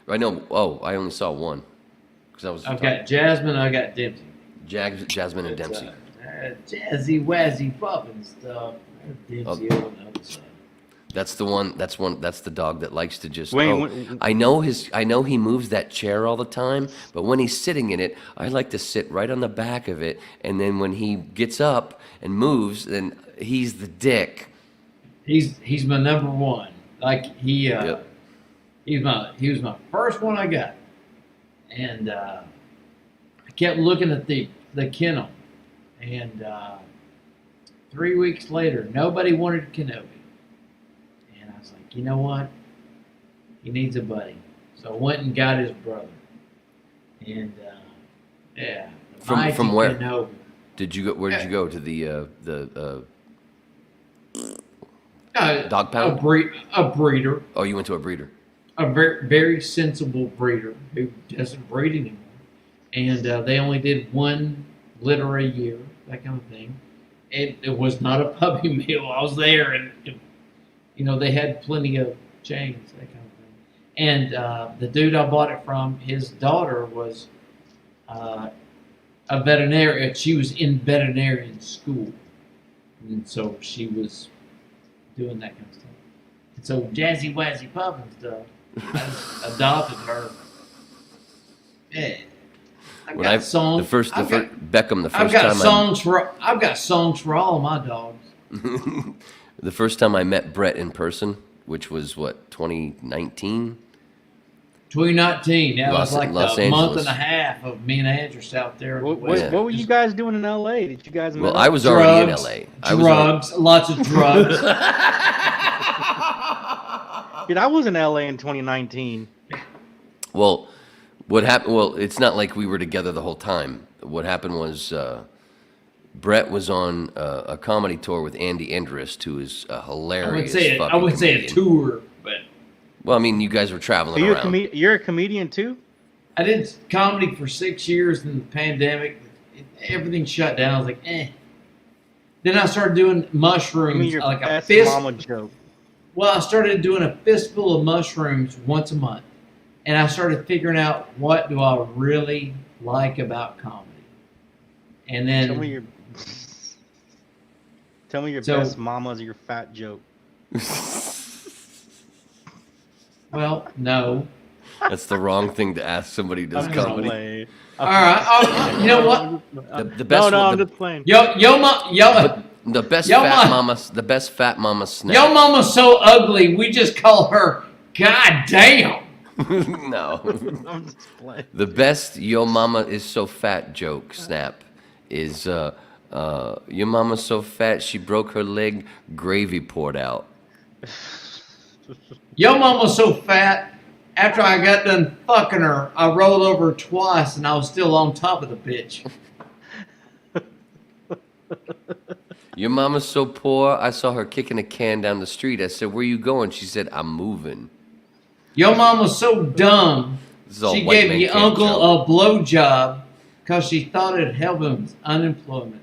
I know. Oh, I only saw one. 'Cause
I've got Jasmine. I got Dempsey.
Jasmine and
It's,
Dempsey.
Jazzy Wazzy Puppin stuff. Dempsey on the other side.
That's the one. That's the dog that likes to just.
Wait,
oh,
wait,
I know he moves that chair all the time, but when he's sitting in it, I like to sit right on the back of it, and then when he gets up and moves, then he's the dick.
He's my number one. Like
Yep.
he was my first one I got, and I kept looking at the kennel, and 3 weeks later, nobody wanted Kenobi. And I was like, you know what? He needs a buddy. So I went and got his brother. And yeah.
From where?
Kenobi.
Did you go? Where did you go to the dog
A
pound?
a breeder.
Oh, you went to a breeder.
A very, very sensible breeder who doesn't breed anymore. And they only did one litter a year, that kind of thing. It was not a puppy mill. I was there, and they had plenty of chains, that kind of thing. And the dude I bought it from, his daughter was a veterinarian. She was in veterinarian school, and so she was doing that kind of stuff. And so Jazzy Wazzy Puppin stuff, I just adopted her. Yeah.
When I've
songs.
Beckham, the
I've
first
got
time
songs for all of my dogs.
the first time I met Brett in person, which was what 2019.
2019. That was like
Los
a month
Angeles.
and a half of me and Andrew out there.
What
Yeah.
were you guys doing in LA? Did you guys?
Well,
meet
I
up?
was already in
Drugs,
LA.
Drugs, lots of drugs.
Dude, I was in LA in 2019.
Well, what happened? Well, it's not like we were together the whole time. What happened was Brett was on a comedy tour with Andy Endrist, who is a hilarious.
I would say a tour, but
Well, I mean, you guys were traveling
So you're
around.
you're a comedian too?
I did comedy for 6 years in the pandemic. Everything shut down. I was like, eh. Then I started doing mushrooms,
I mean, your
like a
best
fist.
mama joke.
Well, I started doing a fistful of mushrooms once a month, and I started figuring out what do I really like about comedy. And then
Tell me your
So-
best mama's your fat joke.
well, no.
That's the wrong thing to ask somebody who does
I'm just
comedy.
playing.
All right. You know what?
The best
No,
one,
I'm
the,
just playing.
the best
Yo,
fat
Ma-
mama, the best fat mama snack.
Yo mama's so ugly, we just call her God damn.
No.
I'm just playing.
The best "Yo mama is so fat" joke snap is your mama's so fat she broke her leg, gravy poured out.
Yo mama's so fat, after I got done fucking her, I rolled over twice and I was still on top of the bitch.
Your mama's so poor, I saw her kicking a can down the street. I said, "Where you going?" She said, "I'm moving."
Yo mama's so dumb,
This is all
she
white
gave
man
your
can't
uncle
joke.
a blowjob because she thought it'd help him with unemployment.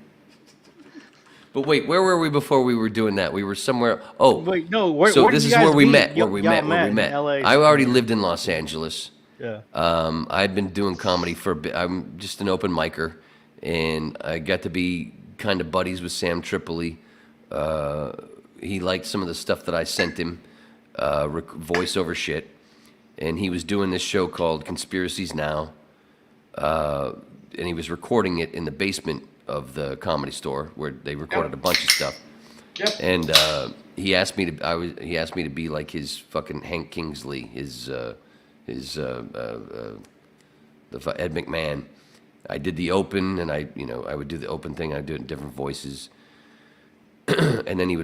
But wait, where were we before we were doing that? We were somewhere. Oh,
Wait, no. Where,
so
where
this
did
is
you guys
where we
meet?
met. Where
Y'all
we met. Where we
in
met.
LA.
I already lived in Los Angeles.
Yeah.
I'd been doing comedy for a bit. I'm just an open micer, and I got to be kind of buddies with Sam Tripoli. He liked some of the stuff that I sent him, voiceover shit, and he was doing this show called Conspiracies Now, and he was recording it in the basement of the Comedy Store where they recorded a bunch of stuff.
Yep.
And he asked me to. He asked me to be like his fucking Hank Kingsley, his Ed McMahon. I did the open, and I would do the open thing. I'd do it in different voices, and then he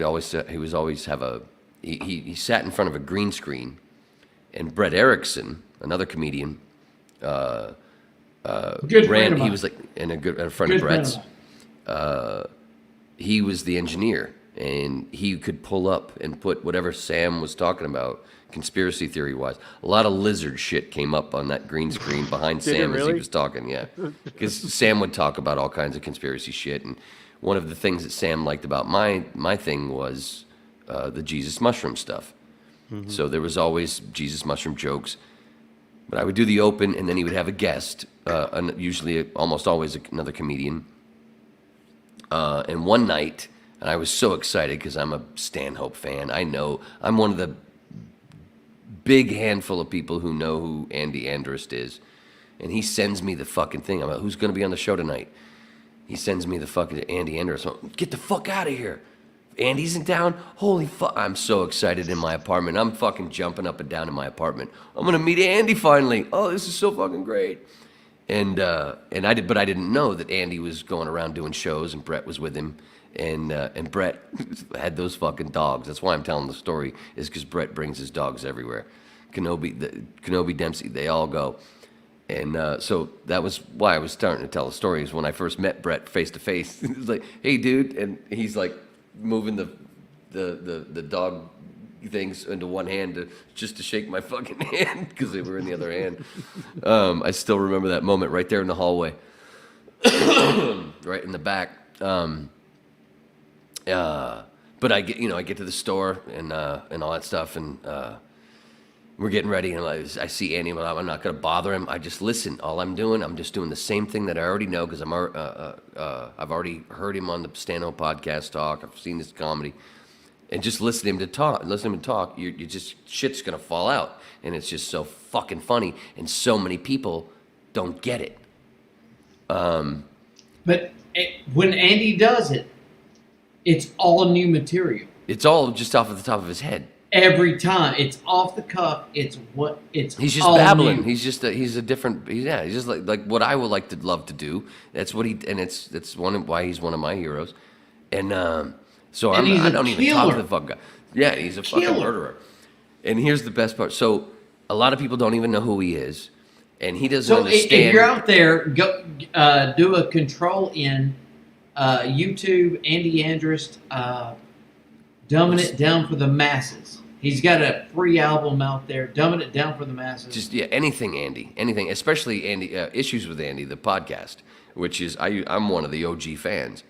sat in front of a green screen, and Brett Erickson, another comedian,
Good friend of
He
mine.
was like and a friend
Good
of
friend
Brett's.
of mine.
He was the engineer, and he could pull up and put whatever Sam was talking about, conspiracy theory wise. A lot of lizard shit came up on that green screen behind
Did it
Sam as he
really?
was talking, yeah. Because Sam would talk about all kinds of conspiracy shit, and one of the things that Sam liked about my thing was the Jesus mushroom stuff. So there was always Jesus mushroom jokes. But I would do the open, and then he would have a guest, usually almost always another comedian. And one night, and I was so excited because I'm a Stanhope fan. I know I'm one of the big handful of people who know who Andy Andrist is. And he sends me the fucking thing. I'm like, who's going to be on the show tonight? He sends me the fucking Andy Andrist. I'm like, get the fuck out of here. Andy's in town? Holy fuck. I'm so excited in my apartment. I'm fucking jumping up and down in my apartment. I'm going to meet Andy finally. Oh, this is so fucking great. And I didn't know that Andy was going around doing shows and Brett was with him. And Brett had those fucking dogs. That's why I'm telling the story, is because Brett brings his dogs everywhere. Kenobi, Dempsey, they all go. And so that was why I was starting to tell the story, is when I first met Brett face to face. He was like, hey, dude. And he's like moving the dog things into one hand just to shake my fucking hand because they were in the other hand. I still remember that moment right there in the hallway, right in the back. But I get to the store and all that stuff, and we're getting ready, and I see Andy, but I'm not going to bother him. I just listen. All I'm just doing the same thing that I already know, because I've already heard him on the Stanhope podcast talk. I've seen his comedy, and just listen to him talk. You just, shit's going to fall out, and it's just so fucking funny, and so many people don't get it.
But when Andy does it, it's all new material.
It's all just off of the top of his head.
Every time, it's off the cuff. He's
just
all
babbling.
new.
He's just like what I would love to do. That's what it's why he's one of my heroes. And so I don't even talk to the fuck guy. Yeah, he's a fucking murderer. And here's the best part. So a lot of people don't even know who he is, and he doesn't understand.
If you're out there, go do a control in YouTube, Andy Andrist, dumbing it down for the masses. He's got a free album out there, dumbing it down for the masses.
Just anything Andy, anything, especially Andy. Issues with Andy, the podcast, which is I'm one of the OG fans.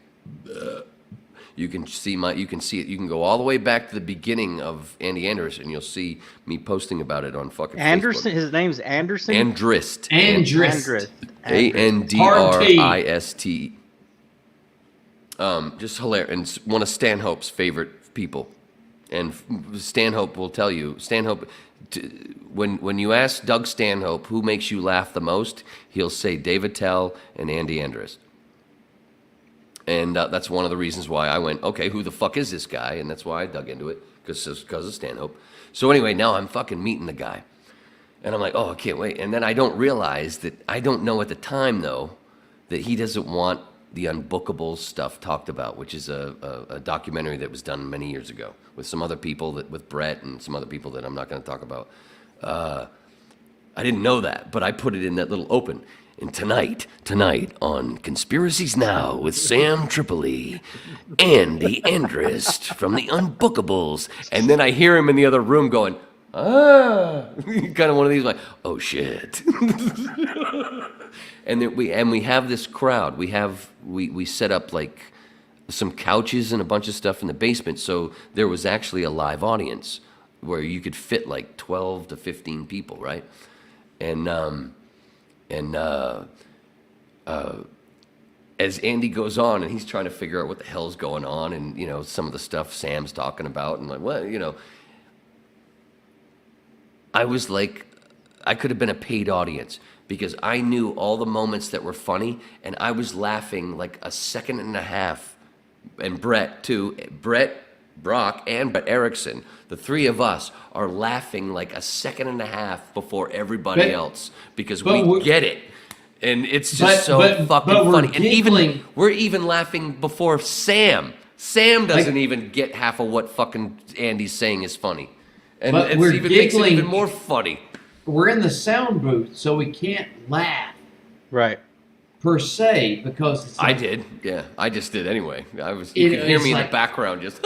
You can see it. You can go all the way back to the beginning of Andy Andrist, and you'll see me posting about it on fucking
Anderson.
Facebook.
His name's Anderson.
Andrist.
Andrist.
Andrist. Just hilarious, and one of Stanhope's favorite people. And Stanhope will tell you, when you ask Doug Stanhope who makes you laugh the most, he'll say Dave Attell and Andy Andrist. And that's one of the reasons why I went, okay, who the fuck is this guy? And that's why I dug into it, because of Stanhope. So anyway, now I'm fucking meeting the guy. And I'm like, oh, I can't wait. And then I don't realize that, I don't know at the time, though, that he doesn't want the Unbookable stuff talked about, which is a documentary that was done many years ago with some other people, with Brett and some other people that I'm not going to talk about. I didn't know that, but I put it in that little open. And tonight on Conspiracies Now with Sam Tripoli, Andy Andrist from the Unbookables. And then I hear him in the other room going, kind of one of these, like, oh shit. And then we have this crowd. We set up like some couches and a bunch of stuff in the basement, so there was actually a live audience where you could fit like 12 to 15 people, right? And as Andy goes on and he's trying to figure out what the hell's going on, and some of the stuff Sam's talking about, and like, well, I was like, I could have been a paid audience, because I knew all the moments that were funny, and I was laughing like a second and a half. And Brett, too. Brett, Brock, and Brett Erickson, the three of us are laughing like a second and a half before everybody else, because we get it. And it's just fucking funny. And we're even laughing before Sam. Sam doesn't even get half of what fucking Andy's saying is funny. And it makes it even more funny.
We're in the sound booth, so we can't laugh.
Right.
Per se, because it's
I did. Yeah, I just did anyway. You could hear me in the background just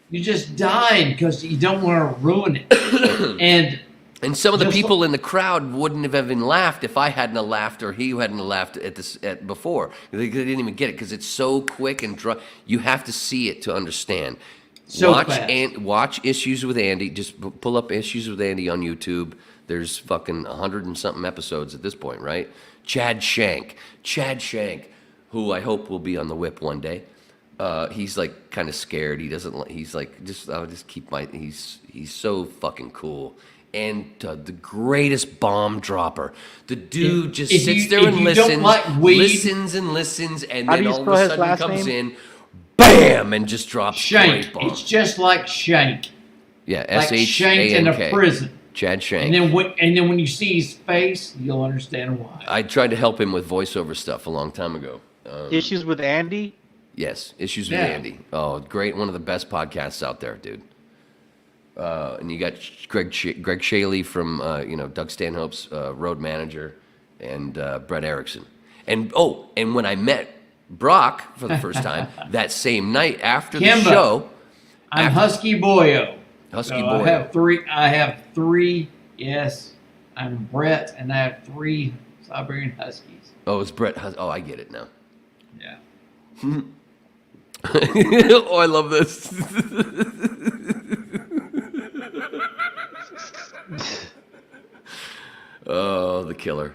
you just died because you don't want to ruin it.
And some of the people in the crowd wouldn't have even laughed if I hadn't laughed or he hadn't laughed at before. They didn't even get it because it's so quick and dry. You have to see it to understand.
So
watch
fast.
watch Issues with Andy. Just pull up Issues with Andy on YouTube. There's fucking 100 and something episodes at this point, right? Chad Shank, who I hope will be on the whip one day. He's like kind of scared. He doesn't. He's like, I'll just keep my. He's so fucking cool. And the greatest bomb dropper. The dude just sits there and listens, listens, and then all of a sudden comes in, bam, and just drops
Shank.
great bomb.
It's just like Shank.
Yeah,
Like Shank in a prison.
Chad Shank.
And then when you see his face, you'll understand why.
I tried to help him with voiceover stuff a long time ago.
Issues with Andy?
Yes, Issues with Andy. Oh, great. One of the best podcasts out there, dude. And you got Greg Shaley from, Doug Stanhope's road manager, and Brett Erickson. And when I met Brock for the first time, that same night after the show.
I'm Husky Boyo.
Boyo.
I have three, yes. I'm Brett, and I have 3 Siberian Huskies.
Oh, it's Brett. Oh, I get it now.
Yeah.
Oh, I love this. Oh, the killer.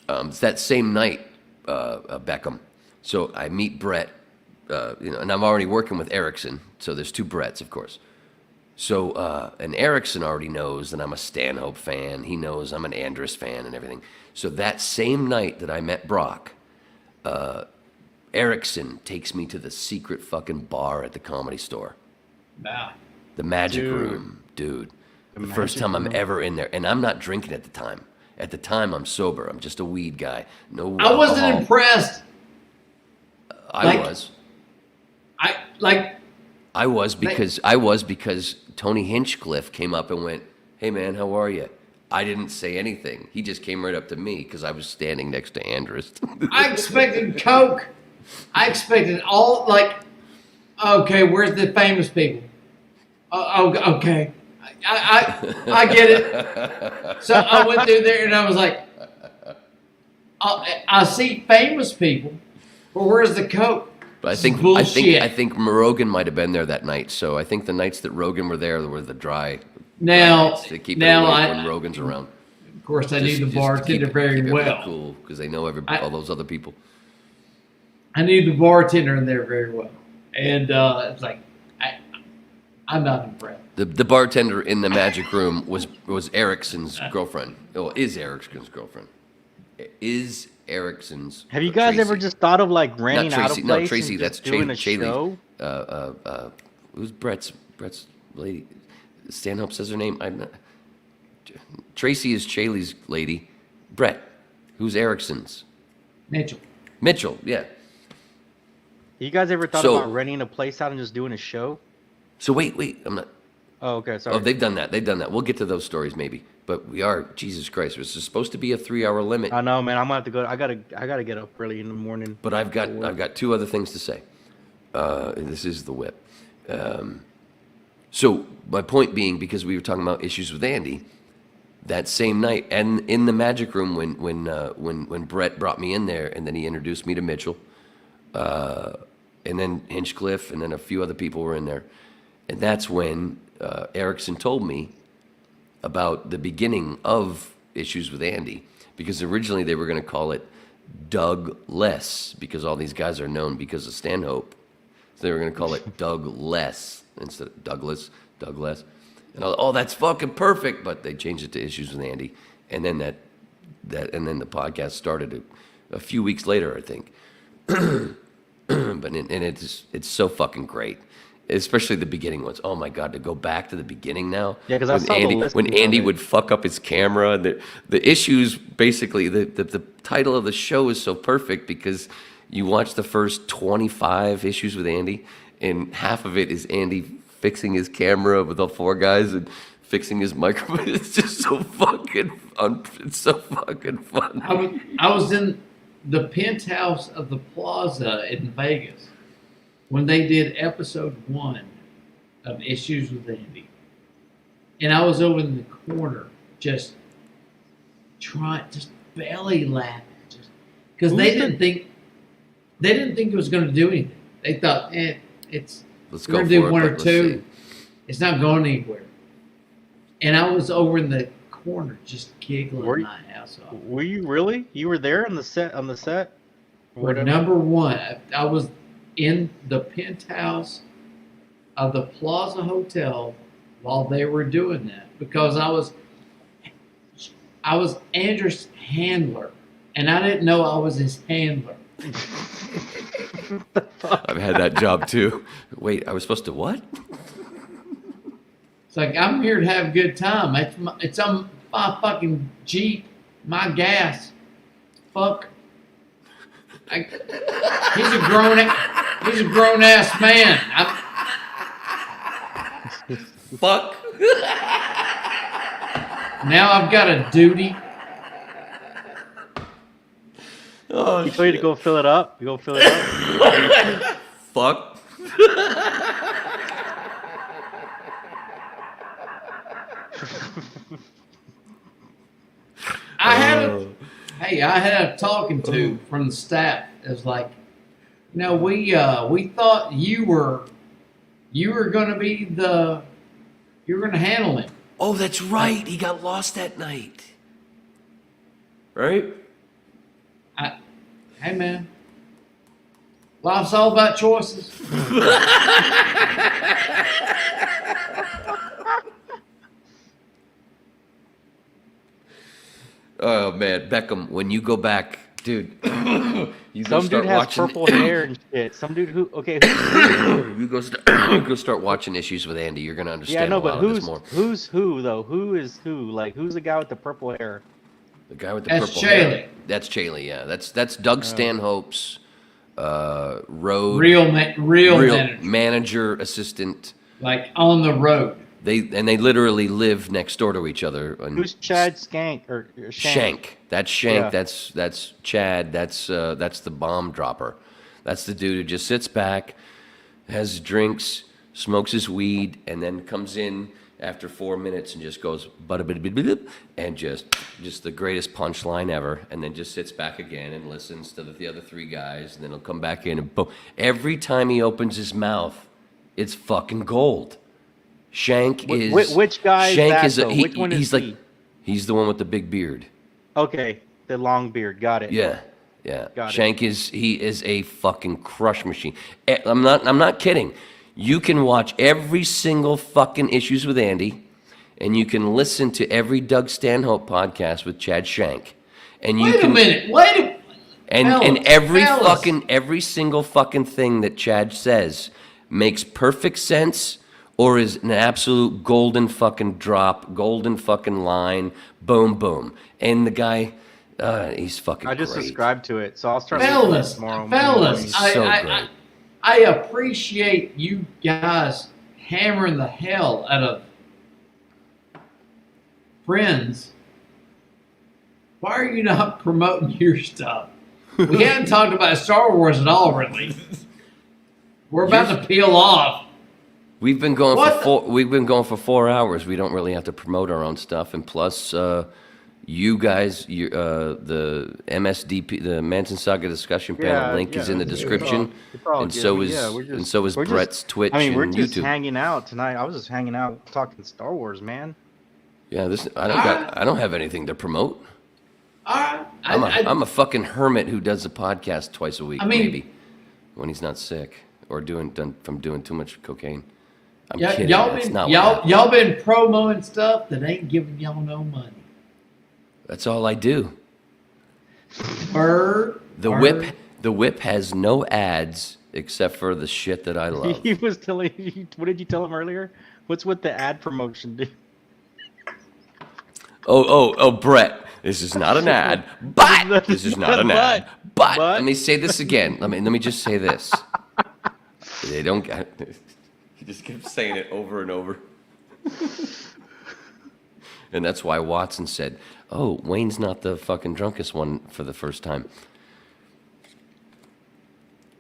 It's that same night, Beckham. So I meet Brett, and I'm already working with Erickson. So there's 2 Bretts, of course. So, and Erickson already knows that I'm a Stanhope fan. He knows I'm an Andrus fan and everything. So that same night that I met Brock, Erickson takes me to the secret fucking bar at the Comedy Store.
Wow.
The Magic Room, dude. The first time I'm ever in there. And I'm not drinking at the time. At the time, I'm sober. I'm just a weed guy. No
I wasn't
alcohol.
impressed.
I was. I was because Tony Hinchcliffe came up and went, "Hey man, how are you?" I didn't say anything. He just came right up to me because I was standing next to Andrus.
I expected Coke. I expected okay, where's the famous people? Okay. I get it. So I went through there and I was like, I see famous people, but where's the Coke?
But I think Rogan might have been there that night. So I think the nights that Rogan were there were the dry nights. They keep it away when Rogan's around.
Of course, I knew the bartender very well.
Cool, because they know all those other people.
I knew the bartender in there very well, and it's like I'm not impressed.
The bartender in the Magic Room was Erickson's girlfriend. Oh, is Erickson's girlfriend. Is Erickson's.
Have you guys ever just thought of like renting out a place?
No, Tracy.
And
That's
doing a
Chaley.
show?
Who's Brett's lady? Stanhope says her name. I'm not. Tracy is Chaley's lady. Brett, who's Erickson's? Mitchell. Yeah.
You guys ever thought about renting a place out and just doing a show?
So wait. I'm not.
Oh, okay. Sorry.
Oh, they've done that. We'll get to those stories maybe. But we are, Jesus Christ, this is supposed to be a 3-hour limit.
I know, man. I'm gonna have to go. I gotta get up early in the morning.
But I've got 2 other things to say. This is the whip. So my point being, because we were talking about Issues with Andy, that same night, and in the Magic Room when Brett brought me in there, and then he introduced me to Mitchell, and then Hinchcliffe, and then a few other people were in there, and that's when Erickson told me about the beginning of Issues with Andy, because originally they were going to call it Doug Less, because all these guys are known because of Stanhope. So they were going to call it Doug Less instead of Douglas. And that's fucking perfect. But they changed it to Issues with Andy, and then the podcast started a few weeks later, I think. But it's so fucking great. Especially the beginning ones. Oh my God, to go back to the beginning now.
Yeah, because I saw
when Andy would fuck up his camera. The issues, basically, the title of the show is so perfect because you watch the first 25 issues with Andy, and half of it is Andy fixing his camera with all 4 guys and fixing his microphone. It's just so fucking fun. It's so fucking fun.
I was in the penthouse of the Plaza in Vegas when they did episode 1 of Issues with Andy. And I was over in the corner just belly laughing. Because they didn't think it was going to do anything. They thought, it's
Let's
We're
go
gonna
for
do
it.
one
but
or
let's
two.
see.
It's not going anywhere. And I was over in the corner just giggling my ass off.
Were you really? You were there on the set? On the set? Or
For
whatever?
number one, I was in the penthouse of the Plaza Hotel while they were doing that because I was Andrew's handler, and I didn't know I was his handler.
I've had that job too. Wait, I was supposed to what?
It's like I'm here to have a good time. It's on my fucking Jeep, my gas. Fuck. He's a grown ass man.
Fuck.
Now I've got a duty.
Oh,
You told you to go fill it up. You go fill it up.
fuck.
I had a talking to from the staff. It was like, we thought you were gonna be you were gonna handle him.
Oh, that's right. He got lost that night. Right?
Hey man, life's all about choices.
Oh,
Oh man, Beckham, when you go back, dude, you go
Some
start
dude has
watching.
purple hair and shit. Some dude who
You go start watching issues with Andy. You're gonna understand
yeah, no,
a lot
but
of this more.
who's who though? Who is who? Like who's the guy with the purple hair?
The guy with the
That's
purple
Chaley.
hair. That's Chaley. Yeah, that's Doug Stanhope's road
Real manager,
manager assistant.
like on the road.
They literally live next door to each other. And
Who's Chad Skank or Shank?
Shank. That's Shank.
Yeah.
That's Chad. That's the bomb dropper. That's the dude who just sits back, has drinks, smokes his weed, and then comes in after 4 minutes and just goes and just the greatest punchline ever, and then just sits back again and listens to the other three guys, and then he'll come back in and boom. Every time he opens his mouth, it's fucking gold. Shank is
which guy is
Shank
that,
is
though? Which one
he's
is
like
he?
he's the one with the big beard.
Okay, the long beard. Got it.
Yeah.
Got it.
Shank is a fucking crush machine. I'm not kidding. You can watch every single fucking Issues with Andy, and you can listen to every Doug Stanhope podcast with Chad Shank. And you
Wait a minute.
and
Fellas.
every single fucking thing that Chad says makes perfect sense or is an absolute golden fucking drop, golden fucking line, boom, boom. And the guy, he's fucking
I just
great.
subscribed to it, so I'll start listening
Fellas,
tomorrow.
He's so
I,
great.
I appreciate you guys hammering the hell out of Friends. Why are you not promoting your stuff? We haven't talked about Star Wars at all, really. We're about to peel off.
We've been going
What
for 4 hours. We don't really have to promote our own stuff, and plus, you guys, the MSDP, the Manson Saga discussion panel link is in the description, and so is Brett's Twitch
we're
and
just
YouTube.
hanging out tonight. I was just hanging out talking Star Wars, man.
Yeah, I don't have anything to promote.
All right.
I'm a fucking hermit who does a podcast twice a week,
I mean-
maybe, when he's not sick or from doing too much cocaine. I'm
Yeah,
kidding.
y'all
That's
been
not what
y'all
happened.
y'all been promoting stuff that ain't giving y'all no money.
That's all I do.
Bird.
The whip has no ads except for the shit that I love.
He was telling you, what did you tell him earlier? What's with the ad promotion, dude?
Oh, Brett, this is not an ad, but this is not an ad. But let me say this again. Let me just say this. They don't get. He just kept saying it over and over. And that's why Watson said, "Oh, Wayne's not the fucking drunkest one for the first time."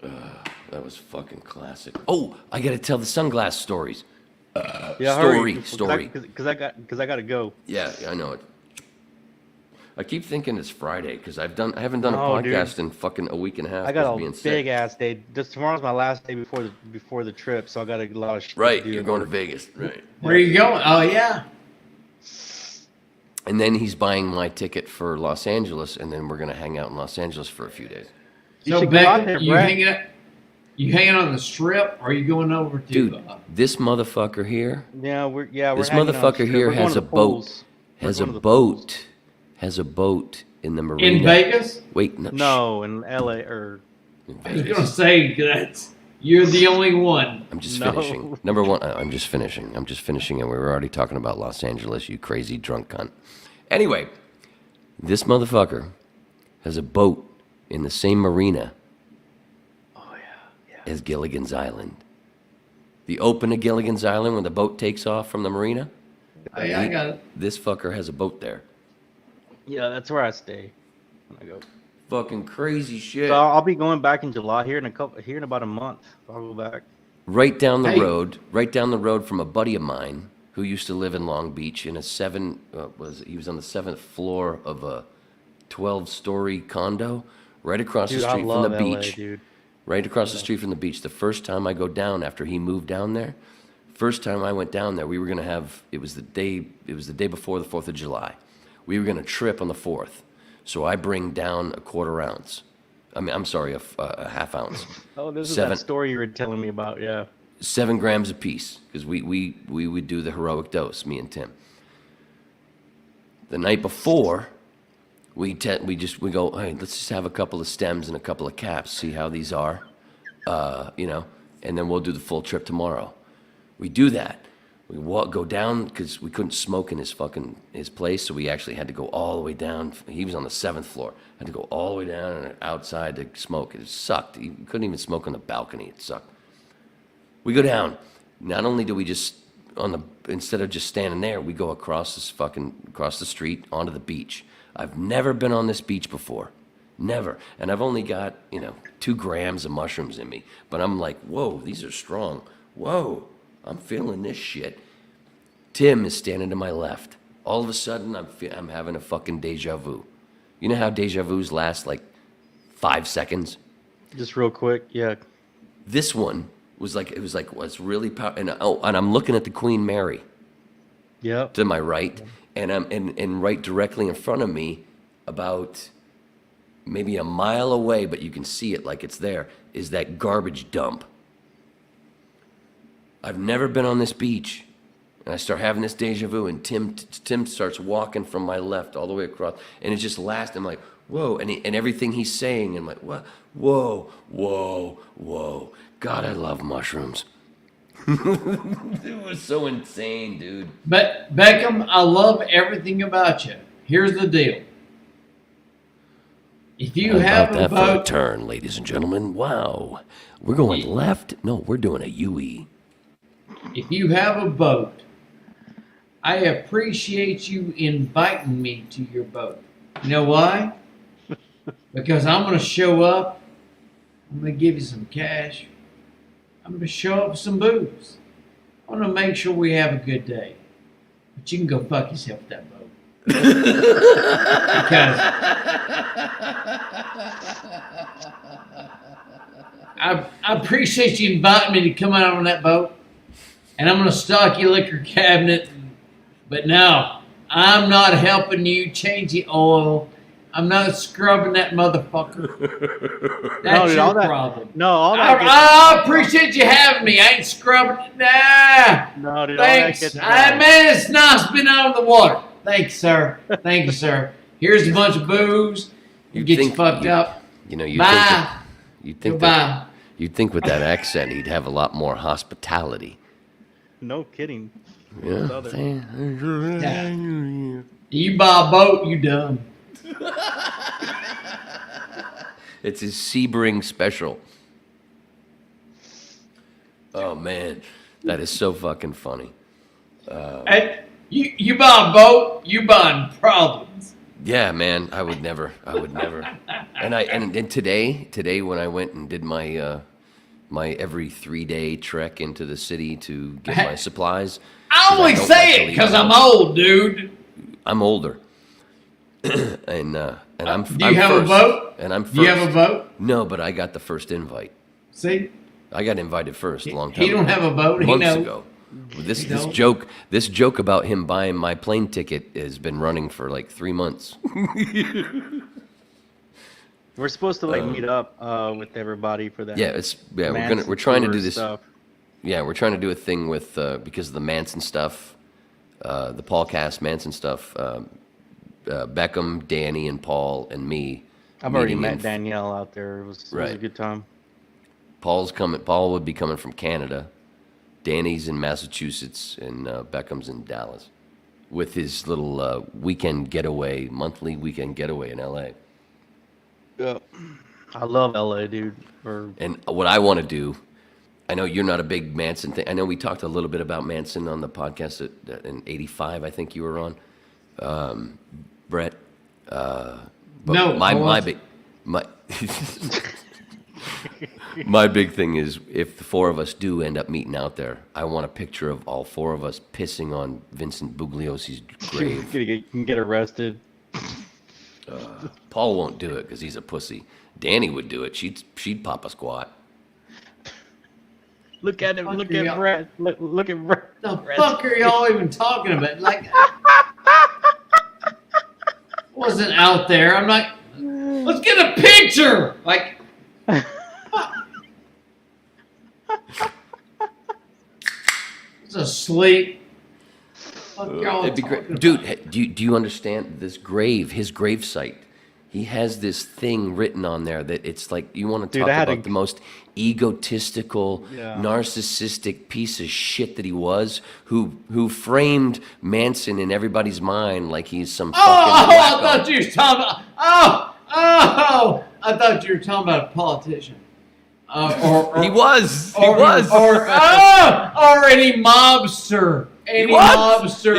That was fucking classic. Oh, I gotta tell the sunglass stories.
Yeah,
story.
Because I got to go.
Yeah, I know it. I keep thinking it's Friday because I haven't done a
No, dude.
podcast in fucking a week and a half.
I got
because
a
being
big
sick.
ass day. Tomorrow's my last day before the trip, so I got a lot of shit
Right,
to do.
you're going to Vegas. Right.
Where are you going? Oh yeah.
And then he's buying my ticket for Los Angeles, and then we're gonna hang out in Los Angeles for a few days.
You
So
should go out
Beckham,
there,
you
Brett.
hanging on the strip, or are you going over to?
Dude, this motherfucker here
Yeah, we're
This
hanging on
motherfucker
strip.
here
We're going
has
to
a
the
boat.
pools.
Has
We're
a
going to the pools.
boat. Has a boat in the marina.
in Vegas.
Wait, no.
No, in LA or
In
I was
Vegas.
gonna say that's you're the only one.
I'm just
No.
finishing. Number one, I'm just finishing. I'm just finishing, and we were already talking about Los Angeles, you crazy drunk cunt. Anyway, this motherfucker has a boat in the same marina as Gilligan's Island. The open of Gilligan's Island when the boat takes off from the marina,
I got it.
this fucker has a boat there.
yeah, that's where I stay when I go.
Fucking crazy shit.
So I'll be going back in July here in about a month. I'll go back.
Right down the
Hey.
road from a buddy of mine who used to live in Long Beach in a he was on the 7th floor of a 12-story condo right across
Dude,
the
I
street from
love
the
LA,
beach.
dude.
Right across the street from the beach. The first time I go down after he moved down there, first time I went down there, we were going to have, it was the day before the 4th of July. We were going to trip on the 4th. So I bring down a quarter ounce. A half ounce.
Oh, this is
Seven-
that story you were telling me about. Yeah.
7 grams apiece, because we would do the heroic dose, me and Tim. The night before, we go, hey, let's just have a couple of stems and a couple of caps, see how these are, and then we'll do the full trip tomorrow. We do that. We go down because we couldn't smoke in his place, so we actually had to go all the way down. He was on the 7th floor. Had to go all the way down and outside to smoke. It sucked. He couldn't even smoke on the balcony. It sucked. We go down. Not only do we instead of just standing there, we go across the street onto the beach. I've never been on this beach before. Never. And I've only got, 2 grams of mushrooms in me. But I'm like, whoa, these are strong. Whoa, I'm feeling this shit. Tim is standing to my left. All of a sudden, I'm having a fucking deja vu. You know how deja vus last like 5 seconds?
Just real quick. Yeah.
This one was really powerful. And I'm looking at the Queen Mary
Yep.
to my right, and and right directly in front of me, about maybe a mile away, but you can see it like it's there, is that garbage dump. I've never been on this beach, and I start having this deja vu, and Tim starts walking from my left all the way across, and it just lasts. I'm like, whoa, and everything he's saying, I'm like, what? Whoa, whoa, whoa. God, I love mushrooms. It was so insane, dude.
But Beckham, I love everything about you. Here's the deal. If you
How
have
about
a
that for a
boat,
turn, ladies and gentlemen? Wow. We're going left? No, we're doing a UE.
if you have a boat, I appreciate you inviting me to your boat. You know why? Because I'm going to show up. I'm going to give you some cash. I'm going to show up with some booze. I want to make sure we have a good day. But you can go fuck yourself with that boat. Because I appreciate you inviting me to come out on that boat. And I'm going to stock your liquor cabinet. But no, I'm not helping you change the oil. I'm not scrubbing that motherfucker. That's
dude,
your
all that-
problem.
No, all that.
I appreciate you having me. I ain't scrubbing it. Nah.
No, dude.
Thanks.
All that gets
Man, it's nice being out of the water. Thanks, sir. Thank you, sir. Here's a bunch of booze.
You'd
Get you
think-
fucked up.
Bye. You'd think
Goodbye.
with that accent, he'd have a lot more hospitality.
No kidding.
Yeah.
Yeah. You buy a boat, you dumb.
It's his Sebring special. Oh man, that is so fucking funny.
And you buy a boat, you buying problems.
Yeah, man, I would never. And today when I went and did my my every 3-day trek into the city to get my supplies.
I only
don't like
say
to
it
leave
because
the
I'm
house.
old, dude.
I'm older. and I'm.
Do you
I'm
have
first,
a vote?
And I'm first.
Do you have a vote?
No, but I got the first invite.
See,
I got invited first a long time.
he don't have a vote. He
months
knows.
ago. This
don't.
joke about him buying my plane ticket has been running for like 3 months.
We're supposed to meet up with everybody for that.
Yeah, we're trying to do this. Stuff. Yeah, we're trying to do a thing with because of the Manson stuff, the Paul Cass Manson stuff. Beckham, Danny, and Paul and me.
I've already met Danielle out there. It was a good time.
Paul's coming. Paul would be coming from Canada. Danny's in Massachusetts, and Beckham's in Dallas, with his little monthly weekend getaway in L.A.
Yeah, I love LA, dude.
And what I want to do, I know you're not a big Manson thing. I know we talked a little bit about Manson on the podcast in '85. I think you were on, Brett. But
No,
my big thing is if the four of us do end up meeting out there, I want a picture of all four of us pissing on Vincent Bugliosi's grave.
You can get arrested.
Paul won't do it because he's a pussy. Danny would do it. She'd pop a squat.
Look at him. Look at Brett. Look at Brett.
The fuck are y'all even talking about? Like, wasn't out there. I'm like, let's get a picture. Like, it's asleep.
It'd be great. Dude, do you understand this grave, his grave site? He has this thing written on there that it's like, you want to talk about the most egotistical, narcissistic piece of shit that he was, who framed Manson in everybody's mind like he's some fucking...
I thought you were talking about... I thought you were talking about a politician.
He was.
Or any mobster. Any mobster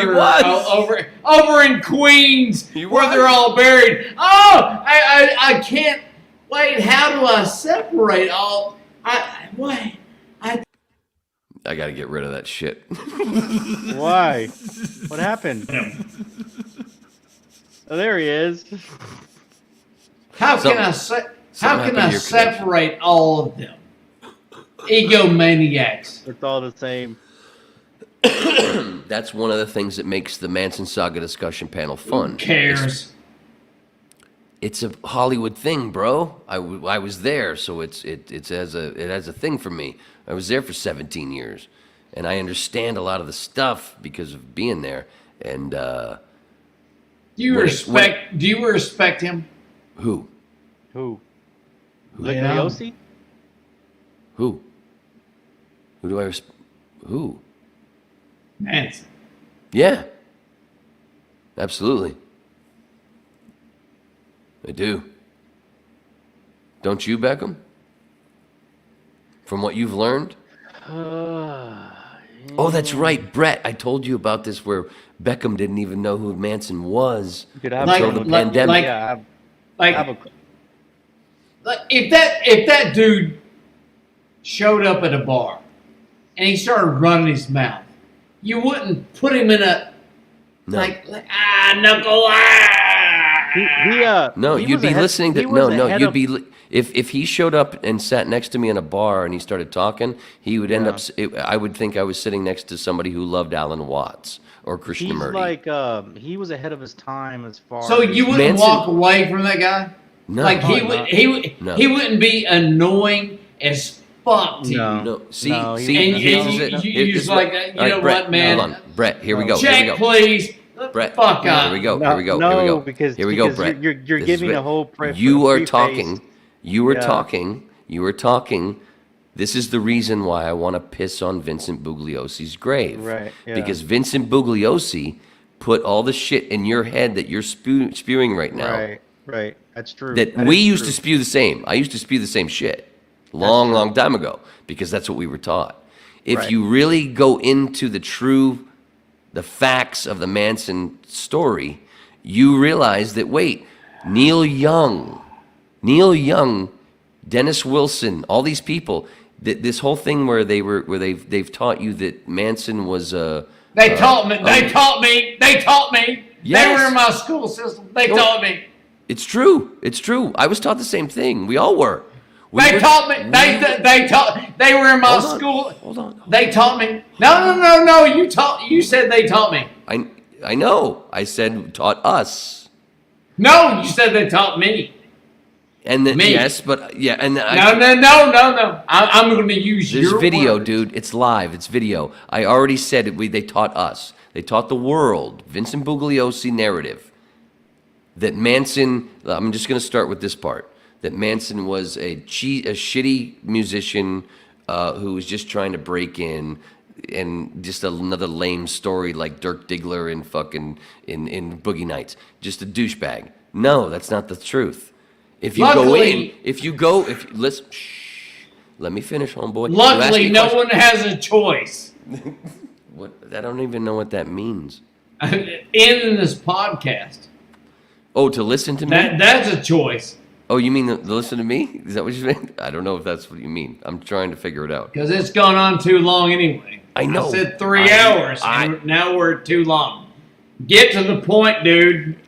over in Queens where they're all buried. I can't wait. How do I separate all? I
got to get rid of that shit.
Why? What happened? Oh, there he is.
How can I separate all of them? Egomaniacs.
It's all the same.
That's one of the things that makes the Manson Saga discussion panel fun.
Who cares?
It's a Hollywood thing, bro. I was there, so it has a thing for me. I was there for 17 years, and I understand a lot of the stuff because of being there. And
do you respect him?
Who?
Bugliosi?
Who do I respect? Who?
Manson.
Yeah. Absolutely. I do. Don't you, Beckham? From what you've learned? Oh, that's right, Brett. I told you about this where Beckham didn't even know who Manson was until the pandemic.
If that dude showed up at a bar and he started running his mouth, you wouldn't put him in a knuckle.
You'd be listening to if he showed up and sat next to me in a bar and he started talking, he would end up. I would think I was sitting next to somebody who loved Alan Watts or Krishnamurti.
He was ahead of his time as far.
So you wouldn't walk away from that guy?
No,
he wouldn't be annoying as fuck to you.
No, see,
and you just like that. You know
Brett,
what, man?
Hold on, Brett. Here we go.
Check, please.
Brett,
fuck up.
Here we go.
Because
here we go, Brett.
You're giving a whole.
You are talking. You were talking. This is the reason why I want to piss on Vincent Bugliosi's grave.
Right. Yeah.
Because Vincent Bugliosi put all the shit in your head that you're spewing right now.
Right. That's true.
That we used to spew the same. I used to spew the same shit. Long time ago, because that's what we were taught. If you really go into the facts of the Manson story, you realize that, wait, Neil Young, Dennis Wilson, all these people, this whole thing where they've taught you that Manson was
They taught me.
Yes.
They were in my school system. They taught me.
It's true. It's true. I was taught the same thing. We all were.
They taught me. They taught. They were in my school.
Hold on.
They taught me. No. You said they taught me.
I know. I said taught us.
No, you said they taught me.
And then
Me.
yes, but yeah, and
No. I'm going to use
there's
your
video,
words.
dude. It's live. It's video. I already said it. They taught us. They taught the world. Vincent Bugliosi narrative that Manson. I'm just going to start with this part. That Manson was a shitty musician who was just trying to break in, and just another lame story like Dirk Diggler in fucking in Boogie Nights. Just a douchebag. No, that's not the truth. If you listen, let me finish, homeboy.
Luckily, no one has a choice.
What? I don't even know what that means.
In this podcast.
Oh, to listen to me?
That's a choice.
Oh, you mean to listen to me? Is that what you mean? I don't know if that's what you mean. I'm trying to figure it out.
Because it's gone on too long anyway.
I know.
I said 3 hours, and now we're too long. Get to the point, dude.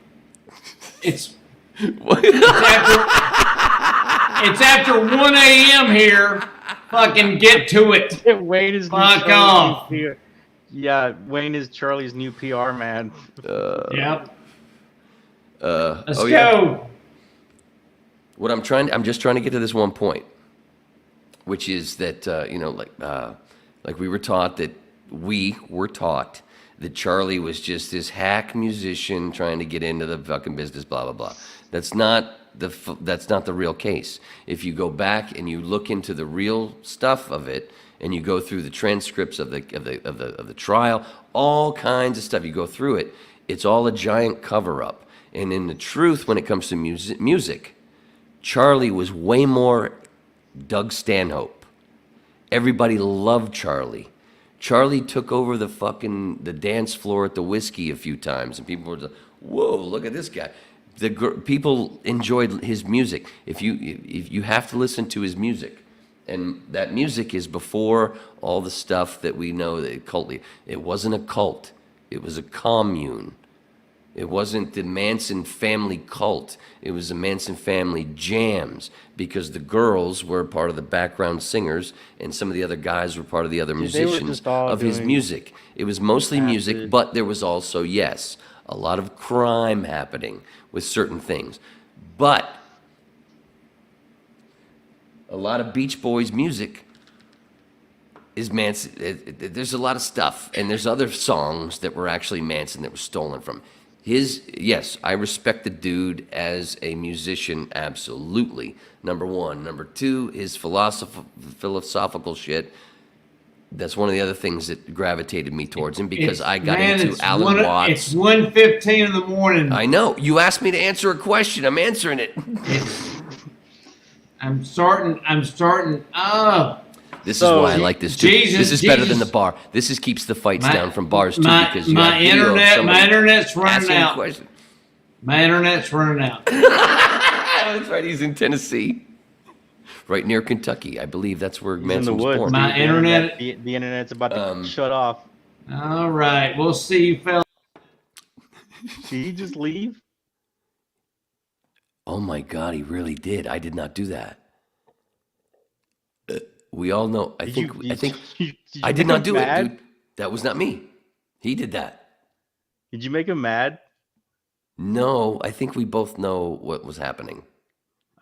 It's after 1 a.m. here. Fucking get to it.
Wayne is
Fuck off.
Yeah, Wayne is Charlie's new PR man.
Yep. Let's
oh,
go.
Yeah. I'm just trying to get to this one point, which is that like we were taught that Charlie was just this hack musician trying to get into the fucking business, blah blah blah. That's not the real case. If you go back and you look into the real stuff of it, and you go through the transcripts of the trial, all kinds of stuff, you go through it. It's all a giant cover up. And in the truth, when it comes to music, Charlie was way more Doug Stanhope. Everybody loved Charlie. Charlie took over the dance floor at the Whiskey a few times, and people were like, "Whoa, look at this guy." People enjoyed his music. If you have to listen to his music, and that music is before all the stuff that we know that cultly. It wasn't a cult. It was a commune. It wasn't the Manson family cult. It was the Manson family jams, because the girls were part of the background singers and some of the other guys were part of the other musicians of his music. It was mostly music, but there was also, yes, a lot of crime happening with certain things. But a lot of Beach Boys music is Manson. There's a lot of stuff, and there's other songs that were actually Manson that were stolen from. Yes, I respect the dude as a musician, absolutely. Number one. Number two, his philosophical shit. That's one of the other things that gravitated me towards him, because I got into Alan Watts.
It's 1:15 in the morning.
I know. You asked me to answer a question. I'm answering it.
I'm starting.
This is why I like this too. This is better than the bar. This keeps the fights down from bars too, because you have video of somebody
my internet's running
asking a
out.
question.
My internet's running out.
That's right. He's in Tennessee, right near Kentucky. I believe that's where Manson was born.
My internet.
The internet's about to shut off.
All right, we'll see you, fellas.
Did he just leave?
Oh my God, he really did. I did not do that. We all know. I think I did not do it, dude. That was not me. He did that.
Did you make him mad?
No, I think we both know what was happening.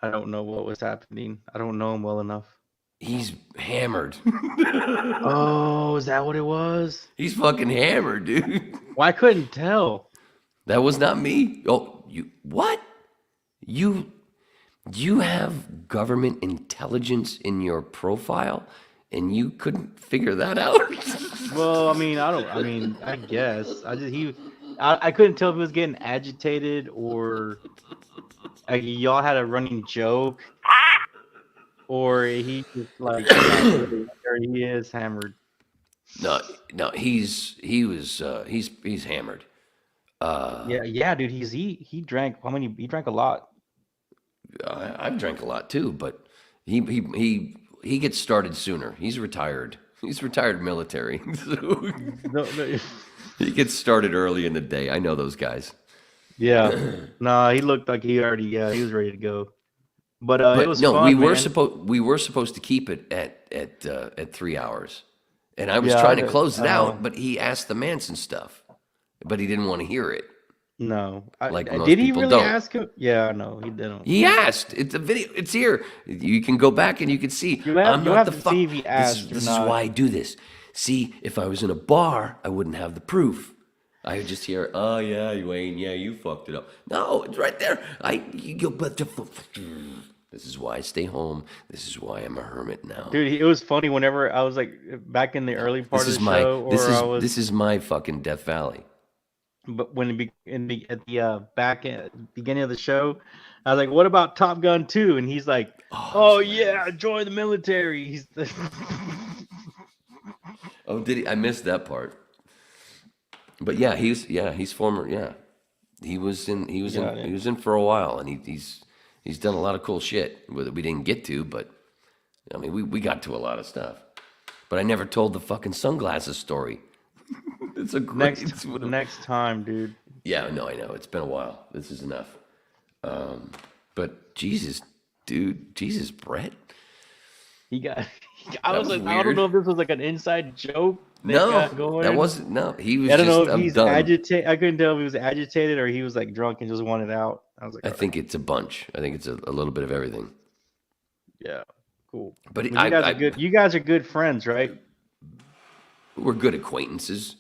I don't know what was happening. I don't know him well enough.
He's hammered.
Oh, is that what it was?
He's fucking hammered, dude.
Well, I couldn't tell.
That was not me. Oh, what? You have government intelligence in your profile, and you couldn't figure that out?
Well, I guess. I couldn't tell if he was getting agitated or y'all had a running joke, or he just like, or he is hammered.
No, he's hammered.
Yeah, dude. He drank. How many? He drank a lot.
I've drank a lot too, but he gets started sooner. He's retired. He's retired military.
No.
He gets started early in the day. I know those guys.
Yeah. Nah, he looked like he was ready to go. But it
But
was
no,
fun,
we were supposed to keep it at 3 hours, and I was
Yeah,
trying to close it
uh,
out, but he asked the Manson stuff, but he didn't want to hear it.
No.
Like most
Did he
people
really
don't.
ask him? Yeah, no, he didn't.
He asked. It's a video. It's here. You can go back and you can see.
You'll have
the
to see if he asked or
This is
not.
why I do this. See, if I was in a bar, I wouldn't have the proof. I would just hear, "Oh yeah, Wayne, yeah, you fucked it up." No, it's right there. This is why I stay home. This is why I'm a hermit now.
Dude, it was funny whenever I was like back in the early part of the show,
this is my fucking Death Valley.
But when back at the beginning of the show, I was like, "What about Top Gun 2?" And he's like, "Oh yeah, join the military." He's
Oh, did he? I missed that part. But yeah, he's former. Yeah, he was in for a while, and he's done a lot of cool shit that we didn't get to. But I mean, we got to a lot of stuff. But I never told the fucking sunglasses story. It's a great
next time, dude.
Yeah, no, I know. It's been a while. This is enough. But Jesus, dude, Jesus, Brett.
I don't know if this was like an inside joke.
That wasn't. No, he was.
I don't know
just,
if he's agitated. I couldn't tell if he was agitated or he was like drunk and just wanted out. I was like,
I think it's a bunch. I think it's a little bit of everything.
Yeah, cool.
But
you guys are good. You guys are good friends, right?
We're good acquaintances.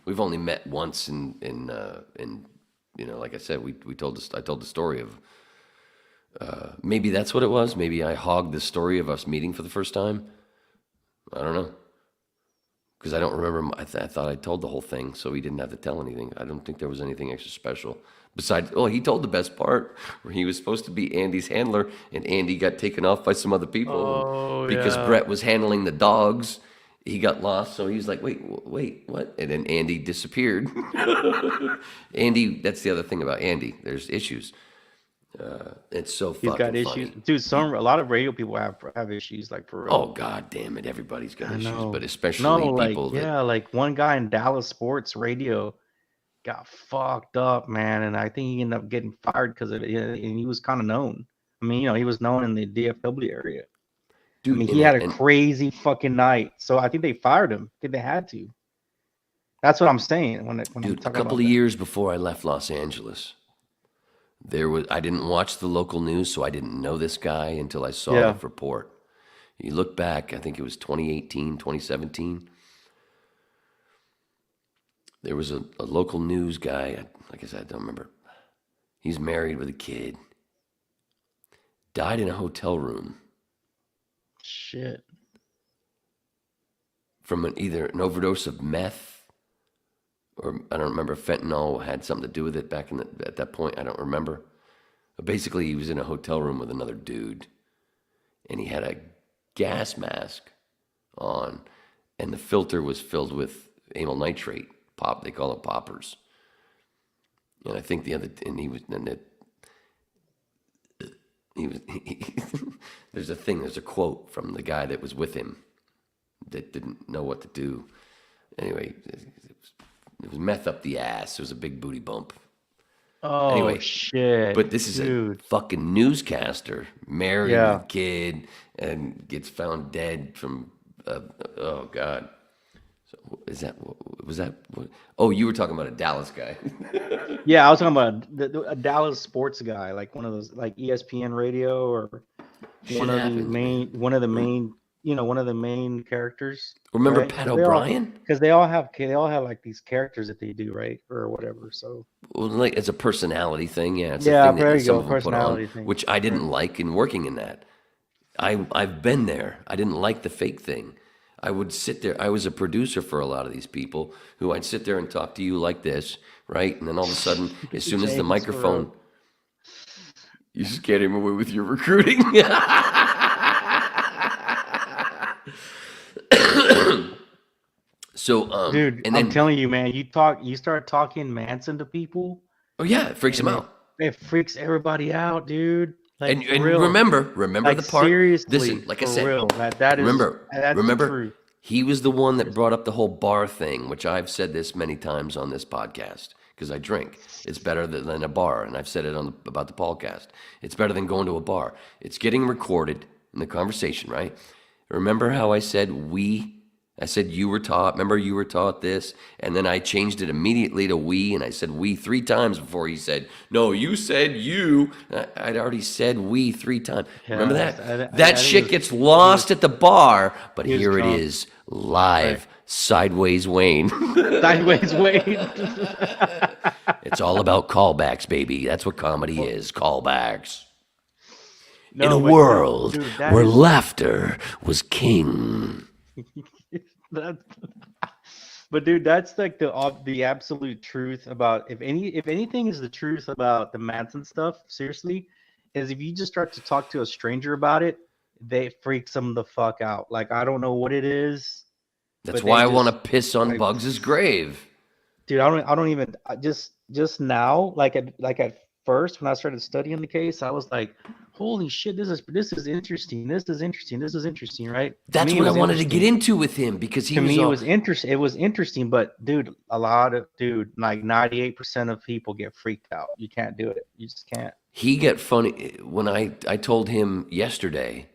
We've only met once in like I said, I told the story of maybe that's what it was. Maybe I hogged the story of us meeting for the first time. I don't know. Because I don't remember. I thought I told the whole thing, so he didn't have to tell anything. I don't think there was anything extra special. Besides, he told the best part where he was supposed to be Andy's handler, and Andy got taken off by some other people. Because Brett was handling the dogs. He got lost, so he was like, wait, what? And then Andy disappeared. Andy, that's the other thing about Andy. There's issues. It's so fucking funny.
He's got issues. Dude, a lot of radio people have issues, like for real.
Oh, God damn it. Everybody's got issues, but especially people
like one guy in Dallas sports radio got fucked up, man, and I think he ended up getting fired because of it, and he was kind of known. I mean, he was known in the DFW area. Dude, I mean, he had a crazy fucking night, so I think they fired him. They had to. That's what I'm saying.
Dude, a couple of years before I left Los Angeles, I didn't watch the local news, so I didn't know this guy until I saw the report. You look back, I think it was 2018, 2017. There was a local news guy, like I said, I don't remember. He's married with a kid. Died in a hotel room.
Shit.
From either an overdose of meth, or I don't remember, fentanyl had something to do with it back at that point. I don't remember. But basically, he was in a hotel room with another dude, and he had a gas mask on, and the filter was filled with amyl nitrate. They call it poppers. And I think there's a quote from the guy that was with him that didn't know what to do. Anyway, it was meth up the ass. It was a big booty bump.
Oh, anyway, shit.
But this is a fucking newscaster, married with a kid, and gets found dead from, oh, God. So was that? Oh, you were talking about a Dallas guy.
Yeah, I was talking about a Dallas sports guy, like one of those, like ESPN radio, or one of the main characters.
Remember,
right?
Pat O'Brien?
Because they all have like these characters that they do, right, or whatever. So,
well, like it's a personality thing, yeah. It's
a
thing
there
that
you
some
go,
of them
personality
put on,
thing.
which I didn't like in working in that. I've been there. I didn't like the fake thing. I would sit there. I was a producer for a lot of these people who I'd sit there and talk to you like this, right? And then all of a sudden, as soon as the microphone, you just can't even away with your recruiting. So,
dude, and then, I'm telling you, man, you start talking Manson to people.
Oh yeah, it freaks them out.
It freaks everybody out, dude. Like,
and remember like, the part.
Seriously,
listen, like I said,
real. That is
remember, he was the one that brought up the whole bar thing, which I've said this many times on this podcast. because I drink. It's better than a bar, and I've said it about the podcast. It's better than going to a bar. It's getting recorded in the conversation, right? Remember how I said we? I said you were taught. Remember you were taught this, and then I changed it immediately to we, and I said we 3 times before he said no. You said you. I'd already said we 3 times.
Yeah,
Remember that?
I
That
think
shit gets lost at the bar, but
he was
here
drunk.
it is live,
Right.
Sideways Wayne.
Sideways Wayne.
It's all about callbacks, baby. That's what comedy is. Callbacks.
No,
In a
but no,
world
dude, that
where
is-
laughter was king.
That's, but dude, that's like the absolute truth about if anything is the truth about the Manson stuff. Seriously, is if you just start to talk to a stranger about it, they freaks them the fuck out. Like I don't know what it is.
That's
but
why
they
I want to
just-
piss on
like-
Bugs' grave.
Dude, I don't even just now like at first when I started studying the case, I was like, holy shit, this is interesting. This is interesting, right? To
That's
me, it
what I
was
wanted to get
interesting.
into with him because he
To
was
me,
all,
it was interesting, but dude, like 98% of people get freaked out. You can't do it. You just can't.
he got funny when I told him yesterday,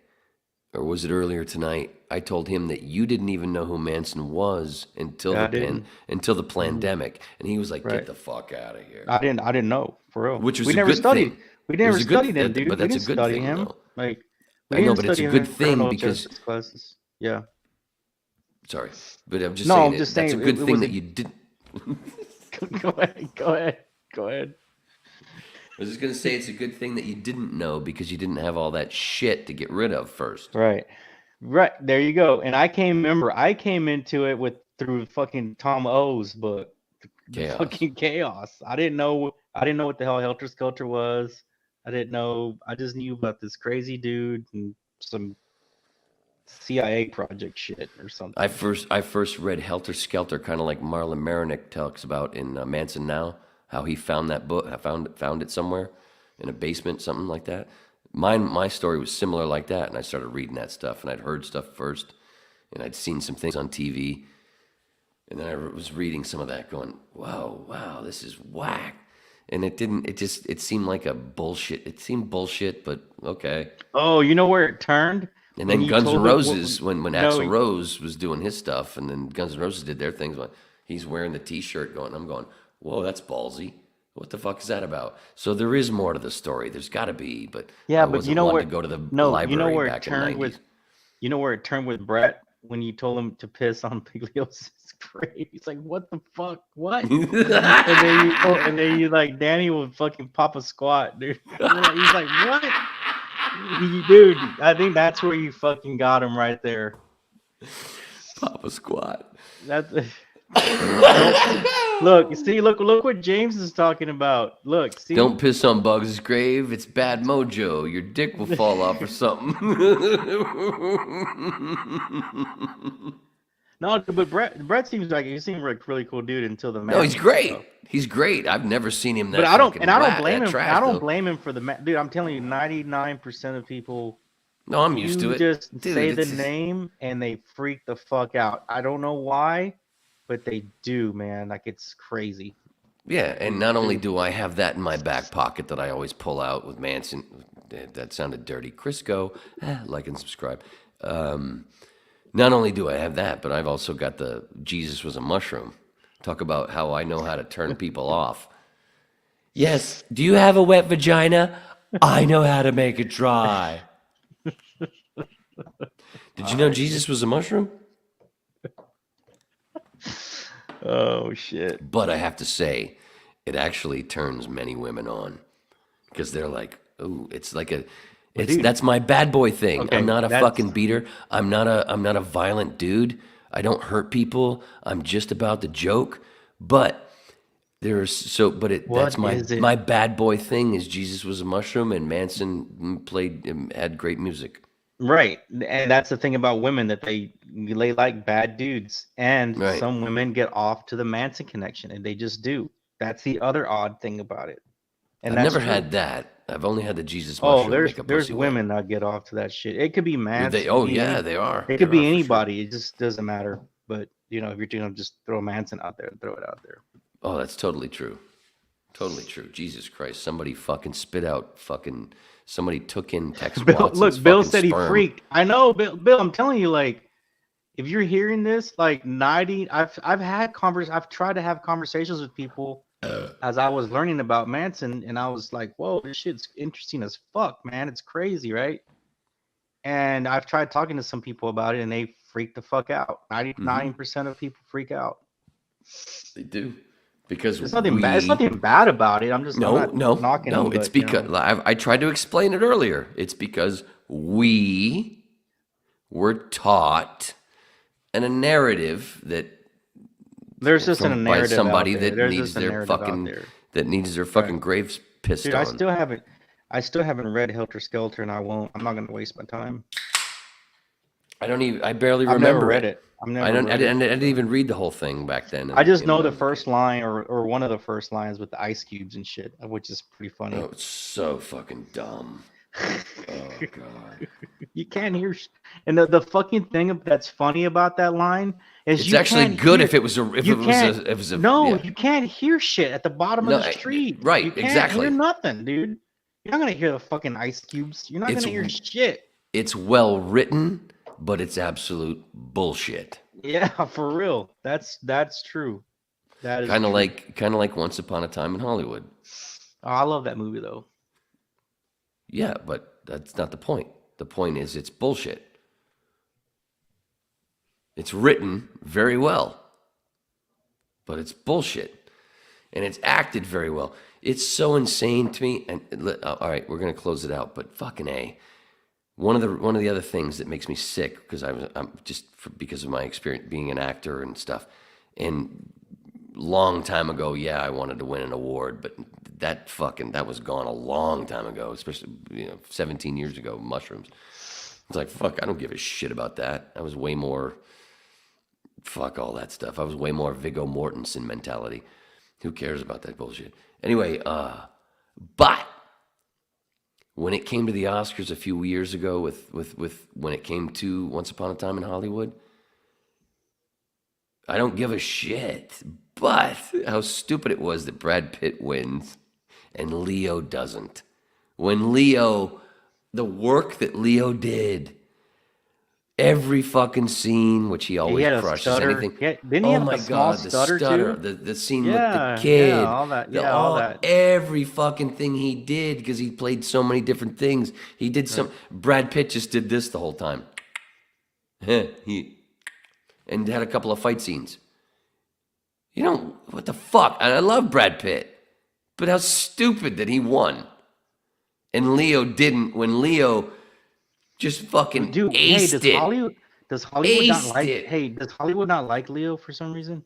or was it earlier tonight? I told him that you didn't even know who Manson was until
Yeah, I
the
didn't.
until the pandemic, and he was like, "Get
Right.
the fuck out of here."
I didn't know for real.
Which was
we
a
never
good
studied.
thing.
We
It
never
was a good
studied
thing,
him, dude.
but
We
that's a
didn't
good
study
thing,
him.
though.
Like
I know,
didn't
but it's a
study him
good
in
thing
criminal
because
justice classes. Yeah.
sorry, but I'm just
No,
saying
I'm
that
just
that's a
saying
good
it
thing
was
that
a-
you didn't.
Go ahead.
I was just gonna say it's a good thing that you didn't know because you didn't have all that shit to get rid of first.
Right. There you go. And I came into it through fucking Tom O's book. The
Chaos.
fucking chaos. I didn't know what the hell Helter Skelter was. I didn't know. I just knew about this crazy dude and some CIA project shit or something.
I first read Helter Skelter, kind of like Marlon Marinick talks about in Manson Now, how he found that book, found it somewhere in a basement, something like that. My story was similar like that, and I started reading that stuff, and I'd heard stuff first, and I'd seen some things on TV, and then I was reading some of that, going, wow, this is whack. And it seemed like a bullshit. It seemed bullshit, but okay.
Oh, you know where it turned?
And
When
then
you
Guns N'
told me-
Roses, when
No,
Axl Rose was doing his stuff, and then Guns N' Roses did their things, he's wearing the T-shirt, I'm going, whoa, that's ballsy. What the fuck is that about? So there is more to the story. There's got to be, but
Yeah,
I
but
wasn't
you know
one
where
to go to the
no,
library
you know where it
back in the
turned
90s.
with you know where it turned with Brett when you told him to piss on Piglio's grave. He's like, what the fuck? What? and then you like Danny would fucking pop a squat, dude. He's like, what? Dude, I think that's where you fucking got him right there.
Papa Squat.
That's look what James is talking about. Look, see.
Don't piss on Bugs' grave. It's bad mojo. Your dick will fall off or something.
No, but Brett seems like he seemed like a really cool dude until the
No, he's
Manson
great.
stuff.
He's great. I've never seen him that
But I don't
fucking
and I don't
rat,
blame
that
him.
trash,
I don't
though.
blame him for the dude. I'm telling you, 99% of people
No, I'm used to it.
just
Dude,
say the
it's just-
name and they freak the fuck out. I don't know why, but they do, man. Like it's crazy.
Yeah, and not only do I have that in my back pocket that I always pull out with Manson. That sounded dirty. Crisco, like and subscribe. Not only do I have that, but I've also got the Jesus was a mushroom. Talk about how I know how to turn people off. Yes. Do you have a wet vagina? I know how to make it dry. Did you know Jesus was a mushroom?
Oh shit.
But I have to say, it actually turns many women on because they're like, "Ooh, it's like a,
dude.
that's my bad boy thing.
Okay,
I'm not a
that's-
fucking beater. I'm not a violent dude. I don't hurt people. I'm just about the joke." But that's
What is it?
my bad boy thing is Jesus was a mushroom and Manson had great music.
Right. And that's the thing about women that they like bad dudes. And
Right.
some women get off to the Manson connection and they just do. That's the other odd thing about it. And
I've
that's
never
true.
had that. I've only had the Jesus mushroom.
Oh, there's
make a
there's
pussy wet.
women that get off to that shit. It could be Manson.
Oh
it could be
yeah,
any-
they are.
It
They
could be
are for sure.
anybody. It just doesn't matter. But if you're doing just throw Manson out there and throw it out there.
Oh, that's totally true. Totally true. Jesus Christ. Somebody fucking spit out fucking... Somebody took in Tex
Bill,
Watson's
look, Bill
fucking
said he
sperm.
freaked. I know, Bill. I'm telling you, like, if you're hearing this, like 90, I've tried to have conversations with people as I was learning about Manson, and I was like, whoa, this shit's interesting as fuck, man. It's crazy, right? And I've tried talking to some people about it, and they freak the fuck out. 99% of people freak out.
They do. Because
There's nothing bad. It's nothing bad about it. I'm not knocking them,
it's
but,
because I tried to explain it earlier. It's because we were taught in a narrative that
there's just a
by
narrative
somebody
out there.
that
There's
needs
just a
their
narrative out
fucking
there.
that needs their fucking graves pissed
Dude,
on.
I still haven't read Helter Skelter, and I won't. I'm not gonna waste my time.
I barely
I've
remember
never read it.
I didn't even read the whole thing back then.
I just know the first line or one of the first lines with the ice cubes and shit, which is pretty funny.
Oh, it's so fucking dumb. Oh god.
You can't hear and the fucking thing that's funny about that line is
It's actually good if it was a
you can't hear shit at the bottom of the
No,
street.
right,
You can't
exactly.
hear nothing, dude. You're not gonna hear the fucking ice cubes. You're not gonna hear shit.
It's well written, but it's absolute bullshit.
Yeah, for real. That's true. That is
Kind of
true.
like Once Upon a Time in Hollywood.
Oh, I love that movie though.
Yeah, but that's not the point. The point is it's bullshit. It's written very well, but it's bullshit. And it's acted very well. It's so insane to me. And all right, we're gonna close it out. But fucking A, one of the other things that makes me sick because because of my experience being an actor and stuff. And long time ago, yeah, I wanted to win an award, but that was gone a long time ago, especially 17 years ago. Mushrooms. It's like fuck, I don't give a shit about that. I was way more. Fuck all that stuff. I was way more Viggo Mortensen mentality. Who cares about that bullshit? Anyway, but when it came to the Oscars a few years ago with when it came to Once Upon a Time in Hollywood, I don't give a shit. But how stupid it was that Brad Pitt wins and Leo doesn't. When the work that Leo did, every fucking scene, which he always crushes
stutter.
anything.
Didn't he have a small stutter too?
The scene with the kid,
all that.
Every fucking thing he did, because he played so many different things. He did Brad Pitt just did this the whole time. And had a couple of fight scenes. What the fuck? And I love Brad Pitt, but how stupid that he won. And Leo didn't, when Leo just fucking aced it.
Does Hollywood not like Leo for some reason?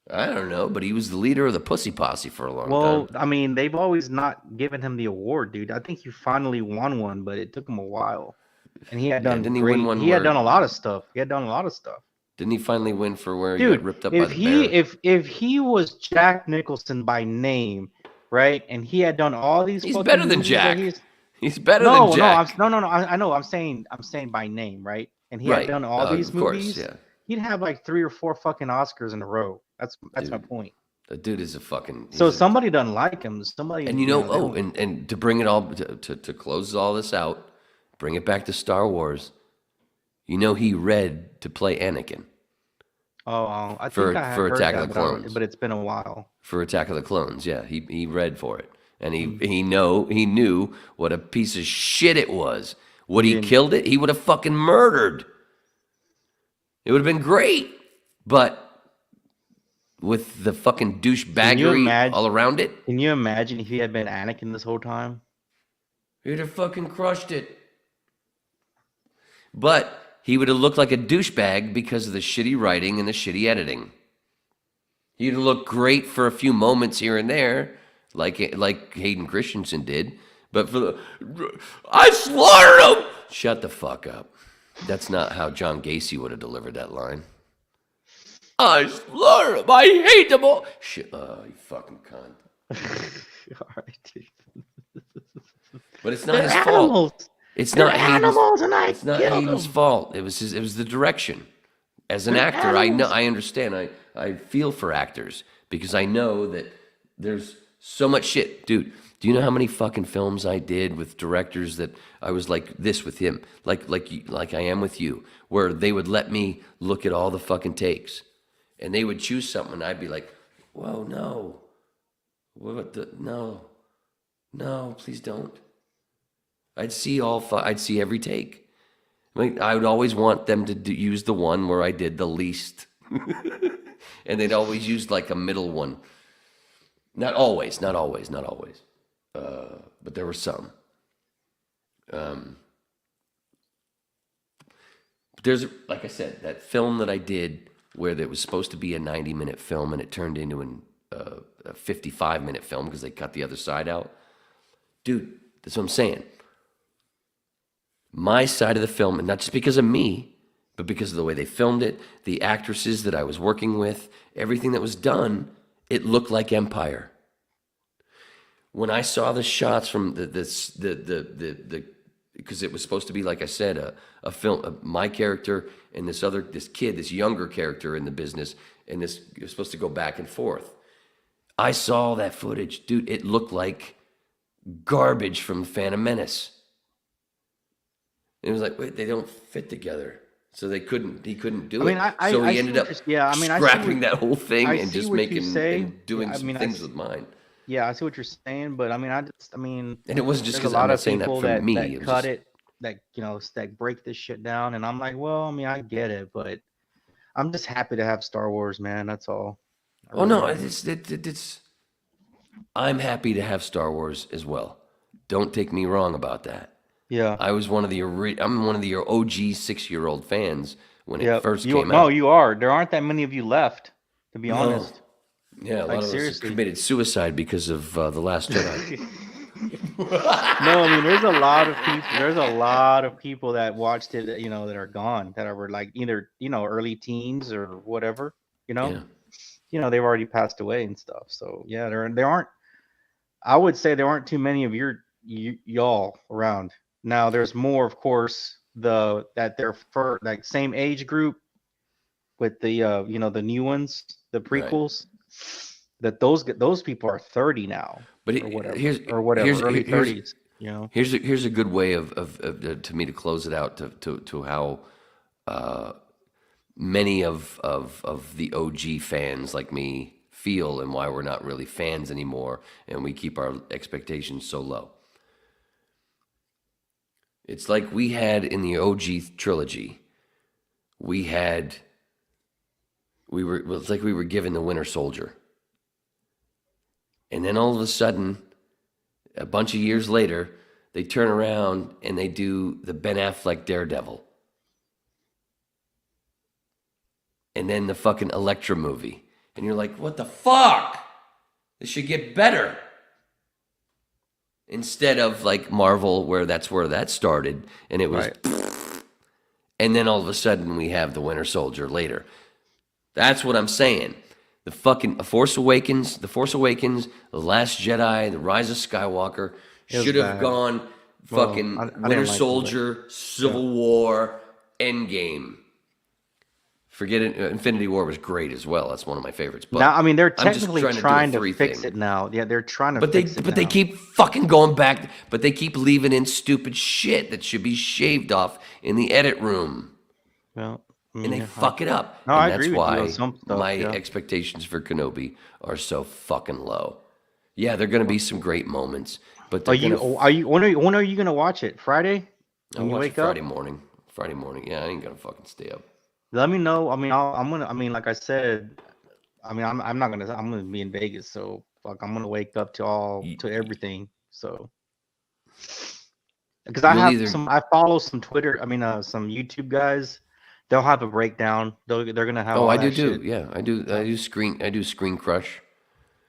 I don't know, but he was the leader of the Pussy Posse for a long time.
Well, I mean, they've always not given him the award, dude. I think he finally won one, but it took him a while. And he had done
didn't he win one?
He had done a lot of stuff.
Didn't he finally win for where he got ripped up by the bear?
If he was Jack Nicholson by name, right, and he had done all these,
he's better than Jack. He's better than Jack.
No. I know. I'm saying by name, right? And he had done all these movies.
Course, yeah.
He'd have like 3 or 4 fucking Oscars in a row. That's my point.
The dude is a fucking.
So somebody doesn't like him. Somebody.
And and to bring it all to close all this out, bring it back to Star Wars. He read to play Anakin.
Oh, I think
for
I heard
Attack
that,
of the Clones.
but it's been a while.
For Attack of the Clones, yeah, he read for it, and he knew what a piece of shit it was. Would he killed it? He would have fucking murdered. It would have been great, but with the fucking douchebaggery all around it.
Can you imagine if he had been Anakin this whole time?
He'd have fucking crushed it. But he would have looked like a douchebag because of the shitty writing and the shitty editing. He'd have looked great for a few moments here and there, like Hayden Christensen did. But I slaughtered him! Shut the fuck up. That's not how John Gacy would have delivered that line. I slaughtered him! I hate them all! Shit, you fucking cunt.
All right, dude.
But it's not his fault. It's not Hayden's fault. It was the direction. As an actor, I understand. I feel for actors because I know that there's So much shit, dude. Do you know how many fucking films I did with directors that I was like this with him, like I am with you, where they would let me look at all the fucking takes, and they would choose something, and I'd be like, "Whoa, no, no, please don't." I'd see I'd see every take. I would always want them to use the one where I did the least, and they'd always use like a middle one. Not always, but there were some. There's, like I said, that film that I did where it was supposed to be a 90-minute film and it turned into a 55-minute film because they cut the other side out. Dude, that's what I'm saying. My side of the film, and not just because of me, but because of the way they filmed it, the actresses that I was working with, everything that was done, it looked like Empire. When I saw the shots from because it was supposed to be, like I said, a film, my character and this younger character in the business, and it was supposed to go back and forth. I saw that footage, dude. It looked like garbage from Phantom Menace. And it was like, wait, they don't fit together. So he couldn't do it. So he ended up scrapping that whole thing and just making and doing some things with mine.
Yeah, I see what you're saying, but and
it wasn't just because
I'm
not saying that for me.
That cut it, that that break this shit down, and I'm like, well, I get it, but I'm just happy to have Star Wars, man. That's all.
I'm happy to have Star Wars as well. Don't take me wrong about that.
Yeah,
I'm one of the OG 6-year-old fans when it first came out.
No, you are. There aren't that many of you left, to be honest.
Yeah, a lot of us committed suicide because of The Last Jedi.
No, there's a lot of people. There's a lot of people that watched it, that are gone, that are like either early teens or whatever. They've already passed away and stuff. So yeah, there aren't. I would say there aren't too many of y'all around. Now there's more, of course, that they're for like same age group with the the new ones, the prequels. Right. That those people are 30 now,
but
early 30s.
Here's a good way of to me to close it out to how many of the OG fans like me feel and why we're not really fans anymore and we keep our expectations so low. It's like we had in the OG trilogy, it was like we were given the Winter Soldier. And then all of a sudden, a bunch of years later, they turn around and they do the Ben Affleck Daredevil. And then the fucking Elektra movie. And you're like, what the fuck? This should get better. Instead of like Marvel, where that started. And it was... Right. And then all of a sudden, we have the Winter Soldier later. That's what I'm saying. The fucking Force Awakens, The Last Jedi, The Rise of Skywalker should have gone fucking Winter Soldier, Civil War, Endgame. Forget it. Infinity War was great as well. That's one of my favorites. But
now, they're technically trying to fix it now. Yeah, they're trying to fix it now.
They keep fucking going back. But they keep leaving in stupid shit that should be shaved off in the edit room.
Well...
And they fuck it up.
No,
and
I
that's
agree
why
with you on some stuff,
my expectations for Kenobi are so fucking low. Yeah, there are going to be some great moments, but
when are you going to watch it? Friday?
When you wake up? Friday morning. Yeah, I ain't going to fucking stay up.
Let me know. I'm gonna. Like I said, I'm not gonna. I'm gonna be in Vegas, so I'm gonna wake up to everything. So because I follow some Twitter. Some YouTube guys. They'll have a breakdown. They're gonna have.
Oh, I do too. Yeah, I do. I do Screen Crush.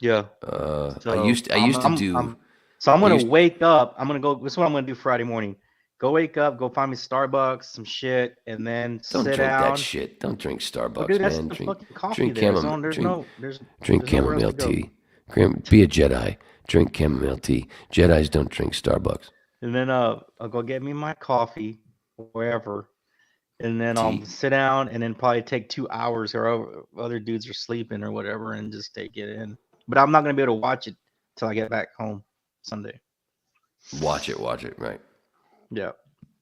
Yeah.
I used to do.
So I'm gonna wake up. I'm gonna go. This is what I'm gonna do Friday morning. Go wake up. Go find me Starbucks, some shit, and then
don't
sit
drink
down.
That shit. Don't drink Starbucks,
dude, that's
man.
the
Drink
fucking coffee.
Drink chamomile tea. Be a Jedi. Drink chamomile tea. Jedis don't drink Starbucks.
And then I'll go get me my coffee, wherever. And then I'll sit down and then probably take 2 hours or other dudes are sleeping or whatever and just take it in. But I'm not going to be able to watch it till I get back home Sunday.
Watch it, right.
Yeah.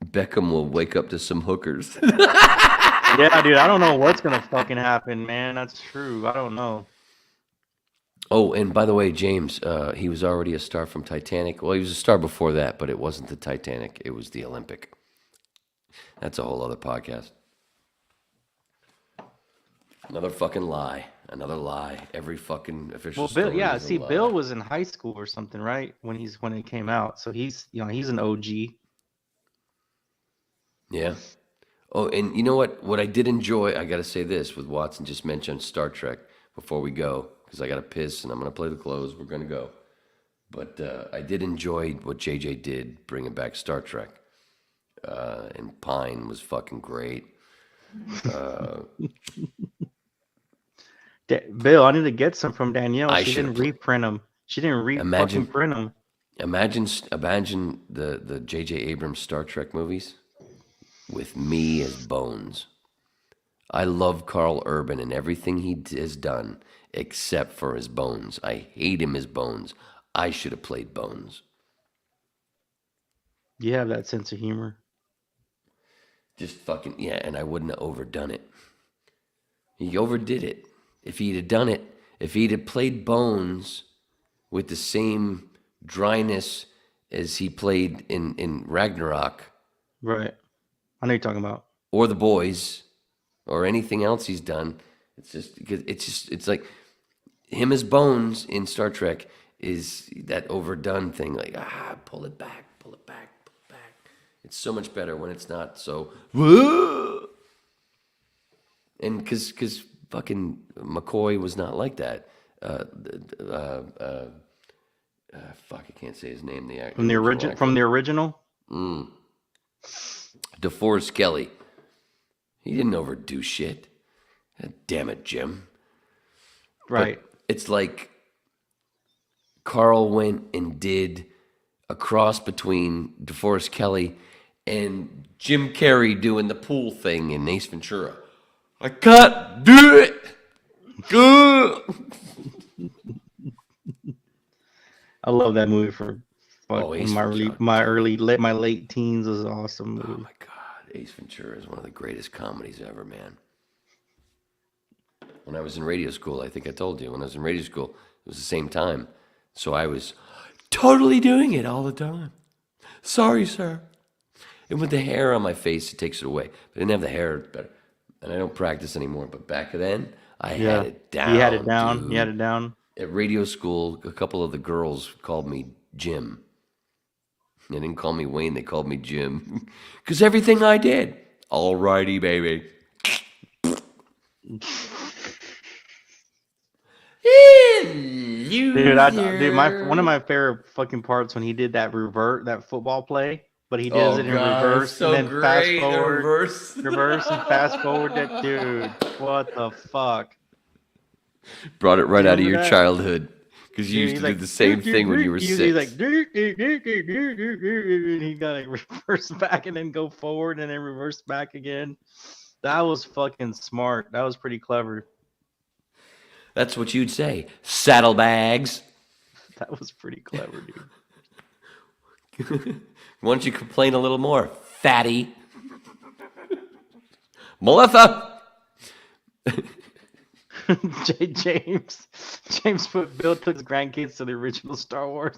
Beckham will wake up to some hookers.
Yeah, dude, I don't know what's gonna fucking happen, man. That's true. I don't know.
Oh, and by the way, James, he was already a star from Titanic. Well, he was a star before that, but it wasn't the Titanic. It was the Olympic. That's a whole other podcast. Another fucking lie. Another lie. Every fucking official
Well, Bill,
story
yeah,
is a
see,
lie.
Bill was in high school or something, right? When it came out. So he's an OG.
Yeah. Oh, and you know what? What I did enjoy, I got to say this with Watson just mentioned Star Trek before we go, because I got to piss and I'm going to play the close. We're going to go. But I did enjoy what JJ did bringing back Star Trek. And Pine was fucking great.
Bill, I need to get some from Danielle.
I
She didn't
should've
reprint them. She didn't fucking print them.
Imagine the J.J. Abrams Star Trek movies with me as Bones. I love Carl Urban and everything he has done except for his Bones. I hate him as Bones. I should have played Bones.
You have that sense of humor.
Just fucking, yeah, and I wouldn't have overdone it. He overdid it. If he'd have done it, if he'd have played Bones with the same dryness as he played in Ragnarok.
Right. I know you're talking about.
Or The Boys, or anything else he's done. It's like him as Bones in Star Trek is that overdone thing. Like, pull it back. It's so much better when it's not so. Whoa! And because fucking McCoy was not like that. Fuck, I can't say his name.
From the original.
DeForest Kelly. He didn't overdo shit. God damn it, Jim.
Right.
But it's like Carl went and did a cross between DeForest Kelly and Jim Carrey doing the pool thing in Ace Ventura. I can't do it.
I love that movie for
Ace
my late teens. Was an awesome movie.
Oh my God, Ace Ventura is one of the greatest comedies ever, man. When I was in radio school, I think I told you, when I was in radio school, it was the same time. So I was totally doing it all the time. Sorry, sir. And with the hair on my face, it takes it away. But I didn't have the hair better. And I don't practice anymore. But back then, I had it down.
You had it down.
Dude.
You had it down.
At radio school, a couple of the girls called me Jim. They didn't call me Wayne, they called me Jim. Because everything I did, all righty, baby.
Dude, one of my favorite fucking parts when he did that football play, but he does it in reverse
so
and then
great.
fast forward,
reverse
and fast forward. That dude, what the fuck?
Brought it right out of your
that?
childhood because you used to do the same thing when you were 6.
He's like, and he got to reverse back and then go forward and then reverse back again. That was fucking smart. That was pretty clever.
That's what you'd say. Saddlebags.
That was pretty clever, dude.
Why don't you complain a little more, fatty? Melissa!
James put Bill took his grandkids to the original Star Wars.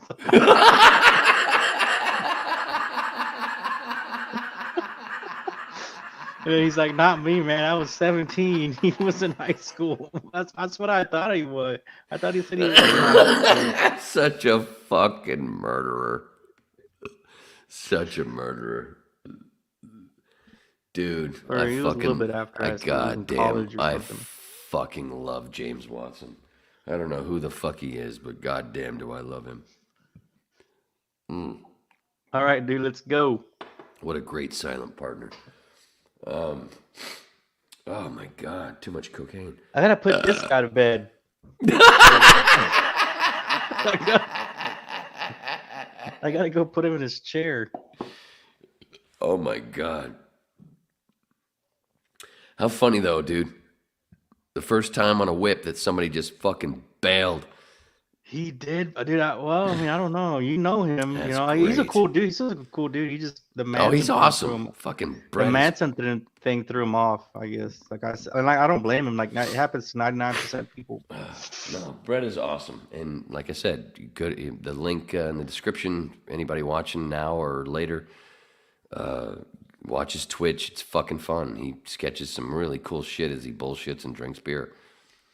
And he's like, not me, man. I was 17. He was in high school. That's what I thought he would. I thought he said he was.
Such a fucking murderer. Such a murderer. Dude,
He was a little bit after high school,
goddamn, I
something.
fucking love James Watson. I don't know who the fuck he is, but goddamn do I love him.
All right, dude, let's go.
What a great silent partner. Oh my God, too much cocaine.
I gotta put this guy to bed. I gotta go put him in his chair.
Oh my God. How funny though, dude. The first time on a whip that somebody just fucking bailed.
He did, dude. Well, I mean, I don't know. You know him.
That's
You know, he's a
great.
cool dude. He's such a cool dude. He just the
Oh, he's
thing
awesome. Fucking
the
Brett.
Thing threw him off. I guess. Like I said, and I don't blame him. Like it happens to 99% of people.
No, Brett is awesome. And like I said, you could the link in the description. Anybody watching now or later, watch his Twitch. It's fucking fun. He sketches some really cool shit as he bullshits and drinks beer.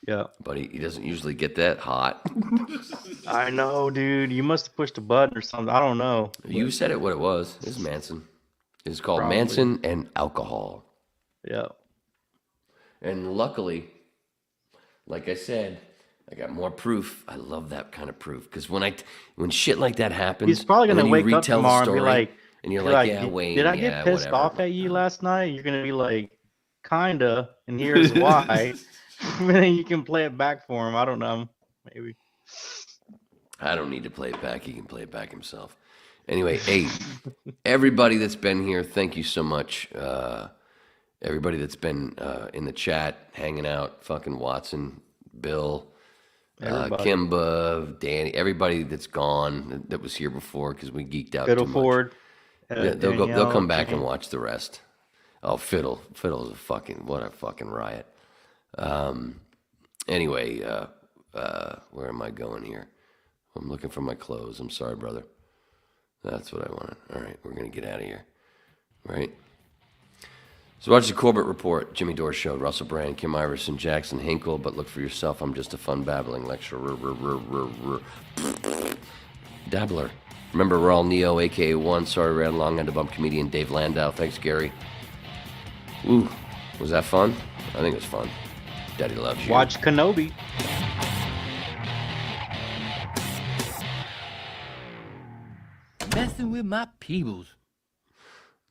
Yeah.
But he doesn't usually get that hot.
I know, dude. You must have pushed a button or something. I don't know.
You said it what it was. It's Manson. It's called
Probably.
Manson and alcohol.
Yeah.
And luckily, like I said, I got more proof. I love that kind of proof because when shit like that happens,
He's probably
and
gonna
then you
wake up
retell the
tomorrow and be
story,
like,
and you're
be
like, yeah, Wayne,
did I
yeah,
get pissed
whatever.
off at you last night? You're gonna be like, kinda, and here's why. And then you can play it back for him. I don't know. Maybe.
I don't need to play it back. He can play it back himself. Anyway, hey, everybody that's been here, thank you so much. Everybody that's been in the chat, hanging out, fucking Watson, Bill, Kimba, Danny, everybody that's gone that was here before because we geeked out too much.
Ford.
Yeah, they'll come back and watch the rest. Oh, Fiddle's what a fucking riot. Anyway, where am I going here? I'm looking for my clothes. I'm sorry, brother. That's what I wanted. All right, we're going to get out of here. Right? So watch the Corbett Report, Jimmy Dore Show, Russell Brand, Kim Iverson, Jackson Hinkle, but look for yourself. I'm just a fun babbling lecturer. Dabbler. Remember, we're all Neo, a.k.a. One. Sorry, ran long on to bump comedian Dave Landau. Thanks, Gary. Ooh, was that fun? I think it was fun. Daddy loves you.
Watch Kenobi.
Messing with my peebles.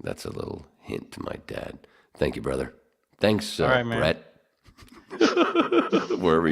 That's a little hint to my dad. Thank you, brother. Thanks,
All right, man.
Brett. Wherever you